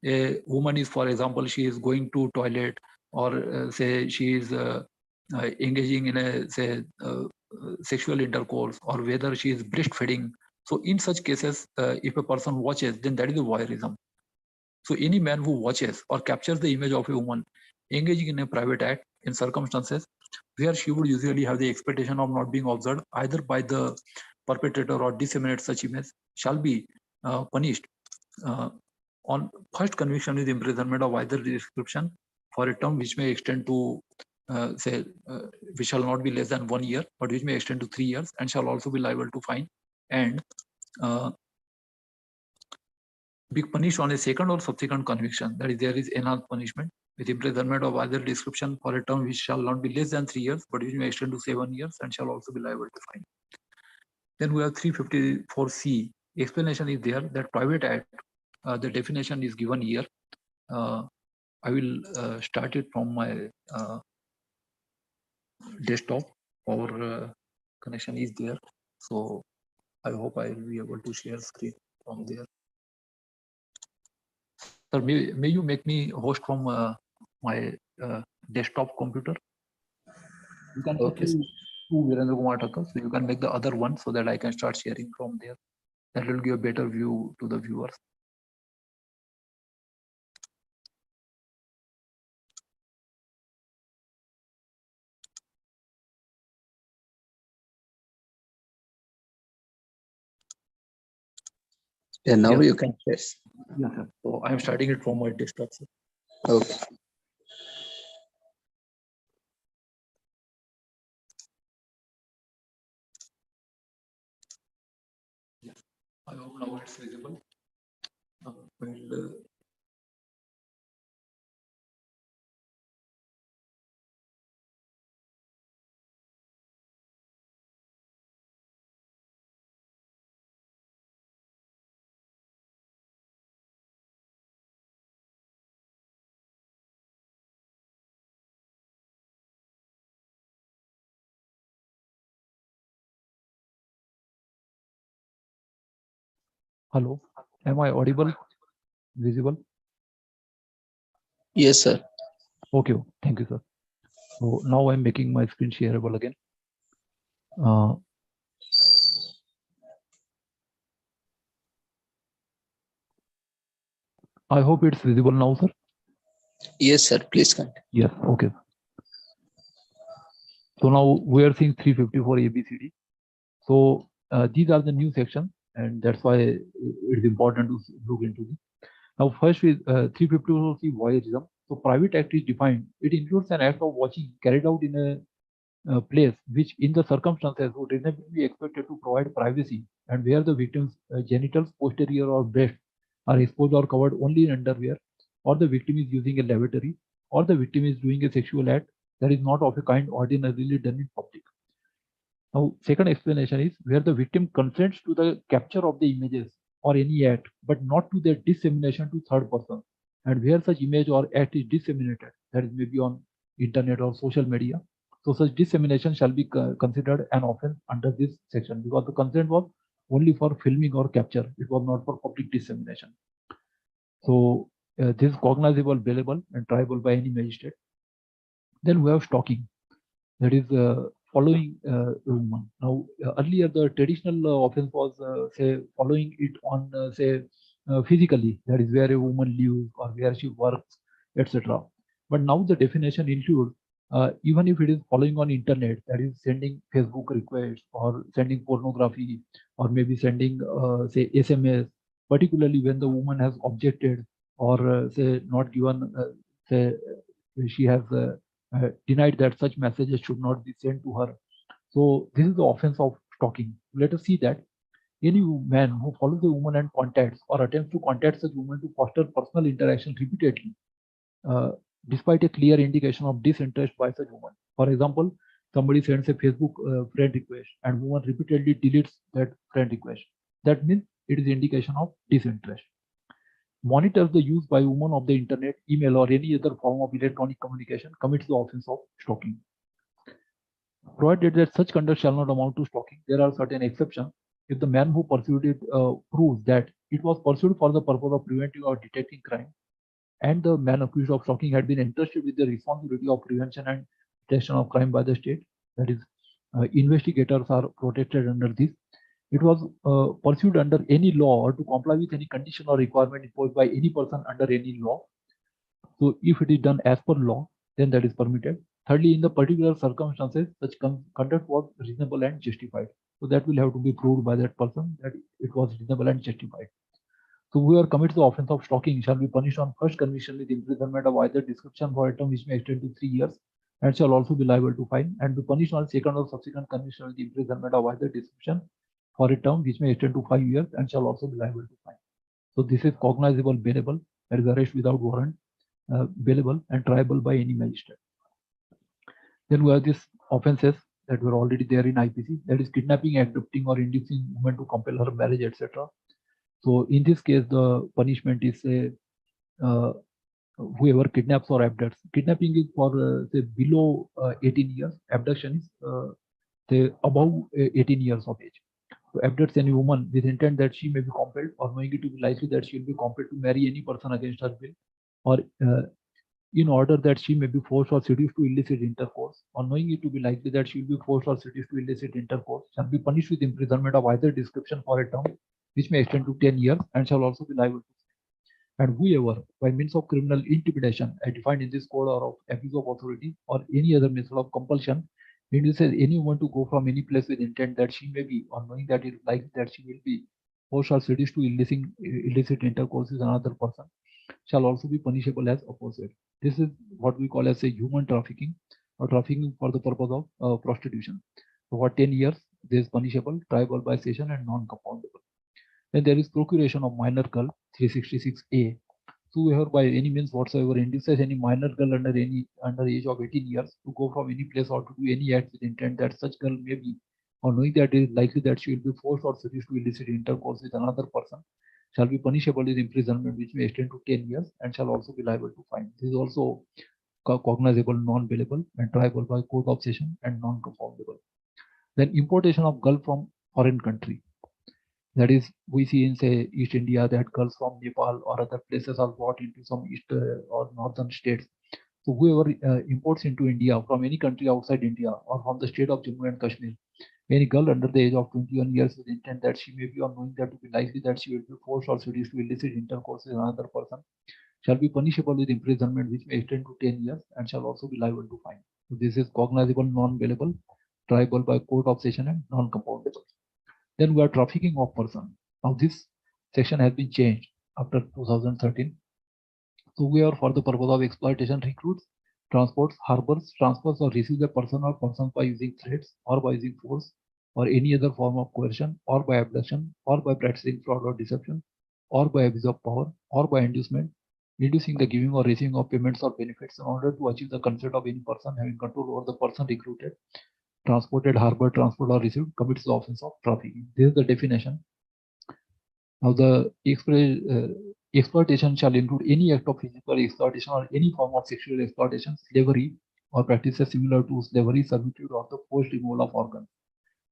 a woman is, for example, she is going to toilet, or say she is engaging in a, say, sexual intercourse, or whether she is breastfeeding. So in such cases, if a person watches, then that is a voyeurism. So any man who watches or captures the image of a woman engaging in a private act in circumstances where she would usually have the expectation of not being observed either by the perpetrator or disseminate such image shall be punished on first conviction with imprisonment of either description for a term which may extend to say which shall not be less than 1 year, but which may extend to 3 years, and shall also be liable to fine and be punished on a second or subsequent conviction. That is, there is enhanced punishment with imprisonment of either description for a term which shall not be less than 3 years, but which may extend to 7 years, and shall also be liable to fine. Then we have 354C. Explanation is there that private act, the definition is given here. I will start it from my desktop. Our connection is there, so I hope I will be able to share screen from there. Sir, may you make me host from my desktop computer? You can Okay. to Virendra Kumar Thakur, so you can make the other one so that I can start sharing from there. That will give a better view to the viewers. Yeah, now Yes. you can share. Yeah, sir. So I am starting it from my desktop, sir. Okay. I hope now it's visible. And hello, am I audible? Visible? Yes, sir. Okay, thank you, sir. So now I'm making my screen shareable again. I hope it's visible now, sir. Yes, sir. Please continue. Yes, okay. So now we are seeing 354 ABCD. So these are the new sections, and that's why it's important to look into this. Now, first is 354 voyeurism. So private act is defined. It includes an act of watching carried out in a place which in the circumstances would reasonably be expected to provide privacy, and where the victim's genitals, posterior or breast are exposed or covered only in underwear, or the victim is using a lavatory, or the victim is doing a sexual act that is not of a kind ordinarily done in public. Now, second explanation is where the victim consents to the capture of the images or any act, but not to their dissemination to third person, and where such image or act is disseminated, that is maybe on internet or social media. So such dissemination shall be considered an offense under this section, because the consent was only for filming or capture. It was not for public dissemination. So this is cognizable, bailable, and triable by any magistrate. Then we have stalking, that is following a woman. Now, earlier the traditional offense was say following it on say physically, that is where a woman lives or where she works, etc. But now the definition includes even if it is following on internet, that is sending Facebook requests or sending pornography or maybe sending say SMS, particularly when the woman has objected or say not given say she has denied that such messages should not be sent to her. So this is the offense of stalking. Let us see that any man who follows a woman and contacts or attempts to contact such woman to foster personal interaction repeatedly, despite a clear indication of disinterest by such woman. For example, somebody sends a Facebook friend request and woman repeatedly deletes that friend request. That means it is indication of disinterest. Monitors the use by women of the internet, email, or any other form of electronic communication, commits the offense of stalking. Provided that such conduct shall not amount to stalking, there are certain exceptions. If the man who pursued it proves that it was pursued for the purpose of preventing or detecting crime, and the man accused of stalking had been entrusted with the responsibility of prevention and detection of crime by the state, that is, investigators are protected under this. It was pursued under any law or to comply with any condition or requirement imposed by any person under any law. So if it is done as per law, then that is permitted. Thirdly, in the particular circumstances, such conduct was reasonable and justified. So that will have to be proved by that person that it was reasonable and justified. So whoever commits the offense of stalking shall be punished on first conviction with imprisonment of either description for a term which may extend to 3 years, and shall also be liable to fine, and be punished on second or subsequent conviction with imprisonment of either description for a term which may extend to 5 years, and shall also be liable to fine. So this is cognizable, bailable, that is arrest without warrant, bailable and triable by any magistrate. Then we have these offenses that were already there in IPC, that is kidnapping, abducting, or inducing woman to compel her marriage, etc. So in this case, the punishment is whoever kidnaps or abducts. Kidnapping is for say below 18 years. Abduction is say above 18 years of age. So abducts any woman with intent that she may be compelled, or knowing it to be likely that she will be compelled to marry any person against her will, or in order that she may be forced or seduced to illicit intercourse, or knowing it to be likely that she will be forced or seduced to illicit intercourse, shall be punished with imprisonment of either description for a term which may extend to 10 years, and shall also be liable to. And whoever, by means of criminal intimidation, as defined in this code, or of abuse of authority, or any other method of compulsion, induces anyone to go from any place with intent that she may be, or knowing that it is likely that she will be forced or seduced to illicit intercourse with another person, shall also be punishable as opposite. This is what we call as a human trafficking, or trafficking for the purpose of prostitution. So for 10 years, this is punishable, triable by session, and non-compoundable. Then there is procuration of minor girl, 366A. Whoever by any means whatsoever induces any minor girl under age of 18 years to go from any place or to do any act with intent that such girl may be, or knowing that it is likely that she will be forced or seduced to illicit intercourse with another person, shall be punishable with imprisonment which may extend to 10 years and shall also be liable to fine. This is also cognizable, non-bailable, and triable by court of session and non-conformable. Then importation of girl from foreign country. That is, we see in say East India that girls from Nepal or other places are brought into some east or northern states. So whoever imports into India from any country outside India or from the state of Jammu and Kashmir, any girl under the age of 21 years with intent that she may be, or knowing that to be likely that she will be forced or seduced to illicit intercourse with another person, shall be punishable with imprisonment which may extend to 10 years and shall also be liable to fine. So this is cognizable, non-bailable, triable by court of session and non-compoundable. Then we are trafficking of person. Now this section has been changed after 2013. So we are for the purpose of exploitation recruits, transports, harbors, transfers or receives a person or persons by using threats or by using force or any other form of coercion or by abduction or by practicing fraud or deception or by abuse of power or by inducement, inducing the giving or receiving of payments or benefits in order to achieve the consent of any person having control over the person recruited, transported, harbored, transferred or received commits the offense of trafficking. This is the definition. Now the exploitation shall include any act of physical exploitation or any form of sexual exploitation, slavery or practices similar to slavery, servitude or the forced removal of organs.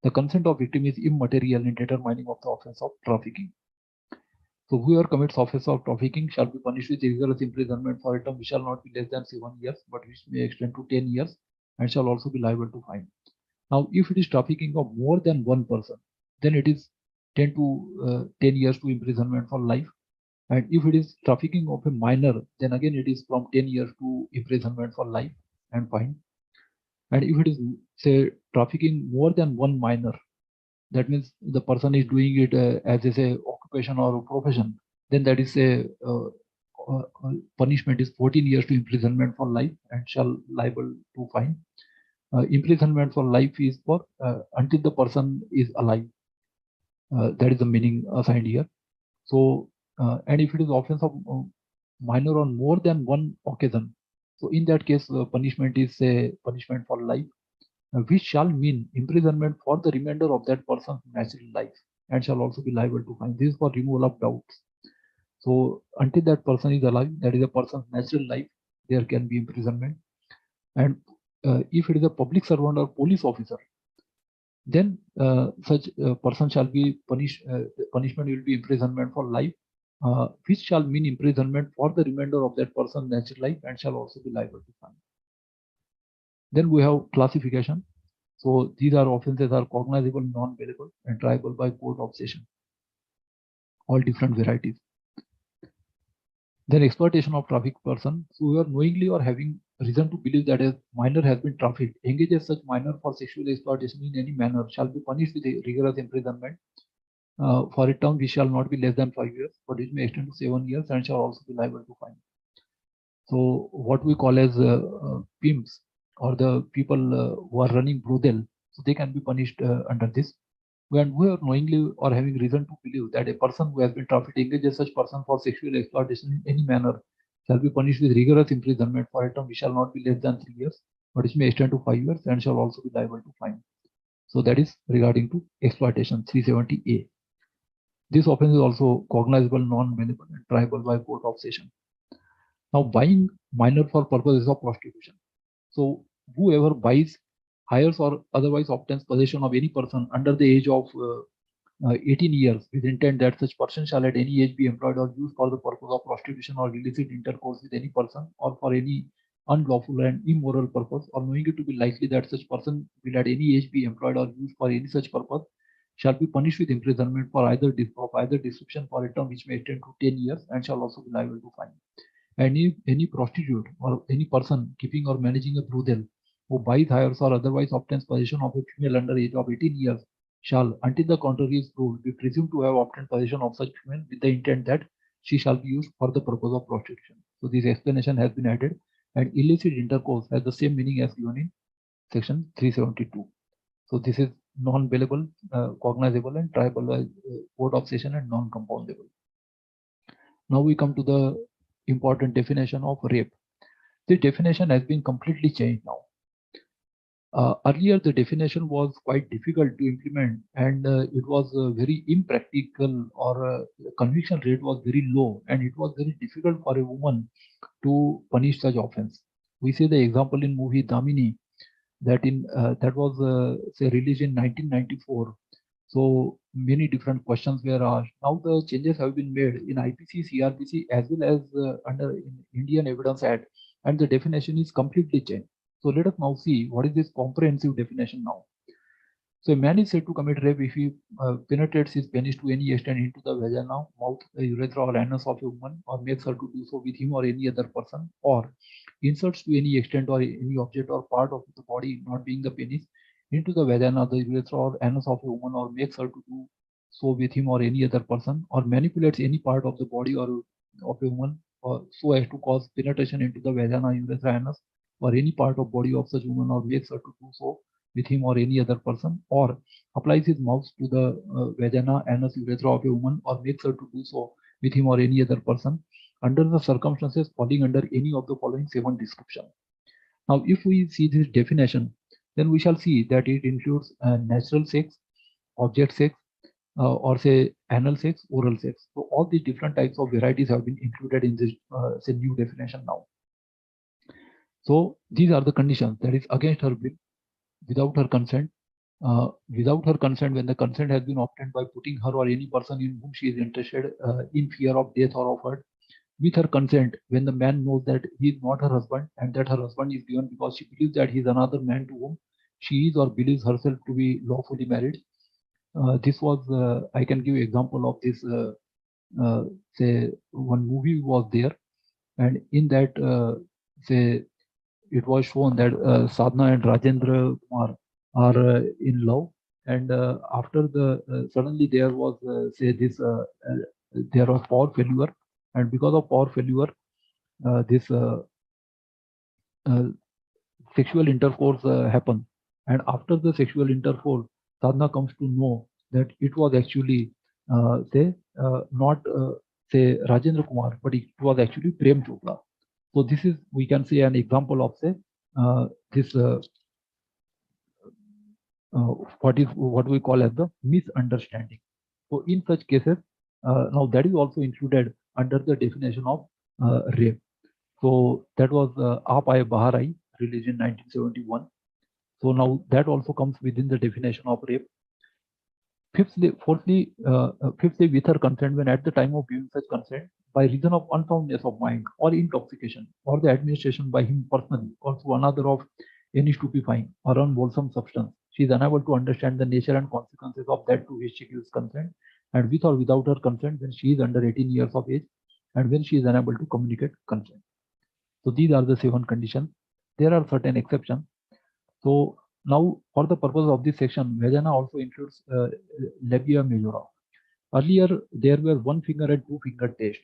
The consent of victim is immaterial in determining of the offense of trafficking. So whoever commits offense of trafficking shall be punished with rigorous imprisonment for a term which shall not be less than 7 years, but which may extend to 10 years and shall also be liable to fine. Now, if it is trafficking of more than one person, then it is 10 years to imprisonment for life. And if it is trafficking of a minor, then again it is from 10 years to imprisonment for life and fine. And if it is say trafficking more than one minor, that means the person is doing it as a occupation or a profession, then that is a punishment is 14 years to imprisonment for life and shall liable to fine. Imprisonment for life is for until the person is alive. That is the meaning assigned here. So, and if it is offense of minor on more than one occasion, so in that case, punishment is a punishment for life, which shall mean imprisonment for the remainder of that person's natural life and shall also be liable to fine. This is for removal of doubts. So until that person is alive, that is a person's natural life, there can be imprisonment. And if it is a public servant or police officer, then such person shall be punished. Punishment will be imprisonment for life, which shall mean imprisonment for the remainder of that person's natural life and shall also be liable to fine. Then we have classification. So these are offenses are cognizable, non-bailable, and triable by court of session. All different varieties. Then exploitation of trafficked person. So who are knowingly or having reason to believe that a minor has been trafficked, engages such minor for sexual exploitation in any manner, shall be punished with a rigorous imprisonment for a term which shall not be less than 5 years, but it may extend to 7 years and shall also be liable to fine. So what we call as pimps or the people who are running brothel, so they can be punished under this. When we are knowingly or having reason to believe that a person who has been trafficked engages such person for sexual exploitation in any manner shall be punished with rigorous imprisonment for a term which shall not be less than 3 years, but it may extend to 5 years and shall also be liable to fine. So that is regarding to exploitation, 370A. This offense is also cognizable, non-bailable, and triable by court of session. Now, buying minor for purposes of prostitution. So whoever buys, hires or otherwise obtains possession of any person under the age of 18 years with intent that such person shall at any age be employed or used for the purpose of prostitution or illicit intercourse with any person or for any unlawful and immoral purpose, or knowing it to be likely that such person will at any age be employed or used for any such purpose, shall be punished with imprisonment for either description for a term which may extend to 10 years and shall also be liable to fine. And if any prostitute or any person keeping or managing a brothel who buys, hires or otherwise obtains possession of a female under age of 18 years shall, until the contrary is proved, be presumed to have obtained possession of such female with the intent that she shall be used for the purpose of prostitution. So this explanation has been added, and illicit intercourse has the same meaning as given in section 372. So this is non-bailable, cognizable, and triable court of session and non-compoundable. Now we come to the important definition of rape. The definition has been completely changed now. Earlier, the definition was quite difficult to implement, and it was very impractical, or the conviction rate was very low, and it was very difficult for a woman to punish such offense. We see the example in movie Damini, that was say released in 1994. So many different questions were asked. Now the changes have been made in IPC, CRPC, as well as under Indian Evidence Act, and the definition is completely changed. So let us now see what is this comprehensive definition now. So a man is said to commit rape if he penetrates his penis to any extent into the vagina, mouth, urethra, or anus of a woman, or makes her to do so with him or any other person, or inserts to any extent or any object or part of the body, not being the penis, into the vagina, the urethra, or anus of a woman, or makes her to do so with him or any other person, or manipulates any part of the body or of a woman, or so as to cause penetration into the vagina, urethra, anus, or any part of body of such woman, or makes her to do so with him or any other person, or applies his mouth to the vagina, anus, urethra of a woman, or makes her to do so with him or any other person, under the circumstances falling under any of the following 7 descriptions. Now, if we see this definition, then we shall see that it includes natural sex, object sex, or say anal sex, oral sex. So all the different types of varieties have been included in this say new definition now. So these are the conditions, that is against her will, without her consent, when the consent has been obtained by putting her or any person in whom she is interested in fear of death or of hurt, with her consent when the man knows that he is not her husband and that her husband is given because she believes that he is another man to whom she is or believes herself to be lawfully married. This was, I can give example of this, say one movie was there, and in that, say it was shown that Sadhna and Rajendra Kumar are in love, and after the suddenly there was say this there was power failure, and because of power failure this sexual intercourse happened, and after the sexual intercourse Sadhna comes to know that it was actually say not say Rajendra Kumar, but it was actually Prem Chopra. So this is, we can say, an example of say this what we call as the misunderstanding. So in such cases, now that is also included under the definition of rape. So that was Aap Aaye Bahar Aayi, released in 1971. So now that also comes within the definition of rape. Fifthly, with her consent, when at the time of giving such consent, by reason of unsoundness of mind or intoxication, or the administration by him personally or through another of any stupefying or unwholesome substance, she is unable to understand the nature and consequences of that to which she gives consent, and with or without her consent when she is under 18 years of age, and when she is unable to communicate consent. So these are the 7 conditions. There are certain exceptions. So now, for the purpose of this section, vagina also includes labia majora. Earlier, there were 1 finger and 2 finger test.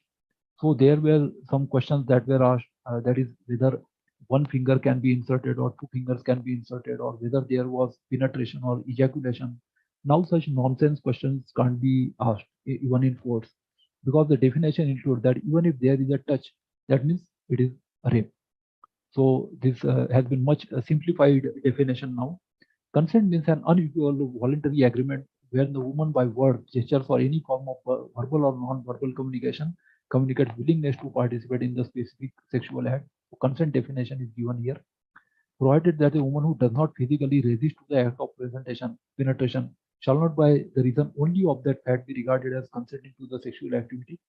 So there were some questions that were asked, that is whether 1 finger can be inserted or 2 fingers can be inserted, or whether there was penetration or ejaculation. Now such nonsense questions can't be asked even in courts, because the definition includes that even if there is a touch, that means it is rape. So this has been much simplified definition now. Consent means an unequivocal voluntary agreement where the woman by word, gestures, or any form of verbal or non-verbal communication communicates willingness to participate in the specific sexual act. So consent definition is given here. Provided that a woman who does not physically resist to the act of penetration shall not by the reason only of that fact be regarded as consenting to the sexual activity,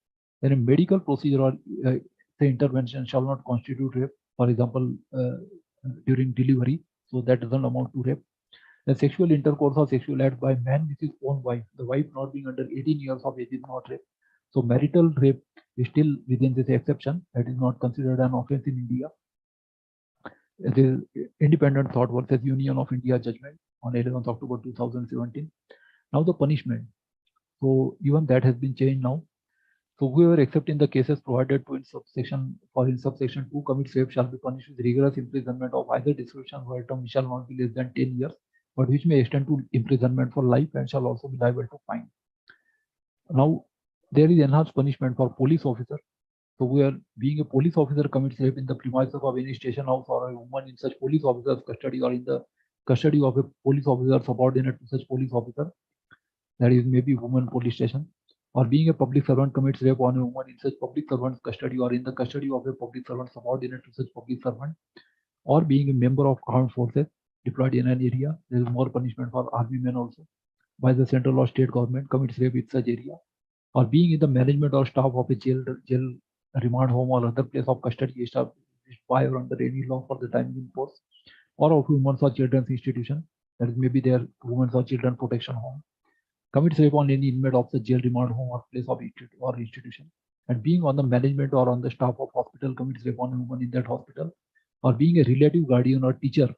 then a medical procedure or the intervention shall not constitute rape. For example, during delivery, so that doesn't amount to rape. The sexual intercourse or sexual act by man with his own wife, the wife not being under 18 years of age, is not rape. So marital rape is still within this exception. That is not considered an offense in India. It is Independent Thought versus Union of India judgment on 11th October 2017. Now the punishment. So even that has been changed now. So whoever, except in the cases provided to in subsection 2 commits rape shall be punished with rigorous imprisonment of either description or term shall not be less than 10 years, but which may extend to imprisonment for life and shall also be liable to fine. Now, there is enhanced punishment for police officer. So, where being a police officer commits rape in the premises of any station house or a woman in such police officer's custody or in the custody of a police officer subordinate to such police officer, that is maybe woman police station, or being a public servant commits rape on a woman in such public servant's custody or in the custody of a public servant subordinate to such public servant, or being a member of armed forces deployed in an area, there is more punishment for army men also, by the central or state government commits rape in such area, or being in the management or staff of a jail, remand home or other place of custody established by or under any law for the time in force, or of women's or children's institution, that is maybe their women's or children protection home, commits rape on any inmate of the jail, remand home or place of institution, and being on the management or on the staff of hospital commits rape on a woman in that hospital, or being a relative, guardian or teacher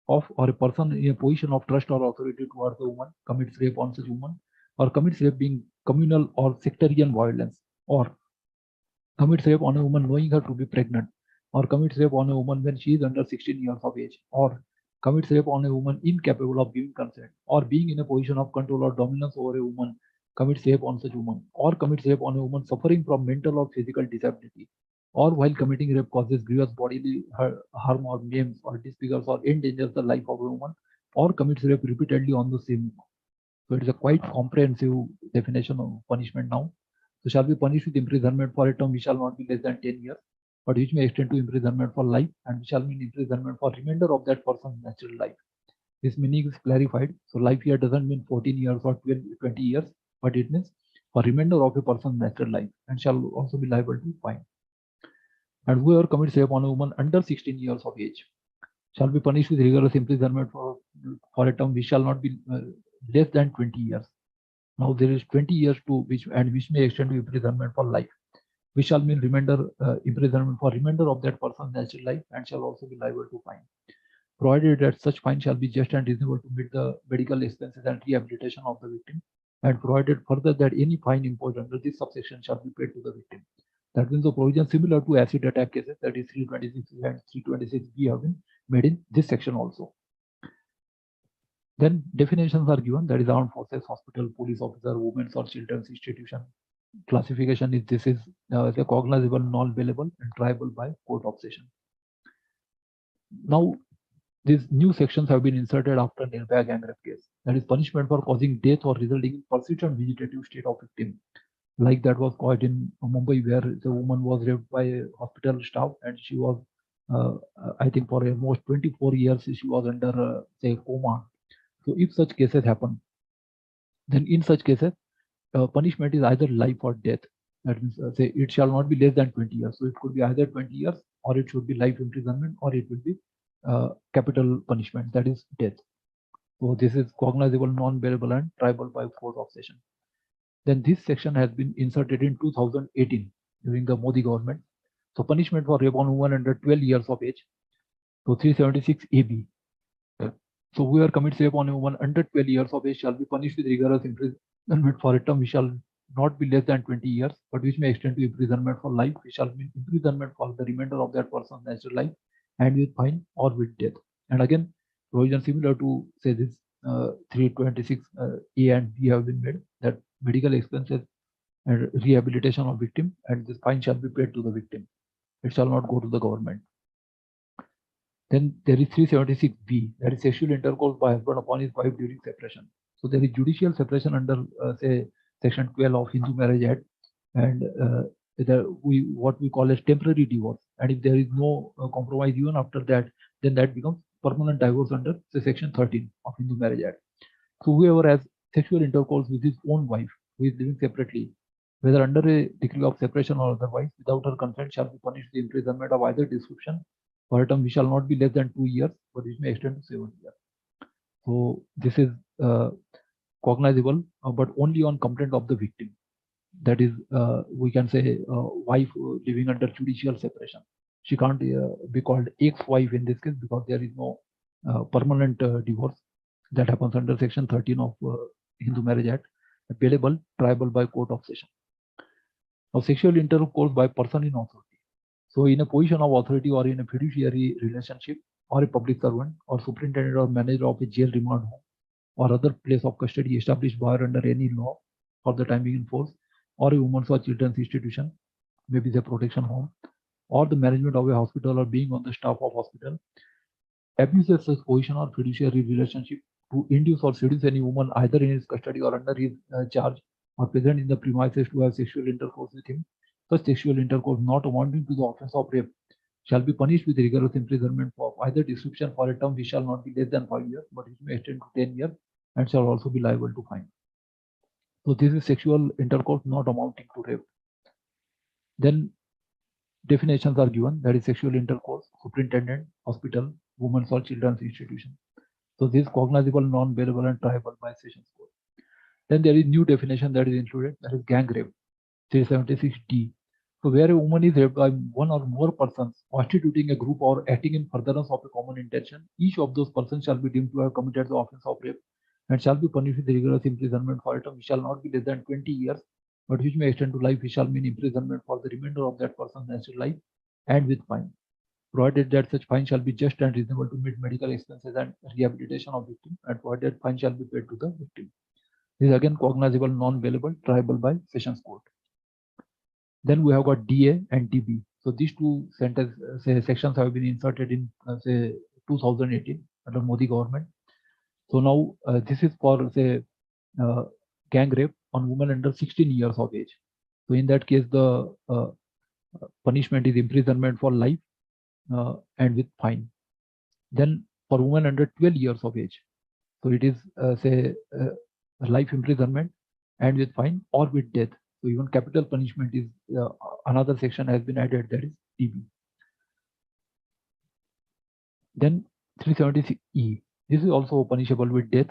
of or a person in a position of trust or authority towards the woman commits rape on such woman, or commits rape being communal or sectarian violence, or commits rape on a woman knowing her to be pregnant, or commits rape on a woman when she is under 16 years of age, or commits rape on a woman incapable of giving consent, or being in a position of control or dominance over a woman commits rape on such woman, or commits rape on a woman suffering from mental or physical disability, or while committing rape causes grievous bodily harm or maims or disfigures or endangers the life of a woman, or commits rape repeatedly on the same woman. So it is a quite comprehensive definition of punishment now. So shall be punished with imprisonment for a term which shall not be less than 10 years, but which may extend to imprisonment for life, and which shall mean imprisonment for remainder of that person's natural life. This meaning is clarified. So life here doesn't mean 14 years or 20 years, but it means for remainder of a person's natural life, and shall also be liable to fine. And whoever commits rape on a woman under 16 years of age shall be punished with rigorous imprisonment for a term which shall not be less than 20 years. Now there is 20 years to which may extend to imprisonment for life, which shall mean imprisonment for remainder of that person's natural life, and shall also be liable to fine, provided that such fine shall be just and reasonable to meet the medical expenses and rehabilitation of the victim, and provided further that any fine imposed under this subsection shall be paid to the victim. That means the provision similar to acid attack cases, that is 326 and 326B, have been made in this section also. Then definitions are given, that is armed forces, hospital, police officer, women's or children's institution. Classification is this is the cognizable, non-bailable, and triable by court of session. Now, these new sections have been inserted after Nirbhaya gang rape case. That is punishment for causing death or resulting in persistent vegetative state of victim. Like that was caught in Mumbai, where the woman was raped by a hospital staff, and she was, I think, for almost 24 years, she was under, say, coma. So if such cases happen, then in such cases, punishment is either life or death. That means, say, it shall not be less than 20 years. So it could be either 20 years, or it should be life imprisonment, or it will be capital punishment, that is death. So this is cognizable, non-bailable, and triable by court of session. Then this section has been inserted in 2018 during the Modi government. So punishment for rape on woman under 12 years of age. So 376 AB. So whoever commits rape on a woman under 12 years of age shall be punished with rigorous imprisonment for a term which shall not be less than 20 years, but which may extend to imprisonment for life, which shall be imprisonment for the remainder of that person's natural life, and with fine or with death. And again, provision similar to, say, this 326 A and B have been made, that medical expenses and rehabilitation of victim, and this fine shall be paid to the victim. It shall not go to the government. Then there is 376B, that is sexual intercourse by husband upon his wife during separation. So there is judicial separation under, say, section 12 of Hindu Marriage Act, and what we call as temporary divorce. And if there is no compromise even after that, then that becomes permanent divorce under, say, section 13 of Hindu Marriage Act. So whoever has sexual intercourse with his own wife, who is living separately, whether under a decree of separation or otherwise, without her consent, shall be punished with imprisonment of either description for a term which shall not be less than 2 years, but which may extend to 7 years. So this is cognizable, but only on complaint of the victim. That is, we can say, wife living under judicial separation. She can't be called ex-wife in this case, because there is no permanent divorce that happens under section 13 of Hindu Marriage Act, available, triable by court of session. Now, sexual intercourse by person in authority. So in a position of authority or in a fiduciary relationship or a public servant or superintendent or manager of a jail, remand home, or other place of custody established by or under any law for the time being in force, or a women's or children's institution, maybe the protection home, or the management of a hospital or being on the staff of hospital, abuses such position or fiduciary relationship to induce or seduce any woman either in his custody or under his charge or present in the premises to have sexual intercourse with him, such sexual intercourse not amounting to the offense of rape shall be punished with rigorous imprisonment for either description for a term which shall not be less than 5 years, but which may extend to 10 years and shall also be liable to fine. So this is sexual intercourse not amounting to rape. Then definitions are given, that is sexual intercourse, superintendent, hospital, women's or children's institution. So this is cognizable, non-bailable and triable by Sessions Court. Then there is new definition that is included, that is gang rape, 376D. So where a woman is raped by one or more persons constituting a group or acting in furtherance of a common intention, each of those persons shall be deemed to have committed the offense of rape and shall be punished with rigorous imprisonment for a term which shall not be less than 20 years, but which may extend to life, which shall mean imprisonment for the remainder of that person's natural life and with fine, provided that such fine shall be just and reasonable to meet medical expenses and rehabilitation of victim, and provided fine shall be paid to the victim. This is again cognizable, non-bailable, triable by Sessions Court. Then we have got DA and DB. So these two sections have been inserted in say 2018 under Modi government. So now this is for say gang rape on women under 16 years of age. So in that case, the punishment is imprisonment for life and with fine. Then for women under 12 years of age, so it is say life imprisonment and with fine or with death. So even capital punishment is another section has been added, that is DB. Then 376E, this is also punishable with death.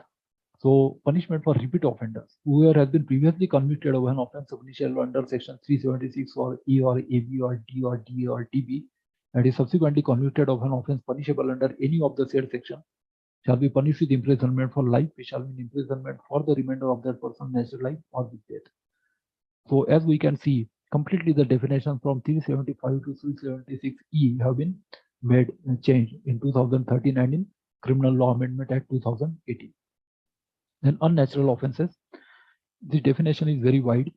So punishment for repeat offenders. Whoever has been previously convicted of an offense punishable under section 376 or E or AB or D or D or DB, and is subsequently convicted of an offense punishable under any of the said section, shall be punished with imprisonment for life, which shall mean imprisonment for the remainder of that person's natural life or with death. So as we can see, completely the definition from 375 to 376E have been made changed in 2013 and in Criminal Law Amendment Act 2018. Then unnatural offenses. This definition is very wide.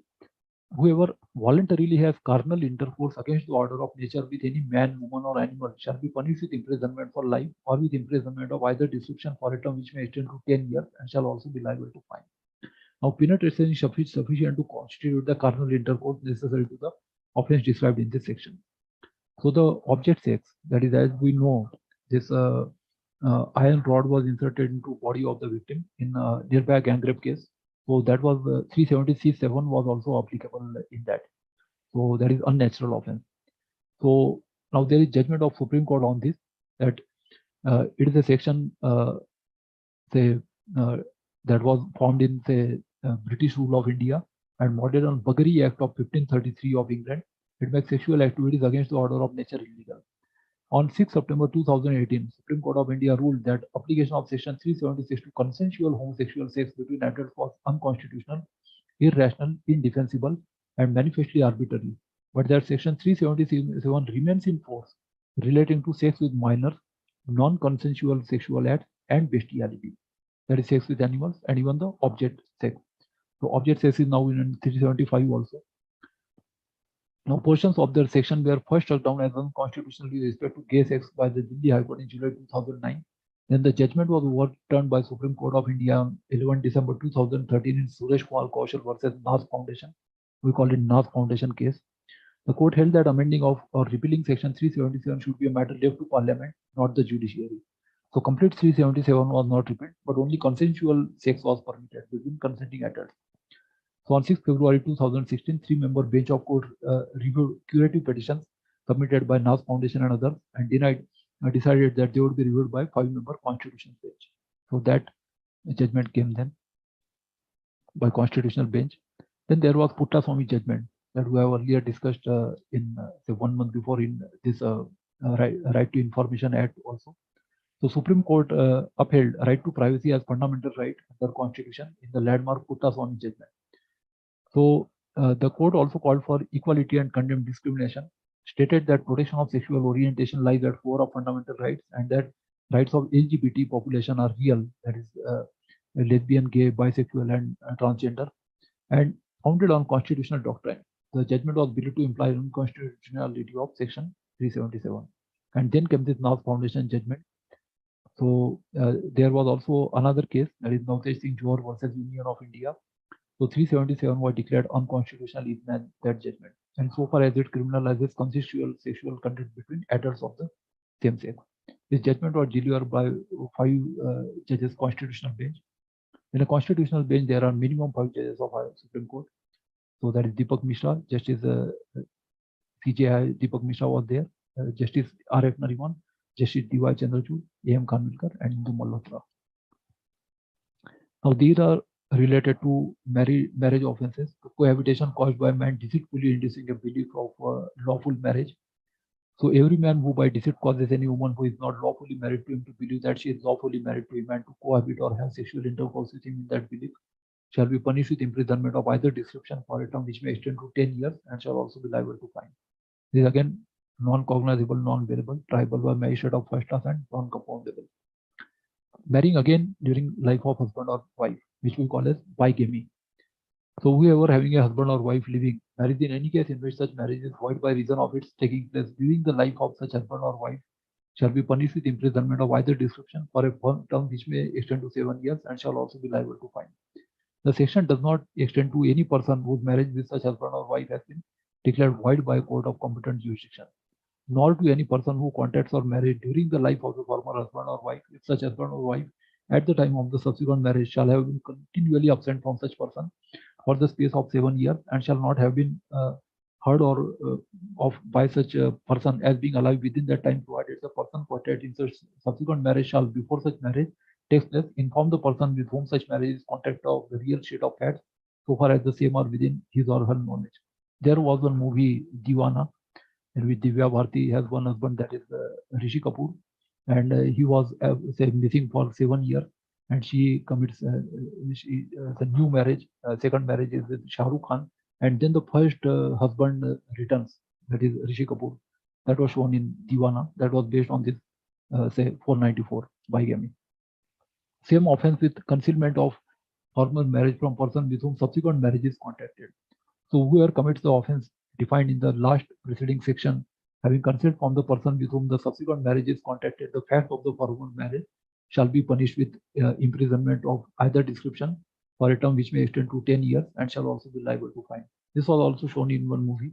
Whoever voluntarily has carnal intercourse against the order of nature with any man, woman, or animal shall be punished with imprisonment for life or with imprisonment of either description for a term which may extend to 10 years and shall also be liable to fine. Now, penetration is sufficient to constitute the carnal intercourse necessary to the offense described in this section. So the object sex, that is, as we know, this iron rod was inserted into body of the victim in nearby gang rape case. So that was 370C7 was also applicable in that. So that is unnatural offense. So now there is judgment of Supreme Court on this, that it is a section that was formed in the British rule of India and modeled on Buggery Act of 1533 of England. It makes sexual activities against the order of nature illegal. On 6 September 2018, Supreme Court of India ruled that application of section 376 to consensual homosexual sex between adults was unconstitutional, irrational, indefensible, and manifestly arbitrary, but that section 377 remains in force relating to sex with minors, non-consensual sexual acts, and bestiality, that is sex with animals, and even the object sex. So object sex is now in 375 also. Now, portions of the section were first struck down as unconstitutional with respect to gay sex by the Delhi High Court in July 2009. Then the judgment was overturned by Supreme Court of India on 11 December 2013 in Suresh Kumar Kaushal versus Nas Foundation. We call it Nas Foundation case. The court held that amending of or repealing section 377 should be a matter left to Parliament, not the judiciary. So complete 377 was not repealed, but only consensual sex was permitted between consenting adults. So on 6 February 2016, 3-member bench of court reviewed curative petitions submitted by Nas Foundation and others and decided that they would be reviewed by 5-member constitutional bench. So that judgment came then by constitutional bench. Then there was Puttaswamy judgment that we have earlier discussed in say 1 month before in this Right to Information Act also. So Supreme Court upheld right to privacy as fundamental right under Constitution in the landmark Puttaswamy judgment. So the court also called for equality and condemned discrimination, stated that protection of sexual orientation lies at core of fundamental rights, and that rights of LGBT population are real, that is lesbian, gay, bisexual, and transgender, and founded on constitutional doctrine. The judgment was believed to imply unconstitutionality of Section 377. And then came this Nath Foundation judgment. So there was also another case, that is Navtej Singh Johar versus Union of India. So 377 was declared unconstitutional in that judgment. And so far as it criminalizes consensual sexual contact between adults of the same sex. This judgment was delivered by 5 judges constitutional bench. In a constitutional bench, there are minimum 5 judges of our Supreme Court. So that is Deepak Mishra, Justice CJI Deepak Mishra was there, Justice R.F. Nariman, Justice D.Y. Chandrachud, A.M. Khanvilkar, and Indu Malhotra. Now these are related to marriage offences, cohabitation caused by man deceitfully inducing a belief of lawful marriage. So every man who by deceit causes any woman who is not lawfully married to him to believe that she is lawfully married to him and to cohabit or have sexual intercourse with him in that belief shall be punished with imprisonment of either description for a term which may extend to 10 years and shall also be liable to fine. This is again non-cognizable, non-bearable, triable by magistrate of first class and non-compoundable. Marrying again during life of husband or wife, which we call as bigamy. So whoever having a husband or wife living married in any case in which such marriage is void by reason of its taking place during the life of such husband or wife shall be punished with imprisonment of either description for a term which may extend to 7 years and shall also be liable to fine. The section does not extend to any person whose marriage with such husband or wife has been declared void by a court of competent jurisdiction, nor to any person who contracts or married during the life of the former husband or wife if such husband or wife at the time of the subsequent marriage shall have been continually absent from such person for the space of 7 years and shall not have been heard or of by such a person as being alive within that time, provided the person contracted in such subsequent marriage shall before such marriage takes place inform the person with whom such marriage is contracted of the real state of facts so far as the same are within his or her knowledge. There was one movie Deewana in which Divya Bharti has one husband, that is Rishi Kapoor, and he was say missing for 7 years, and she commits the new marriage. Second marriage is with Shah Rukh Khan, and then the first husband returns, that is Rishi Kapoor. That was shown in Deewana. That was based on this say 494 bigamy. Same offense with concealment of formal marriage from person with whom subsequent marriage is contracted. So whoever commits the offense defined in the last preceding section, having concealed from the person with whom the subsequent marriage is contracted the fact of the formal marriage, shall be punished with imprisonment of either description for a term which may extend to 10 years and shall also be liable to fine. This was also shown in one movie,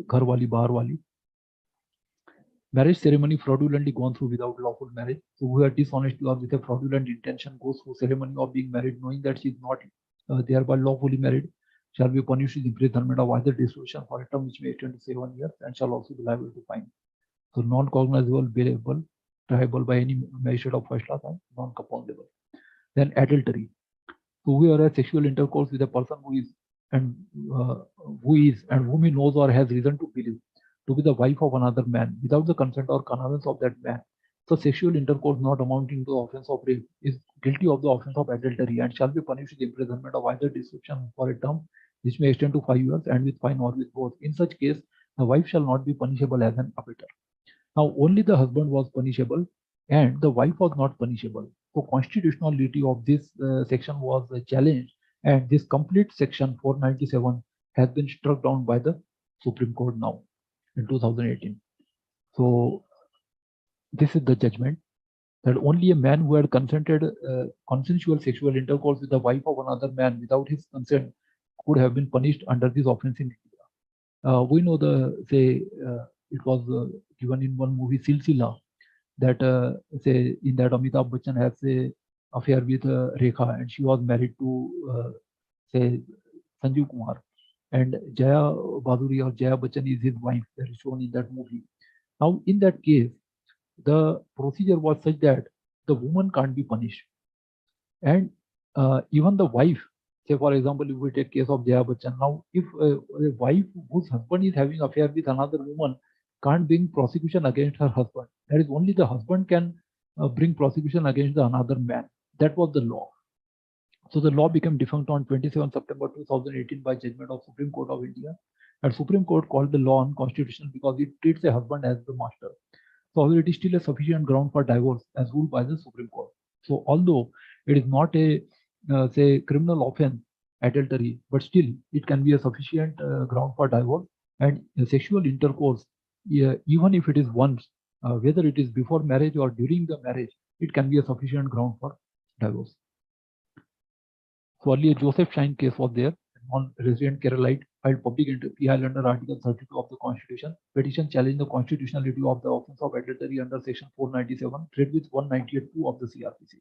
Ghar Wali Bahar Wali. Marriage ceremony fraudulently gone through without lawful marriage. So who are dishonest or with a fraudulent intention goes through ceremony of being married knowing that she is not thereby lawfully married shall be punished with imprisonment of either dissolution for a term which may extend to 7 years and shall also be liable to fine. So non-cognizable, bearable, triable by any magistrate of first class and non-compoundable. Then adultery. So whoever has sexual intercourse with a person who is and whom he knows or has reason to believe to be the wife of another man without the consent or connivance of that man. So sexual intercourse not amounting to the offense of rape is guilty of the offense of adultery and shall be punished with imprisonment of either description for a term which may extend to 5 years and with fine or with both. In such case, the wife shall not be punishable as an abettor. Now only the husband was punishable and the wife was not punishable. So constitutionality of this section was challenged, and this complete section 497 has been struck down by the Supreme Court now in 2018. So this is the judgment that only a man who had consensual sexual intercourse with the wife of another man without his consent could have been punished under this offense in India. We know it was given in one movie Silsila that say in that Amitabh Bachchan has a affair with Rekha and she was married to say Sanjeev Kumar, and Jaya Baduri or Jaya Bachchan is his wife, that is shown in that movie. Now in that case, the procedure was such that the woman can't be punished, and even the wife, say for example, if we take case of Jaya Bachchan, now if a wife whose husband is having affair with another woman can't bring prosecution against her husband, that is only the husband can bring prosecution against another man. That was the law. So the law became defunct on 27 September 2018 by judgment of Supreme Court of India, and Supreme Court called the law unconstitutional because it treats a husband as the master. So it is still a sufficient ground for divorce as ruled by the Supreme Court. So although it is not a say criminal offense, adultery, but still it can be a sufficient ground for divorce. And sexual intercourse, even if it is once, whether it is before marriage or during the marriage, it can be a sufficient ground for divorce. So earlier Joseph Shine case was there. Non-resident Keralite filed public PI under Article 32 of the Constitution. Petition challenged the constitutionality of the offence of adultery under Section 497, read with 198(2) of the CRPC.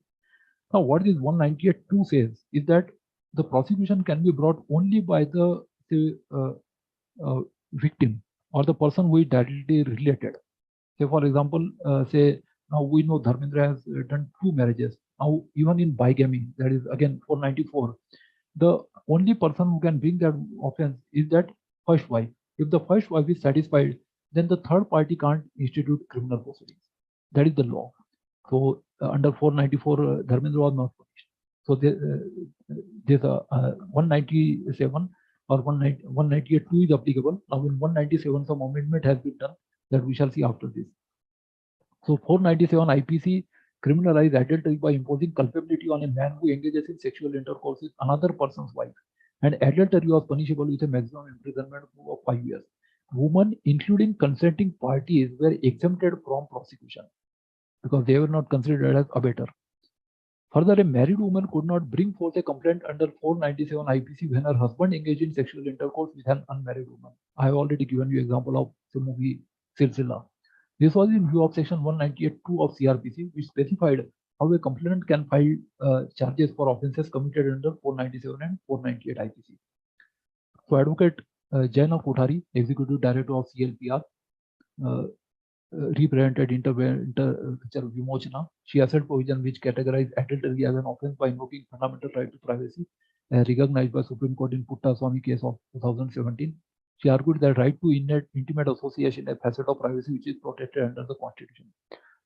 Now, what this 198(2) says is that the prosecution can be brought only by the victim or the person who is directly related. Say, for example, say now we know Dharmendra has done 2 marriages. Now, even in bigamy, that is again 494. The only person who can bring that offense is that first wife. If the first wife is satisfied, then the third party can't institute criminal proceedings. That is the law. So under 494, Dharmendra was not punished. So there's a 197 or 198(2) is applicable. Now in 197, some amendment has been done that we shall see after this. So 497 IPC criminalize adultery by imposing culpability on a man who engages in sexual intercourse with another person's wife. And adultery was punishable with a maximum imprisonment of 5 years. Women, including consenting parties, were exempted from prosecution because they were not considered as abettor. Further, a married woman could not bring forth a complaint under 497 IPC when her husband engaged in sexual intercourse with an unmarried woman. I have already given you example of the movie Silsila. This was in view of Section 198(2) of CRPC, which specified how a complainant can file charges for offences committed under 497 and 498 IPC. So, Advocate Jaina Kothari, Executive Director of CLPR, represented Interventure Vimochana. She asserted provision which categorized adultery as an offence by invoking fundamental right to privacy, recognized by Supreme Court in Putta Swami case of 2017. She argued that right to intimate association is a facet of privacy which is protected under the Constitution.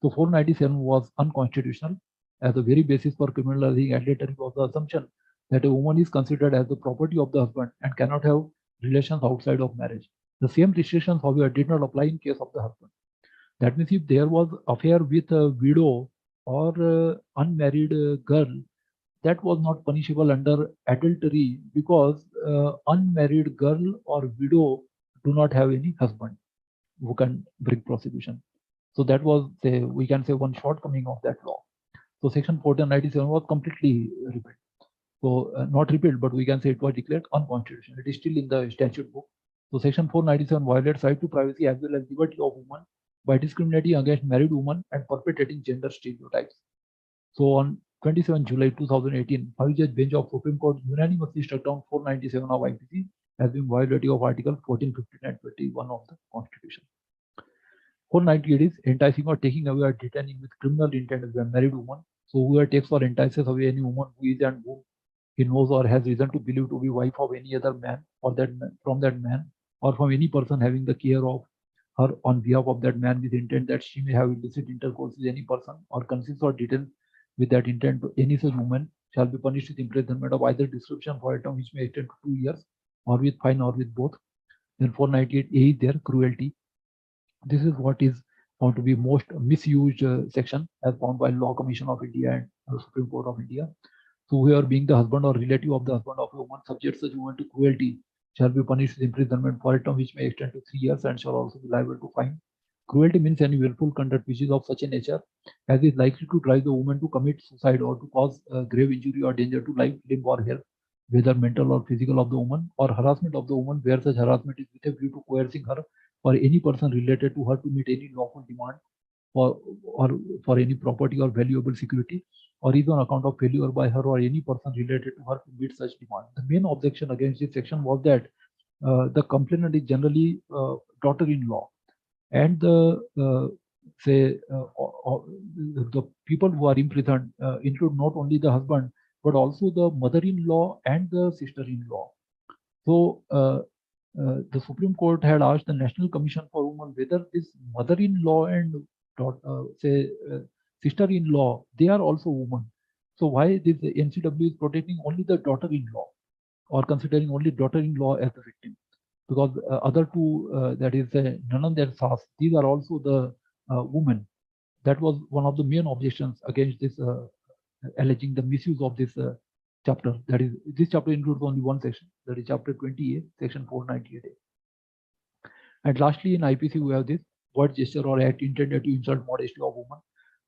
So 497 was unconstitutional, as the very basis for criminalizing adultery was the assumption that a woman is considered as the property of the husband and cannot have relations outside of marriage. The same restrictions, however, did not apply in case of the husband. That means if there was affair with a widow or unmarried girl, that was not punishable under adultery because unmarried girl or widow do not have any husband who can bring prosecution. So that was, we can say, one shortcoming of that law. So Section 1497 was completely repealed. So not repealed, but we can say it was declared unconstitutional. It is still in the statute book. So Section 497 violates right to privacy as well as liberty of women by discriminating against married women and perpetrating gender stereotypes. So on 27 July 2018, 5-judge bench of Supreme Court unanimously struck down 497 of IPC as being violative of Article 14, 15, and 21 of the Constitution. 498 is enticing or taking away or detaining with criminal intent of a married woman. So whoever takes or entices away any woman who is and whom he knows or has reason to believe to be wife of any other man or that man, from that man or from any person having the care of her on behalf of that man with intent that she may have illicit intercourse with any person or consists or detains with that intent to any such woman shall be punished with imprisonment of either description for a term which may extend to 2 years or with fine or with both. Then 498A is there, cruelty. This is what is found to be most misused section as found by Law Commission of India and the Supreme Court of India. So whoever being the husband or relative of the husband of a woman subjects such woman to cruelty shall be punished with imprisonment for a term which may extend to 3 years and shall also be liable to fine. Cruelty means any willful conduct which is of such a nature as is likely to drive the woman to commit suicide or to cause grave injury or danger to life, limb or health, whether mental or physical, of the woman, or harassment of the woman where such harassment is with a view to coercing her or any person related to her to meet any lawful demand for any property or valuable security, or is on account of failure by her or any person related to her to meet such demand. The main objection against this section was that the complainant is generally daughter-in-law, and the people who are imprisoned include not only the husband but also the mother-in-law and the sister-in-law. So the Supreme Court had asked the National Commission for Women whether this mother-in-law and sister-in-law, they are also women. So why this NCW is protecting only the daughter-in-law or considering only daughter-in-law as the victim? Because other two, that is Nanand and Sas, these are also the women. That was one of the main objections against this, alleging the misuse of this chapter. That is, this chapter includes only one section, that is chapter 20A, section 498A. And lastly, in IPC, we have this word, gesture, or act intended to insult modesty of woman.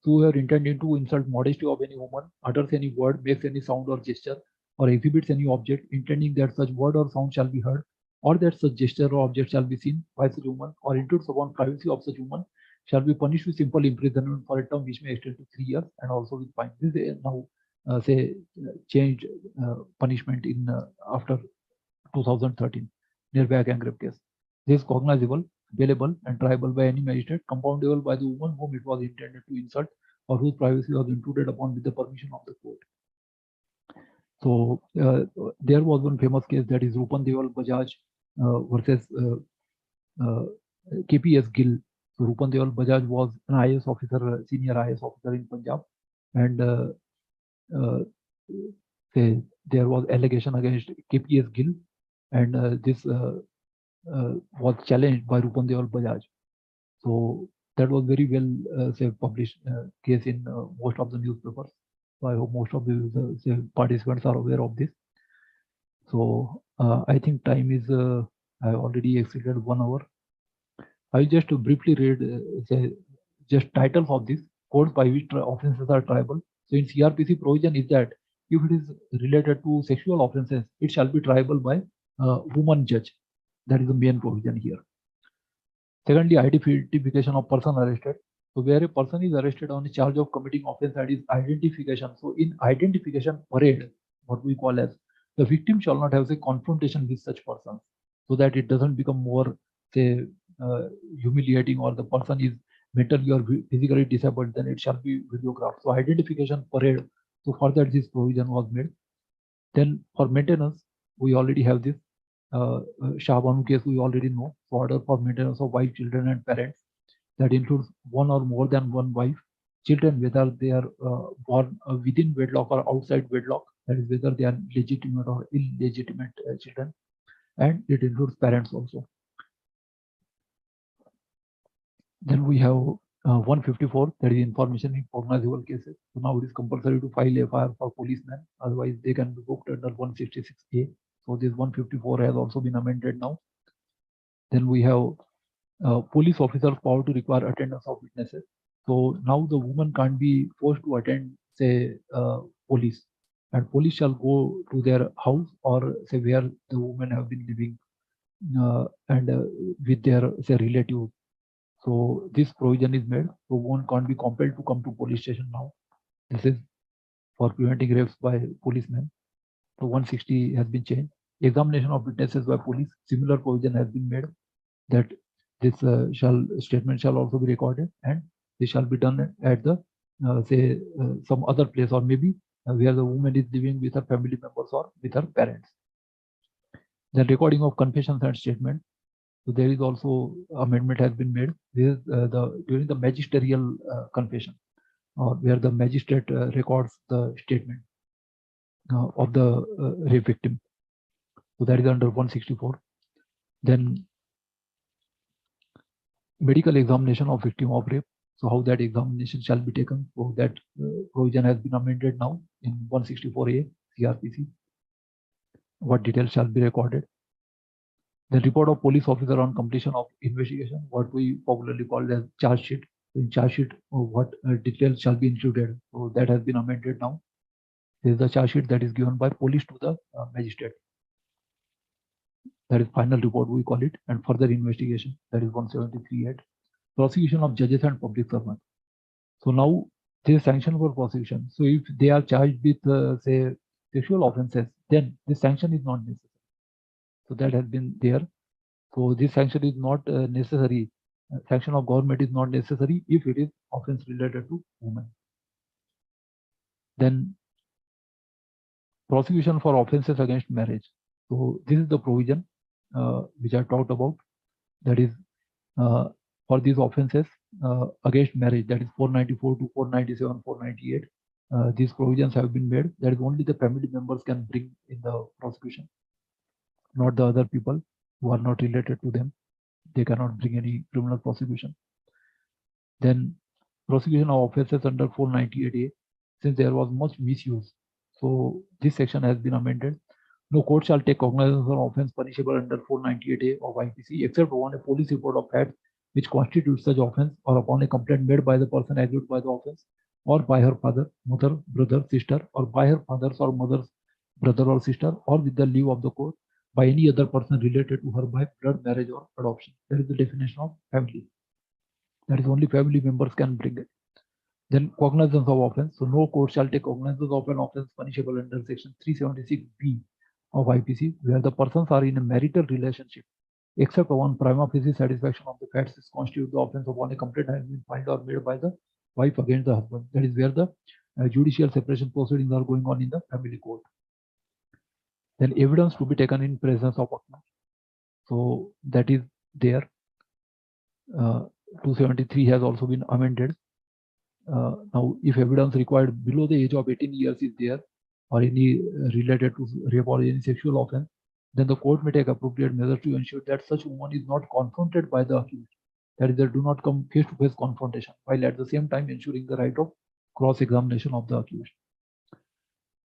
So we are intending to insult modesty of any woman, utters any word, makes any sound or gesture, or exhibits any object, intending that such word or sound shall be heard, or that such gesture or object shall be seen by such woman, or intrudes upon privacy of such woman, shall be punished with simple imprisonment for a term which may extend to 3 years, and also with fine. This is now changed punishment in after 2013 nearby gang rape case. This is cognizable, bailable, and triable by any magistrate, compoundable by the woman whom it was intended to insult, or whose privacy was intruded upon with the permission of the court. So there was one famous case, that is Rupan Deval Bajaj versus KPS Gill. So Rupan Deval Bajaj was an IAS officer, senior IAS officer in Punjab, and there was allegation against KPS Gill, and this was challenged by Rupan Deval Bajaj. So that was very well published case in most of the newspapers. So I hope most of the participants are aware of this. So I think time is, I already exceeded 1 hour. I just briefly read just titles of this codes by which offenses are triable. So in CRPC provision is that if it is related to sexual offenses, it shall be triable by woman judge. That is the main provision here. Secondly, identification of person arrested. So where a person is arrested on a charge of committing offense, that is identification. So in identification parade, what we call as, the victim shall not have a confrontation with such persons, so that it doesn't become more humiliating, or the person is mentally or physically disabled, then it shall be videographed. So identification parade. So for that this provision was made. Then for maintenance, we already have this. Shah Banu case we already know. So order for maintenance of wife, children, and parents, that includes one or more than one wife, children, whether they are born within wedlock or outside wedlock, that is whether they are legitimate or illegitimate children, and it includes parents also. Then we have 154, that is information in cognizable cases. So now it is compulsory to file FIR for policemen, otherwise they can be booked under 166A. So this 154 has also been amended now. Then we have police officers' power to require attendance of witnesses. So now the woman can't be forced to attend, say, police, and police shall go to their house, or say where the women have been living, and with their, say, relatives. So this provision is made. So one can't be compelled to come to police station now. This is for preventing rapes by policemen. So 160 has been changed. Examination of witnesses by police, similar provision has been made, that this statement shall also be recorded, and this shall be done at the say some other place, or maybe where the woman is living with her family members or with her parents. The recording of confessions and statements. So there is also amendment has been made. This is during the magisterial confession, or where the magistrate records the statement of the rape victim. So that is under 164. Then medical examination of victim of rape. So how that examination shall be taken. So that provision has been amended now in 164A CRPC. What details shall be recorded. The report of police officer on completion of investigation, what we popularly call as charge sheet. In charge sheet, what details shall be included. So that has been amended now. This is the charge sheet that is given by police to the magistrate. That is final report, we call it, and further investigation, that is 173 at prosecution of judges and public servants. So now there is sanction for prosecution. So if they are charged with say sexual offenses, then this sanction is not necessary. So that has been there. So this sanction is not necessary. Sanction of government is not necessary if it is offense related to women. Then prosecution for offenses against marriage. So this is the provision which I talked about. That is for these offenses against marriage, that is 494 to 497, 498. These provisions have been made. That is only the family members can bring in the prosecution, not the other people who are not related to them. They cannot bring any criminal prosecution. Then prosecution of offences under 498A, since there was much misuse. So this section has been amended. No court shall take cognizance of offence punishable under 498A of IPC except upon a police report of facts which constitutes such offence or upon a complaint made by the person aggrieved by the offence or by her father, mother, brother, sister, or by her father's or mother's brother or sister, or with the leave of the court by any other person related to her by blood, marriage, or adoption. That is the definition of family. That is only family members can bring it. Then cognizance of offence. So no court shall take cognizance of an offence punishable under section 376B of IPC where the persons are in a marital relationship except upon prima facie satisfaction of the facts which constitute the offence upon a complaint has been filed or made by the wife against the husband. That is where the judicial separation proceedings are going on in the family court. Then evidence to be taken in presence of accused. So that is there. 273 has also been amended. Now, if evidence required below the age of 18 years is there, or any related to rape or any sexual offense, then the court may take appropriate measures to ensure that such woman is not confronted by the accused. That is, they do not come face-to-face confrontation, while at the same time ensuring the right of cross-examination of the accused.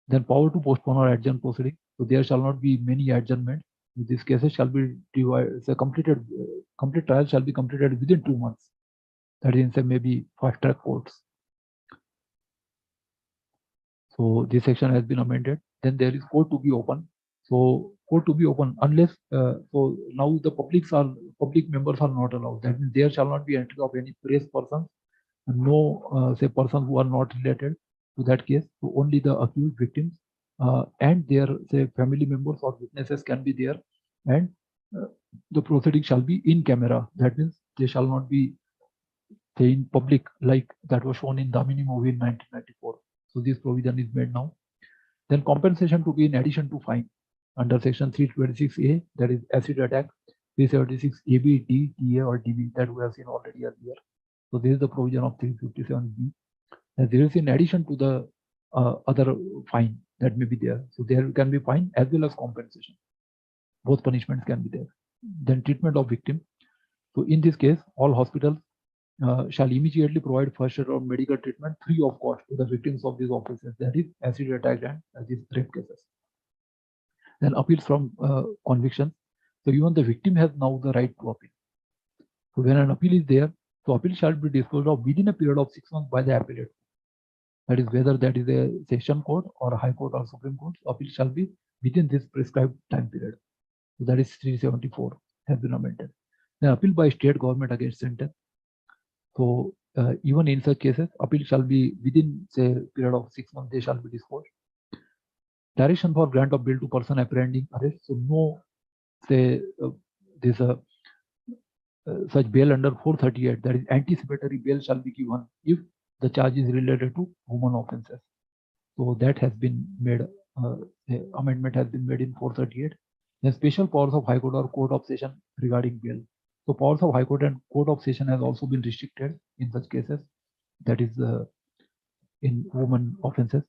Then power to postpone or adjourn proceeding. So there shall not be many adjournments. These cases shall be divided. So complete trial shall be completed within 2 months. That is, say maybe fast-track courts. So this section has been amended. Then there is court to be open. So court to be open unless so now the public members are not allowed. That means there shall not be entry of any press persons, no say persons who are not related to that case. So only the accused victims and their say family members or witnesses can be there, and the proceeding shall be in camera. That means they shall not be in public like that was shown in Damini movie in 1994. So this provision is made now. Then compensation to be in addition to fine under section 326A, that is acid attack, 376 AB, D, TA or DB that we have seen already earlier. So this is the provision of 357B. And there is in addition to the other fine that may be there. So there can be fine as well as compensation. Both punishments can be there. Then treatment of victim. So in this case, all hospitals shall immediately provide first aid or medical treatment free of cost to the victims of these offences, that is acid attack and these rape cases. Then appeals from convictions. So even the victim has now the right to appeal. So when an appeal is there, so appeal shall be disposed of within a period of 6 months by the appellate. That is whether that is a session court or a high court or supreme court, appeal shall be within this prescribed time period. So that is 374 has been amended. Then appeal by state government against sentence. So even in such cases, appeal shall be within say period of 6 months, they shall be disposed. Direction for grant of bail to person apprehending arrest. So no say this such bail under 438, that is anticipatory bail shall be given if the charge is related to woman offences. So that has been made, amendment has been made in 438. Then special powers of High Court or Court of Session regarding bail. So powers of High Court and Court of Session has also been restricted in such cases, that is in woman offences.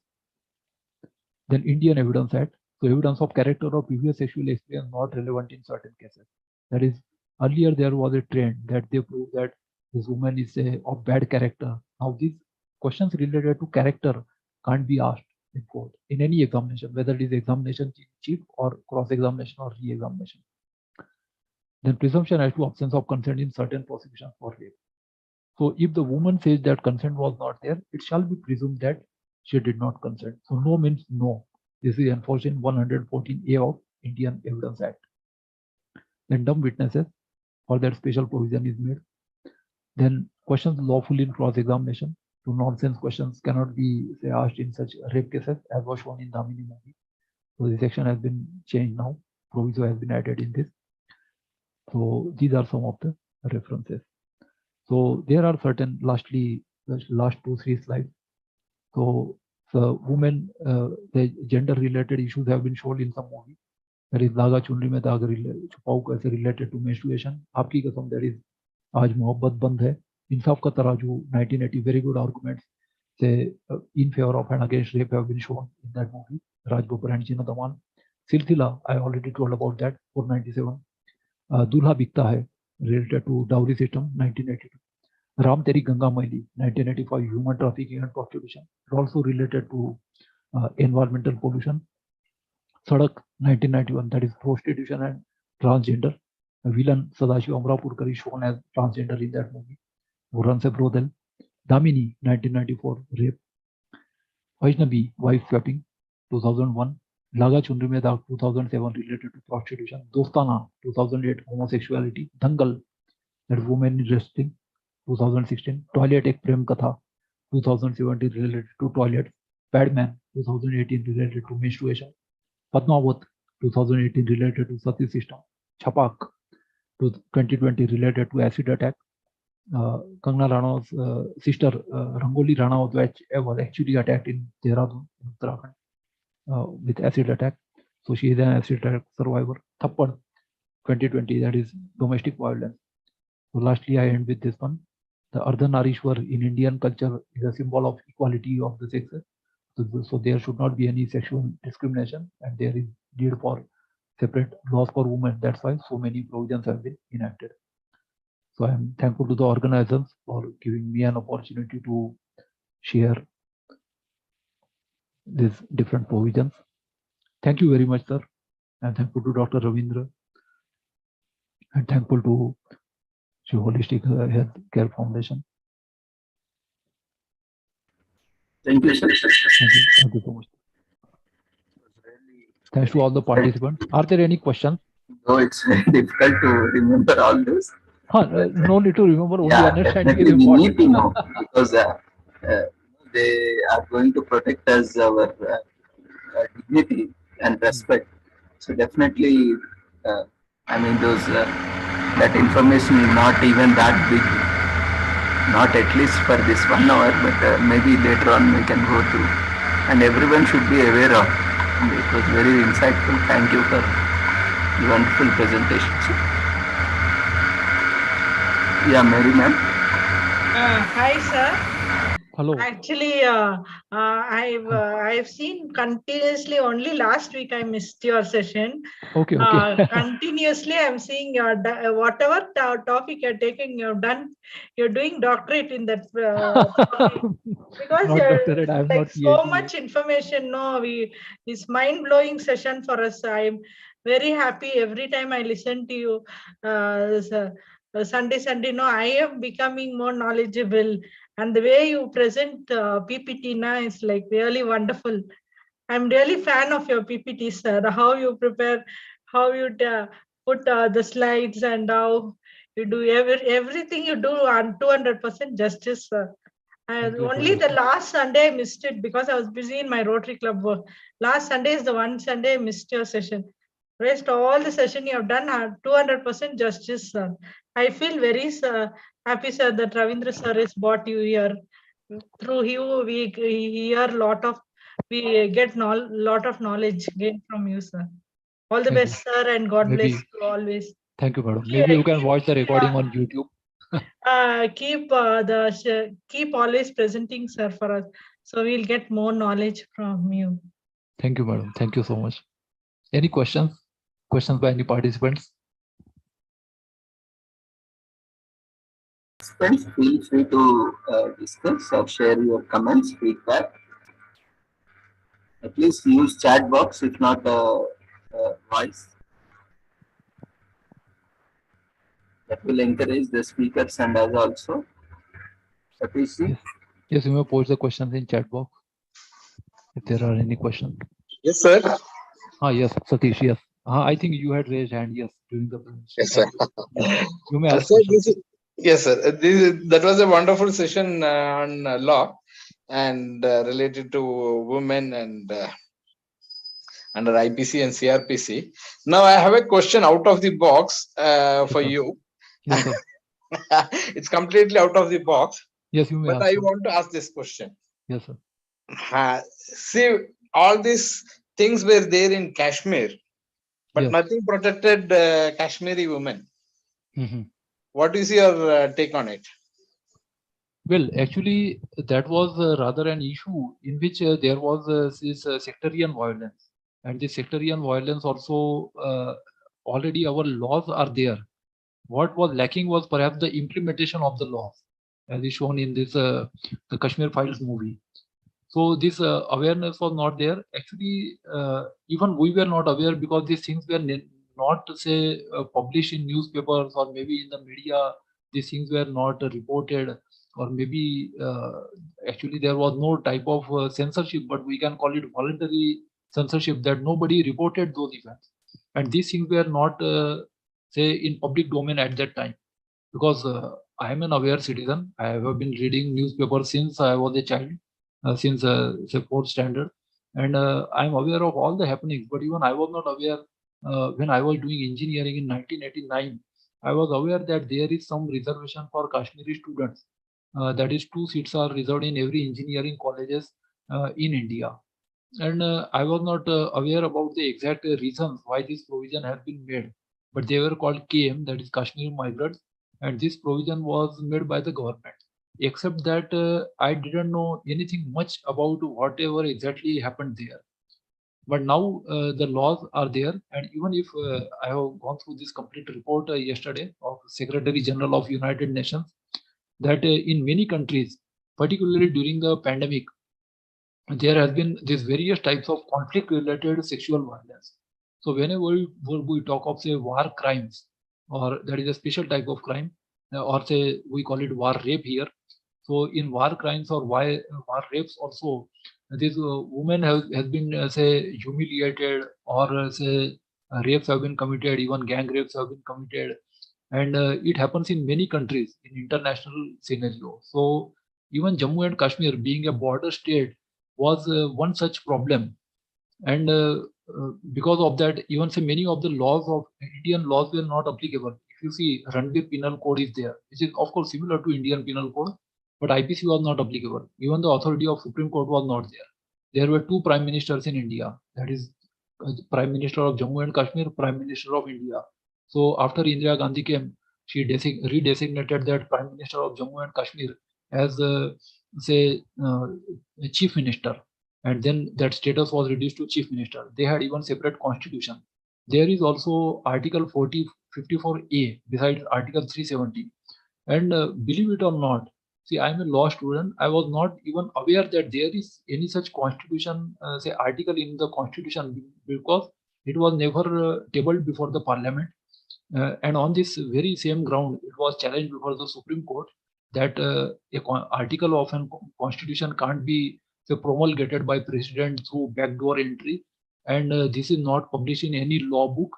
Then Indian Evidence Act. So evidence of character or previous sexual experience not relevant in certain cases. That is, earlier there was a trend that they proved that this woman is of bad character. Now these questions related to character can't be asked in court in any examination, whether it is examination chief or cross-examination or re-examination. Then presumption as to absence of consent in certain prosecutions for rape. So if the woman says that consent was not there, it shall be presumed that she did not consent. So no means no. This is enforced in 114A of Indian Evidence Act. Then dumb witnesses, for that special provision is made. Then questions lawfully in cross-examination. So nonsense questions cannot be asked in such rape cases as was shown in Damini movie. So this section has been changed now. Proviso has been added in this. So these are some of the references. So there are certain, lastly, the last 2-3 slides. So the women, the gender related issues have been shown in some movie. That is Daga Chunri Mein Daga Chupau kaise related to menstruation. Aapki Kasam, that is Aaj Mohabbat Band Hai. Insaf Ka Taraju 1980, very good arguments say in favor of and against rape have been shown in that movie. Raj Bopar and Jina Daman. Silsila, I already told about that, 497. Dulha Bikta Hai, related to dowry system, 1982. Ram Teri Ganga Maili, 1985, human trafficking and prostitution, also related to environmental pollution. Sadak, 1991, that is prostitution and transgender. Villain Sadashiv Amrapurkar is shown as transgender in that movie. Vuran Se Brodel. Damini, 1994, rape. Vaishnavi, wife swapping, 2001. Laga Chundri Mein Daag, 2007, related to prostitution. Dostana, 2008, homosexuality. Dangal, that is women in wrestling, 2016. Toilet Ek Prem Katha, 2017, related to toilet. Padman, 2018, related to menstruation. Padmavat, 2018, related to Sati system. Chapak, 2020, related to acid attack. Kangana Rana's sister Rangoli Rana was actually attacked in Dehradun, Uttarakhand, with acid attack. So she is an acid attack survivor. Thappad, 2020, that is domestic violence. So lastly, I end with this one. The Ardhanarishwar in Indian culture is a symbol of equality of the sexes. So there should not be any sexual discrimination, and there is need for separate laws for women. That's why so many provisions have been enacted. So I am thankful to the organizers for giving me an opportunity to share these different provisions. Thank you very much, sir. I'm thankful to Dr. Ravindra, and thankful to Shri Holistic Health Care Foundation. Thank you, sir. Thank you so much. Thanks to all the participants. Are there any questions? No, it's very difficult to remember all this. No need to remember, only Yeah, understanding is definitely we important. need to know because they are going to protect us, our dignity and respect. So definitely, I mean, those that information is not even that big, not at least for this 1 hour, but maybe later on we can go through, and everyone should be aware of. It was very insightful. Thank you for the wonderful presentation. Yeah, Mary ma'am. Hi, sir. Hello. Actually, I've seen continuously. Only last week I missed your session. Okay, okay. Continuously, I'm seeing your whatever topic you're taking. You're doing doctorate in that topic. Because Not doctorate, I'm like not so PhD. much information. No, it's mind blowing session for us. I'm very happy every time I listen to you. Sunday. No, I am becoming more knowledgeable. And the way you present PPT now is like really wonderful. I'm really fan of your PPT, sir. How you prepare, how you put the slides, and how you do everything you do on 200% justice, sir. Only the last Sunday I missed it because I was busy in my Rotary Club work. Last Sunday is the one Sunday I missed your session. Rest all the session you have done 200% justice, sir. I feel very happy, sir, that Ravindra sir has brought you here. Through you, we hear we get lot of knowledge gained from you, sir. All the Thank best, sir, and God Maybe- bless you always. Thank you, madam. Maybe you can watch the recording on YouTube. Keep always presenting, sir, for us, so we'll get more knowledge from you. Thank you, madam. Thank you so much. Any questions? Questions by any participants? Friends, feel free to discuss or share your comments, feedback. At least use chat box, if not voice. That will encourage the speakers and us also. Satish ji? Yes, you may post the questions in chat box if there are any questions. Yes, sir. Yes, Satish, yes. I think you had raised hand, yes, during the presentation. Yes, sir. You may ask Sir, questions. yes, sir. That was a wonderful session on law and related to women and under IPC and CRPC. Now I have a question out of the box for you. Yes, sir. It's completely out of the box, Yes, you may but ask. I want to ask this question. Yes, sir. See, all these things were there in Kashmir, but Yes. nothing protected Kashmiri women. Mhm. What is your take on it? Well, actually, that was rather an issue in which there was this sectarian violence. And the sectarian violence also, already our laws are there. What was lacking was perhaps the implementation of the laws. as is shown in this the Kashmir Files movie. So this awareness was not there. Actually, even we were not aware because these things were not say published in newspapers or maybe in the media. These things were not reported, or maybe actually there was no type of censorship, but we can call it voluntary censorship, that nobody reported those events, and these things were not say in public domain at that time. Because I am an aware citizen. I have been reading newspapers since I was a child, since say fourth standard, and I am aware of all the happenings. But even I was not aware when I was doing engineering in 1989. I was aware that there is some reservation for Kashmiri students. That is, 2 seats are reserved in every engineering colleges in India. And I was not aware about the exact reasons why this provision has been made, but they were called KM, that is Kashmiri migrants, and this provision was made by the government. Except that I didn't know anything much about whatever exactly happened there. But now the laws are there, and even if I have gone through this complete report yesterday of Secretary General of United Nations, that in many countries, particularly during the pandemic, there has been these various types of conflict-related sexual violence. So whenever we talk of say war crimes, or that is a special type of crime, or say we call it war rape here. So in war crimes or war rapes also, this woman has been say humiliated, or say rapes have been committed, even gang rapes have been committed, and it happens in many countries in international scenario. So even Jammu and Kashmir, being a border state, was one such problem, and because of that, even say many of the laws of Indian laws were not applicable. If you see, Ranbir Penal Code is there, which is of course similar to Indian Penal Code, but IPC was not applicable. Even the authority of Supreme Court was not there. There were 2 prime ministers in India, that is Prime Minister of Jammu and Kashmir, Prime Minister of India. So after Indira Gandhi came, she redesignated that Prime Minister of Jammu and Kashmir as say Chief Minister, and then that status was reduced to Chief Minister. They had even separate constitution. There is also Article 54A besides Article 370, and believe it or not, see, I am a law student. I was not even aware that there is any such constitution, say article in the constitution, because it was never tabled before the parliament. And on this very same ground, it was challenged before the Supreme Court that article of a constitution can't be say, promulgated by president through backdoor entry, and this is not published in any law book.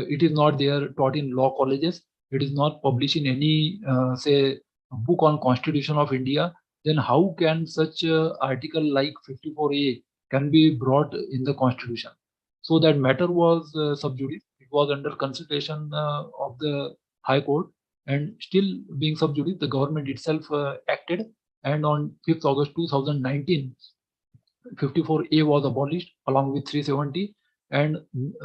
It is not there taught in law colleges. It is not published in any say book on Constitution of India. Then how can such article like 54A can be brought in the Constitution? So that matter was sub judice. It was under consideration of the High Court, and still being sub judice, the government itself acted, and on 5th August 2019, 54A was abolished along with 370, and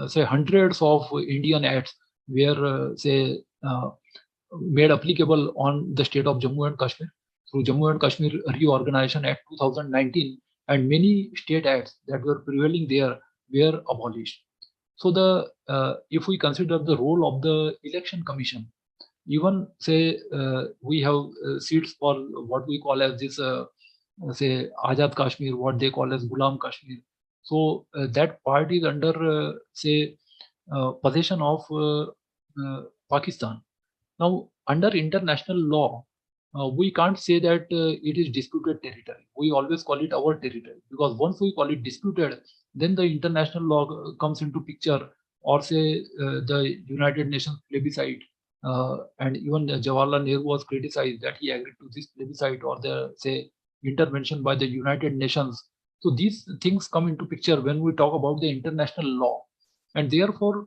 say hundreds of Indian acts were say made applicable on the state of Jammu and Kashmir through Jammu and Kashmir Reorganization Act 2019, and many state acts that were prevailing there were abolished. So the if we consider the role of the Election Commission, even say we have seats for what we call as this say Azad Kashmir, what they call as Ghulam Kashmir. So that part is under say possession of Pakistan. Now, under international law, we can't say that it is disputed territory. We always call it our territory, because once we call it disputed, then the international law comes into picture, or say the United Nations plebiscite, and even Jawaharlal Nehru was criticized that he agreed to this plebiscite, or the say intervention by the United Nations. So these things come into picture when we talk about the international law, and therefore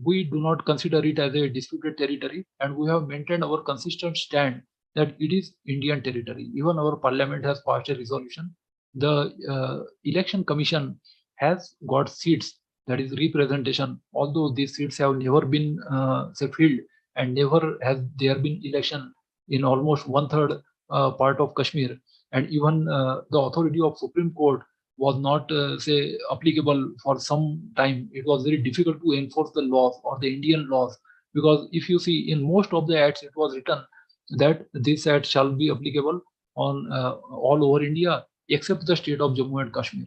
we do not consider it as a disputed territory, and we have maintained our consistent stand that it is Indian territory. Even our parliament has passed a resolution. The election commission has got seats, that is representation, although these seats have never been say filled, and never has there been election in almost 1/3 part of Kashmir, and even the authority of Supreme Court was not say applicable for some time. It was very difficult to enforce the laws or the Indian laws, because if you see in most of the acts, it was written that this act shall be applicable on all over India except the state of Jammu and Kashmir.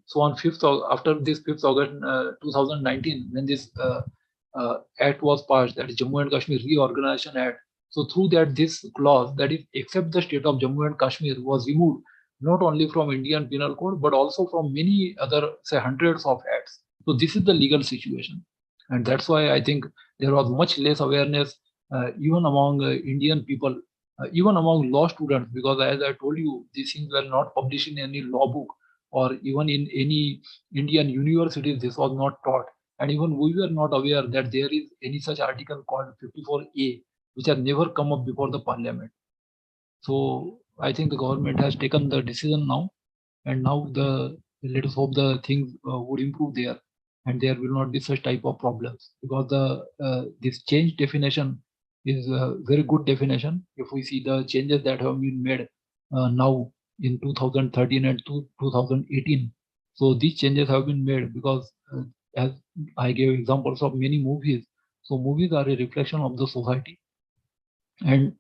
So on 5th after this 5th August 2019, when this act was passed, that is Jammu and Kashmir Reorganization Act. So through that, this clause, that is except the state of Jammu and Kashmir, was removed not only from Indian Penal Code but also from many other, say, hundreds of acts. So this is the legal situation, and that's why I think there was much less awareness even among Indian people, even among law students, because as I told you, these things were not published in any law book or even in any Indian universities. This was not taught, and even we were not aware that there is any such article called 54A, which has never come up before the parliament. So I think the government has taken the decision now, and now let us hope the things would improve there, and there will not be such type of problems, because the this change definition is a very good definition. If we see the changes that have been made now in 2013 and 2018, so these changes have been made because as I gave examples of many movies, so movies are a reflection of the society, and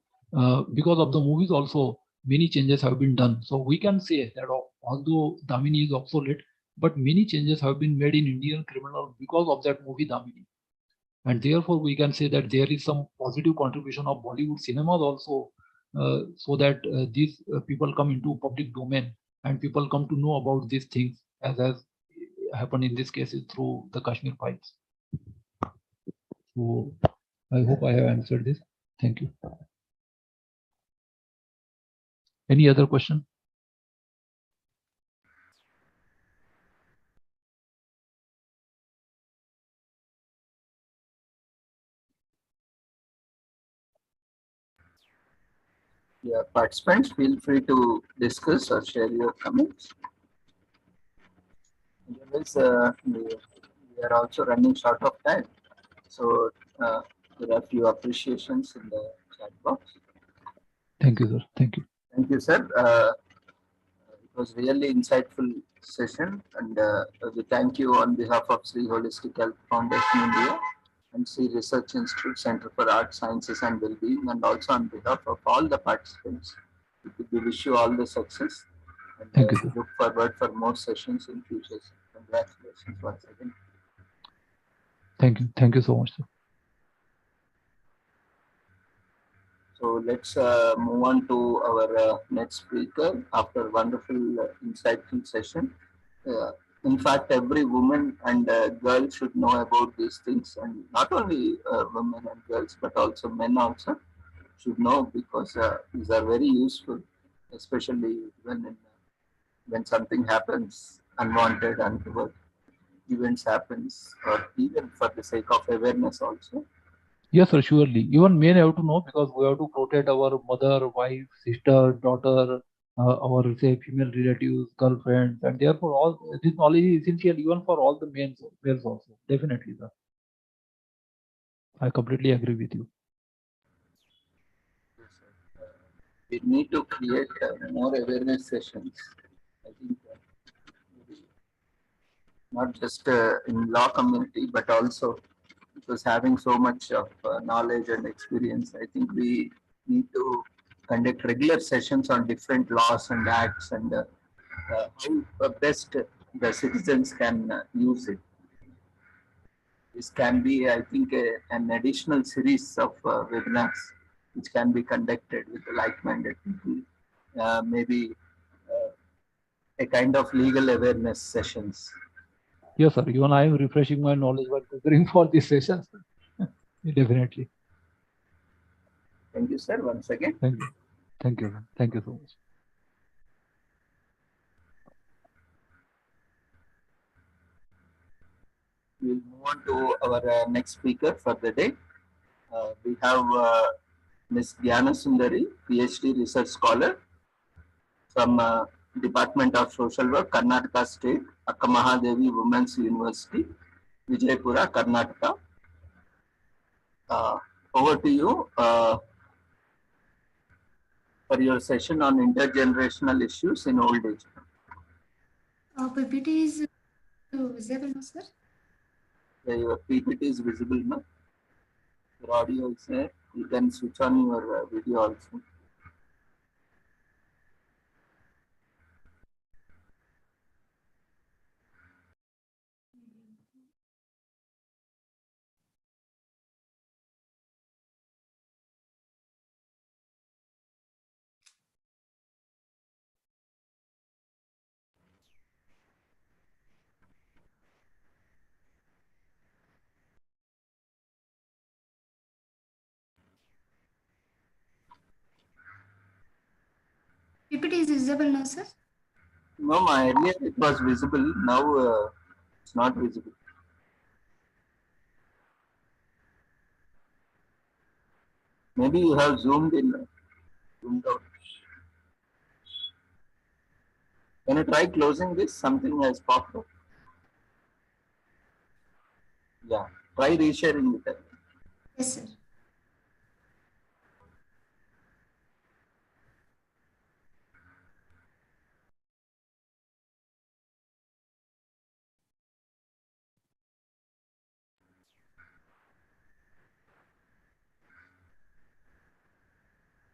because of the movies also many changes have been done. So we can say that although Damini is obsolete, but many changes have been made in Indian criminal because of that movie Damini, and therefore we can say that there is some positive contribution of Bollywood cinemas also, so that these people come into public domain and people come to know about these things, as has happened in this case through the Kashmir files. So I hope I have answered this. Thank you. Any other question? Yeah, participants, feel free to discuss or share your comments. Otherwise, we are also running short of time. So there are few appreciations in the chat box. Thank you, sir. Thank you. Thank you, sir. It was really insightful session, and we thank you on behalf of Sri Holistic Health Foundation India and Sri Research Institute Center for Arts, Sciences and Wellbeing, and also on behalf of all the participants. We wish you all the success, and Thank you, sir. look forward for more sessions in future. Congratulations once again. Thank you. Thank you so much, sir. So let's move on to our next speaker after wonderful, insightful session. In fact, every woman and girl should know about these things, and not only women and girls, but also men also should know, because these are very useful, especially when something happens, unwanted, untoward events happens, or even for the sake of awareness also. Yes, sir, surely. Even men have to know, because we have to protect our mother, wife, sister, daughter, our, say, female relatives, girlfriends, and therefore all this knowledge is essential even for all the males also. Definitely, sir. I completely agree with you. We need to create more awareness sessions. I think not just in law community, but also because having so much of knowledge and experience, I think we need to conduct regular sessions on different laws and acts, and how best the citizens can use it. This can be, I think, an additional series of webinars which can be conducted with like-minded people. Maybe a kind of legal awareness sessions. Yes, sir. Even I am refreshing my knowledge while preparing for this session. Definitely. Thank you, sir, once again. Thank you. Thank you. Thank you so much. We'll move on to our next speaker for the day. We have Ms. Gyana Sundari, PhD research scholar from Department of Social Work, Karnataka State, Akka Mahadevi Women's University, Vijaypura, Karnataka. Over to you for your session on intergenerational issues in old age. PPT is visible, no, sir? Your PPT is visible, no? Your audio is there. You can switch on your video also. PPT is visible now, sir? No, my earlier it was visible. Now it's not visible. Maybe you have zoomed in, zoomed out. Can you try closing this? Something has popped up. Yeah, try resharing it again. Yes, sir.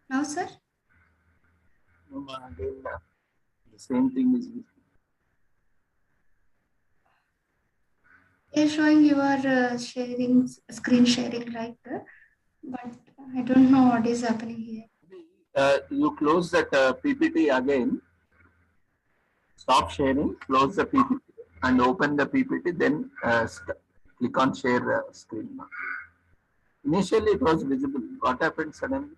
Now, sir? No, again, the same thing is visible. You're showing you are sharing, screen sharing, right? But I don't know what is happening here. You close that PPT again. Stop sharing, close the PPT and open the PPT, then click on share screen. Initially it was visible. What happened suddenly?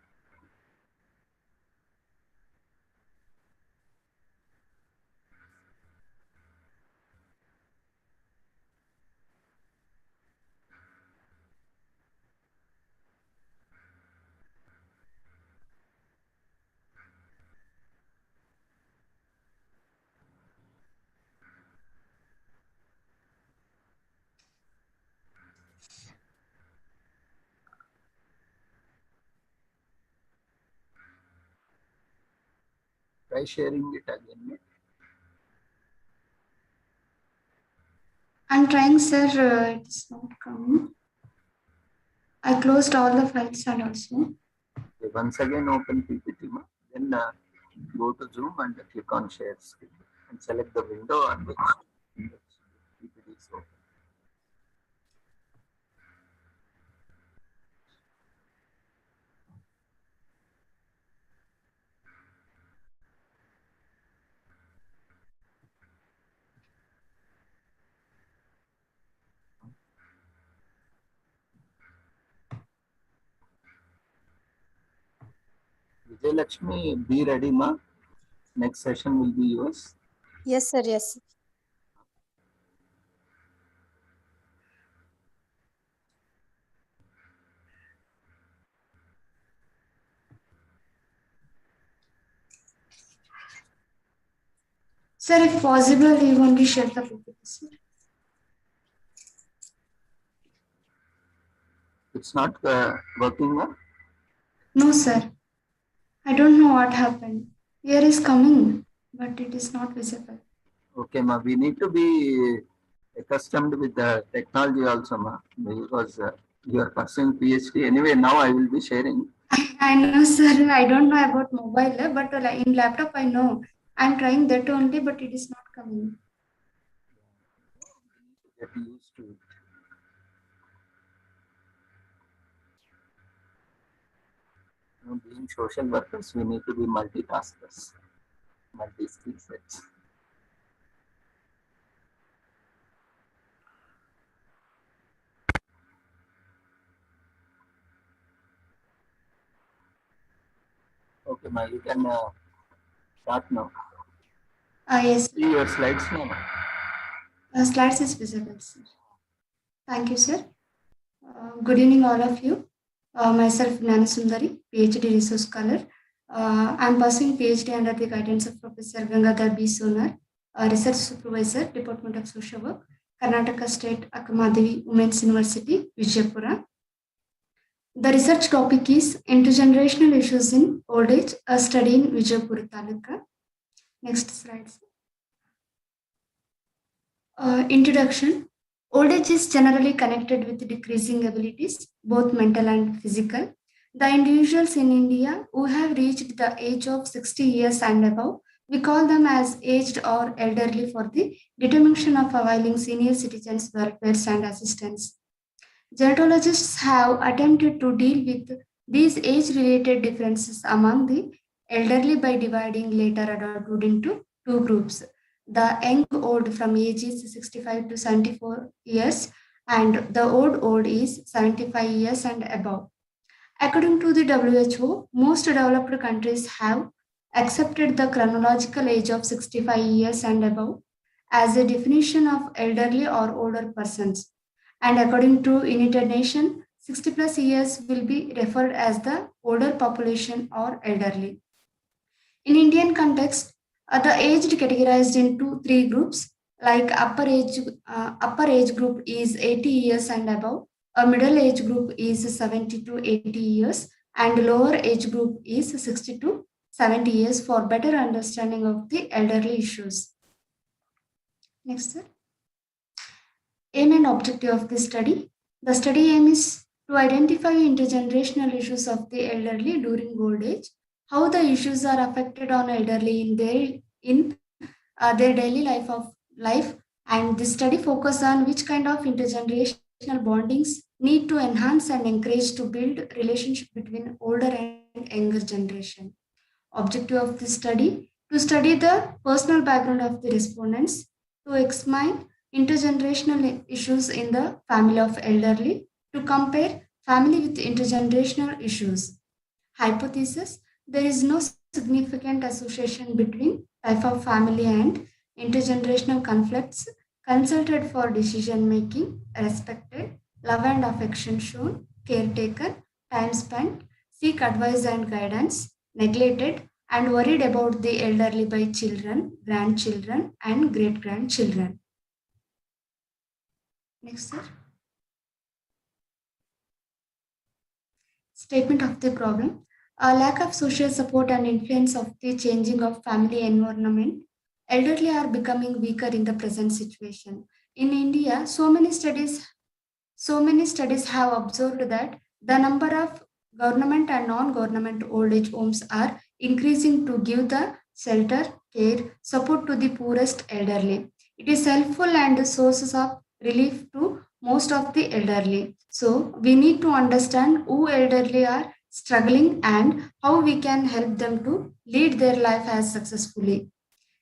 Try sharing it again. I'm trying, sir. It's not coming. I closed all the files and also. Okay, once again open PPT, then go to Zoom and click on share screen and select the window on which PPT is open. Vijay Lakshmi, be ready, ma. Next session will be yours. Yes, sir. Yes. Sir, if possible, you only share the PPT, sir. It's not working, ma? No, sir. I don't know what happened. Here is coming, but it is not visible. Okay, ma. We need to be accustomed with the technology also, ma. Because you are pursuing PhD. Anyway, now I will be sharing. I know, sir. I don't know about mobile, but in laptop, I know. I'm trying that only, but it is not coming. Get used to it. You know, being social workers, we need to be multitaskers, multi-skill sets. Okay, ma, you can start now. Yes. See your slides now. Slides is visible, sir. Thank you, sir. Good evening, all of you. Myself, Gnanasundari, PhD Resource Scholar. I'm pursuing PhD under the guidance of Professor Gangadhar B. Sonar, Research Supervisor, Department of Social Work, Karnataka State Akamadevi Women's University, Vijayapura. The research topic is intergenerational issues in old age, a study in Vijayapura Taluka. Next slide. Introduction. Old age is generally connected with decreasing abilities, both mental and physical. The individuals in India who have reached the age of 60 years and above, we call them as aged or elderly for the determination of availing senior citizens' welfare and assistance. Gerontologists have attempted to deal with these age-related differences among the elderly by dividing later adulthood into two groups. The young old from ages 65 to 74 years and the old is 75 years and above. According to the WHO, most developed countries have accepted the chronological age of 65 years and above as a definition of elderly or older persons. And according to United Nations, 60 plus years will be referred as the older population or elderly. In Indian context, the aged categorized into three groups like upper age group is 80 years and above, a middle age group is 70 to 80 years, and lower age group is 60 to 70 years for better understanding of the elderly issues. Next, sir. Aim and objective of this study. The study aim is to identify intergenerational issues of the elderly during old age, how the issues are affected on elderly in their daily life, and this study focus on which kind of intergenerational bondings need to enhance and encourage to build relationship between older and younger generation. Objective of this study to study the personal background of the respondents, to examine intergenerational issues in the family of elderly, to compare family with intergenerational issues. Hypothesis: there is no significant association between type of family and intergenerational conflicts, consulted for decision making, respected, love and affection shown, care taken, time spent, seek advice and guidance, neglected, and worried about the elderly by children, grandchildren, and great grandchildren. Next, sir. Statement of the problem. A lack of social support and influence of the changing of family environment, elderly are becoming weaker in the present situation. In India, so many studies have observed that the number of government and non-government old age homes are increasing to give the shelter, care, support to the poorest elderly. It is helpful and sources of relief to most of the elderly. So we need to understand who elderly are struggling and how we can help them to lead their life as successfully.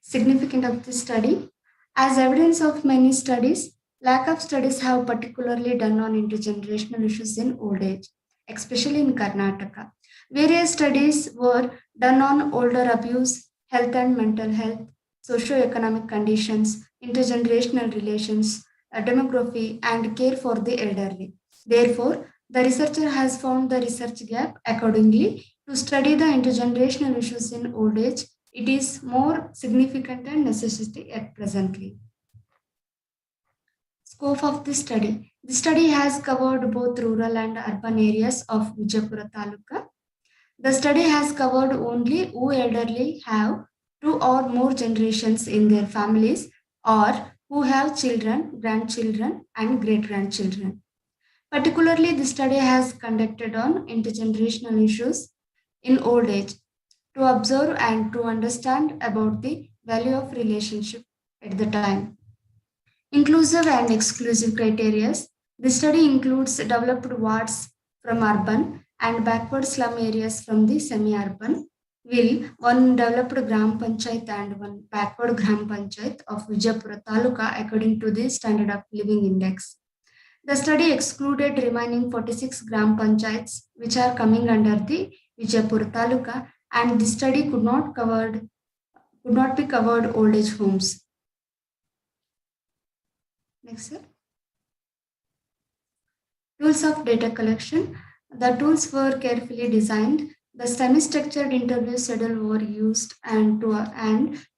Significance of this study. As evidence of many studies, lack of studies have particularly done on intergenerational issues in old age, especially in Karnataka. Various studies were done on older abuse, health and mental health, socio-economic conditions, intergenerational relations, demography, and care for the elderly. Therefore, the researcher has found the research gap accordingly to study the intergenerational issues in old age. It is more significant and necessity at presently. Scope of the study. The study has covered both rural and urban areas of Vijayapura Taluka. The study has covered only who elderly have two or more generations in their families or who have children, grandchildren, and great grandchildren. Particularly, the study has conducted on intergenerational issues in old age to observe and to understand about the value of relationship at the time. Inclusive and exclusive criteria. The study includes developed wards from urban and backward slum areas from the semi-urban, will one developed Gram Panchayat and one backward Gram Panchayat of Vijayapura Taluka according to the Standard of Living Index. The study excluded remaining 46 Gram Panchayats which are coming under the Vijayapura Taluka, and the study could not be covered old age homes. Next, sir. Tools of data collection. The tools were carefully designed. The semi-structured interview schedule were used, and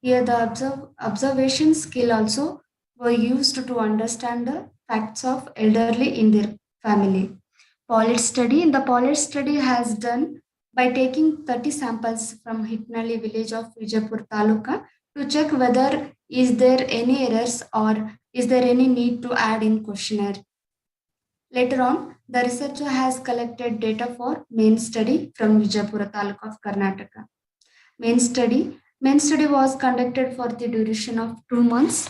here the observation skill also were used to understand the facts of elderly in their family. Pollitt study. The Pollitt study has done by taking 30 samples from Hitnali village of Vijayapur Taluka to check whether is there any errors or is there any need to add in questionnaire. Later on, the researcher has collected data for main study from Vijayapura Taluka of Karnataka. Main study was conducted for the duration of 2 months.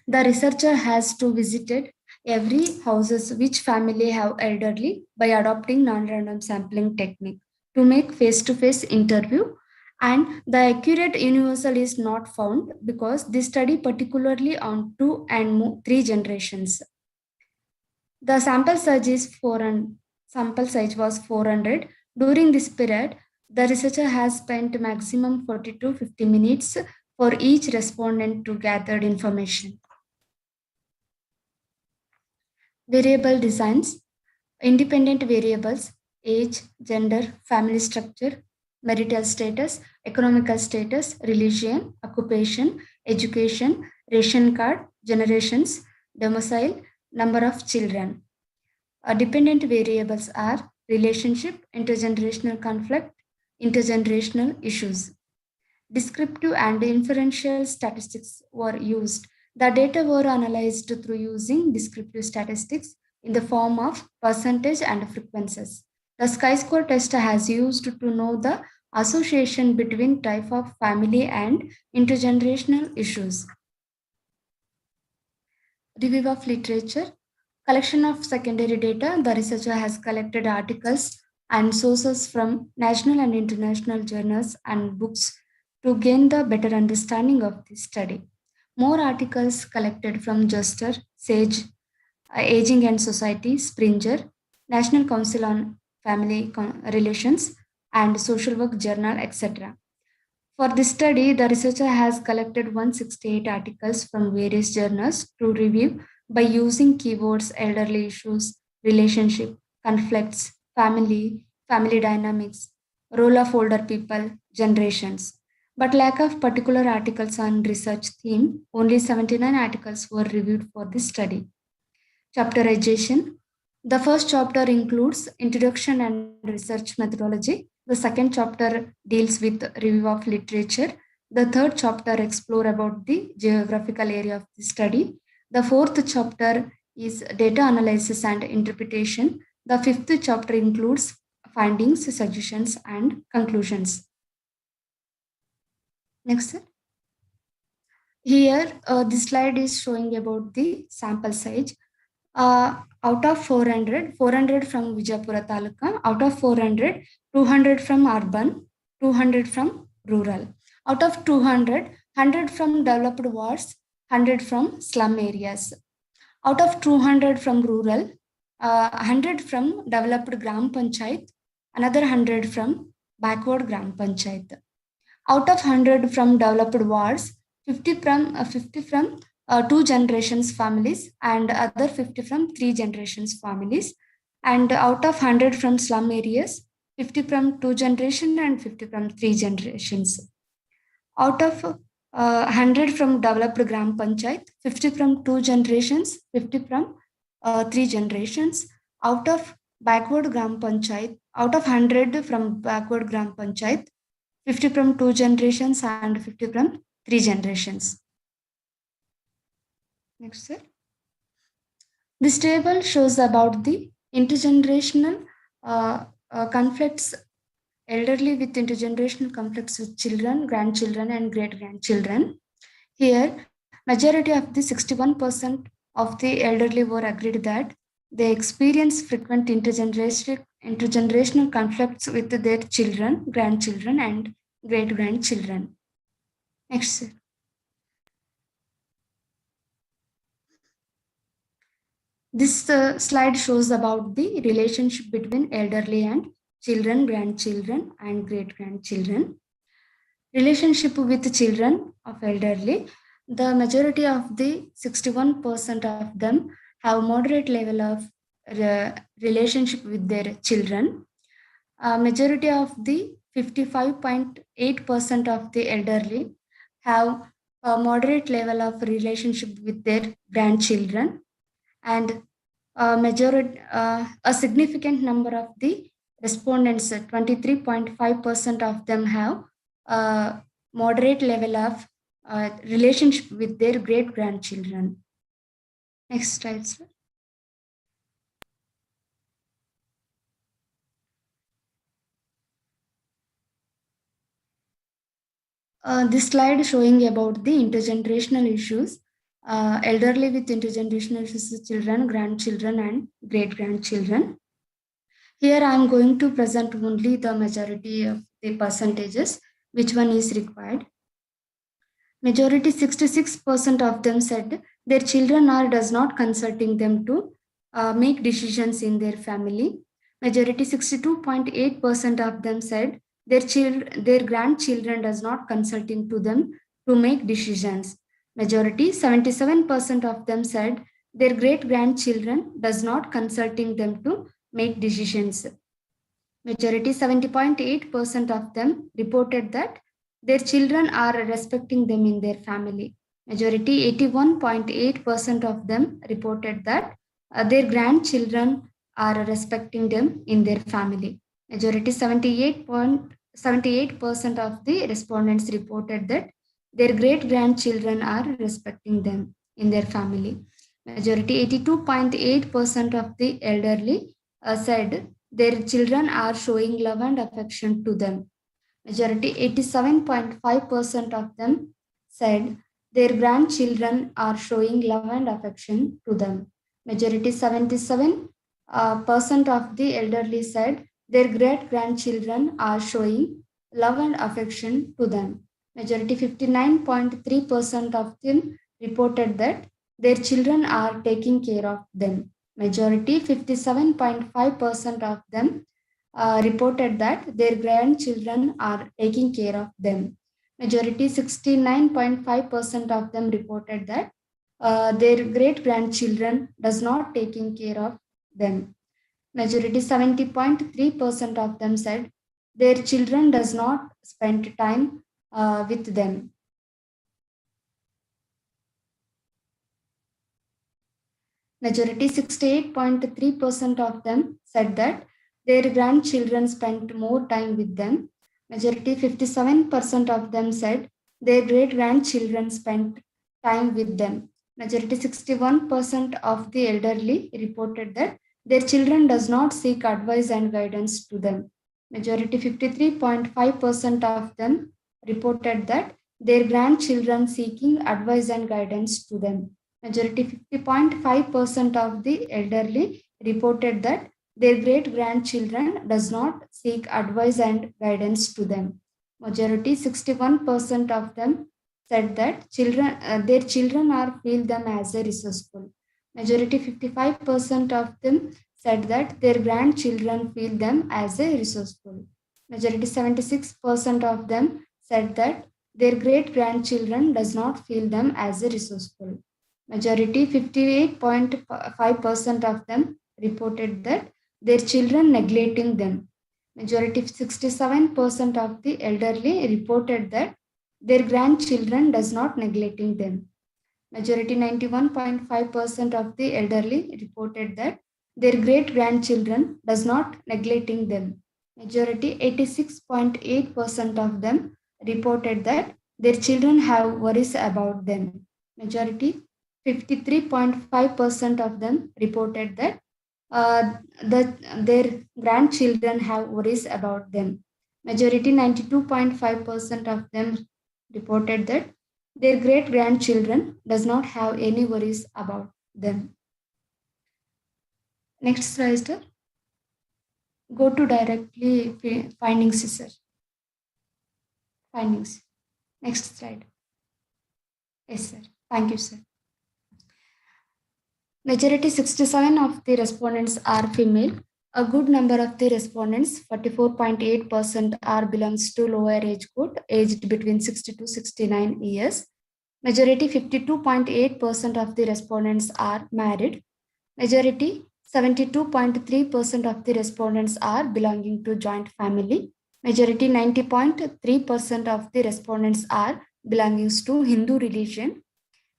The researcher has to visited every houses which family have elderly by adopting non-random sampling technique to make face-to-face interview, and the accurate universal is not found because this study particularly on 2 and 3 generations. The sample size was 400. During this period, the researcher has spent maximum 40 to 50 minutes for each respondent to gather information. Variable designs, independent variables, age, gender, family structure, marital status, economical status, religion, occupation, education, ration card, generations, domicile, number of children. Dependent variables are relationship, intergenerational conflict, intergenerational issues. Descriptive and inferential statistics were used. The data were analyzed through using descriptive statistics in the form of percentage and frequencies. The chi-square test has used to know the association between type of family and intergenerational issues. Review of literature. Collection of secondary data. The researcher has collected articles and sources from national and international journals and books to gain the better understanding of this study. More articles collected from Juster, Sage, Aging and Society, Springer, National Council on Family Relations, and Social Work Journal, etc. For this study, the researcher has collected 168 articles from various journals to review by using keywords elderly issues, relationship, conflicts, family dynamics, role of older people, generations. But lack of particular articles on research theme, only 79 articles were reviewed for this study. Chapterization. The first chapter includes introduction and research methodology. The second chapter deals with review of literature. The third chapter explore about the geographical area of the study. The fourth chapter is data analysis and interpretation. The fifth chapter includes findings, suggestions, and conclusions. Next, sir. Here, this slide is showing about the sample size. Out of 400 from Vijayapura Taluka. Out of 400, 200 from urban, 200 from rural. Out of 200, 100 from developed wards, 100 from slum areas. Out of 200 from rural, 100 from developed Gram Panchayat, another 100 from backward Gram Panchayat. Out of 100 from developed wards, 50 from 2 generations families and other 50 from 3 generations families. And out of 100 from slum areas, 50 from 2 generations and 50 from 3 generations. Out of 100 from developed Gram Panchayat, 50 from 2 generations, 50 from 3 generations. Out of backward Gram Panchayat, out of 100 from backward Gram Panchayat, 50 from 2 generations and 50 from 3 generations. Next, sir. This table shows about the intergenerational conflicts, elderly with intergenerational conflicts with children, grandchildren, and great-grandchildren. Here, majority of the 61% of the elderly were agreed that they experience frequent intergenerational conflicts with their children, grandchildren, and great-grandchildren. Next, sir. This slide shows about the relationship between elderly and children, grandchildren, and great-grandchildren. Relationship with children of elderly, the majority of the 61% of them have moderate level of relationship with their children. Majority of the 55.8% of the elderly have a moderate level of relationship with their grandchildren, and a significant number of the respondents, 23.5% of them have a moderate level of relationship with their great-grandchildren. Next slide, sir. This slide showing about the intergenerational issues. Elderly with intergenerational issues, children, grandchildren, and great-grandchildren. Here I am going to present only the majority of the percentages, which one is required. Majority 66% of them said their children are does not consulting them to make decisions in their family. Majority 62.8% of them said their grandchildren does not consulting to them to make decisions. Majority 77% of them said their great grandchildren does not consulting them to make decisions. Majority 70.8% of them reported that their children are respecting them in their family. Majority 81.8% of them reported that their grandchildren are respecting them in their family. Majority 78% of the respondents reported that their great grandchildren are respecting them in their family. Majority 82.8% of the elderly said their children are showing love and affection to them. Majority 87.5% of them said their grandchildren are showing love and affection to them. Majority 77% of the elderly said their great grandchildren are showing love and affection to them. Majority 59.3% of them reported that their children are taking care of them. Majority 57.5% of them reported that their grandchildren are taking care of them. Majority 69.5% of them reported that their great grandchildren does not taking care of them. Majority 70.3% of them said their children does not spend time with them. Majority 68.3% of them said that their grandchildren spent more time with them. Majority 57% of them said their great grandchildren spent time with them. Majority 61% of the elderly reported that their children does not seek advice and guidance to them. Majority 53.5% of them reported that their grandchildren seeking advice and guidance to them. Majority 50.5% of the elderly reported that their great grandchildren does not seek advice and guidance to them. Majority 61% of them said that their children are feel them as a resourceful. Majority 55% of them said that their grandchildren feel them as a resourceful. Majority 76% of them said that their great grandchildren does not feel them as a resourceful. Majority 58.5% of them reported that their children neglecting them. Majority 67% of the elderly reported that their grandchildren does not neglecting them. Majority 91.5% of the elderly reported that their great grandchildren does not neglecting them. Majority 86.8% of them reported that their children have worries about them. Majority 53.5% of them reported that their grandchildren have worries about them. Majority 92.5% of them reported that their great grandchildren does not have any worries about them. Next slide, sir. Go to directly findings, sir. Findings. Next slide. Yes, sir. Thank you, sir. Majority 67 of the respondents are female. A good number of the respondents, 44.8%, are belongs to lower age group, aged between 60 to 69 years. Majority 52.8% of the respondents are married. Majority 72.3% of the respondents are belonging to joint family. Majority 90.3% of the respondents are belonging to Hindu religion.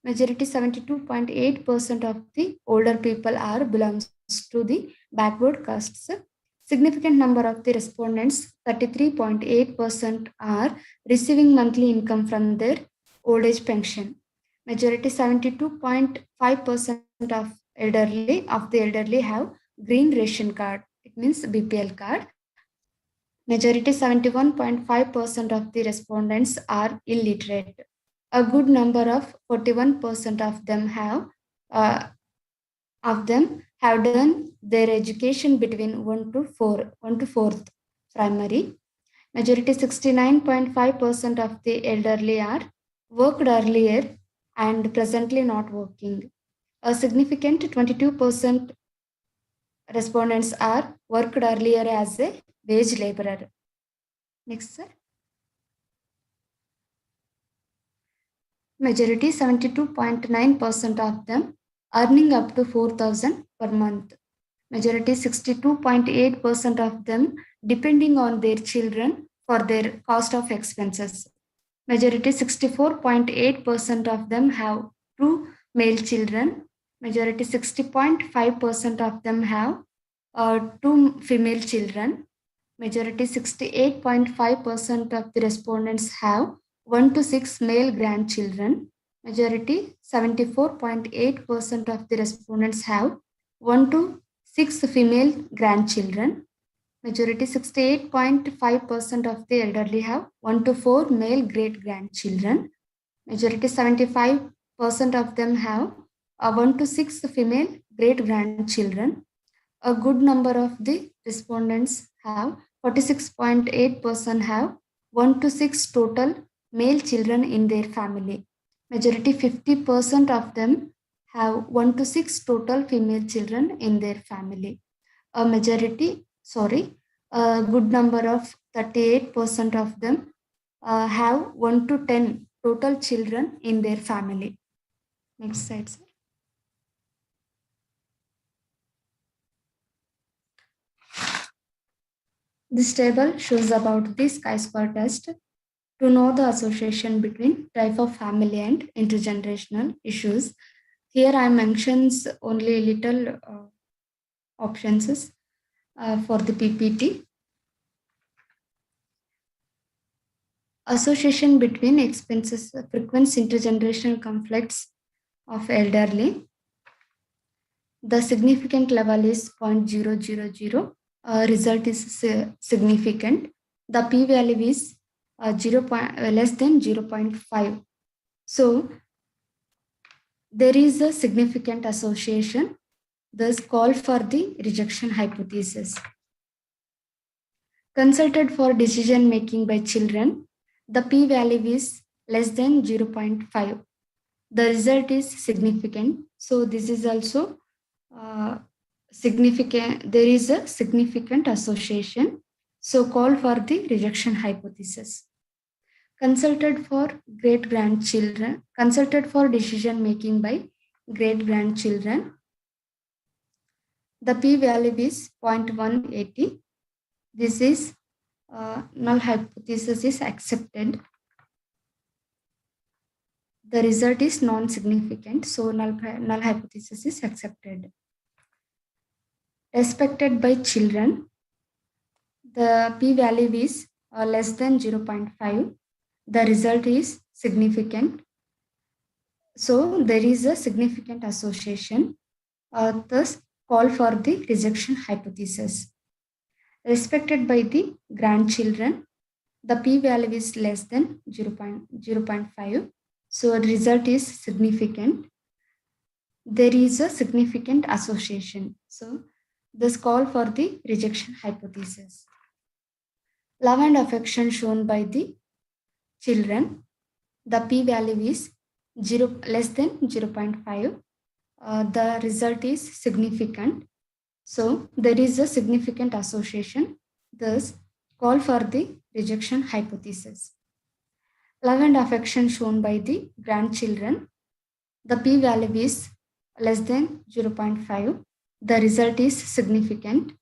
Majority 72.8% of the older people are belongs to the backward castes. Significant number of the respondents, 33.8%, are receiving monthly income from their old age pension. Majority 72.5% of the elderly have green ration card. It means BPL card. Majority 71.5% of the respondents are illiterate. A good number of 41% of them have done their education between 1 to 4th primary. Majority 69.5% of the elderly are worked earlier and presently not working. A significant 22% respondents are worked earlier as a wage laborer. Next, sir. Majority 72.9% of them earning up to 4,000 per month. Majority 62.8% of them depending on their children for their cost of expenses. Majority 64.8% of them have 2 male children. Majority 60.5% of them have 2 female children. Majority 68.5% of the respondents have 1 to 6 male grandchildren. Majority 74.8% of the respondents have 1 to 6 female grandchildren. Majority 68.5% of the elderly have 1 to 4 male great grandchildren. Majority 75% of them have 1 to 6 female great grandchildren. A good number of the respondents have 46.8% have 1 to 6 total male children in their family. Majority 50% of them have 1 to 6 total female children in their family. A good number of 38% of them have 1 to 10 total children in their family. Next slide, sir. This table shows about the chi-square test to know the association between type of family and intergenerational issues. Here I mentions only little options for the PPT. Association between expenses, frequent intergenerational conflicts of elderly. The significant level is 0.000. Result is significant. The p-value is less than 0.5. So there is a significant association. Thus call for the rejection hypothesis. Consulted for decision making by children, the p-value is less than 0.5. The result is significant. So this is also significant. There is a significant association. So call for the rejection hypothesis. Consulted for great-grandchildren, consulted for decision making by great-grandchildren, the p-value is 0.180. This is null hypothesis is accepted. The result is non-significant, so null hypothesis is accepted. Respected by children, the p-value is less than 0.5. The result is significant. So there is a significant association. Thus call for the rejection hypothesis. Respected by the grandchildren, the p-value is less than 0.5. So result is significant. There is a significant association. So this call for the rejection hypothesis. Love and affection shown by the children, the p-value is less than 0.5. The result is significant. So there is a significant association. Thus call for the rejection hypothesis. Love and affection shown by the grandchildren, the p-value is less than 0.5. The result is significant.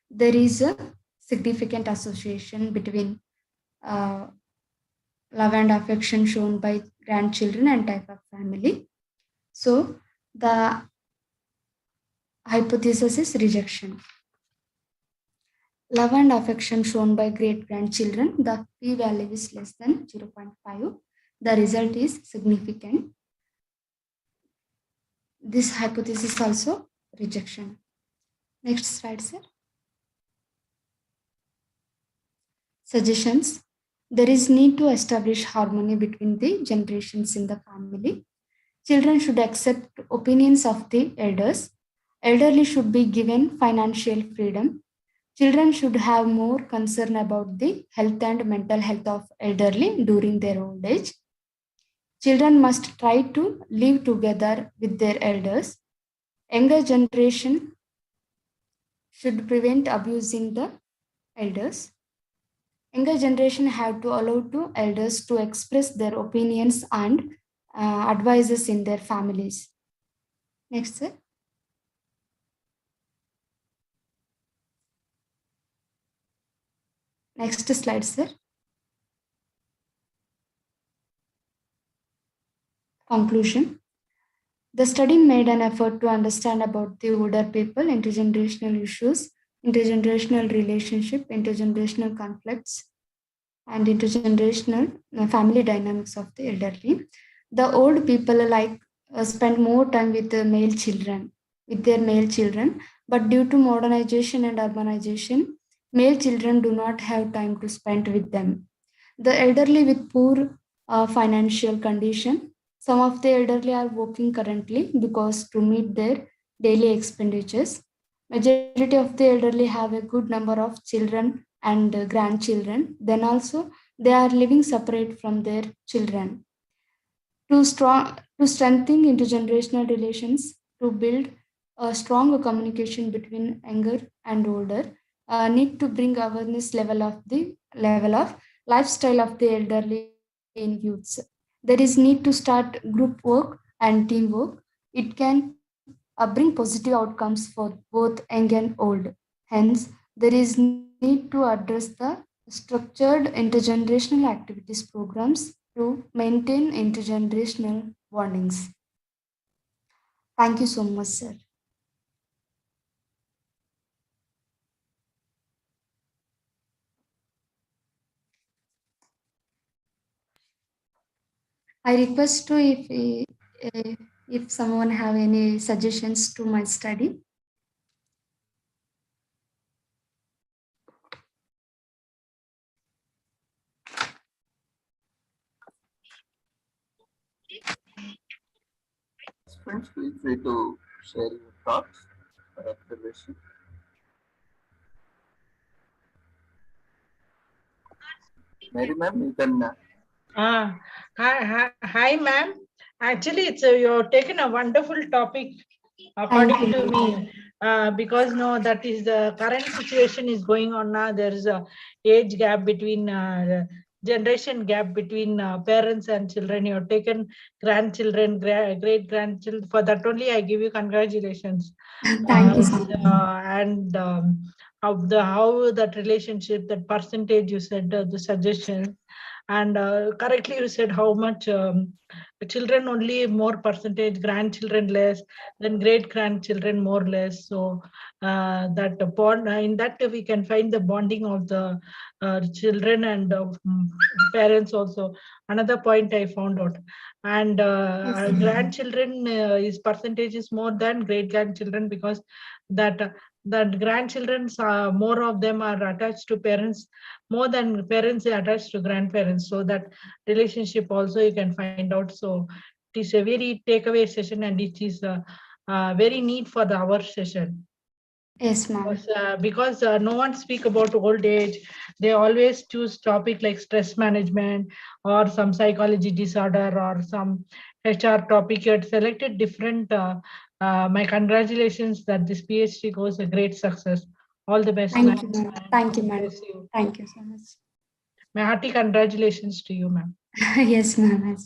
There is a significant association between love and affection shown by grandchildren and type of family. So the hypothesis is rejection. Love and affection shown by great-grandchildren, the p-value is less than 0.5. The result is significant. This hypothesis also rejection. Next slide, sir. Suggestions. There is need to establish harmony between the generations in the family. Children should accept opinions of the elders. Elderly should be given financial freedom. Children should have more concern about the health and mental health of elderly during their old age. Children must try to live together with their elders. Younger generation should prevent abusing the elders. Younger generation have to allow to elders to express their opinions and advices in their families. Next, sir. Next slide, sir. Conclusion. The study made an effort to understand about the older people, intergenerational issues, intergenerational relationship, intergenerational conflicts, and intergenerational family dynamics of the elderly. The old people spend more time with the male children, with their male children, but due to modernization and urbanization, male children do not have time to spend with them. The elderly with poor financial condition. Some of the elderly are working currently because to meet their daily expenditures. Majority of the elderly have a good number of children and grandchildren. Then also they are living separate from their children. To strengthen intergenerational relations, to build a strong communication between younger and older, need to bring awareness level of lifestyle of the elderly in youths. There is need to start group work and teamwork. It can bring positive outcomes for both young and old. Hence, there is need to address the structured intergenerational activities programs to maintain intergenerational bondings. Thank you so much, sir. I request to if someone have any suggestions to my study. Friends, feel free to share your thoughts or observations. Mary ma'am, you can. Hi, ma'am. Actually, you're taken a wonderful topic, according to me, because no, that is the current situation is going on now. There is a age gap between generation gap between parents and children. You've taken grandchildren, great grandchildren. For that only, I give you congratulations. Thank you so much. And how that relationship, that percentage you said, the suggestion. And correctly you said how much children only more percentage, grandchildren less, then great grandchildren more less. So that bond, in that we can find the bonding of the children and parents also. Another point I found out. And grandchildren is percentage is more than great grandchildren, because that grandchildren, more of them are attached to parents more than parents are attached to grandparents. So that relationship also you can find out. So it is a very takeaway session, and it is very neat for our session. Yes, ma'am. Because no one speak about old age. They always choose topic like stress management or some psychology disorder or some HR topic. You had selected different. My congratulations that this PhD goes a great success. All the best. Thank you, ma'am. Thank you, ma'am. Bless you. Thank you so much. My hearty congratulations to you, ma'am. Yes, ma'am.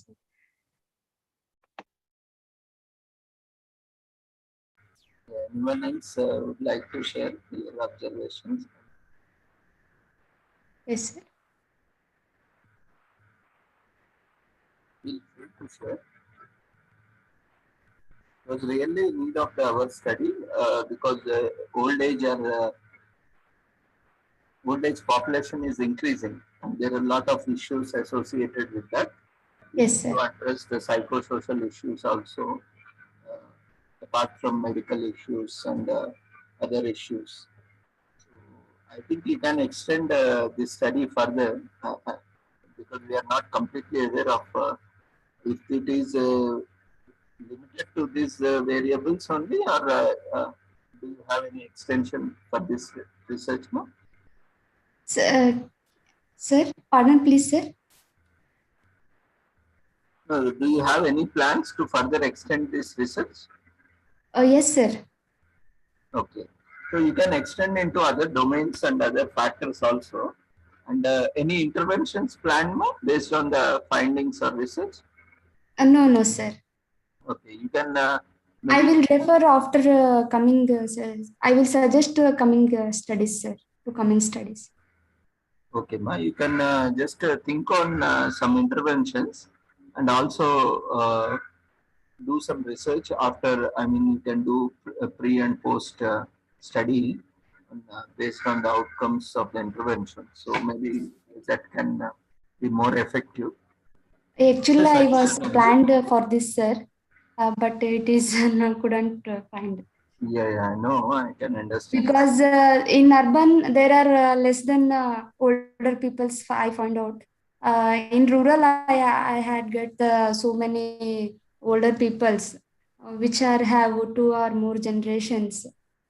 Anyone else would like to share your observations? Yes, sir. Feel free to share. It was really need of our study because old age population is increasing, and there are a lot of issues associated with that. Yes, sir. To address the psychosocial issues also, apart from medical issues and other issues. So I think you can extend this study further because we are not completely aware of if it is limited to these variables only, or do you have any extension for this research? No? Sir, pardon, please, sir. Do you have any plans to further extend this research? Yes, sir. Okay. So you can extend into other domains and other factors also. And any interventions planned based on the findings or research? No, sir. Okay, you can. I will refer after coming. I will suggest coming studies, sir. To coming studies. Okay, ma, you can just think on some interventions and also do some research after. I mean, you can do pre and post study based on the outcomes of the intervention. So maybe that can be more effective. Actually, Yes, I I was can. planned for this, sir, but it is couldn't find. Yeah, I know. I can understand. Because in urban there are less than older people's. I find out. In rural, I had get so many older peoples, which are have two or more generations.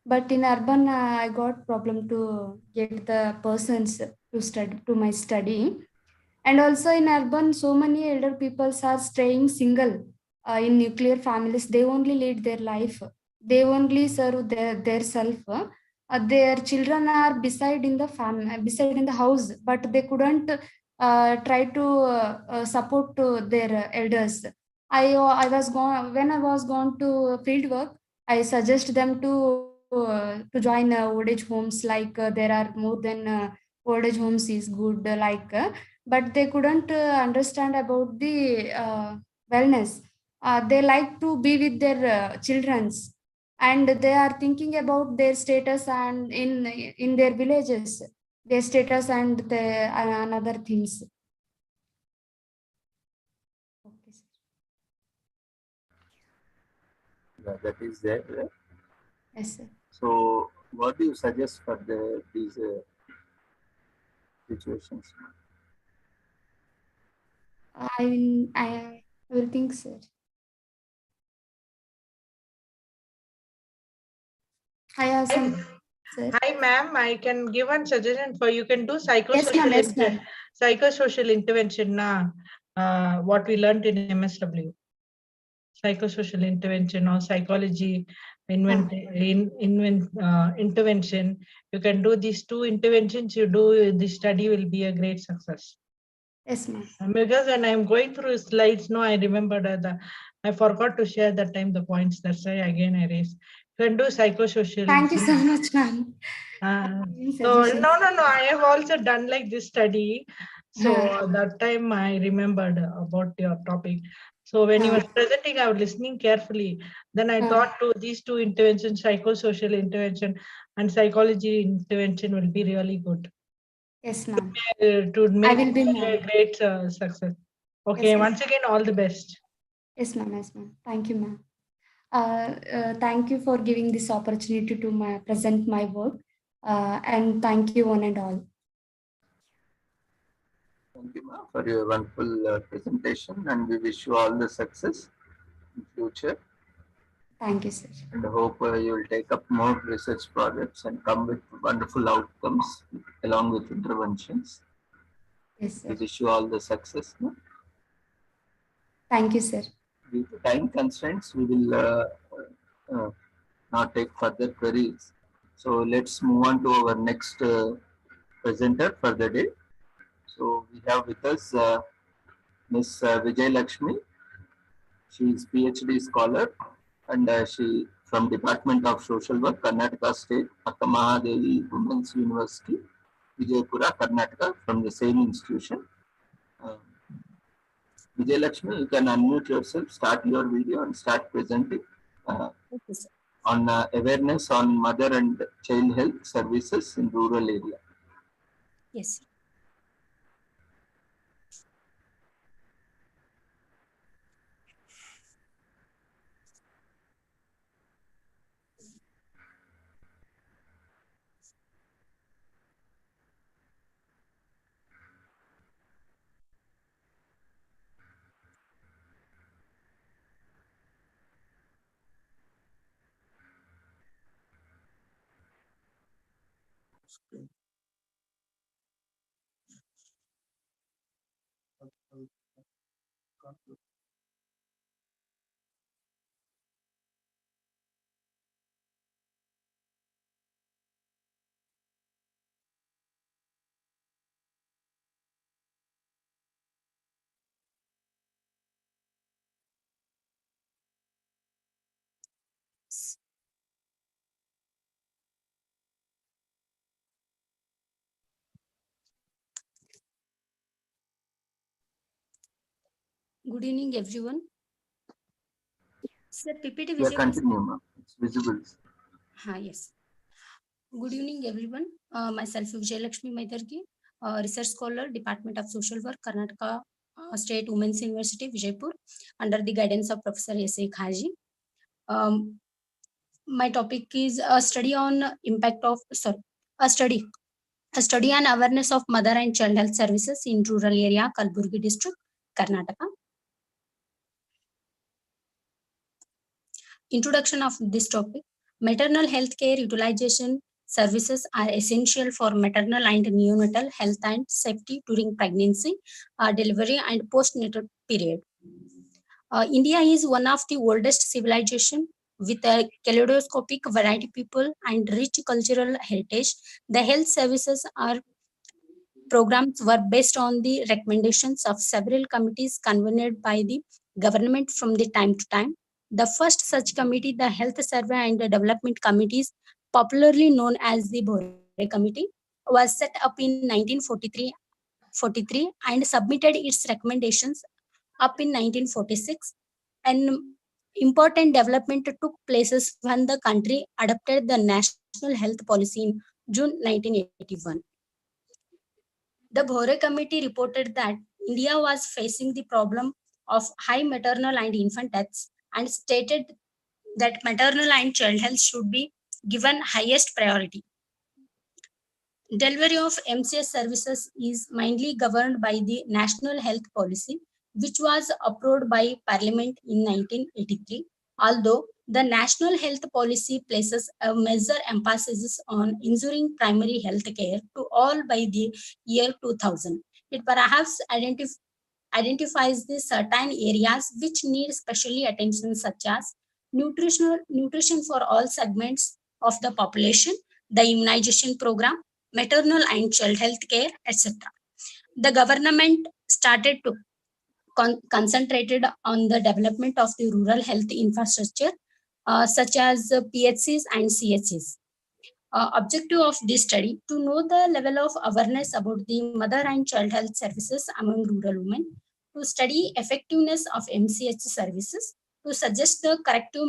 But in urban, I got problem to get the persons to study to my study. And also in urban, so many elder peoples are staying single in nuclear families. They only lead their life. They only serve their self. Their children are beside in the house, but they couldn't try to support to their elders. I was gone when I was gone to field work. I suggest them to join old age homes. Like there are more than old age homes is good. But they couldn't understand about the wellness. They like to be with their childrens, and they are thinking about their status and in their villages, their status and the another things. Okay, sir. Yeah, that is there. Yes, sir. So, what do you suggest for these situations? I will think, sir. I have some, sir. Hi, ma'am. I can give one suggestion for you. Can do Yes, ma'am. Yes, ma'am. psychosocial intervention. What we learned in MSW, psychosocial intervention or psychology intervention. You can do these two interventions. You do the study will be a great success. Yes, ma'am. Because when I'm going through slides, no, I remembered I forgot to share that time the points. That's why again I raised. You can do psychosocial. Thank you so much, ma'am. So no. I have also done like this study. So that time I remembered about your topic. So when you were presenting, I was listening carefully. Then I thought to these two interventions, psychosocial intervention and psychology intervention will be really good. Yes, ma'am. To make will be, a ma'am. great success. Okay, Yes, once again, all the best. Yes, ma'am. Yes, ma'am. Thank you, ma'am. Thank you for giving this opportunity to present my work. And thank you one and all. Thank you, ma'am, for your wonderful presentation, and we wish you all the success in future. Thank you, sir. And I hope you will take up more research projects and come with wonderful outcomes along with interventions. Yes, We sir. wish you all the success. No? Thank you, sir. Due to time constraints, we will not take further queries. So let's move on to our next presenter for the day. So we have with us Ms. Vijay Lakshmi. She is PhD scholar and she from Department of Social Work, Karnataka State, Akka Mahadevi Women's University, Vijaypura, Karnataka, from the same institution. Vijay Lakshmi, you can unmute yourself, start your video and start presenting on awareness on mother and child health services in rural area. Yes. Good evening, everyone. Sir, PPT Yeah, visible? continue, ma'am. It's visible. Yes. Good evening, everyone. Myself, Vijayalakshmi Maitarki, research scholar, Department of Social Work, Karnataka State Women's University, Vijaypur, under the guidance of Professor S.A. Khaji. My topic is a study on impact of, a study on awareness of mother and child health services in rural area, Kalburgi district, Karnataka. Introduction of this topic. Maternal health care utilization services are essential for maternal and neonatal health and safety during pregnancy, delivery, and postnatal period. India is one of the oldest civilization with a kaleidoscopic variety people and rich cultural heritage. The health services programs were based on the recommendations of several committees convened by the government from the time to time. The first such committee, the Health Survey and Development Committees, popularly known as the Bhore Committee, was set up in 1943 and submitted its recommendations up in 1946. An important development took place when the country adopted the National Health Policy in June 1981. The Bhore Committee reported that India was facing the problem of high maternal and infant deaths and stated that maternal and child health should be given highest priority. Delivery of MCS services is mainly governed by the National Health Policy, which was approved by Parliament in 1983. Although the National Health Policy places a major emphasis on ensuring primary health care to all by the year 2000, it perhaps identifies the certain areas which need specially attention, such as nutrition for all segments of the population, the immunization program, maternal and child health care, etc. The government started to concentrated on the development of the rural health infrastructure, such as PHCs and CHCs. Objective of this study to know the level of awareness about the mother and child health services among rural women, to study effectiveness of MCH services, to suggest the corrective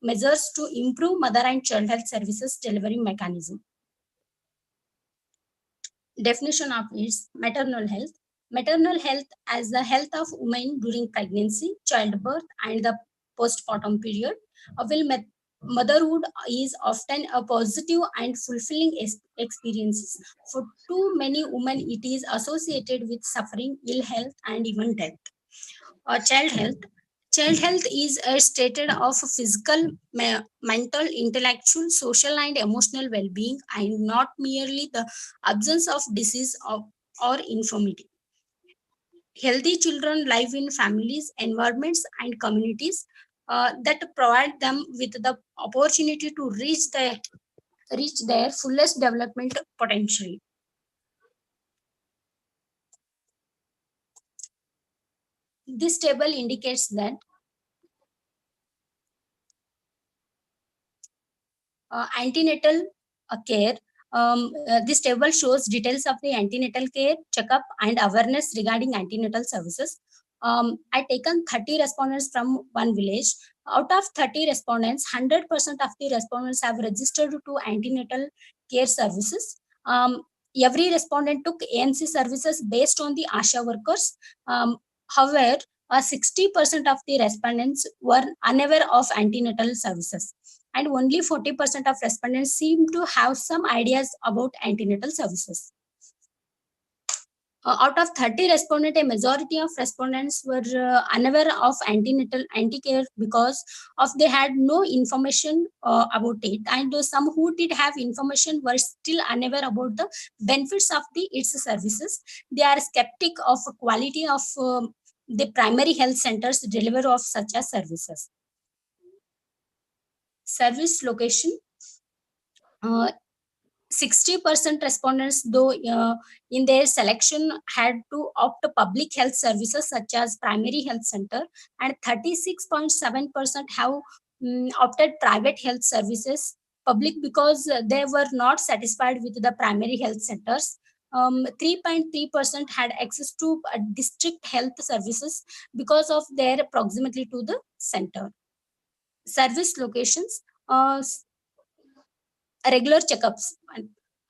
measures to improve mother and child health services delivery mechanism. Definition of its maternal health. Maternal health as the health of women during pregnancy, childbirth, and the postpartum period. Motherhood is often a positive and fulfilling experience. For too many women, it is associated with suffering, ill health, and even death. Child health. Child health is a state of physical, mental, intellectual, social, and emotional well-being, and not merely the absence of disease or infirmity. Healthy children live in families, environments, and communities that provide them with the opportunity to reach their fullest development potential. This table indicates that antenatal care. This table shows details of the antenatal care, checkup, and awareness regarding antenatal services. I taken 30 respondents from one village. Out of 30 respondents, 100% of the respondents have registered to antenatal care services. Every respondent took ANC services based on the ASHA workers. However, 60% of the respondents were unaware of antenatal services, and only 40% of respondents seem to have some ideas about antenatal services. Out of 30 respondents, a majority of respondents were unaware of anti-care because of they had no information about it, and some who did have information were still unaware about the benefits of its services. They are skeptic of quality of the primary health centers delivery of such as services. Service location. 60% respondents, though, in their selection had to opt public health services such as primary health center, and 36.7% have opted private health services, public because they were not satisfied with the primary health centers. 3.3% had access to district health services because of their proximity to the center. Service locations. Regular checkups.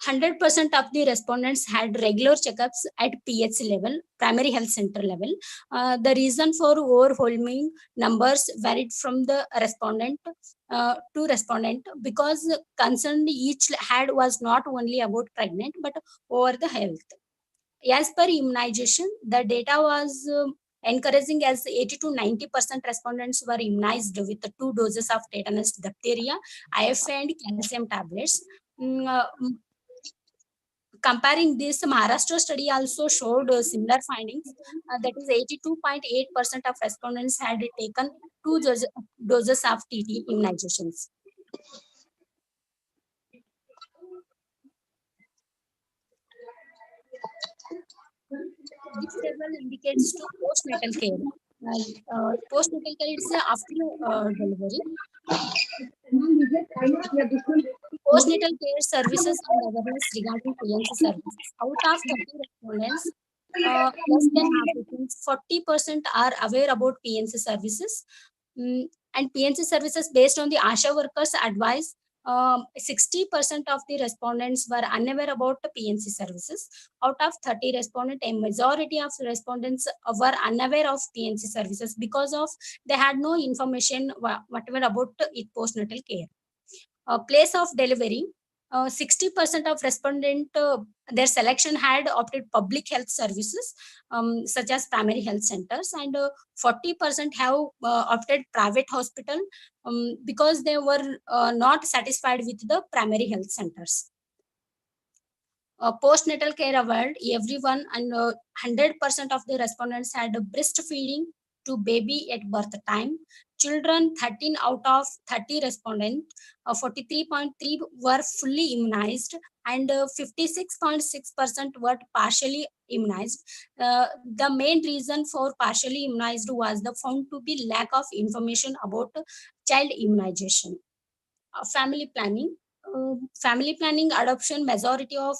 100% of the respondents had regular checkups at PHC level, primary health center level. The reason for overwhelming numbers varied from the respondent to respondent because concern each had was not only about pregnant but over the health. As per immunization, the data was encouraging as 80 to 90% respondents were immunized with the 2 doses of tetanus, diphtheria, IFA and calcium tablets. Comparing this, Maharashtra study also showed similar findings. That is 82.8% of respondents had taken 2 doses of TT immunizations. This table indicates to postnatal care. Postnatal care is after delivery. Postnatal care services and awareness regarding PNC services. Out of 30 respondents, less than half, 40% are aware about PNC services. And PNC services based on the ASHA workers' advice. 60% of the respondents were unaware about the PNC services. Out of 30 respondents, a majority of respondents were unaware of PNC services because of they had no information whatever about it postnatal care. Place of delivery. 60% of respondent their selection had opted public health services such as primary health centers, and 40% have opted private hospital because they were not satisfied with the primary health centers. Postnatal care award, everyone, and 100% of the respondents had breastfeeding to baby at birth time. Children, 13 out of 30 respondents, 43.3 were fully immunized, and 56.6% were partially immunized. The main reason for partially immunized was the found to be lack of information about child immunization. Family planning. Family planning adoption, majority of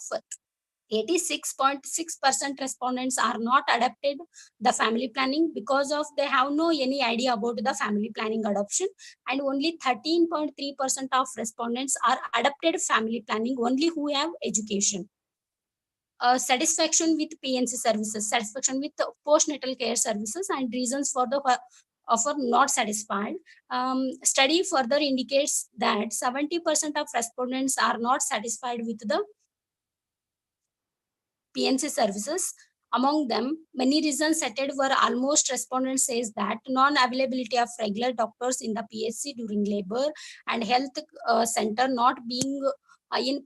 86.6% respondents are not adapted the family planning because of they have no any idea about the family planning adoption, and only 13.3% of respondents are adapted family planning only who have education. Satisfaction with PNC services, satisfaction with postnatal care services, and reasons for the offer not satisfied. Study further indicates that 70% of respondents are not satisfied with the PNC services. Among them, many reasons cited were almost respondents says that non-availability of regular doctors in the PHC during labor and health center not being in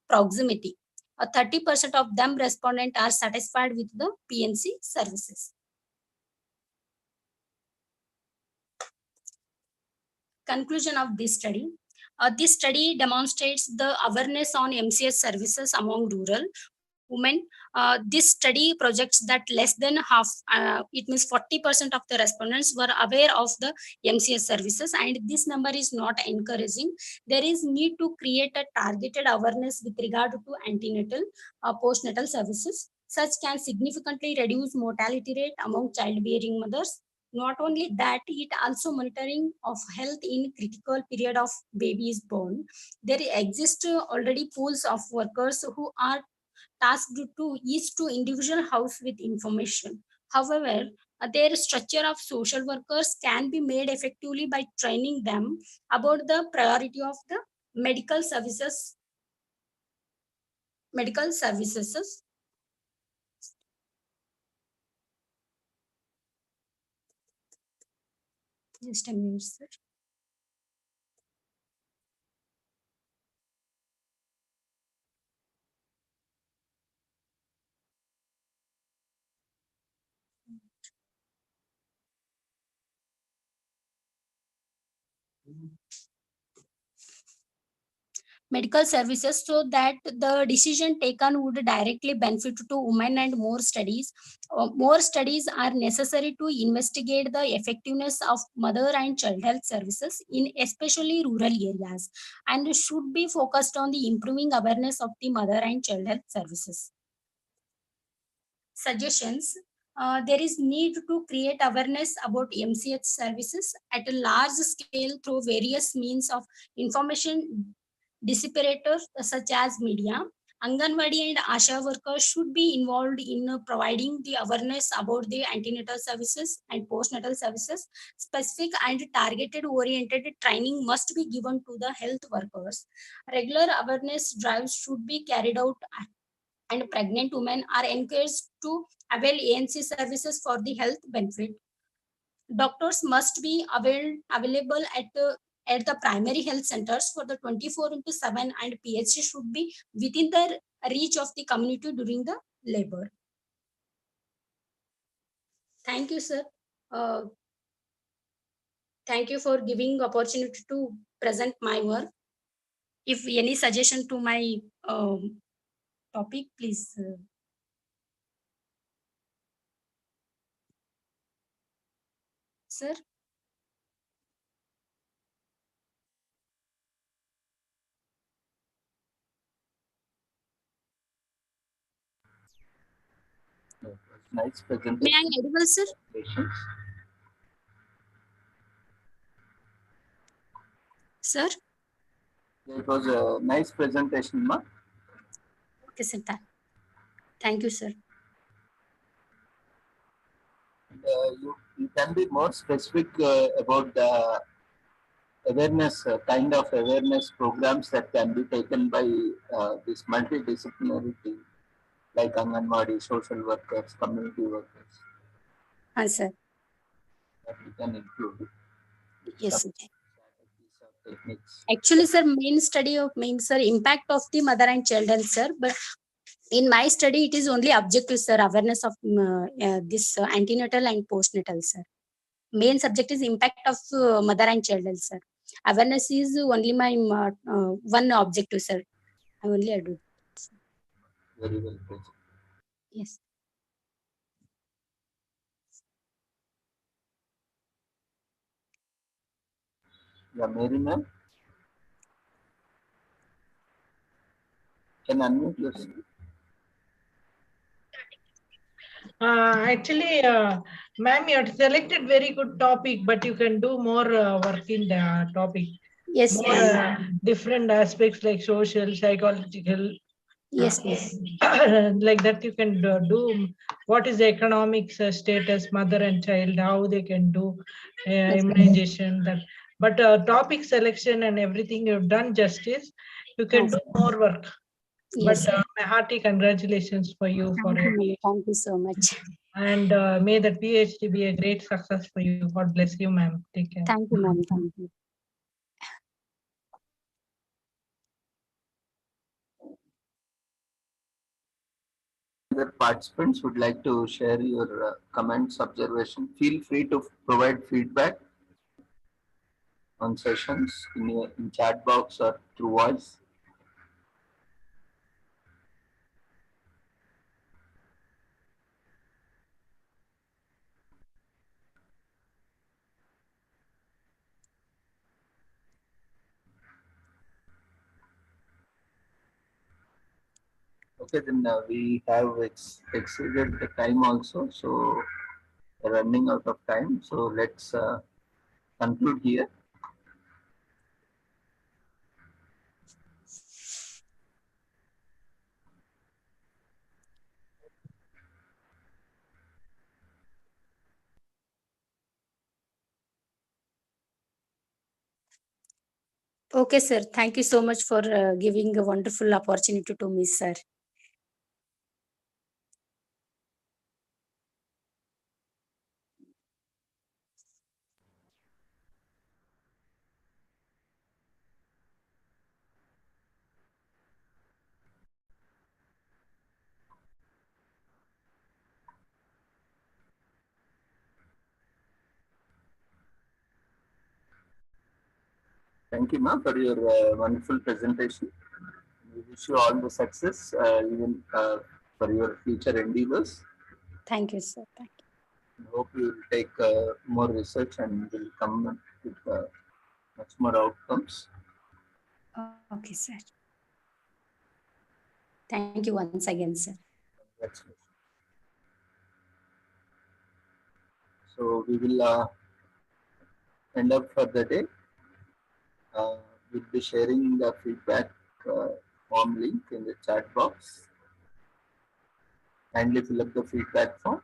proximity. 30% of them respondent are satisfied with the PNC services. Conclusion of this study. This study demonstrates the awareness on MCS services among rural women. This study projects that less than half, it means 40% of the respondents were aware of the MCS services, and this number is not encouraging. There is need to create a targeted awareness with regard to antenatal, postnatal services. Such can significantly reduce mortality rate among childbearing mothers. Not only that, it also monitoring of health in critical period of baby is born. There exist already pools of workers who are tasked to each to individual house with information. However, their structure of social workers can be made effectively by training them about the priority of the medical services. Just a minute, sir. Medical services, so that the decision taken would directly benefit to women, and more studies are necessary to investigate the effectiveness of mother and child health services in especially rural areas, and should be focused on the improving awareness of the mother and child health services. Suggestions. There is need to create awareness about MCH services at a large scale through various means of information disseminators such as media. Anganwadi and Asha workers should be involved in providing the awareness about the antenatal services and postnatal services. Specific and targeted oriented training must be given to the health workers. Regular awareness drives should be carried out, and pregnant women are encouraged to avail ANC services for the health benefit. Doctors must be available at the primary health centers for the 24/7, and PHC should be within the reach of the community during the labor. Thank you, sir. Thank you for giving opportunity to present my work. If any suggestion to my topic, please. Sir. Nice presentation. May I audible, sir? Sir? It was a nice presentation, ma. Okay, sir. Thank you, sir. You can be more specific about the awareness, kind of awareness programs that can be taken by this multidisciplinary team, like Anganwadi, social workers, community workers. Sir. That we can include. Yes, sir. Techniques. Actually, sir, main study of sir, impact of the mother and child health, sir. But in my study, it is only objective, sir, awareness of this antenatal and postnatal, sir. Main subject is impact of mother and child health, sir. Awareness is only my one objective, sir. I do. Very well presented. Yes. Yeah, Mary ma'am. Can unmute yourself. Actually, ma'am, you have selected very good topic, but you can do more work in the topic. Yes. More different aspects like social, psychological. Yes, yes. Like that you can do what is the economic status, mother and child, how they can do immunization. That, but topic selection and everything you've done justice. You can do more work. Yes. But my hearty congratulations for you for your PhD. Thank you so much. And may that PhD be a great success for you. God bless you, ma'am. Take care. Thank you, ma'am. Thank you. Other participants would like to share your comments, observation. Feel free to provide feedback on sessions in chat box or through voice. Okay, then we have exceeded the time also, so we're running out of time. So let's conclude here. Okay, sir. Thank you so much for giving a wonderful opportunity to me, sir. Thank you, ma'am, for your wonderful presentation. We wish you all the success, even for your future endeavors. Thank you, sir. Thank I hope you will take more research and will come with much more outcomes. you. Okay, sir. Thank you once again, sir. Congratulations. So we will end up for the day. We'll be sharing the feedback form link in the chat box. Kindly fill up the feedback form.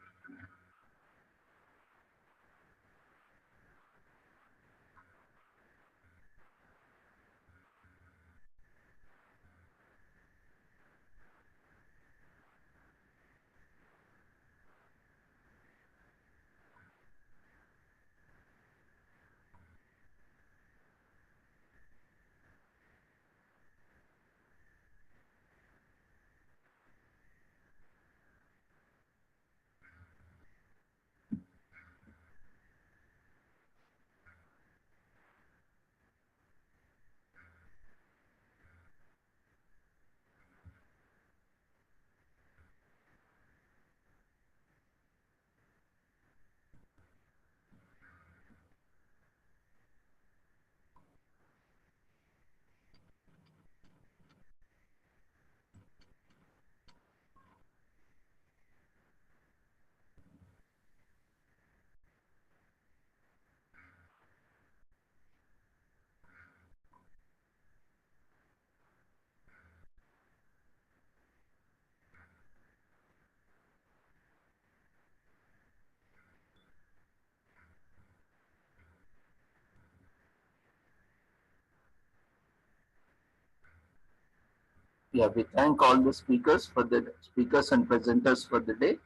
Yeah, we thank all the speakers and presenters for the day,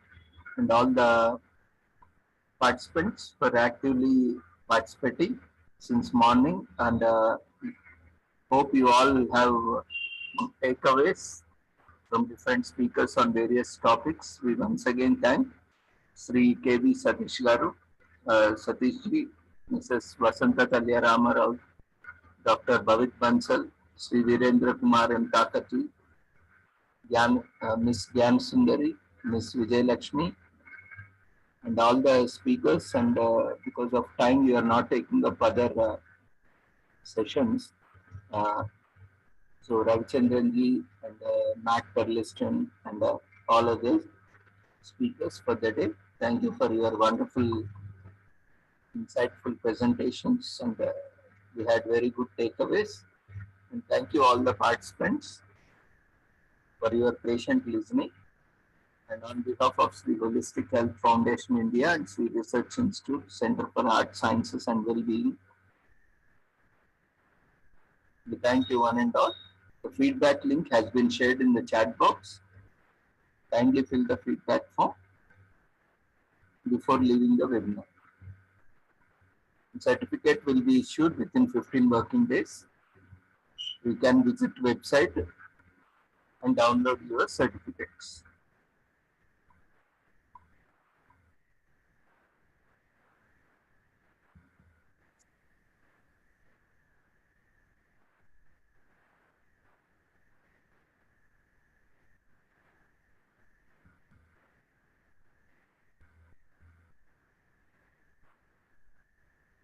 and all the participants for actively participating since morning, and hope you all have good takeaways from different speakers on various topics. We once again thank Sri K.V. Satish Garu, Satish Ji, Mrs. Vasanta Kalya Ramarao, Dr. Bhavit Bansal, Sri Virendra Kumar M. Takati, Miss Gyan Sundari, Miss Vijay Lakshmi, and all the speakers. And because of time, we are not taking up other sessions. So Ravichandran ji and Matt Perliston and all other speakers for the day. Thank you for your wonderful, insightful presentations, and we had very good takeaways. And thank you all the participants for your patient listening. And on behalf of Sri Holistic Health Foundation India and Sri Research Institute, Center for Art Sciences and Wellbeing, we thank you one and all. The feedback link has been shared in the chat box. Kindly fill the feedback form before leaving the webinar. The certificate will be issued within 15 working days. You can visit website and download your certificates.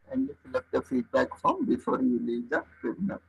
And fill up the feedback form before you leave the webinar.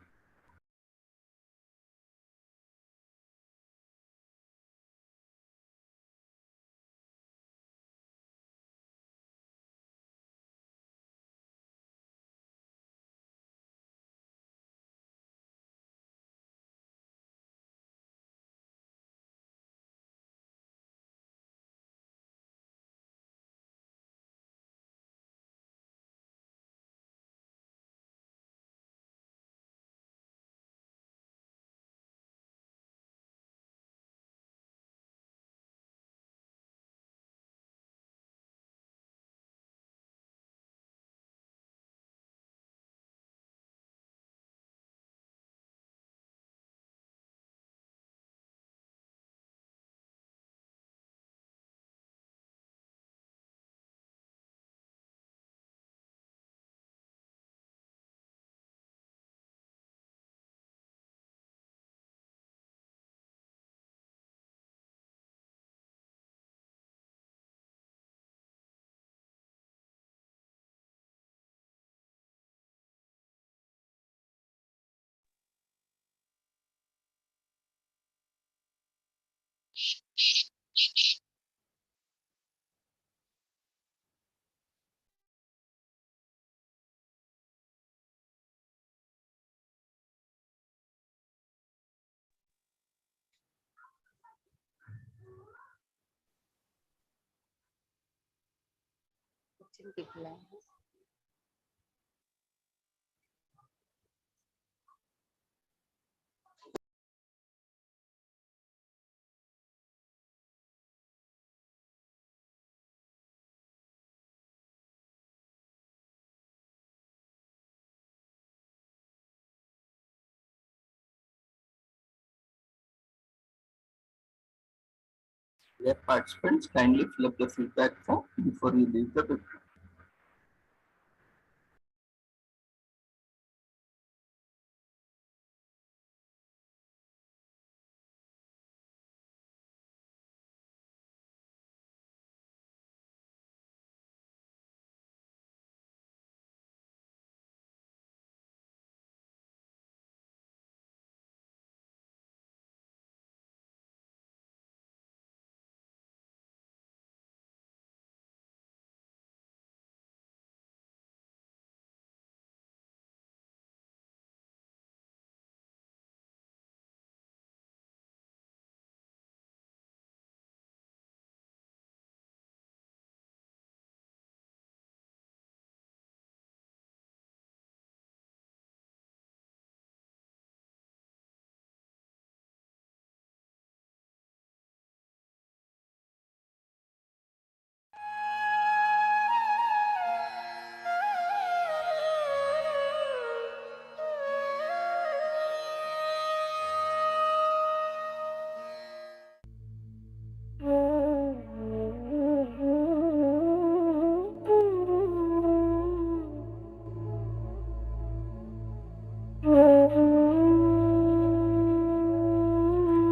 Dear participants, kindly fill up the feedback form before you leave the webinar.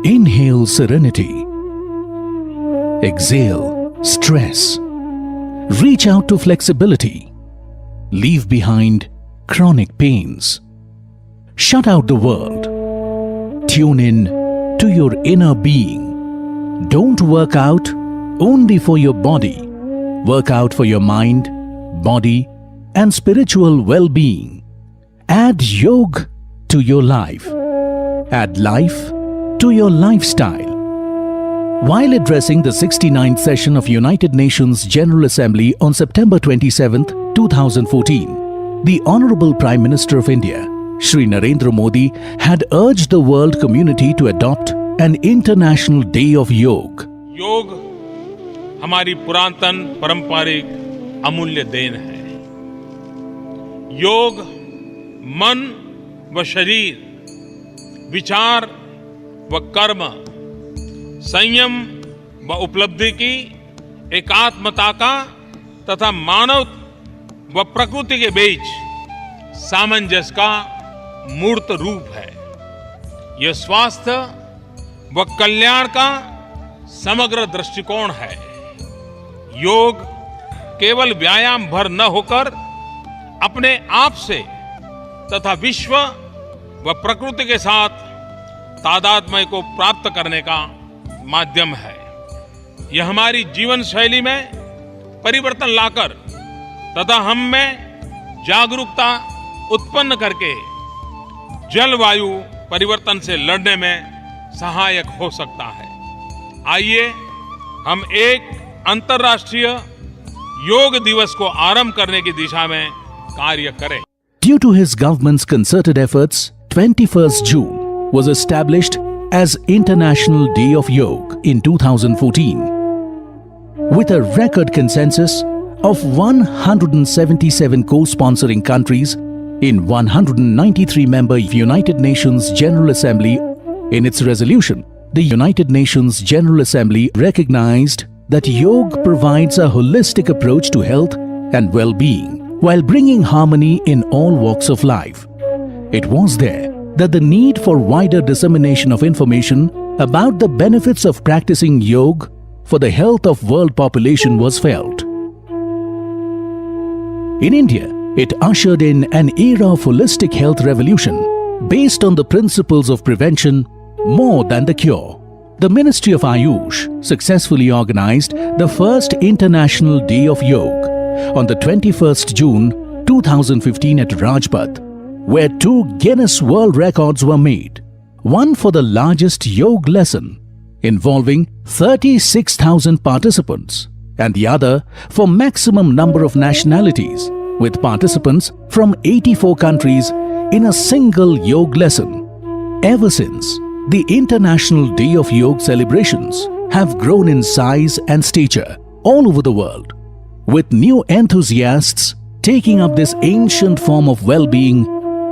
Inhale serenity. Exhale stress. Reach out to flexibility. Leave behind chronic pains. Shut out the world. Tune in to your inner being. Don't work out only for your body. Work out for your mind, body, and spiritual well-being. Add yoga to your life. Add life to your lifestyle. While addressing the 69th session of United Nations General Assembly on September 27, 2014, the Honorable Prime Minister of India, Shri Narendra Modi, had urged the world community to adopt an International Day of Yoga. योग हमारी पुरातन पारंपरिक अमूल्य then है। योग मन व शरीर, विचार व कर्म, संयम व उपलब्धि की एकात्मता का तथा मानव व प्रकृति के बीच सामंजस्य का मूर्त रूप है। यह स्वास्थ्य व कल्याण का समग्र दृष्टिकोण है। योग केवल व्यायाम भर न होकर अपने आप से तथा विश्व व प्रकृति के साथ तादात्म्य को प्राप्त करने का माध्यम है। यह हमारी जीवन शैली में परिवर्तन लाकर तथा हम में जागरूकता उत्पन्न करके जलवायु परिवर्तन से लड़ने में सहायक हो सकता है। आइए हम एक अंतर्राष्ट्रीय योग दिवस को आरंभ करने की दिशा में कार्य करें। Due to his government's concerted efforts, 21st June was established as International Day of Yoga in 2014. With a record consensus of 177 co-sponsoring countries in 193-member United Nations General Assembly, in its resolution, the United Nations General Assembly recognized that yoga provides a holistic approach to health and well-being while bringing harmony in all walks of life. It was there that the need for wider dissemination of information about the benefits of practicing yoga for the health of world population was felt. In India, it ushered in an era of holistic health revolution based on the principles of prevention more than the cure. the Ministry of Ayush successfully organized the first International Day of Yoga on the 21st June 2015 at Rajpath, where 2 Guinness World Records were made. One for the largest yoga lesson involving 36,000 participants, and the other for maximum number of nationalities with participants from 84 countries in a single yoga lesson. Ever since, the International Day of Yoga celebrations have grown in size and stature all over the world, with new enthusiasts taking up this ancient form of well-being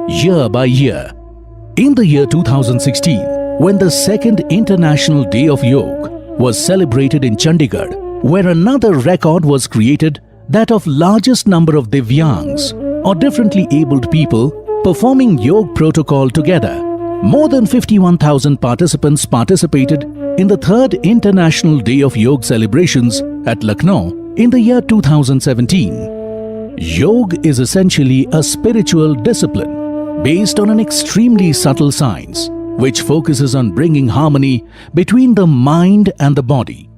year by year. In the year 2016, when the second International Day of Yoga was celebrated in Chandigarh, where another record was created, that of largest number of Divyangs or differently abled people performing yoga protocol together. More than 51,000 participants participated in the third International Day of Yoga celebrations at Lucknow in the year 2017. Yoga is essentially a spiritual discipline based on an extremely subtle science which focuses on bringing harmony between the mind and the body.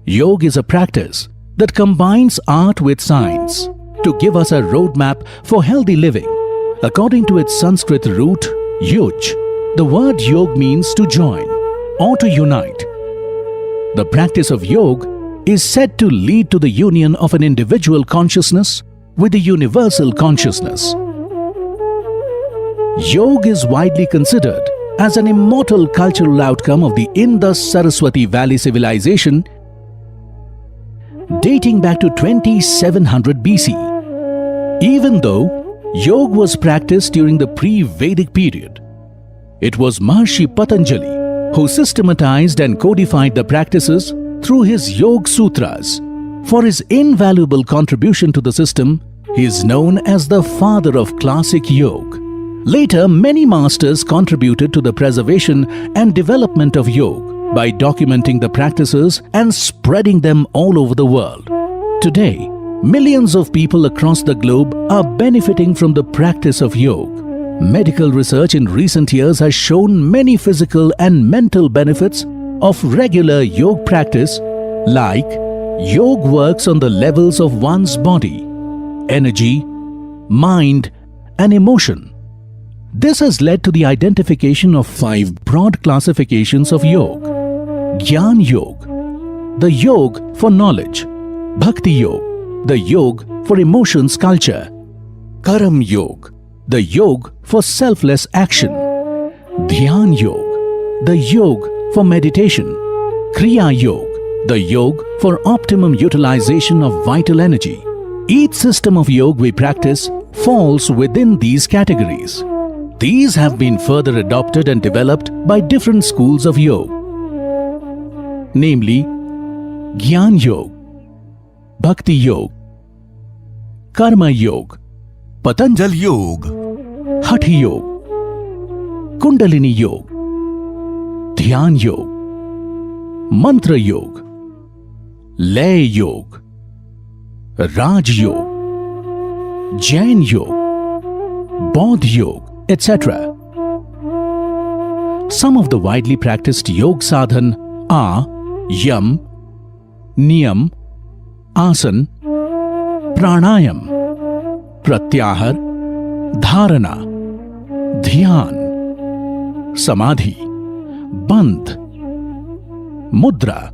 Yoga is a practice that combines art with science to give us a roadmap for healthy living. According to its Sanskrit root, yuj, the word yoga means to join or to unite. The practice of yoga is said to lead to the union of an individual consciousness with the universal consciousness. Yoga is widely considered as an immortal cultural outcome of the Indus-Saraswati Valley civilization dating back to 2700 BC. Even though yoga was practiced during the pre-Vedic period, it was Maharishi Patanjali who systematized and codified the practices through his Yoga Sutras. For his invaluable contribution to the system, he is known as the father of classic yoga. Later, many masters contributed to the preservation and development of yoga by documenting the practices and spreading them all over the world. Today, millions of people across the globe are benefiting from the practice of yoga. Medical research in recent years has shown many physical and mental benefits of regular yoga practice, like yoga works on the levels of one's body, energy, mind, and emotion. This has led to the identification of 5 broad classifications of yoga. Gyan Yoga, the yoga for knowledge. Bhakti Yoga, the yoga for emotions culture. Karam Yoga, the yoga for selfless action. Dhyan Yoga, the yoga for meditation. Kriya Yoga, the yoga for optimum utilization of vital energy. Each system of yoga we practice falls within these categories. These have been further adopted and developed by different schools of yoga, namely Gyan Yoga, Bhakti Yoga, Karma Yoga, Patanjali Yoga, Hatha Yoga, Kundalini Yoga, Dhyan Yoga, Mantra Yoga, Lay Yoga, Raj Yoga, Jain Yoga, Bodh Yoga, etc. Some of the widely practiced yoga sadhan are Yam, Niyam, Asan, Pranayam, Pratyahar, Dharana, Dhyan, Samadhi, Bandh, Mudra,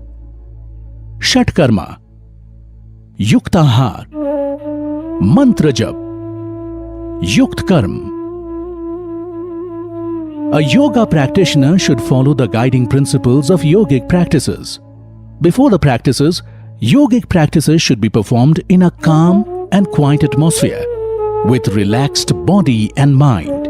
Shatkarma, Yuktahar, Mantra Jap, Yukt Karm. A yoga practitioner should follow the guiding principles of yogic practices. Before the practices, yogic practices should be performed in a calm and quiet atmosphere with relaxed body and mind.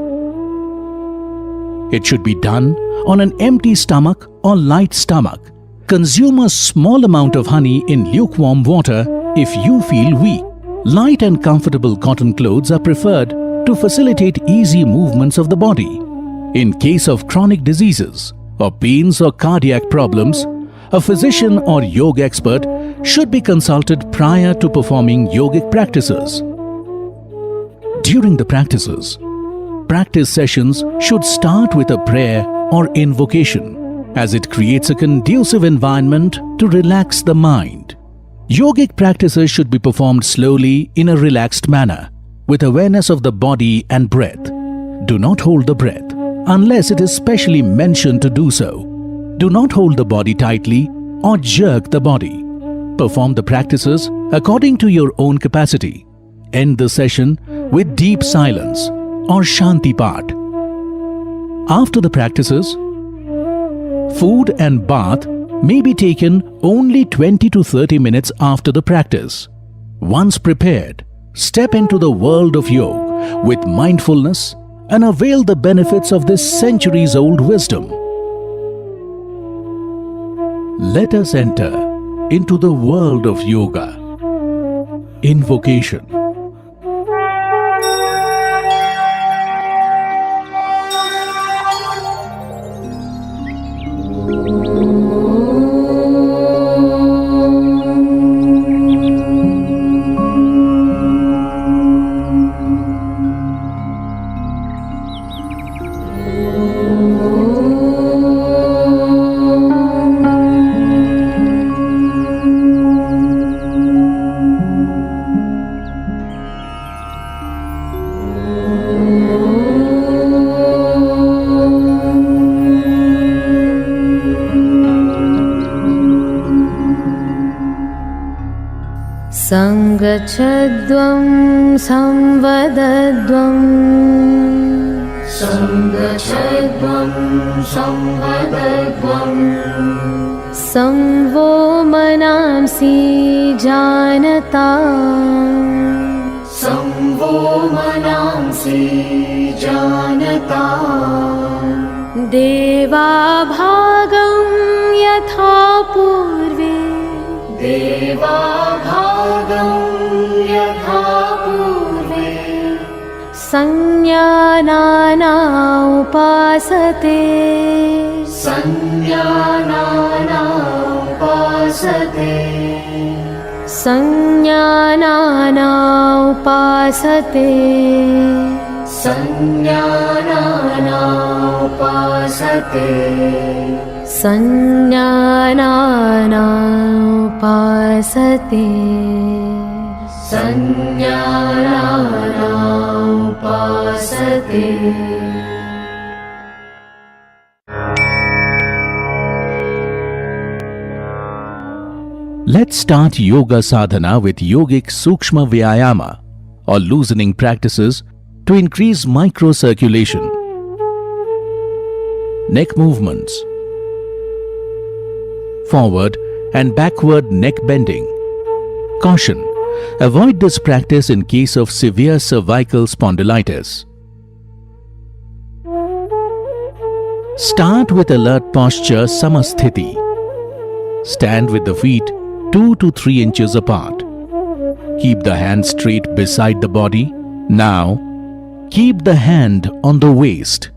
It should be done on an empty stomach or light stomach. Consume a small amount of honey in lukewarm water if you feel weak. Light and comfortable cotton clothes are preferred to facilitate easy movements of the body. In case of chronic diseases or pains or cardiac problems, a physician or yoga expert should be consulted prior to performing yogic practices. During the practice sessions should start with a prayer or invocation. as it creates a conducive environment to relax the mind. Yogic practices should be performed slowly in a relaxed manner, with awareness of the body and breath. Do not hold the breath unless it is specially mentioned to do so. Do not hold the body tightly or jerk the body. Perform the practices according to your own capacity. End the session with deep silence or Shanti Path. After the practices, food and bath may be taken only 20 to 30 minutes after the practice. Once prepared, step into the world of yoga with mindfulness and avail the benefits of this centuries-old wisdom. Let us enter into the world of yoga. Invocation. सङ्गच्छध्वं संवदध्वं सङ्गच्छध्वं संवदध्वं संवो मनांसि जानता संवो मनांसि जानता देवाभागं यथा पूर्वे देवाभागं यथा पूर्वे संज्ञानाना उपासते संज्ञानाना उपासते संज्ञानाना उपासते संज्ञानाना उपासते संज्ञानाना उपासते संज्ञानाना उपासते. Let's start yoga sadhana with yogic Sukshma Vyayama or loosening practices to increase microcirculation. Neck movements. Forward and backward neck bending. Caution: avoid this practice in case of severe cervical spondylitis. Start with alert posture Samasthiti. Stand with the feet 2 to 3 inches apart. Keep the hand straight beside the body. Now, keep the hand on the waist.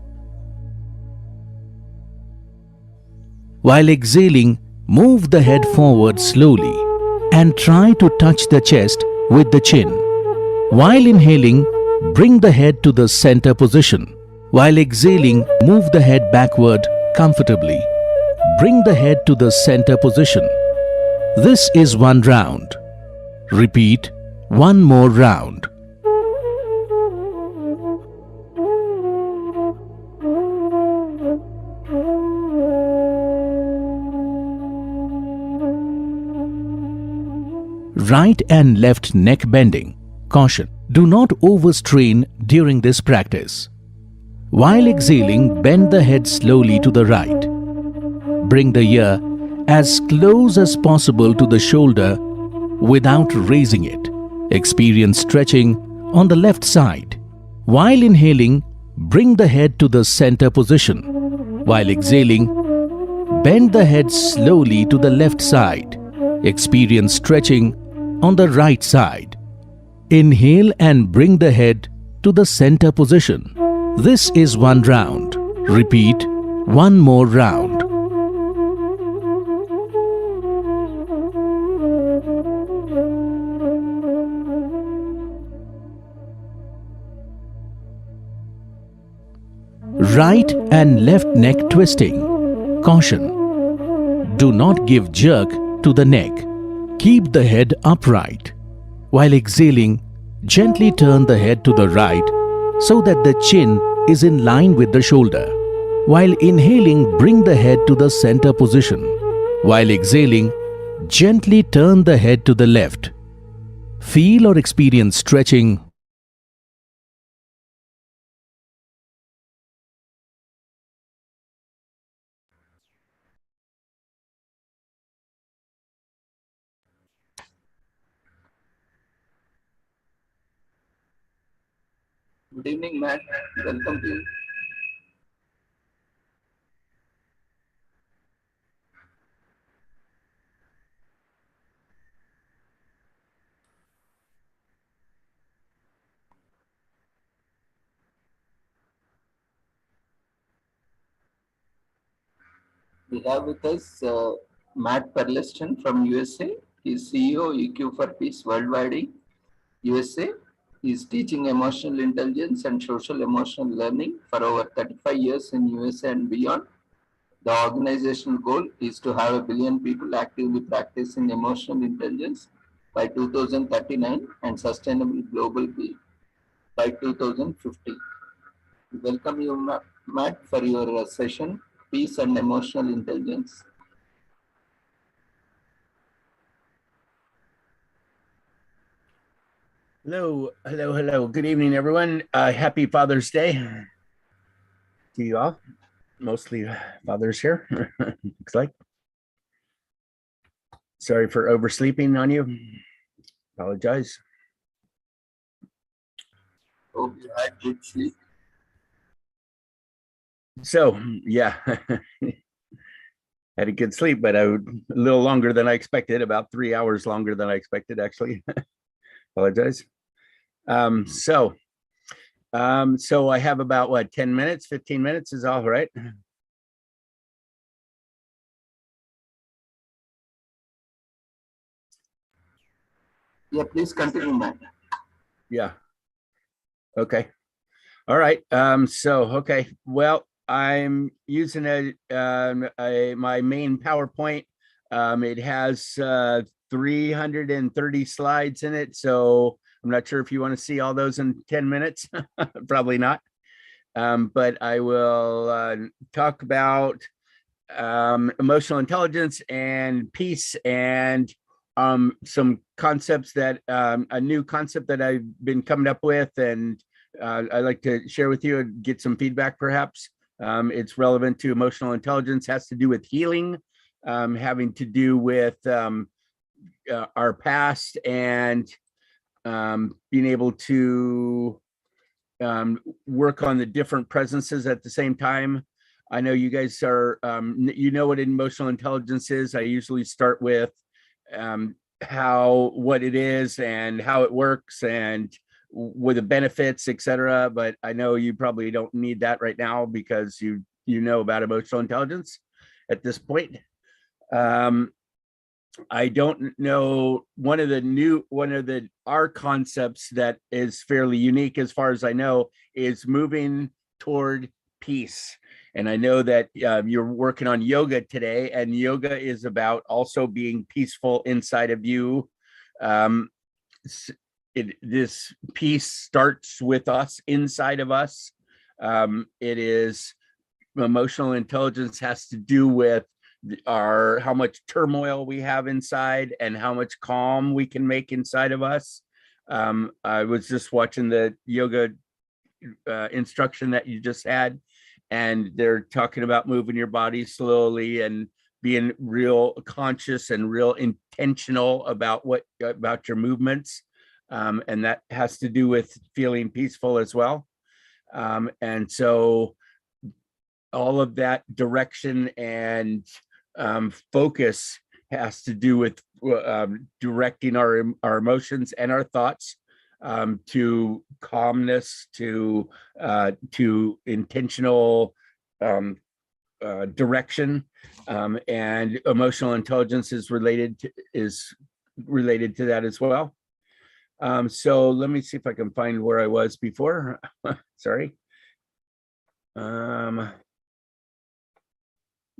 While exhaling, move the head forward slowly and try to touch the chest with the chin. While inhaling, bring the head to the center position. While exhaling, move the head backward comfortably. Bring the head to the center position. This is one round. Repeat one more round. Right and left neck bending. Caution: do not overstrain during this practice. While exhaling, bend the head slowly to the right. Bring the ear as close as possible to the shoulder without raising it. Experience stretching on the left side. While inhaling, bring the head to the center position. While exhaling, bend the head slowly to the left side. Experience stretching on the right side. Inhale and bring the head to the center position. This is one round. Repeat one more round. Right and left neck twisting. Caution! Do not give jerk to the neck. Keep the head upright. While exhaling, gently turn the head to the right so that the chin is in line with the shoulder. While inhaling, bring the head to the center position. While exhaling, gently turn the head to the left. Feel or experience stretching. Good evening, Matt. Welcome to you. We have with us Matt Perleston from USA. He's CEO EQ for Peace Worldwide, USA. He's teaching emotional intelligence and social emotional learning for over 35 years in USA and beyond. The organizational goal is to have 1 billion people actively practicing emotional intelligence by 2039 and sustainable global peace by 2050. We welcome you, Matt, for your session, Peace and Emotional Intelligence. Hello, hello, hello. Good evening, everyone. Happy Father's Day to you all. Mostly fathers here, looks like. Sorry for oversleeping on you. Apologize. Hope you had good sleep. So, yeah, had a good sleep, but a little longer than I expected, about 3 hours longer than I expected, actually. Apologize. So I have about what, 10 minutes, 15 minutes is all right. Yeah, please continue, Matt. Yeah. Okay. All right. Okay. Well, I'm using my main PowerPoint. It has 330 slides in it, so I'm not sure if you want to see all those in 10 minutes. Probably not. But I will talk about emotional intelligence and peace and some concepts that a new concept that I've been coming up with, and I'd like to share with you and get some feedback perhaps. It's relevant to emotional intelligence, has to do with healing, having to do with our past and being able to work on the different presences at the same time. I know you guys are, you know what emotional intelligence is. I usually start with what it is and how it works and with the benefits, etc. But I know you probably don't need that right now because you know about emotional intelligence at this point. I don't know, one of our concepts that is fairly unique as far as I know is moving toward peace. And I know that you're working on yoga today, and yoga is about also being peaceful inside of you. This peace starts with us, inside of us. It is, emotional intelligence has to do with how much turmoil we have inside and how much calm we can make inside of us. I was just watching the yoga instruction that you just had, and they're talking about moving your body slowly and being real conscious and real intentional about your movements. And that has to do with feeling peaceful as well. And so all of that direction and focus has to do with directing our emotions and our thoughts to calmness, to intentional direction, and emotional intelligence is related to that as well. So let me see if I can find where I was before. Sorry.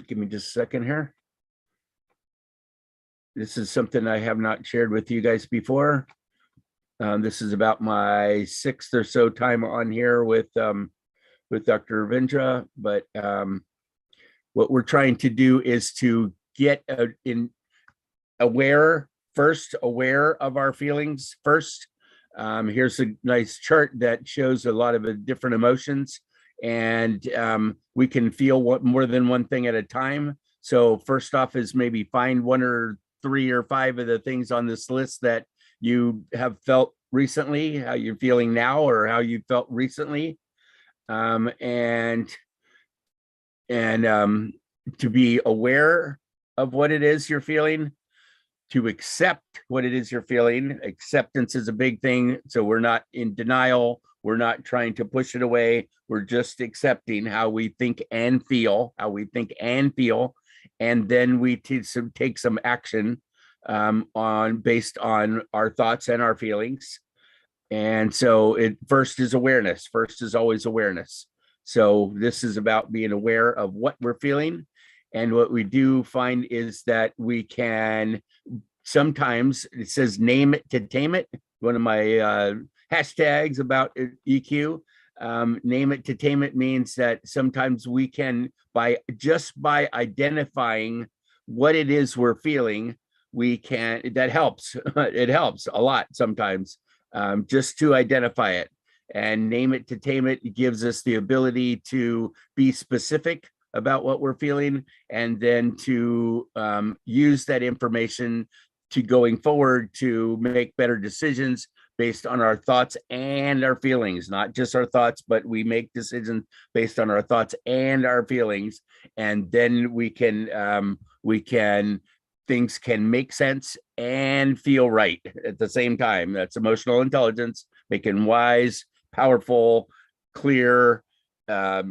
give me just a second here. This is something I have not shared with you guys before. This is about my 6th or so time on here with Dr. Ravindra, but what we're trying to do is to get aware of our feelings first. Here's a nice chart that shows a lot of the different emotions, and we can feel more than one thing at a time. So first off is maybe find 1 or 3 or 5 of the things on this list that you have felt recently, how you're feeling now, or how you felt recently, and to be aware of what it is you're feeling, to accept what it is you're feeling. Acceptance is a big thing. So we're not in denial. We're not trying to push it away. We're just accepting how we think and feel, and then we take some action based on our thoughts and our feelings. And so first is awareness. First is always awareness. So this is about being aware of what we're feeling. And what we do find is that we can sometimes, it says name it to tame it. One of my hashtags about EQ, name it to tame it means that sometimes we can, by identifying what it is we're feeling, that helps. It helps a lot sometimes, just to identify it. And name it to tame it gives us the ability to be specific about what we're feeling, and then to use that information to going forward to make better decisions based on our thoughts and our feelings. Not just our thoughts, but we make decisions based on our thoughts and our feelings. And then things can make sense and feel right at the same time. That's emotional intelligence, making wise, powerful, clear,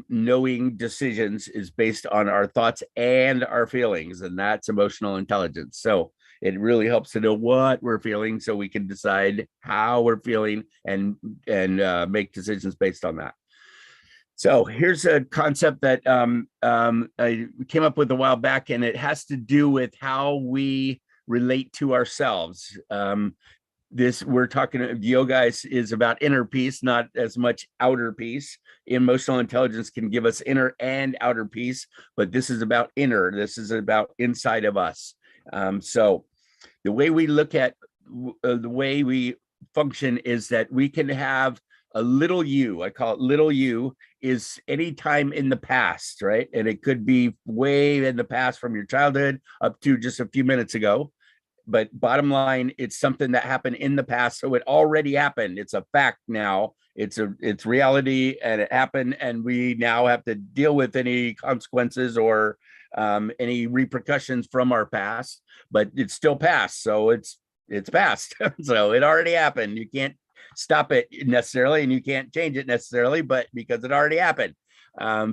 knowing decisions is based on our thoughts and our feelings, and that's emotional intelligence. So it really helps to know what we're feeling so we can decide how we're feeling and make decisions based on that. So here's a concept that I came up with a while back, and it has to do with how we relate to ourselves. We're talking, yoga is about inner peace, not as much outer peace. Emotional intelligence can give us inner and outer peace, but this is about inner. This is about inside of us. So the way we look at the way we function is that we can have a little you. I call it little you is any time in the past, right? And it could be way in the past from your childhood up to just a few minutes ago. But bottom line, it's something that happened in the past. So it already happened. It's a fact now. It's reality, and it happened. And we now have to deal with any consequences or any repercussions from our past, but it's still past. So it's past. So it already happened. You can't stop it necessarily, and you can't change it necessarily, but because it already happened.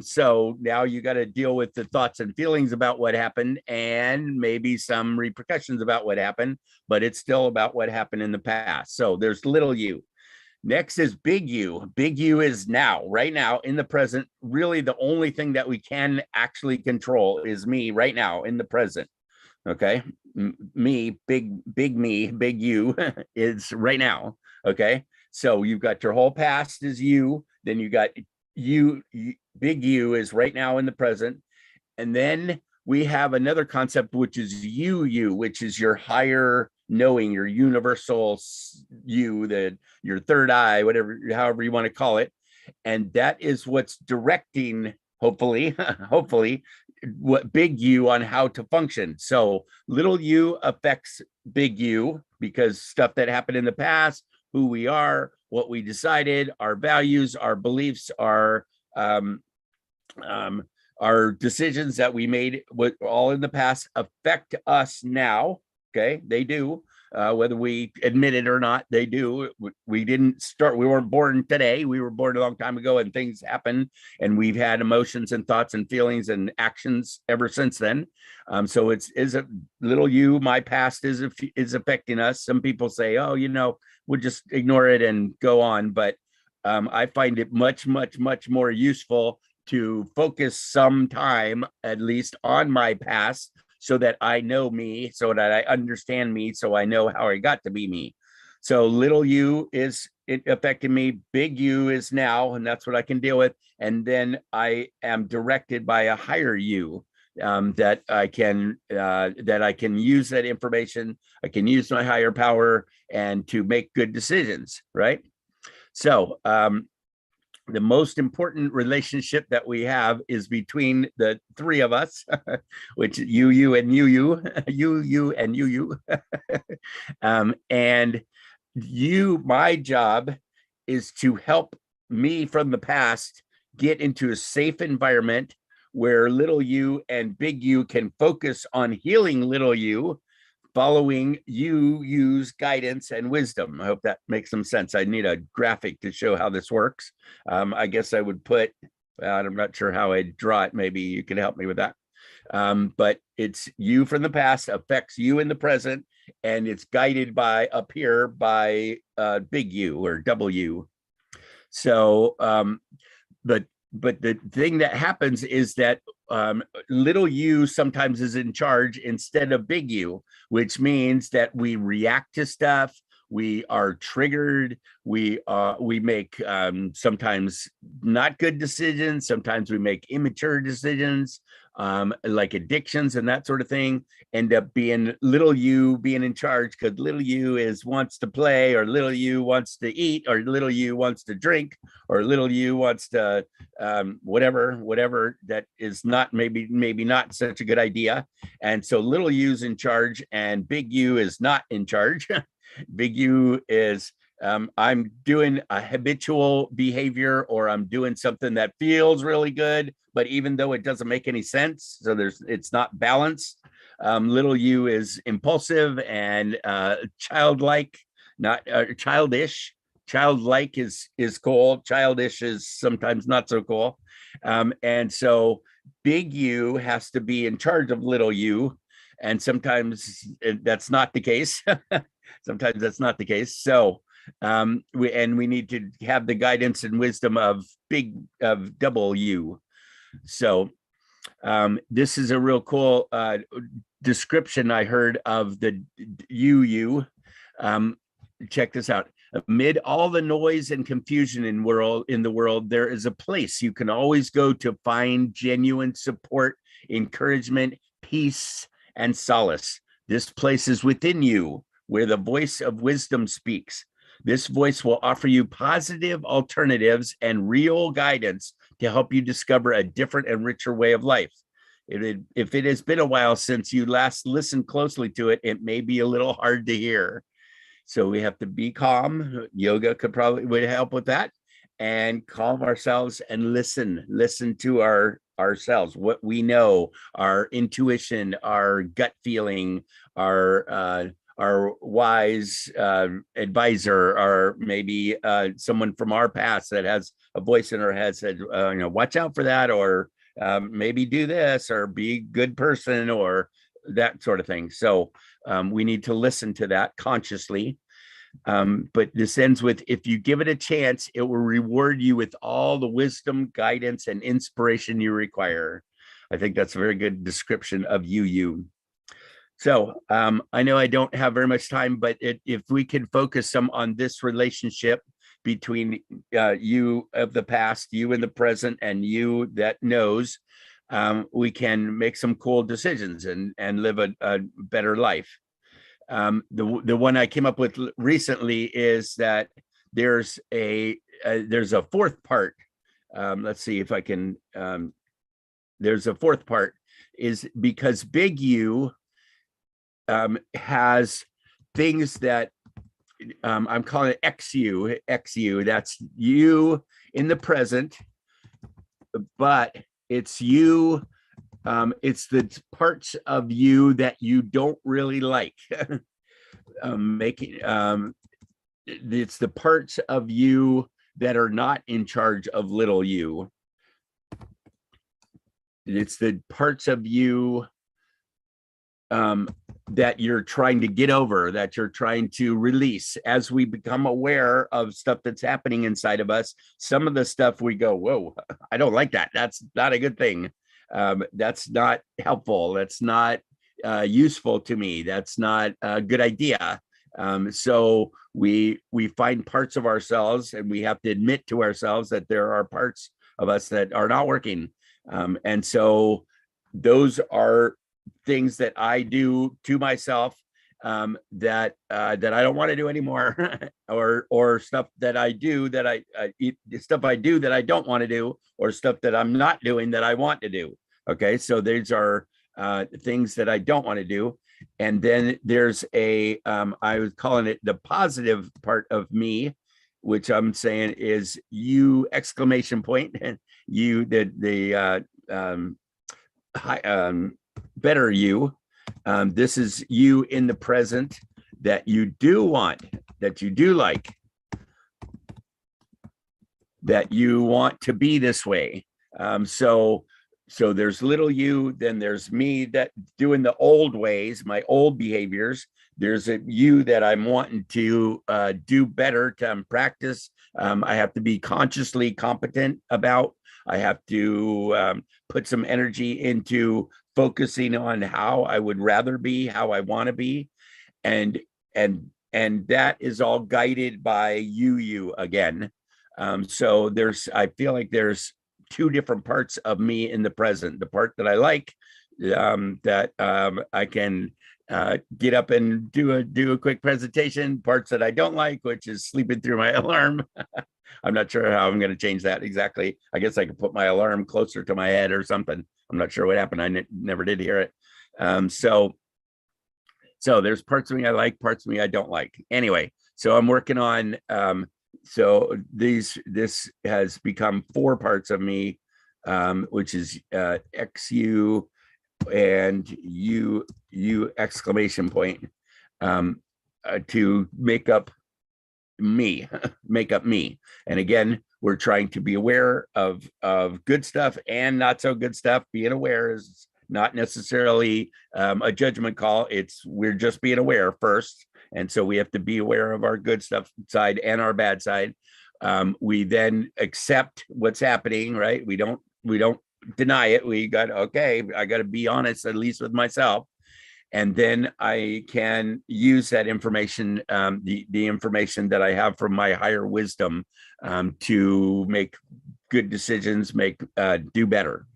So now you got to deal with the thoughts and feelings about what happened, and maybe some repercussions about what happened, but it's still about what happened in the past. So there's little you. Next is big U. Big U is now, right now, in the present. Really, the only thing that we can actually control is me right now in the present. Okay, me, big U is right now. Okay, so you've got your whole past is you, then you got you, big U is right now in the present, and then we have another concept, which is you, which is your higher knowing, your universal you, your third eye, whatever, however you want to call it, and that is what's directing, hopefully, what big U on how to function. So little u affects big U because stuff that happened in the past, who we are, what we decided, our values, our beliefs, our decisions that we made, all in the past, affect us now. Okay, they do. Whether we admit it or not, they do. We weren't born today. We were born a long time ago, and things happen, and we've had emotions and thoughts and feelings and actions ever since then. So is a little you, my past is affecting us. Some people say, oh, we'll just ignore it and go on. But I find it much, much, much more useful to focus some time at least on my past so that I know me, so that I understand me, so I know how I got to be me. So little u is it affected me, big U is now, and that's what I can deal with. And then I am directed by a higher U that I can use that information. I can use my higher power and to make good decisions, right? So the most important relationship that we have is between the three of us, which you and you and you. And my job is to help me from the past get into a safe environment where little u and big U can focus on healing little u, following U's guidance and wisdom. I hope that makes some sense. I need a graphic to show how this works. I guess I would put, I'm not sure how I'd draw it. Maybe you can help me with that. But it's you from the past affects you in the present, and it's guided by up here by big U or W. So, but the thing that happens is that little u sometimes is in charge instead of big U, which means that we react to stuff. We are triggered. We make sometimes not good decisions. Sometimes we make immature decisions, like addictions and that sort of thing. End up being little u being in charge because little u wants to play, or little u wants to eat, or little u wants to drink, or little u wants to whatever that is not maybe not such a good idea. And so little u's in charge and big U is not in charge. Big U is I'm doing a habitual behavior, or I'm doing something that feels really good, but even though it doesn't make any sense, so it's not balanced. Little u is impulsive and childlike, not childish. Childlike is cool. Childish is sometimes not so cool. And so big U has to be in charge of little u, and sometimes that's not the case. Sometimes that's not the case. So we need to have the guidance and wisdom of double U. So this is a real cool description I heard of the UU. Check this out. Amid all the noise and confusion in the world, there is a place you can always go to find genuine support, encouragement, peace, and solace. This place is within you, where the voice of wisdom speaks. This voice will offer you positive alternatives and real guidance to help you discover a different and richer way of life. If it has been a while since you last listened closely to it, it may be a little hard to hear. So we have to be calm. Yoga would help with that, and calm ourselves and listen to ourselves, what we know, our intuition, our gut feeling, our wise advisor, or maybe someone from our past that has a voice in our head said, watch out for that, or maybe do this, or be a good person, or that sort of thing. So we need to listen to that consciously. But this ends with, if you give it a chance, it will reward you with all the wisdom, guidance, and inspiration you require. I think that's a very good description of UU. So I know I don't have very much time, but if we can focus some on this relationship between you of the past, you in the present, and you that knows, we can make some cool decisions and live a better life. The one I came up with recently is that there's a fourth part. Let's see if I can. There's a fourth part, is because big U has things that I'm calling it XU. That's you in the present, but it's you. It's the parts of you that you don't really like. It's the parts of you that are not in charge of little u. It's the parts of you that you're trying to get over, that you're trying to release. As we become aware of stuff that's happening inside of us, some of the stuff we go, whoa, I don't like that. That's not a good thing. That's not helpful. That's not useful to me. That's not a good idea. So we find parts of ourselves, and we have to admit to ourselves that there are parts of us that are not working. And so those are things that I do to myself that I don't want to do anymore, or stuff that I do that I do that I don't want to do, or stuff that I'm not doing that I want to do. Okay, so these are things that I don't want to do. And then there's I was calling it the positive part of me, which I'm saying is you exclamation point, and you better you. This is you in the present that you do want, that you do like, that you want to be this way. So there's little you, then there's me that doing the old ways, my old behaviors. There's a you that I'm wanting to do better, to practice. I have to be consciously competent about. I have to put some energy into focusing on how I would rather be, how I want to be. And that is all guided by you again. So I feel like there's two different parts of me in the present: the part that I like, that I can get up and do a quick presentation; parts that I don't like, which is sleeping through my alarm. I'm not sure how I'm going to change that exactly. I guess I could put my alarm closer to my head or something. I'm not sure what happened. I never did hear it. So there's parts of me I like, parts of me I don't like. Anyway, so I'm working on so this has become 4 parts of me, which is XU and you exclamation point, to make up me. And again, we're trying to be aware of good stuff and not so good stuff. Being aware is not necessarily a judgment call. We're just being aware first. And so we have to be aware of our good stuff side and our bad side. We then accept what's happening, right? We don't deny it. I got to be honest, at least with myself. And then I can use that information, the information that I have from my higher wisdom, to make good decisions, do better.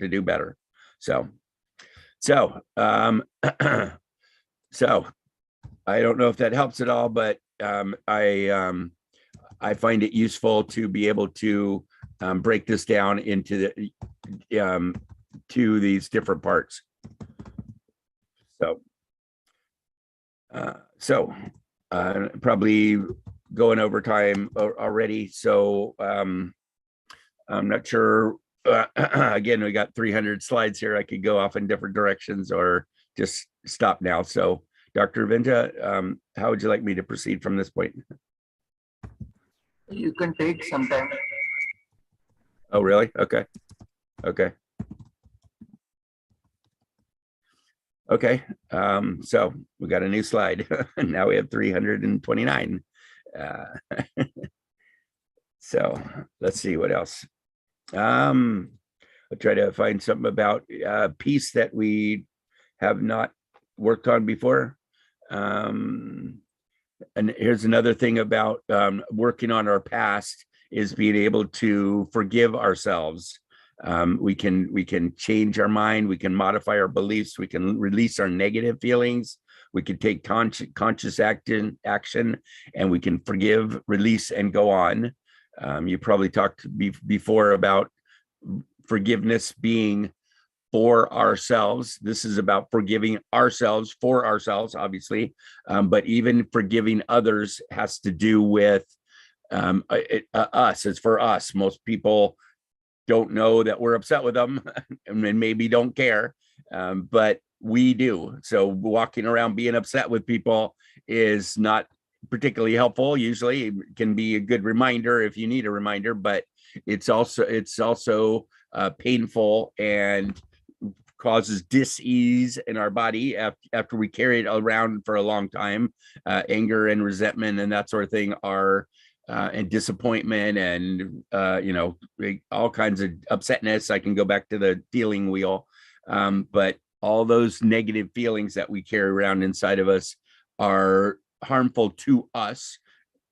So I don't know if that helps at all, but I find it useful to be able to break this down into to these different parts. So probably going over time already. So I'm not sure. Again, we got 300 slides here. I could go off in different directions or just stop now. So Dr. Vinja, how would you like me to proceed from this point? You can take some time. Oh, really? Okay. So we got a new slide. Now we have 329. So let's see what else. I'll try to find something about peace that we have not worked on before. And here's another thing about working on our past is being able to forgive ourselves. We can change our mind, we can modify our beliefs, we can release our negative feelings, we can take conscious action, and we can forgive, release, and go on. You probably talked before about forgiveness being for ourselves. This is about forgiving ourselves for ourselves, obviously, but even forgiving others has to do with us. It's for us. Most people don't know that we're upset with them and maybe don't care, but we do. So walking around being upset with people is not particularly helpful. Usually it can be a good reminder if you need a reminder, but it's also painful and causes dis-ease in our body after we carry it around for a long time. Anger and resentment and that sort of thing are and disappointment and all kinds of upsetness. I can go back to the feeling wheel, but all those negative feelings that we carry around inside of us are harmful to us.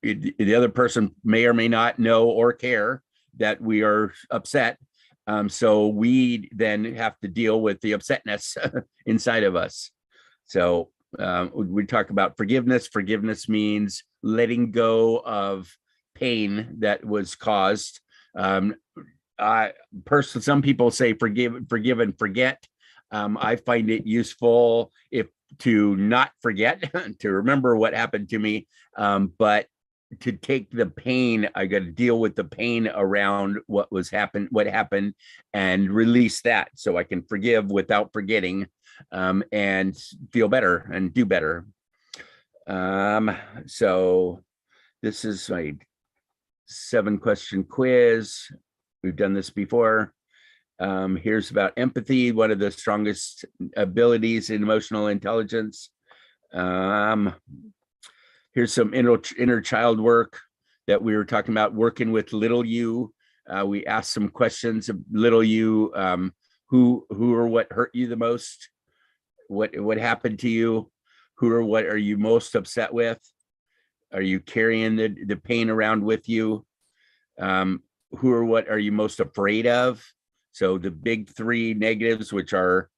The other person may or may not know or care that we are upset. So we then have to deal with the upsetness inside of us. So we talk about forgiveness. Forgiveness means letting go of pain that was caused. Some people say forgive and forget. I find it useful to not forget, to remember what happened to me, but to take the pain. I got to deal with the pain around what happened, and release that so I can forgive without forgetting, and feel better and do better. So this is my 7-question quiz. We've done this before. Here's about empathy, one of the strongest abilities in emotional intelligence. Here's some inner child work that we were talking about, working with little you. We asked some questions of little you, who or what hurt you the most? What happened to you? Who or what are you most upset with? Are you carrying the pain around with you? Who or what are you most afraid of? So the big 3 negatives, which are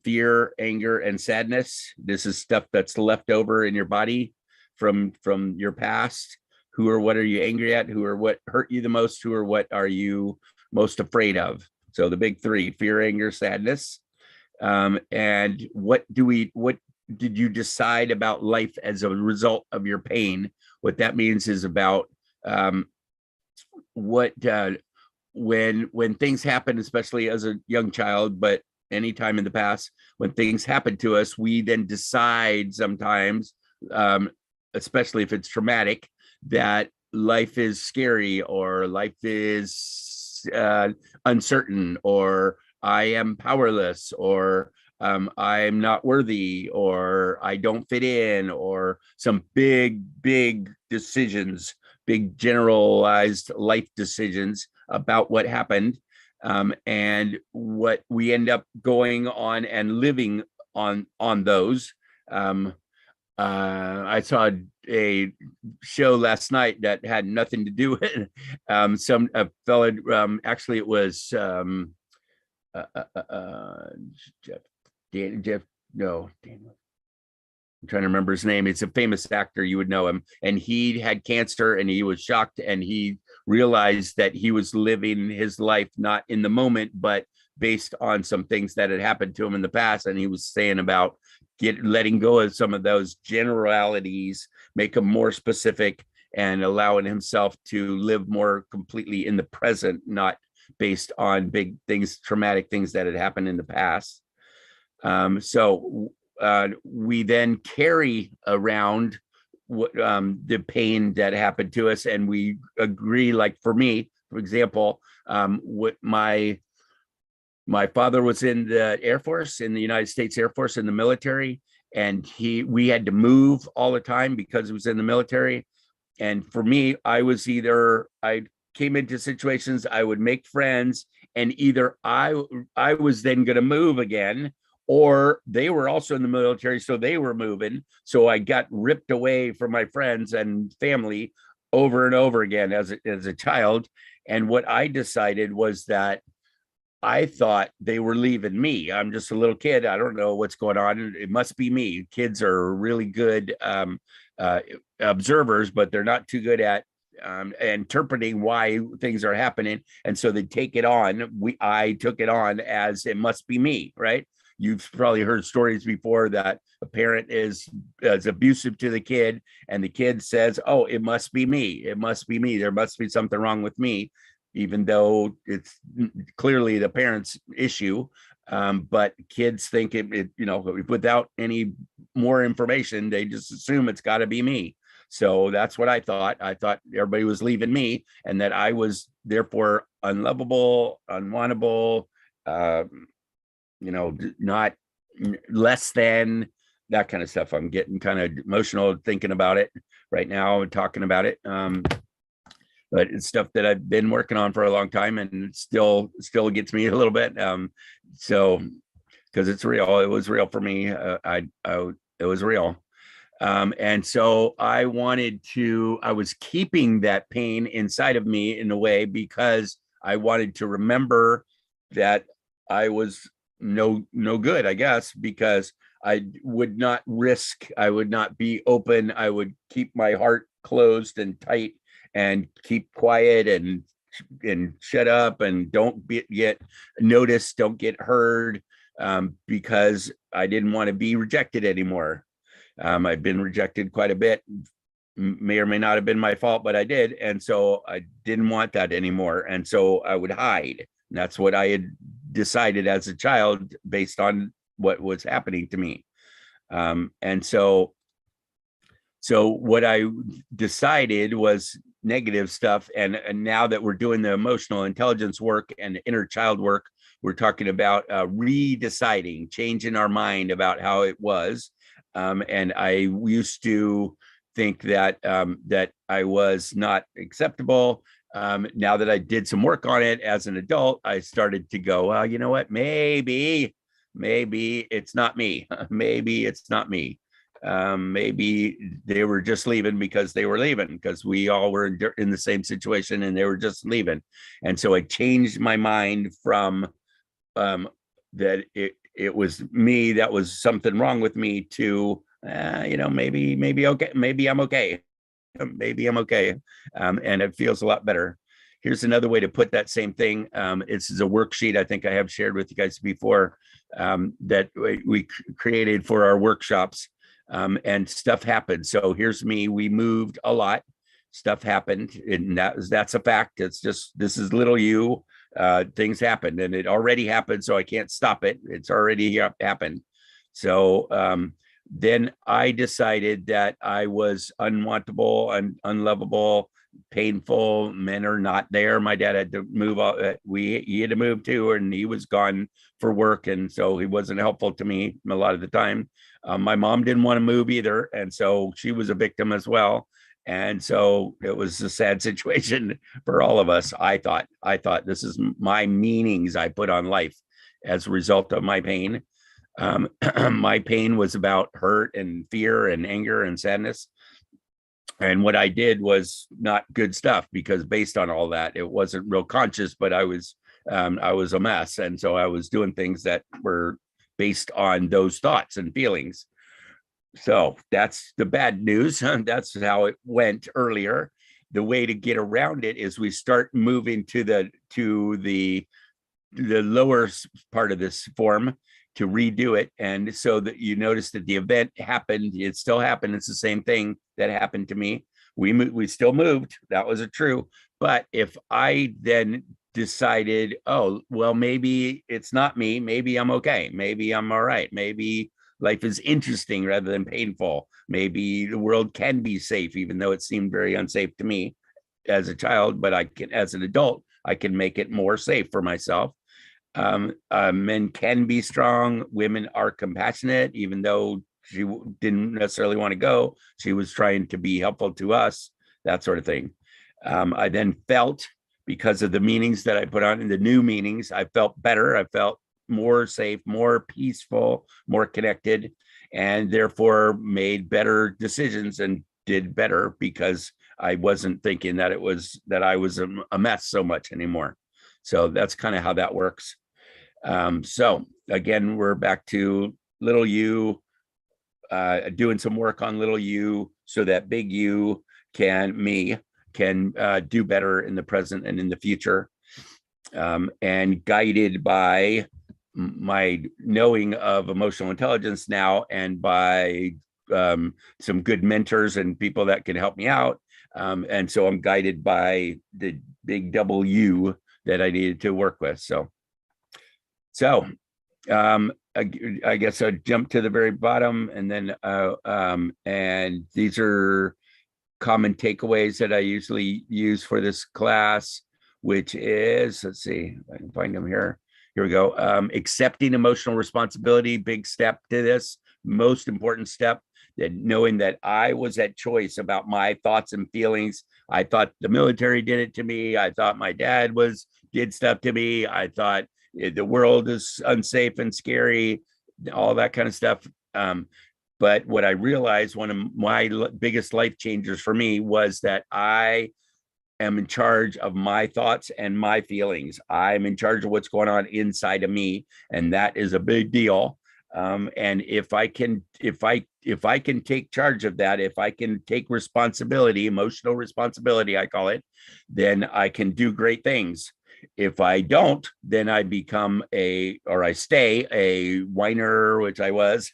fear, anger, and sadness. This is stuff that's left over in your body from your past. Who or what are you angry at? Who or what hurt you the most? Who or what are you most afraid of? So the big 3: fear, anger, sadness. And what did you decide about life as a result of your pain? What that means is about when things happen, especially as a young child, but anytime in the past, when things happen to us, we then decide sometimes, especially if it's traumatic, that life is scary, or life is uncertain, or I am powerless, or I'm not worthy, or I don't fit in, or some big decisions, big generalized life decisions about what happened, and what we end up going on and living on those. I saw a show last night that had nothing to do with a fellow. Actually, it was Jeff. No, Daniel. I'm trying to remember his name. It's a famous actor. You would know him. And he had cancer, and he was shocked, and he realized that he was living his life not in the moment, but based on some things that had happened to him in the past. And he was saying about letting go of some of those generalities, make them more specific, and allowing himself to live more completely in the present, not based on big things, traumatic things that had happened in the past. So we then carry around the pain that happened to us, and we agree. Like for me, for example, what my father was in the Air Force, in the United States Air Force, in the military, and we had to move all the time because he was in the military. And for me, I came into situations, I would make friends, and either I was then going to move again, or they were also in the military, so they were moving. So I got ripped away from my friends and family over and over again as a child. And what I decided was that I thought they were leaving me. I'm just a little kid. I don't know what's going on. It must be me. Kids are really good observers, but they're not too good at interpreting why things are happening. And so they take it on. I took it on as it must be me, right? You've probably heard stories before that a parent is abusive to the kid, and the kid says, "Oh, it must be me. It must be me. There must be something wrong with me," even though it's clearly the parent's issue. But kids think without any more information, they just assume it's got to be me. So that's what I thought. I thought everybody was leaving me, and that I was therefore unlovable, unwantable, not less than, that kind of stuff. I'm getting kind of emotional thinking about it right now and talking about it. But it's stuff that I've been working on for a long time, and it still gets me a little bit. So because it's real, it was real for me. It was real. And so I was keeping that pain inside of me in a way, because I wanted to remember that I was no good, I guess, because I would not risk, I would not be open. I would keep my heart closed and tight and keep quiet and shut up and don't get noticed, don't get heard, because I didn't want to be rejected anymore. I've been rejected quite a bit, may or may not have been my fault, but I did. And so I didn't want that anymore. And so I would hide. And that's what I had decided as a child based on what was happening to me. And so what I decided was negative stuff. And now that we're doing the emotional intelligence work and inner child work, we're talking about redeciding, changing our mind about how it was. And I used to think that that I was not acceptable. Now that I did some work on it as an adult, I started to go, well, you know what, maybe it's not me. Maybe it's not me. Maybe they were just leaving because they were leaving, because we all were in the same situation and they were just leaving. And so I changed my mind from that it was me, that was something wrong with me, to maybe okay, maybe I'm okay. Maybe I'm okay. And it feels a lot better. Here's another way to put that same thing. This is a worksheet I think I have shared with you guys before, that we created for our workshops, and stuff happened. So here's me, we moved a lot, stuff happened, and that's a fact. It's just, this is little you, things happened, and it already happened, so I can't stop it. It's already happened. So then I decided that I was unwantable and unlovable, painful. Men are not there. My dad had to move. He had to move too, and he was gone for work, and so he wasn't helpful to me a lot of the time. My mom didn't want to move either, and so she was a victim as well. And so it was a sad situation for all of us. I thought this is my meanings I put on life as a result of my pain. My pain was about hurt and fear and anger and sadness. And what I did was not good stuff, because based on all that, it wasn't real conscious, but I was a mess. And so I was doing things that were based on those thoughts and feelings. So that's the bad news. That's how it went earlier. The way to get around it is we start moving to the lower part of this form to redo it. And so that you notice that the event happened, it still happened. It's the same thing that happened to me. We still moved. That was true. But if I then decided, oh, well, maybe it's not me, maybe I'm okay, maybe I'm all right, maybe life is interesting rather than painful, maybe the world can be safe, even though it seemed very unsafe to me as a child, but I can, as an adult, I can make it more safe for myself. Men can be strong. Women are compassionate, even though she didn't necessarily want to go. She was trying to be helpful to us, that sort of thing. I then felt, because of the meanings that I put on, in the new meanings, I felt better. I felt more safe, more peaceful, more connected, and therefore made better decisions and did better, because I wasn't thinking that I was a mess so much anymore. So that's kind of how that works. So again, we're back to little you, doing some work on little you, so that big you can do better in the present and in the future. And guided by my knowing of emotional intelligence now, and by some good mentors and people that can help me out. And so I'm guided by the big W that I needed to work with. So I guess I'll jump to the very bottom, and then and these are common takeaways that I usually use for this class, which is, let's see if I can find them here, here we go. Accepting emotional responsibility, big step to this, most important step, that knowing that I was at choice about my thoughts and feelings. I thought the military did it to me. I thought my dad did stuff to me. I thought the world is unsafe and scary, all that kind of stuff. But what I realized, one of my biggest life changers for me was that I am in charge of my thoughts and my feelings. I'm in charge of what's going on inside of me, and that is a big deal. And if I can take charge of that, if I can take responsibility, emotional responsibility, I call it, then I can do great things. If I don't, then I stay a whiner, which I was,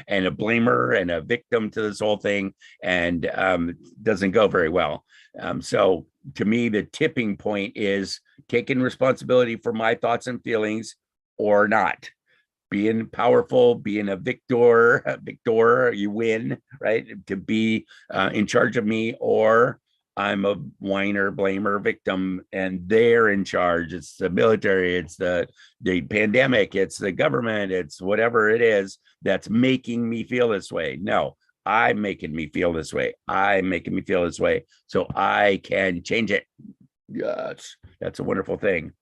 and a blamer and a victim to this whole thing, and doesn't go very well. So to me, the tipping point is taking responsibility for my thoughts and feelings or not. Being powerful, being a victor, you win, right? To be in charge of me, or I'm a whiner, blamer, victim, and they're in charge. It's the military, it's the pandemic, it's the government, it's whatever it is that's making me feel this way. No, I'm making me feel this way. I'm making me feel this way, so I can change it. Yes, that's a wonderful thing.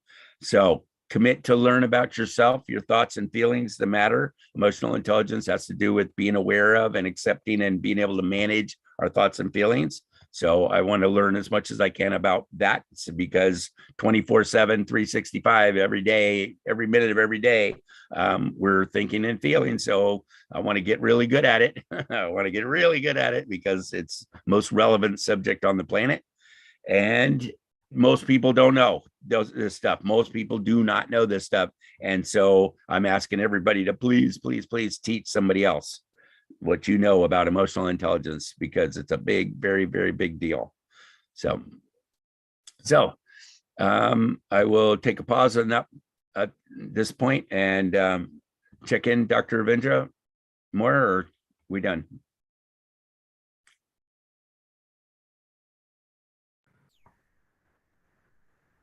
So commit to learn about yourself, your thoughts and feelings that matter. Emotional intelligence has to do with being aware of and accepting and being able to manage our thoughts and feelings. So I want to learn as much as I can about that, because 24/7, 365, every day, every minute of every day, we're thinking and feeling. So I want to get really good at it. I want to get really good at it because it's most relevant subject on the planet. And most people don't know this stuff. Most people do not know this stuff. And so I'm asking everybody to please, please, please teach somebody else what you know about emotional intelligence, because it's a big, very, very big deal. So I will take a pause on that at this point and check in, Dr. Ravindra, more, or are we done?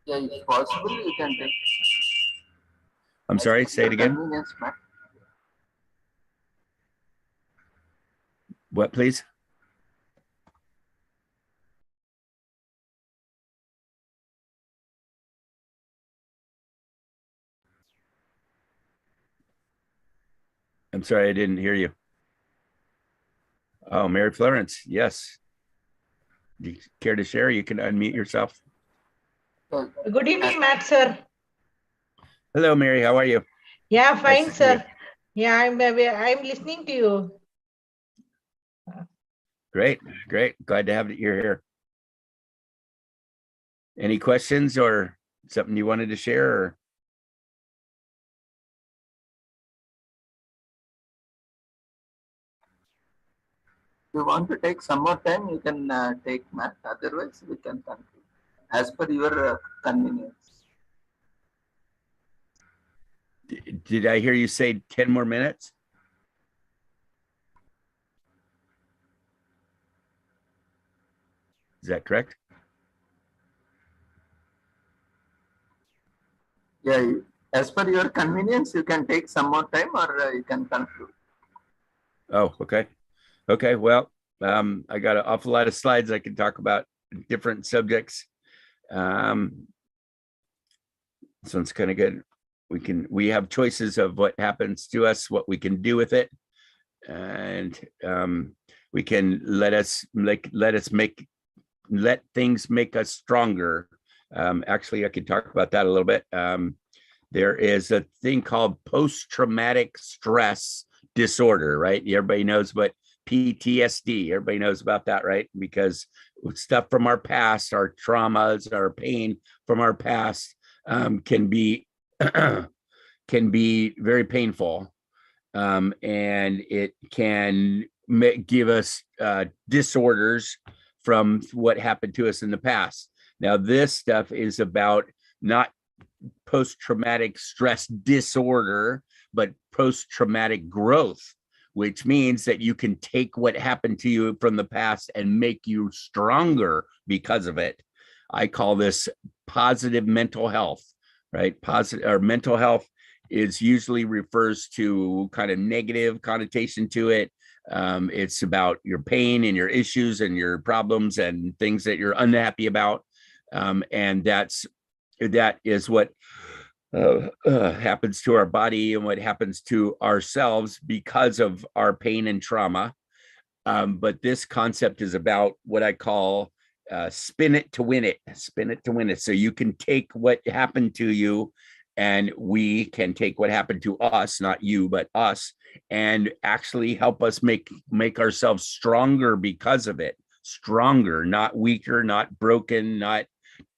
Yeah, if possible, you can take. I'm sorry, say it again. What, please? I'm sorry, I didn't hear you. Oh, Mary Florence, yes. Do you care to share? You can unmute yourself. Good evening, Matt, sir. Hello, Mary, how are you? Yeah, fine, Nice to see sir. Yeah, I'm listening to you. Great, great. Glad to have you here. Any questions or something you wanted to share? Or? If you want to take some more time, you can take, Matt. Otherwise, we can conclude as per your convenience. Did I hear you say 10 more minutes? Is that correct? Yeah, as per your convenience, you can take some more time, or you can conclude. Oh, okay. Okay, well, I got an awful lot of slides I can talk about different subjects. This one's kind of good. We have choices of what happens to us, what we can do with it, and we can let things make us stronger. Actually, I could talk about that a little bit. There is a thing called post-traumatic stress disorder, right? Everybody knows what PTSD, everybody knows about that, right? Because stuff from our past, our traumas, our pain from our past can be very painful, and it can give us disorders from what happened to us in the past. Now, this stuff is about not post-traumatic stress disorder, but post-traumatic growth, which means that you can take what happened to you from the past and make you stronger because of it. I call this positive mental health, right? Positive or mental health is usually refers to kind of negative connotation to it. It's about your pain and your issues and your problems and things that you're unhappy about. And that is what happens to our body and what happens to ourselves because of our pain and trauma. But this concept is about what I call spin it to win it, spin it to win it. So you can take what happened to you, and we can take what happened to us, not you, but us, and actually help us make ourselves stronger because of it. Stronger, not weaker, not broken, not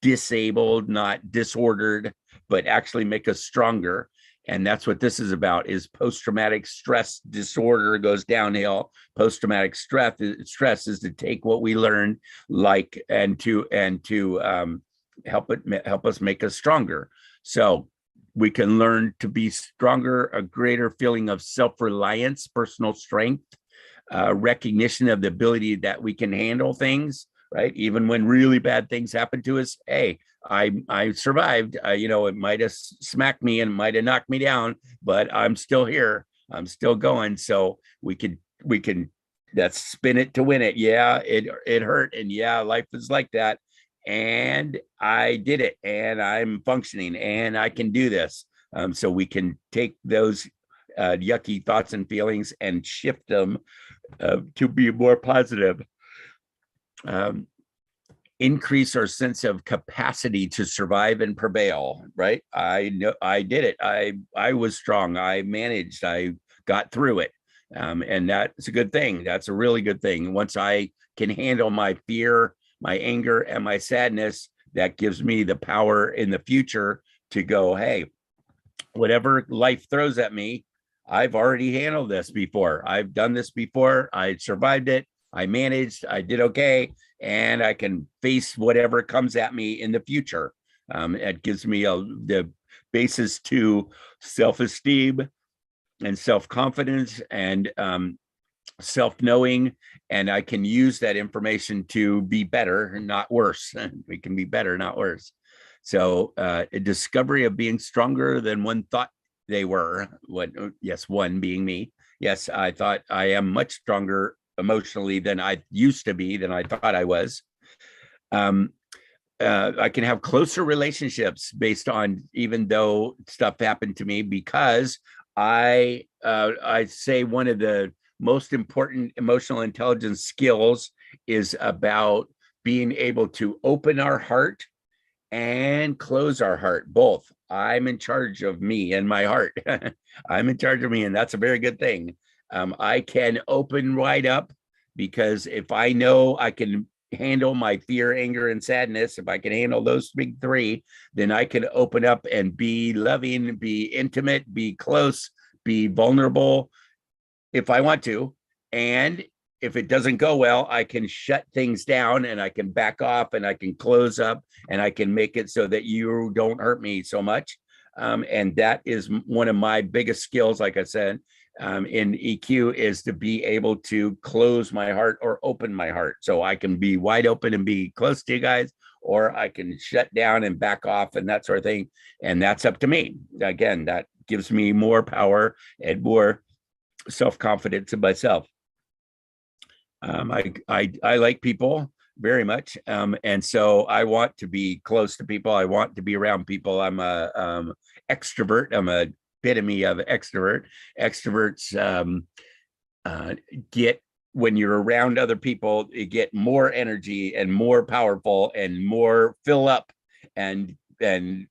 disabled, not disordered, but actually make us stronger. And that's what this is about, is post-traumatic stress disorder goes downhill. Post-traumatic stress is to take what we learned, and to help us make us stronger. So we can learn to be stronger, a greater feeling of self-reliance, personal strength, recognition of the ability that we can handle things, right? Even when really bad things happen to us. Hey, I survived. It might have smacked me and might have knocked me down, but I'm still here. I'm still going. So we can that's spin it to win it. Yeah, it hurt, and yeah, life is like that. And I did it, and I'm functioning, and I can do this. So we can take those yucky thoughts and feelings and shift them to be more positive. Increase our sense of capacity to survive and prevail, right? I know I did it. I was strong. I managed. I got through it. And that's a good thing. That's a really good thing. Once I can handle my fear, my anger, and my sadness, that gives me the power in the future to go, hey, whatever life throws at me, I've already handled this before. I've done this before. I survived it. I managed. I did okay. And I can face whatever comes at me in the future. It gives me the basis to self-esteem and self-confidence and self-knowing, and I can use that information to be better, not worse. We can be better, not worse. So a discovery of being stronger than one thought they were. One being me. Yes, I thought I am much stronger emotionally than I used to be, than I thought I was. I can have closer relationships based on, even though stuff happened to me, because I say one of the most important emotional intelligence skills is about being able to open our heart and close our heart, both. I'm in charge of me and my heart. I'm in charge of me, and that's a very good thing. I can open wide up, because if I know I can handle my fear, anger, and sadness, if I can handle those big three, then I can open up and be loving, be intimate, be close, be vulnerable if I want to. And if it doesn't go well, I can shut things down, and I can back off, and I can close up, and I can make it so that you don't hurt me so much. And that is one of my biggest skills, like I said, in EQ, is to be able to close my heart or open my heart. So I can be wide open and be close to you guys, or I can shut down and back off and that sort of thing. And that's up to me. Again, that gives me more power and more self-confidence in myself. I like people very much. And so I want to be close to people. I want to be around people. I'm a extrovert. I'm a epitome of extrovert. Extroverts get, when you're around other people, you get more energy and more powerful and more fill up and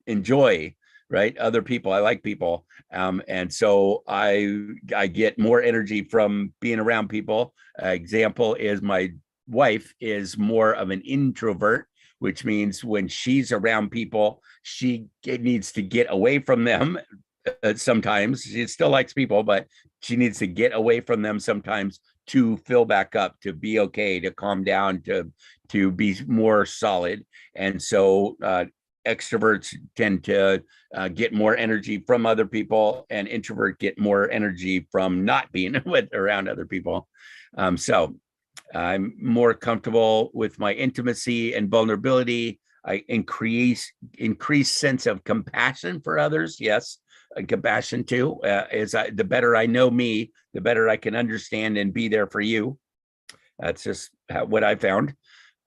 enjoy, right? Other people. I like people. And so I get more energy from being around people. Example is my wife is more of an introvert, which means when she's around people, she needs to get away from them. Sometimes she still likes people, but she needs to get away from them sometimes to fill back up, to be okay, to calm down, to be more solid. And so extroverts tend to get more energy from other people, and introverts get more energy from not being around other people. So I'm more comfortable with my intimacy and vulnerability. I increase sense of compassion for others. Yes. and compassion to. The better I know me, the better I can understand and be there for you. That's just what I found.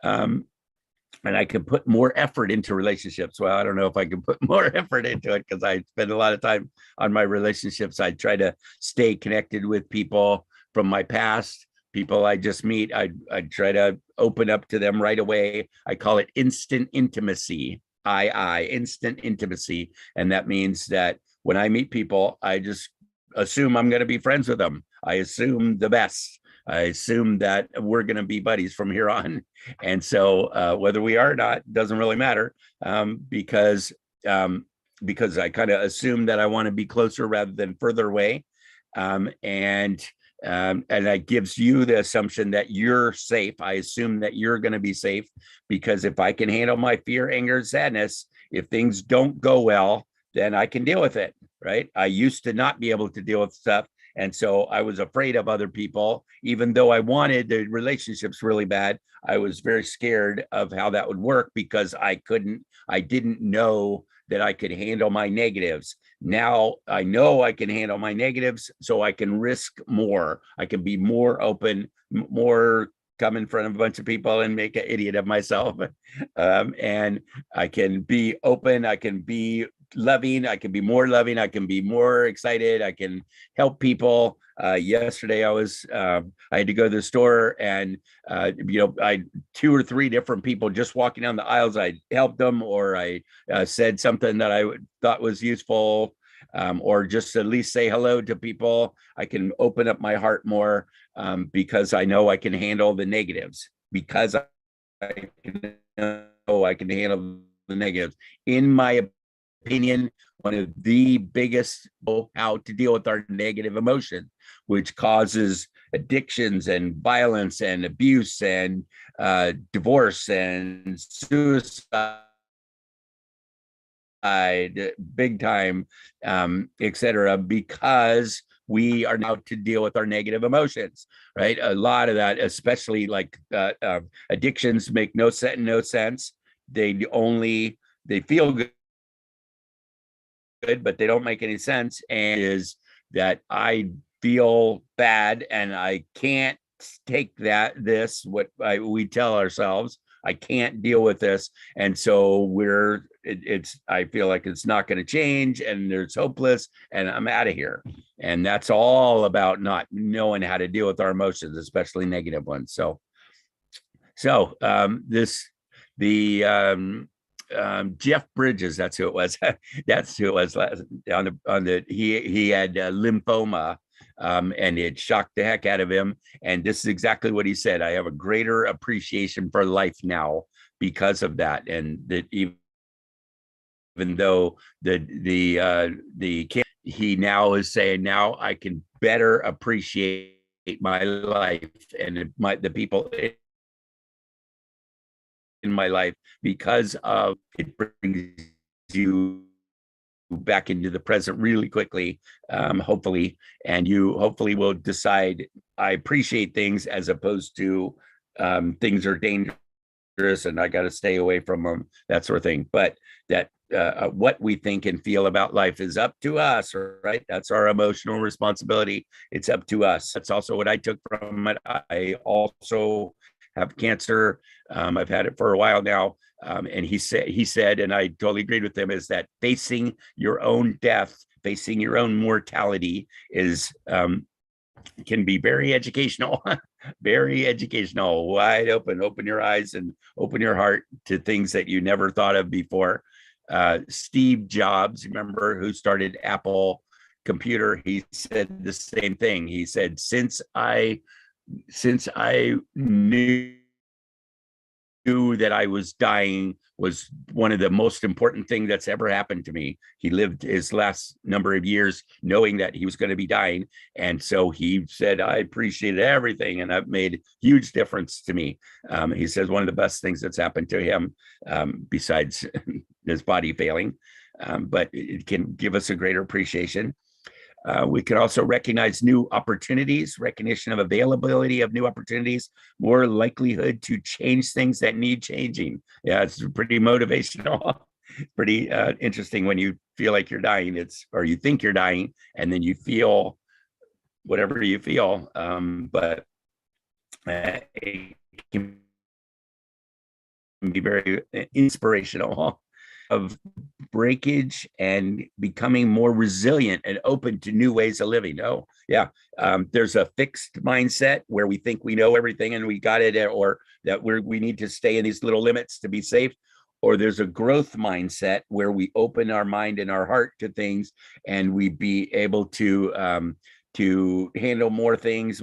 And I can put more effort into relationships. Well, I don't know if I can put more effort into it because I spend a lot of time on my relationships. I try to stay connected with people from my past, people I just meet. I try to open up to them right away. I call it instant intimacy. Instant intimacy. And that means that when I meet people, I just assume I'm going to be friends with them. I assume the best. I assume that we're going to be buddies from here on. And so whether we are or not, doesn't really matter because I kind of assume that I want to be closer rather than further away. And that gives you the assumption that you're safe. I assume that you're going to be safe because if I can handle my fear, anger, and sadness, if things don't go well, then I can deal with it, right? I used to not be able to deal with stuff. And so I was afraid of other people, even though I wanted the relationships really bad. I was very scared of how that would work because I didn't know that I could handle my negatives. Now I know I can handle my negatives, so I can risk more. I can be more open, more come in front of a bunch of people and make an idiot of myself. And I can be open, I can be loving, I can be more loving, I can be more excited, I can help people. Yesterday I had to go to the store and I 2 or 3 different people just walking down the aisles, I helped them, or I said something that I thought was useful, or just at least say hello to people. I can open up my heart more because I know I can handle the negatives, because I know I can handle the negatives. In my opinion, one of the biggest how to deal with our negative emotion, which causes addictions and violence and abuse and divorce and suicide, big time, etc., because we are now to deal with our negative emotions, right? A lot of that, especially like addictions, make no sense. They feel good, but they don't make any sense. And is that I feel bad and I can't take what we tell ourselves, I can't deal with this. And so I feel like it's not going to change and it's hopeless and I'm out of here. And that's all about not knowing how to deal with our emotions, especially negative ones. Jeff Bridges, that's who it was. That's who it was he had lymphoma, and it shocked the heck out of him. And this is exactly what he said. I have a greater appreciation for life now because of that. And that even though he now is saying, now I can better appreciate my life and the people in my life, because of it brings you back into the present really quickly, hopefully, and you hopefully will decide I appreciate things as opposed to things are dangerous and I got to stay away from them, that sort of thing. But that what we think and feel about life is up to us, right? That's our emotional responsibility. It's up to us. That's also what I took from it. I also have cancer. I've had it for a while now. And he said, and I totally agreed with him, is that facing your own death, facing your own mortality can be very educational, very educational, wide open your eyes and open your heart to things that you never thought of before. Steve Jobs, remember, who started Apple Computer, he said the same thing. He said, since I knew that I was dying was one of the most important things that's ever happened to me. He lived his last number of years knowing that he was going to be dying. And so he said, I appreciated everything and that made a huge difference to me. He says one of the best things that's happened to him, besides his body failing, but it can give us a greater appreciation. We can also recognize new opportunities, recognition of availability of new opportunities, more likelihood to change things that need changing. Yeah, it's pretty motivational. pretty interesting when you feel like you're dying. Or you think you're dying, and then you feel whatever you feel. But it can be very inspirational of breakage and becoming more resilient and open to new ways of living. Oh, yeah. There's a fixed mindset where we think we know everything and we got it, or that we need to stay in these little limits to be safe. Or there's a growth mindset where we open our mind and our heart to things, and we be able to handle more things,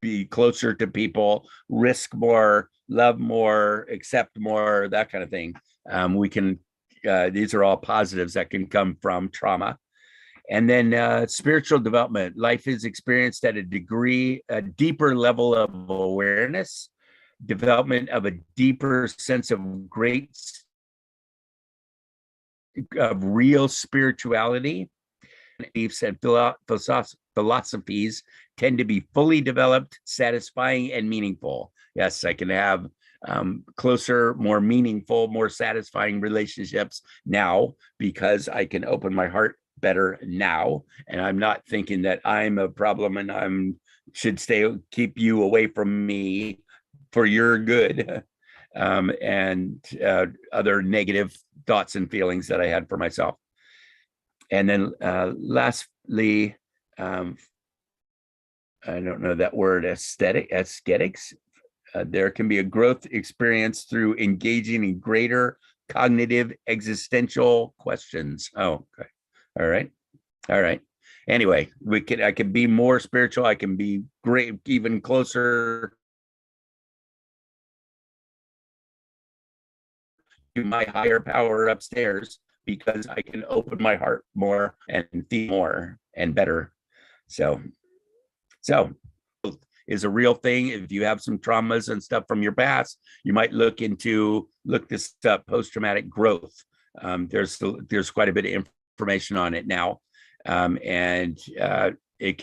be closer to people, risk more, love more, accept more, that kind of thing. These are all positives that can come from trauma. And then spiritual development. Life is experienced at a deeper level of awareness, development of a deeper sense of real spirituality. Beliefs and philosophies tend to be fully developed, satisfying, and meaningful. Yes, I can have closer, more meaningful, more satisfying relationships now because I can open my heart better now, and I'm not thinking that I'm a problem and should keep you away from me for your good, and other negative thoughts and feelings that I had for myself. And then lastly, I don't know that word, aesthetics. There can be a growth experience through engaging in greater cognitive existential questions. Oh, okay. All right. Anyway, I can be more spiritual. I can be great, even closer to my higher power upstairs, because I can open my heart more and feel more and better. So is a real thing. If you have some traumas and stuff from your past, you might look this up, post-traumatic growth. There's quite a bit of information on it now. And it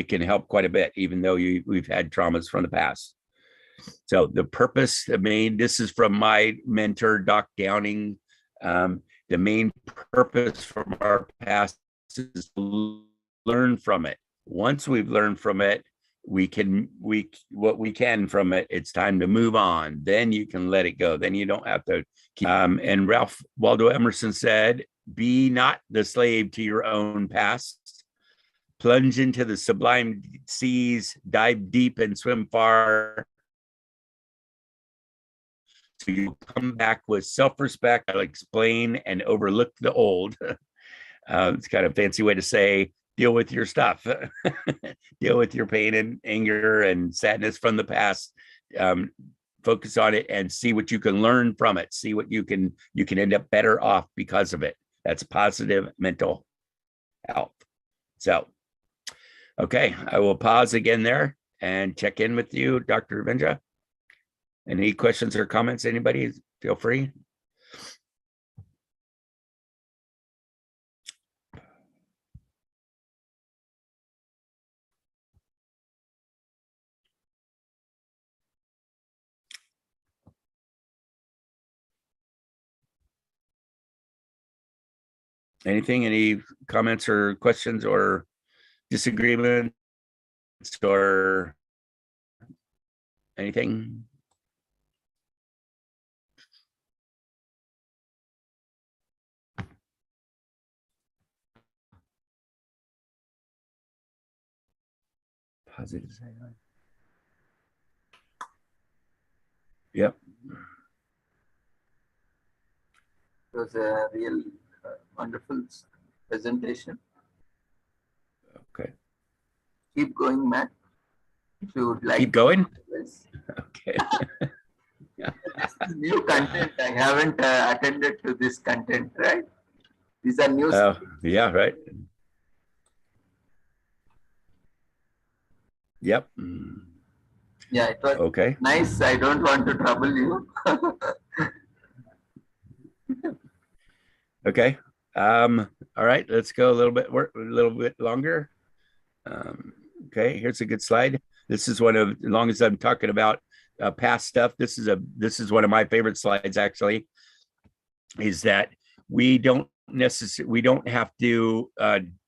can help quite a bit, even though we've had traumas from the past. So the purpose, this is from my mentor, Doc Downing. The main purpose from our past is to learn from it. Once we've learned from it, what we can from it, it's time to move on. Then you can let it go. Then you don't have to keep. And Ralph Waldo Emerson said, "Be not the slave to your own past. Plunge into the sublime seas, dive deep and swim far. So you come back with self-respect. I'll explain and overlook the old." It's kind of a fancy way to say, deal with your stuff. Deal with your pain and anger and sadness from the past. Focus on it and see what you can learn from it. See what you can end up better off because of it. That's positive mental health. So, okay, I will pause again there and check in with you, Dr. Ravinja. Any questions or comments? Anybody? Feel free. Anything? Any comments or questions or disagreements or anything? Positive. Yep. It was a real wonderful presentation. Okay. Keep going, Matt. If you would like. Keep going. Yes. Okay. New content. I haven't attended to this content, right? These are new. Yeah, right. Yep. Yeah, it was okay. Nice. I don't want to trouble you. Okay. All right. Let's go a little bit longer. Okay. Here's a good slide. This is one of, as long as I'm talking about past stuff, this is one of my favorite slides. Actually, is that we don't have to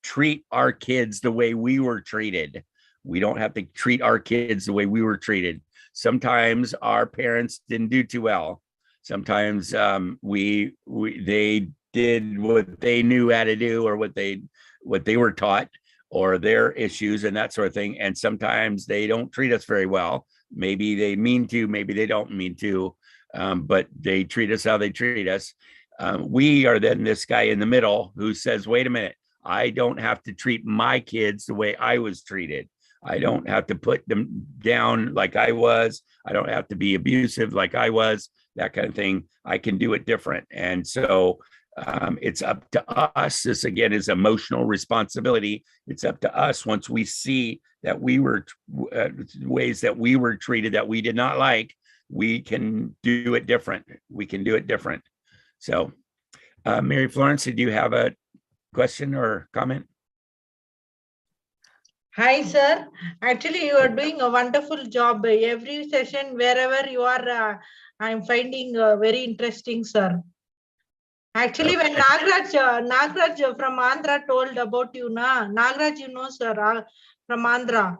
treat our kids the way we were treated. We don't have to treat our kids the way we were treated. Sometimes our parents didn't do too well. Sometimes they did what they knew how to do, or what they were taught, or their issues and that sort of thing. And sometimes they don't treat us very well. Maybe they mean to, maybe they don't mean to, but they treat us how they treat us. We are then this guy in the middle who says, wait a minute, I don't have to treat my kids the way I was treated. I don't have to put them down like I was. I don't have to be abusive like I was, that kind of thing. I can do it different. And so it's up to us. This again is emotional responsibility. It's up to us, once we see that we were ways that we were treated that we did not like, we can do it different. We can do it different. So Mary Florence, did you have a question or comment? Hi, sir. Actually, you are doing a wonderful job. Every session, wherever you are, I'm finding very interesting, sir. Actually, when Nagraj from Andhra told about you, Nagraj, you know, sir, from Andhra,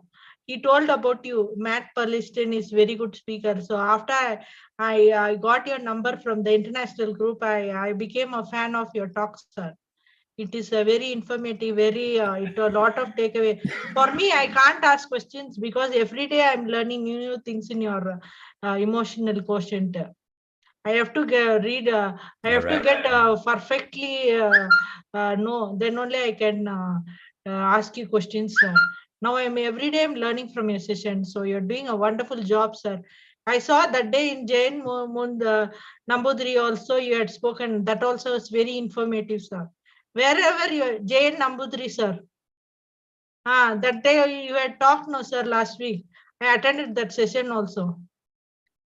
he told about you. Matt Perliston is very good speaker. So after I got your number from the international group, I became a fan of your talks, sir. It is a very informative, very it a lot of takeaway. For me, I can't ask questions because every day I'm learning new things in your emotional quotient. I have to read. I have to get perfectly know. Then only I can ask you questions, sir. Now every day I'm learning from your session. So you're doing a wonderful job, sir. I saw that day in Jain Nambudiri also you had spoken. That also is very informative, sir. Wherever you Jain Nambudiri, sir. That day you had talked, no, sir, last week. I attended that session also.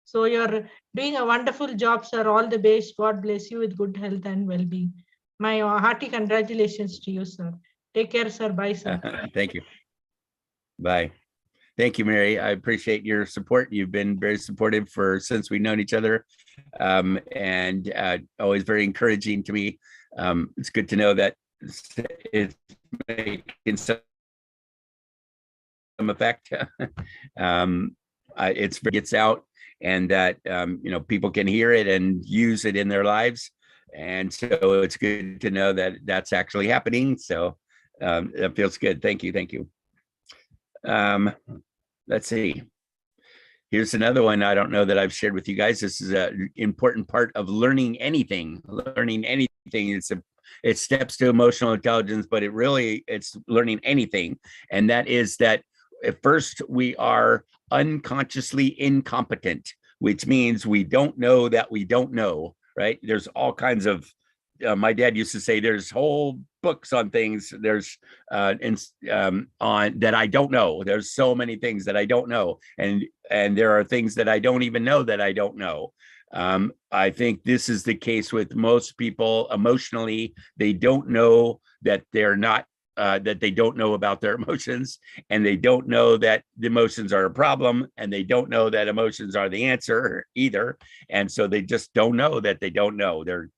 So you're doing a wonderful job, sir. All the best. God bless you with good health and well-being. My hearty congratulations to you, sir. Take care, sir. Bye, sir. Thank you. Bye. Thank you, Mary. I appreciate your support. You've been very supportive since we've known each other, and always very encouraging to me. It's good to know that it's making some effect. It gets out, and that people can hear it and use it in their lives. And so it's good to know that that's actually happening. So that feels good. Thank you. Thank you. Let's see. Here's another one I don't know that I've shared with you guys. This is an important part of learning anything. Learning anything, it steps to emotional intelligence, but it's learning anything. And that is that at first we are unconsciously incompetent, which means we don't know that we don't know, right? There's all kinds of, my dad used to say there's whole books on things there's on that I don't know. There's so many things that I don't know. And there are things that I don't even know that I don't know. I think this is the case with most people emotionally. They don't know that they're not, that they don't know about their emotions, and they don't know that the emotions are a problem, and they don't know that emotions are the answer either. And so they just don't know that they don't know. They're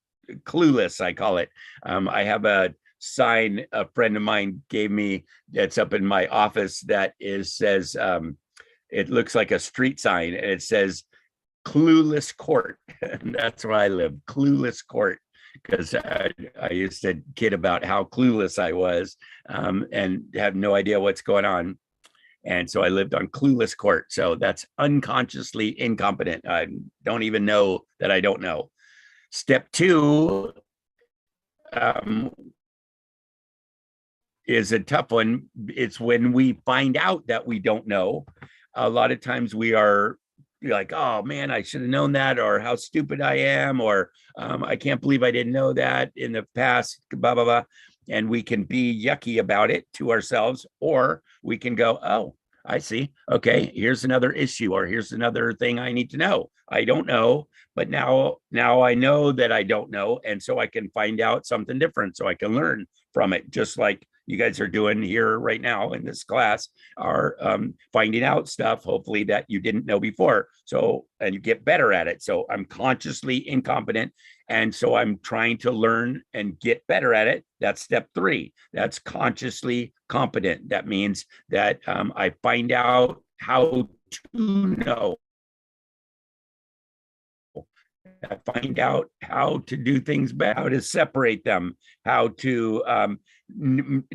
clueless, I call it. I have a sign a friend of mine gave me that's up in my office that says, it looks like a street sign, and it says Clueless Court. And that's where I live, Clueless Court, because I used to kid about how clueless I was and have no idea what's going on. And so I lived on Clueless Court. So that's unconsciously incompetent. I don't even know that I don't know. Step 2 is a tough one. It's when we find out that we don't know. A lot of times we are like, oh man, I should have known that, or how stupid I am, or I can't believe I didn't know that in the past, blah, blah, blah. And we can be yucky about it to ourselves, or we can go, oh, I see. Okay, here's another issue, or here's another thing I need to know. I don't know, but now I know that I don't know. And so I can find out something different, so I can learn from it. Just like you guys are doing here right now in this class are finding out stuff, hopefully, that you didn't know before. So, and you get better at it. So I'm consciously incompetent. And so I'm trying to learn and get better at it. That's step 3. That's consciously competent. That means that I find out how to know. I find out how to do things better, how to separate them, how to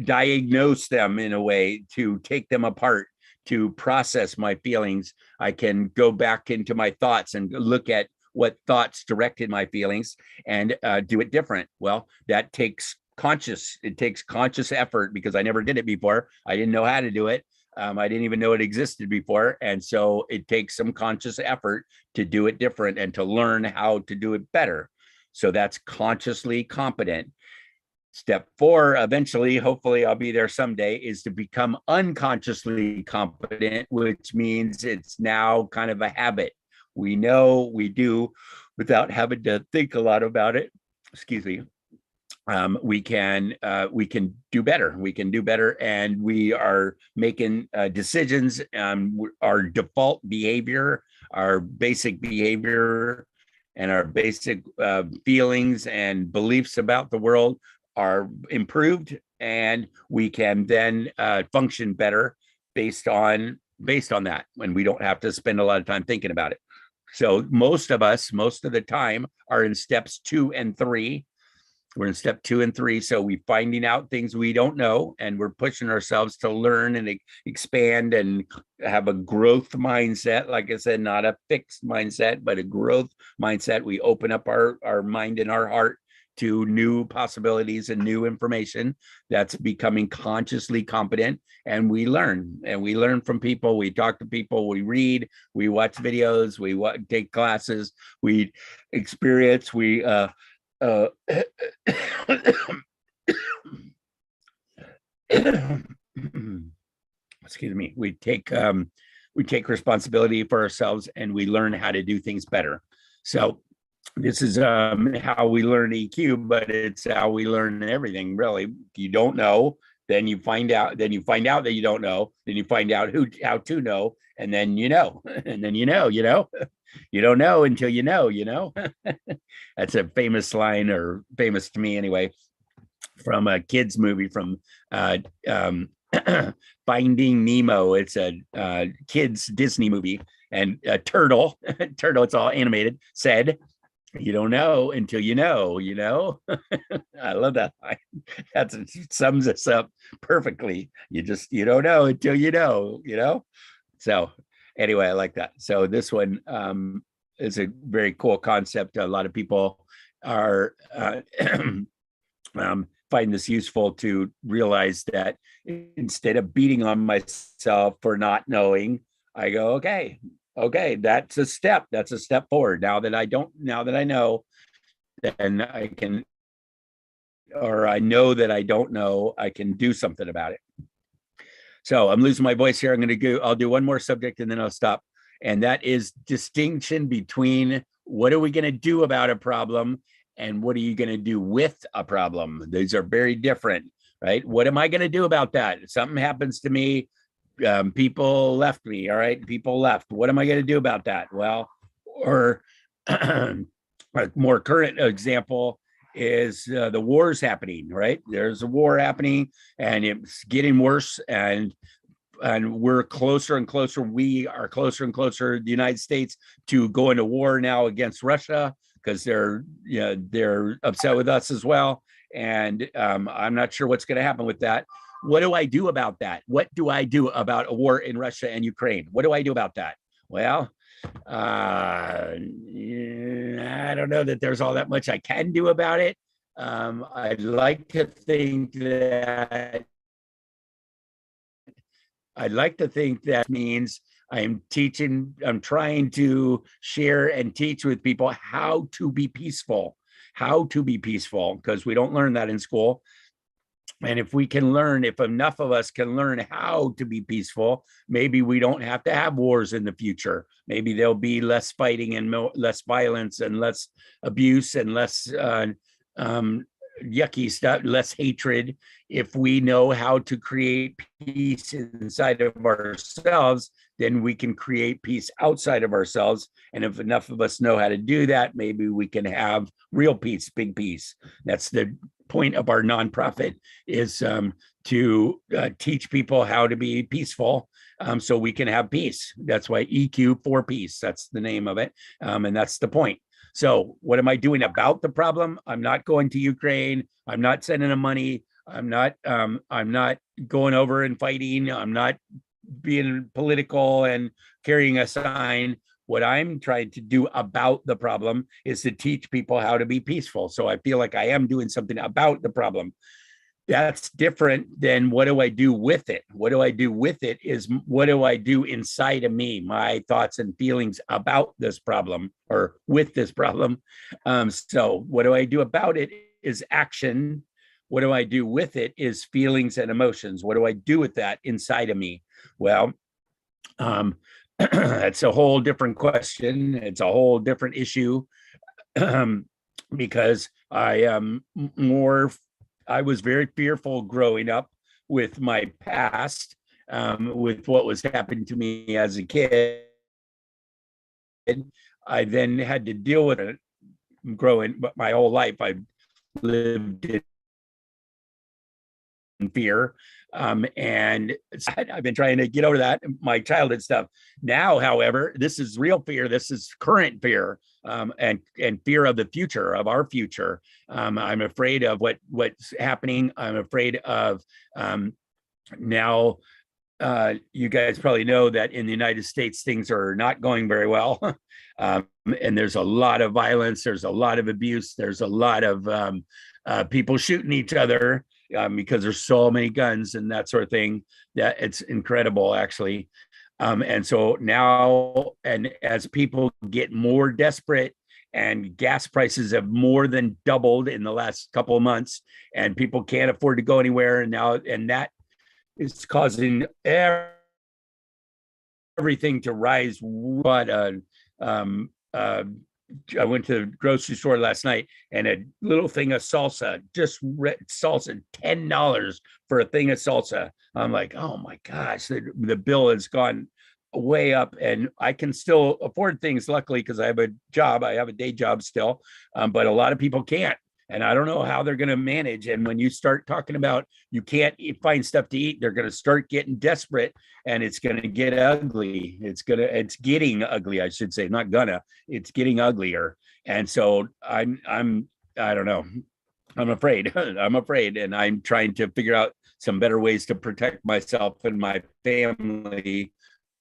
diagnose them in a way, to take them apart, to process my feelings. I can go back into my thoughts and look at what thoughts directed my feelings and do it different. Well, that takes conscious effort because I never did it before. I didn't know how to do it. I didn't even know it existed before. And so it takes some conscious effort to do it different and to learn how to do it better. So that's consciously competent. Step 4, eventually, hopefully I'll be there someday, is to become unconsciously competent, which means it's now kind of a habit. We know we do without having to think a lot about it. Excuse me. We can do better. We can do better, and we are making decisions. Our default behavior, our basic behavior, and our basic feelings and beliefs about the world are improved, and we can then function better based on that, when we don't have to spend a lot of time thinking about it. So most of us, most of the time, are in steps 2 and 3. We're in step 2 and 3. So we're finding out things we don't know, and we're pushing ourselves to learn and expand and have a growth mindset. Like I said, not a fixed mindset, but a growth mindset. We open up our mind and our heart to new possibilities and new information. That's becoming consciously competent. And we learn from people. We talk to people, we read, we watch videos, we take classes, we experience, we excuse me, we take responsibility for ourselves, and we learn how to do things better. So this is how we learn EQ, but it's how we learn everything, really. You don't know, then you find out that you don't know, then you find out how to know, and then you know, and then you know. You don't know until you know. That's a famous line, or famous to me anyway, from a kids movie from Finding Nemo. It's a kids Disney movie, and a turtle, it's all animated, said, "You don't know until you know." I love that line. That sums us up perfectly. You don't know until you know. So anyway, I like that. So this one is a very cool concept. A lot of people are find this useful to realize that instead of beating on myself for not knowing, I go, okay, that's a step. That's a step forward. Now that I know, then I can, or I know that I don't know, I can do something about it. So I'm losing my voice here. I'll do one more subject and then I'll stop. And that is distinction between what are we going to do about a problem and what are you going to do with a problem? These are very different, right? What am I going to do about that? If something happens to me, people left me, all right? People left. What am I going to do about that? Well, or a more current example is the war's happening, right? There's a war happening and it's getting worse, and we're closer and closer. We are closer and closer, the United States, to going to war now against Russia, because they're upset with us as well. And I'm not sure what's going to happen with that. What do I do about that? What do I do about a war in Russia and Ukraine? What do I do about that? Well, I don't know that there's all that much I can do about it. I'd like to think that means I'm trying to share and teach with people how to be peaceful, because we don't learn that in school. And if enough of us can learn how to be peaceful, maybe we don't have to have wars in the future. Maybe there'll be less fighting and less violence and less abuse and less yucky stuff, less hatred. If we know how to create peace inside of ourselves, then we can create peace outside of ourselves. And if enough of us know how to do that, maybe we can have real peace, big peace. That's the point of our nonprofit, is to teach people how to be peaceful, so we can have peace. That's why EQ for peace, that's the name of it. And that's the point. So what am I doing about the problem? I'm not going to Ukraine. I'm not sending them money. I'm not going over and fighting. I'm not being political and carrying a sign. What I'm trying to do about the problem is to teach people how to be peaceful. So I feel like I am doing something about the problem. That's different than what do I do with it? What do I do with it is what do I do inside of me, my thoughts and feelings about this problem or with this problem. So what do I do about it is action. What do I do with it is feelings and emotions. What do I do with that inside of me? Well, that's a whole different question. It's a whole different issue, because I was very fearful growing up with my past, with what was happening to me as a kid. I then had to deal with it growing, but my whole life I've lived in fear. And I've been trying to get over that, my childhood stuff. Now, however, this is real fear. This is current fear, and fear of the future, of our future. I'm afraid of what's happening. I'm afraid of now. You guys probably know that in the United States, things are not going very well. And there's a lot of violence. There's a lot of abuse. There's a lot of people shooting each other. Because there's so many guns and that sort of thing, that it's incredible, actually. And so now, and as people get more desperate and gas prices have more than doubled in the last couple of months, and people can't afford to go anywhere, and now, and that is causing everything to rise. But I went to the grocery store last night, and a little thing of salsa, just salsa, $10 for a thing of salsa. I'm like, oh my gosh, the bill has gone way up, and I can still afford things, luckily, because I have a job. I have a day job still, but a lot of people can't. And I don't know how they're going to manage. And when you start talking about you can't find stuff to eat, they're going to start getting desperate, and it's going to get ugly. It's getting ugly, I should say, not gonna. It's getting uglier. And so I don't know. I'm afraid. I'm afraid, and I'm trying to figure out some better ways to protect myself and my family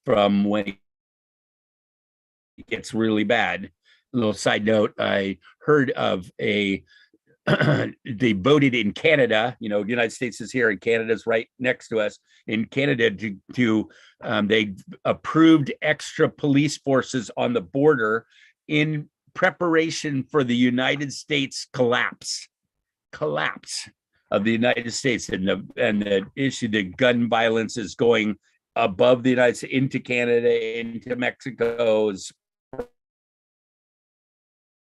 from when it gets really bad. A little side note: I heard of they voted in Canada, the United States is here and Canada's right next to us. In Canada, they approved extra police forces on the border in preparation for the United States collapse of the United States, and the issue, the gun violence is going above the United States into Canada, into Mexico,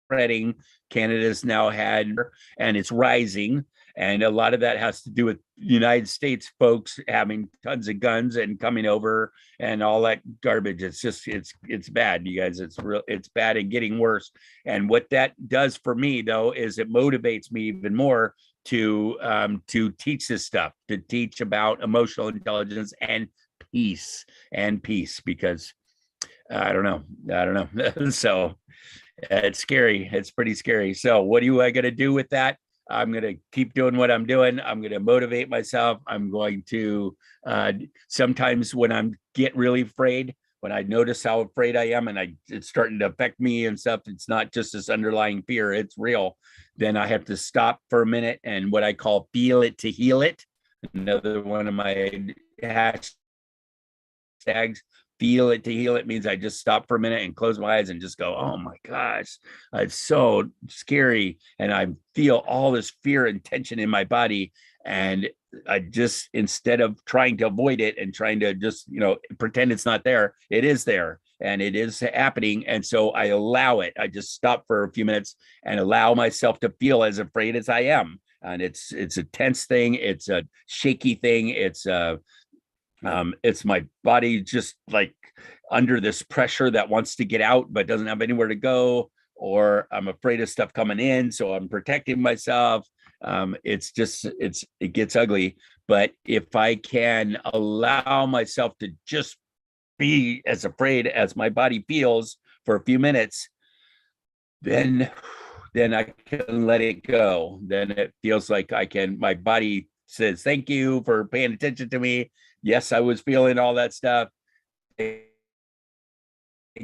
spreading. Canada's now had, and it's rising, and a lot of that has to do with United States folks having tons of guns and coming over and all that garbage. It's just it's bad, you guys. It's bad and getting worse. And what that does for me, though, is it motivates me even more to teach this stuff, to teach about emotional intelligence and peace, because I don't know. So it's scary. It's pretty scary. So what do I got to do with that? I'm going to keep doing what I'm doing. I'm going to motivate myself. I'm going to sometimes when I get really afraid, when I notice how afraid I am and it's starting to affect me and stuff, it's not just this underlying fear, it's real. Then I have to stop for a minute and what I call feel it to heal it. Another one of my hashtags. Feel it to heal it means I just stop for a minute and close my eyes and just go, oh my gosh, it's so scary. And I feel all this fear and tension in my body. And I just, instead of trying to avoid it and trying to just, pretend it's not there, it is there and it is happening. And so I allow it. I just stop for a few minutes and allow myself to feel as afraid as I am. and it's a tense thing. It's a shaky thing. It's my body just like under this pressure that wants to get out but doesn't have anywhere to go, or I'm afraid of stuff coming in, so I'm protecting myself. It gets ugly. But if I can allow myself to just be as afraid as my body feels for a few minutes, then I can let it go. Then it feels like my body says, thank you for paying attention to me. Yes, I was feeling all that stuff. Thank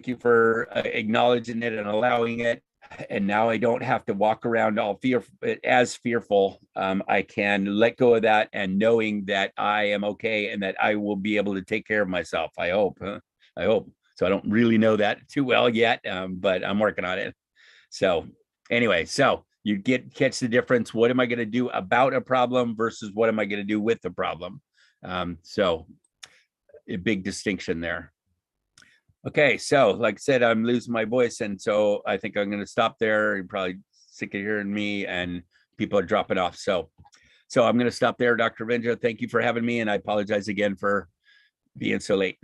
you for acknowledging it and allowing it. And now I don't have to walk around all fearful. I can let go of that, and knowing that I am okay and that I will be able to take care of myself. I hope. So I don't really know that too well yet, but I'm working on it. So anyway, so you catch the difference. What am I going to do about a problem versus what am I going to do with the problem? So a big distinction there. Okay, so like I said, I'm losing my voice, and so I think I'm going to stop there. You're probably sick of hearing me, and people are dropping off. So I'm going to stop there. Dr. Ravindra, thank you for having me, and I apologize again for being so late.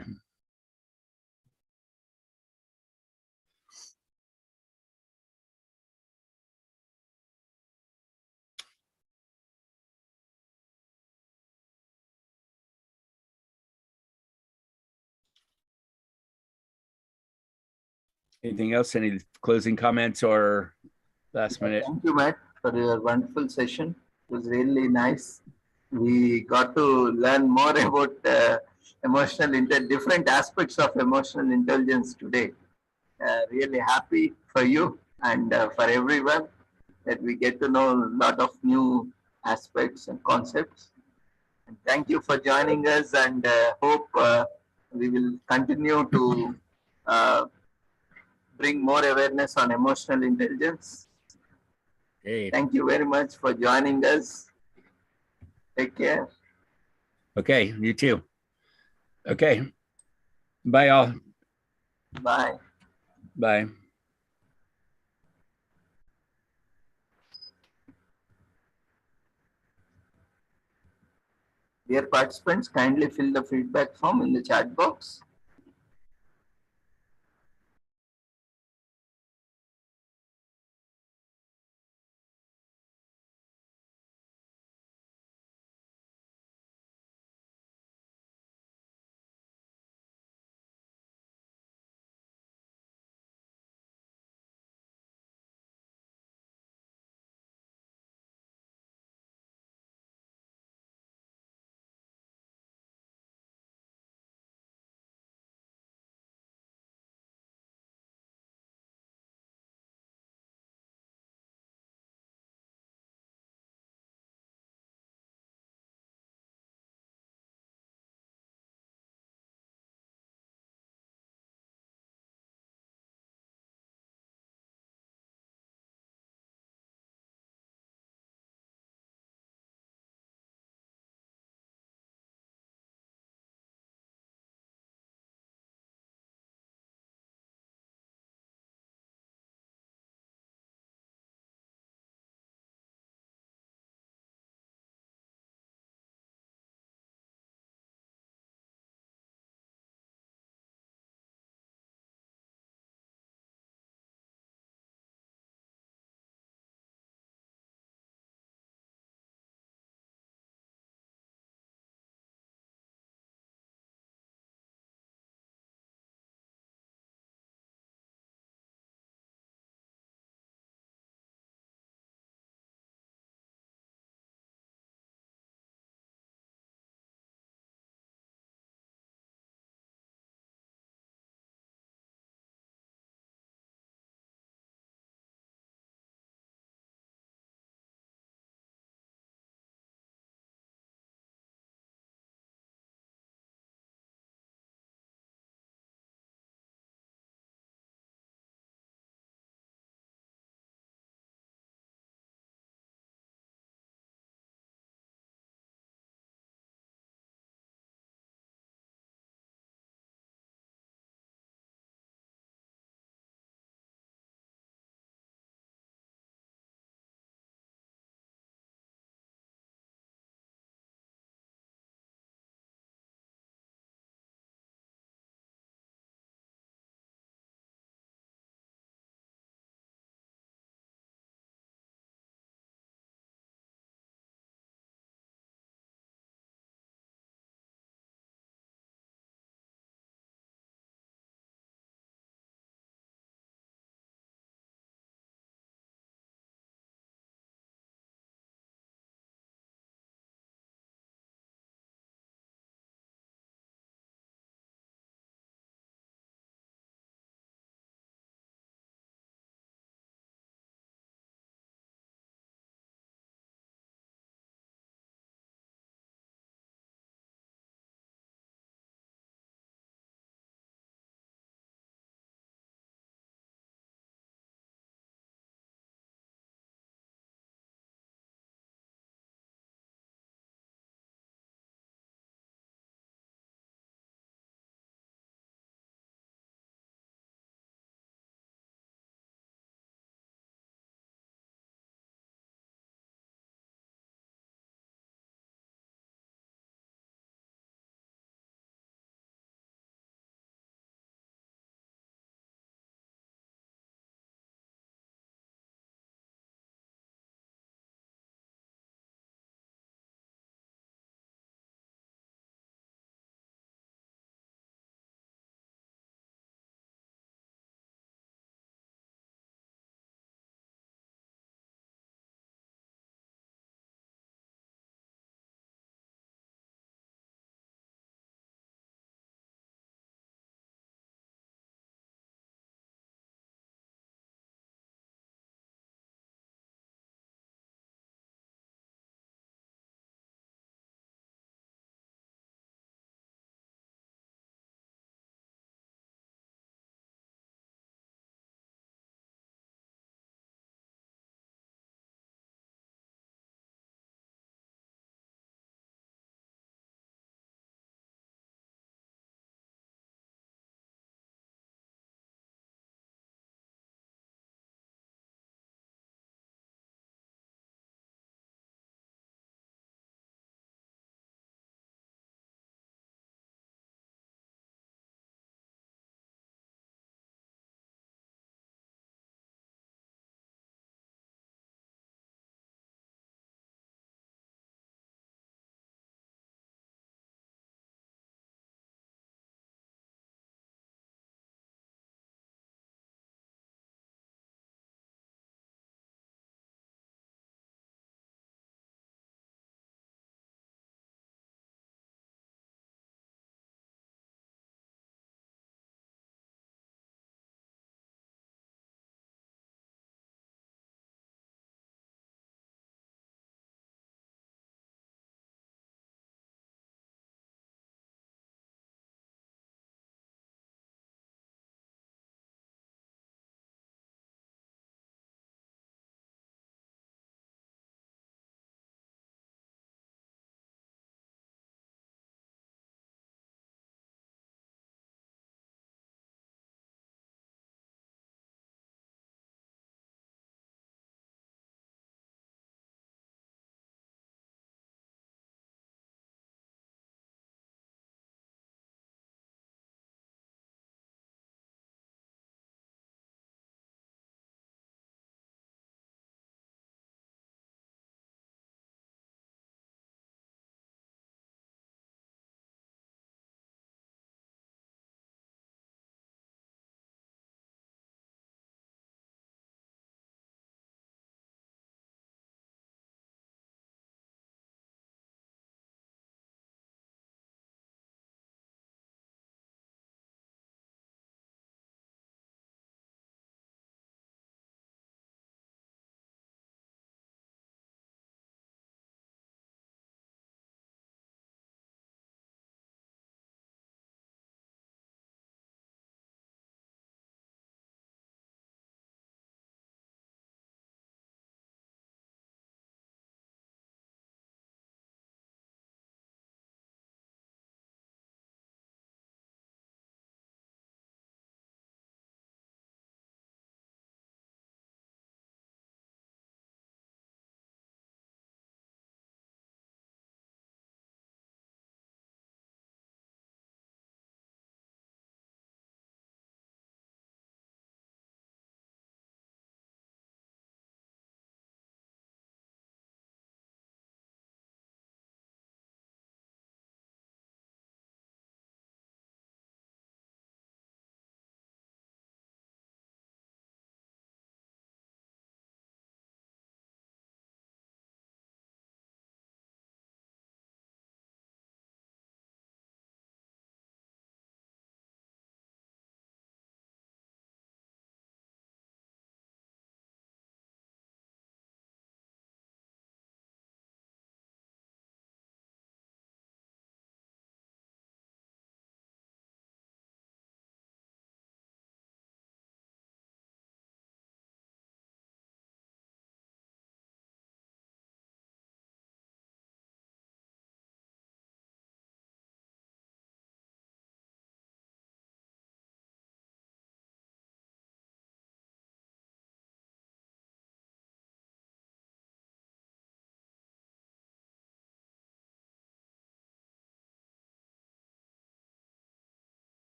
Anything else? Any closing comments or last minute? Thank you, Matt, for your wonderful session. It was really nice. We got to learn more about different aspects of emotional intelligence today. Really happy for you and for everyone that we get to know a lot of new aspects and concepts. And thank you for joining us, and hope we will continue to bring more awareness on emotional intelligence. Hey. Thank you very much for joining us. Take care. Okay, you too. Okay. Bye, all. Bye. Bye. Dear participants, kindly fill the feedback form in the chat box.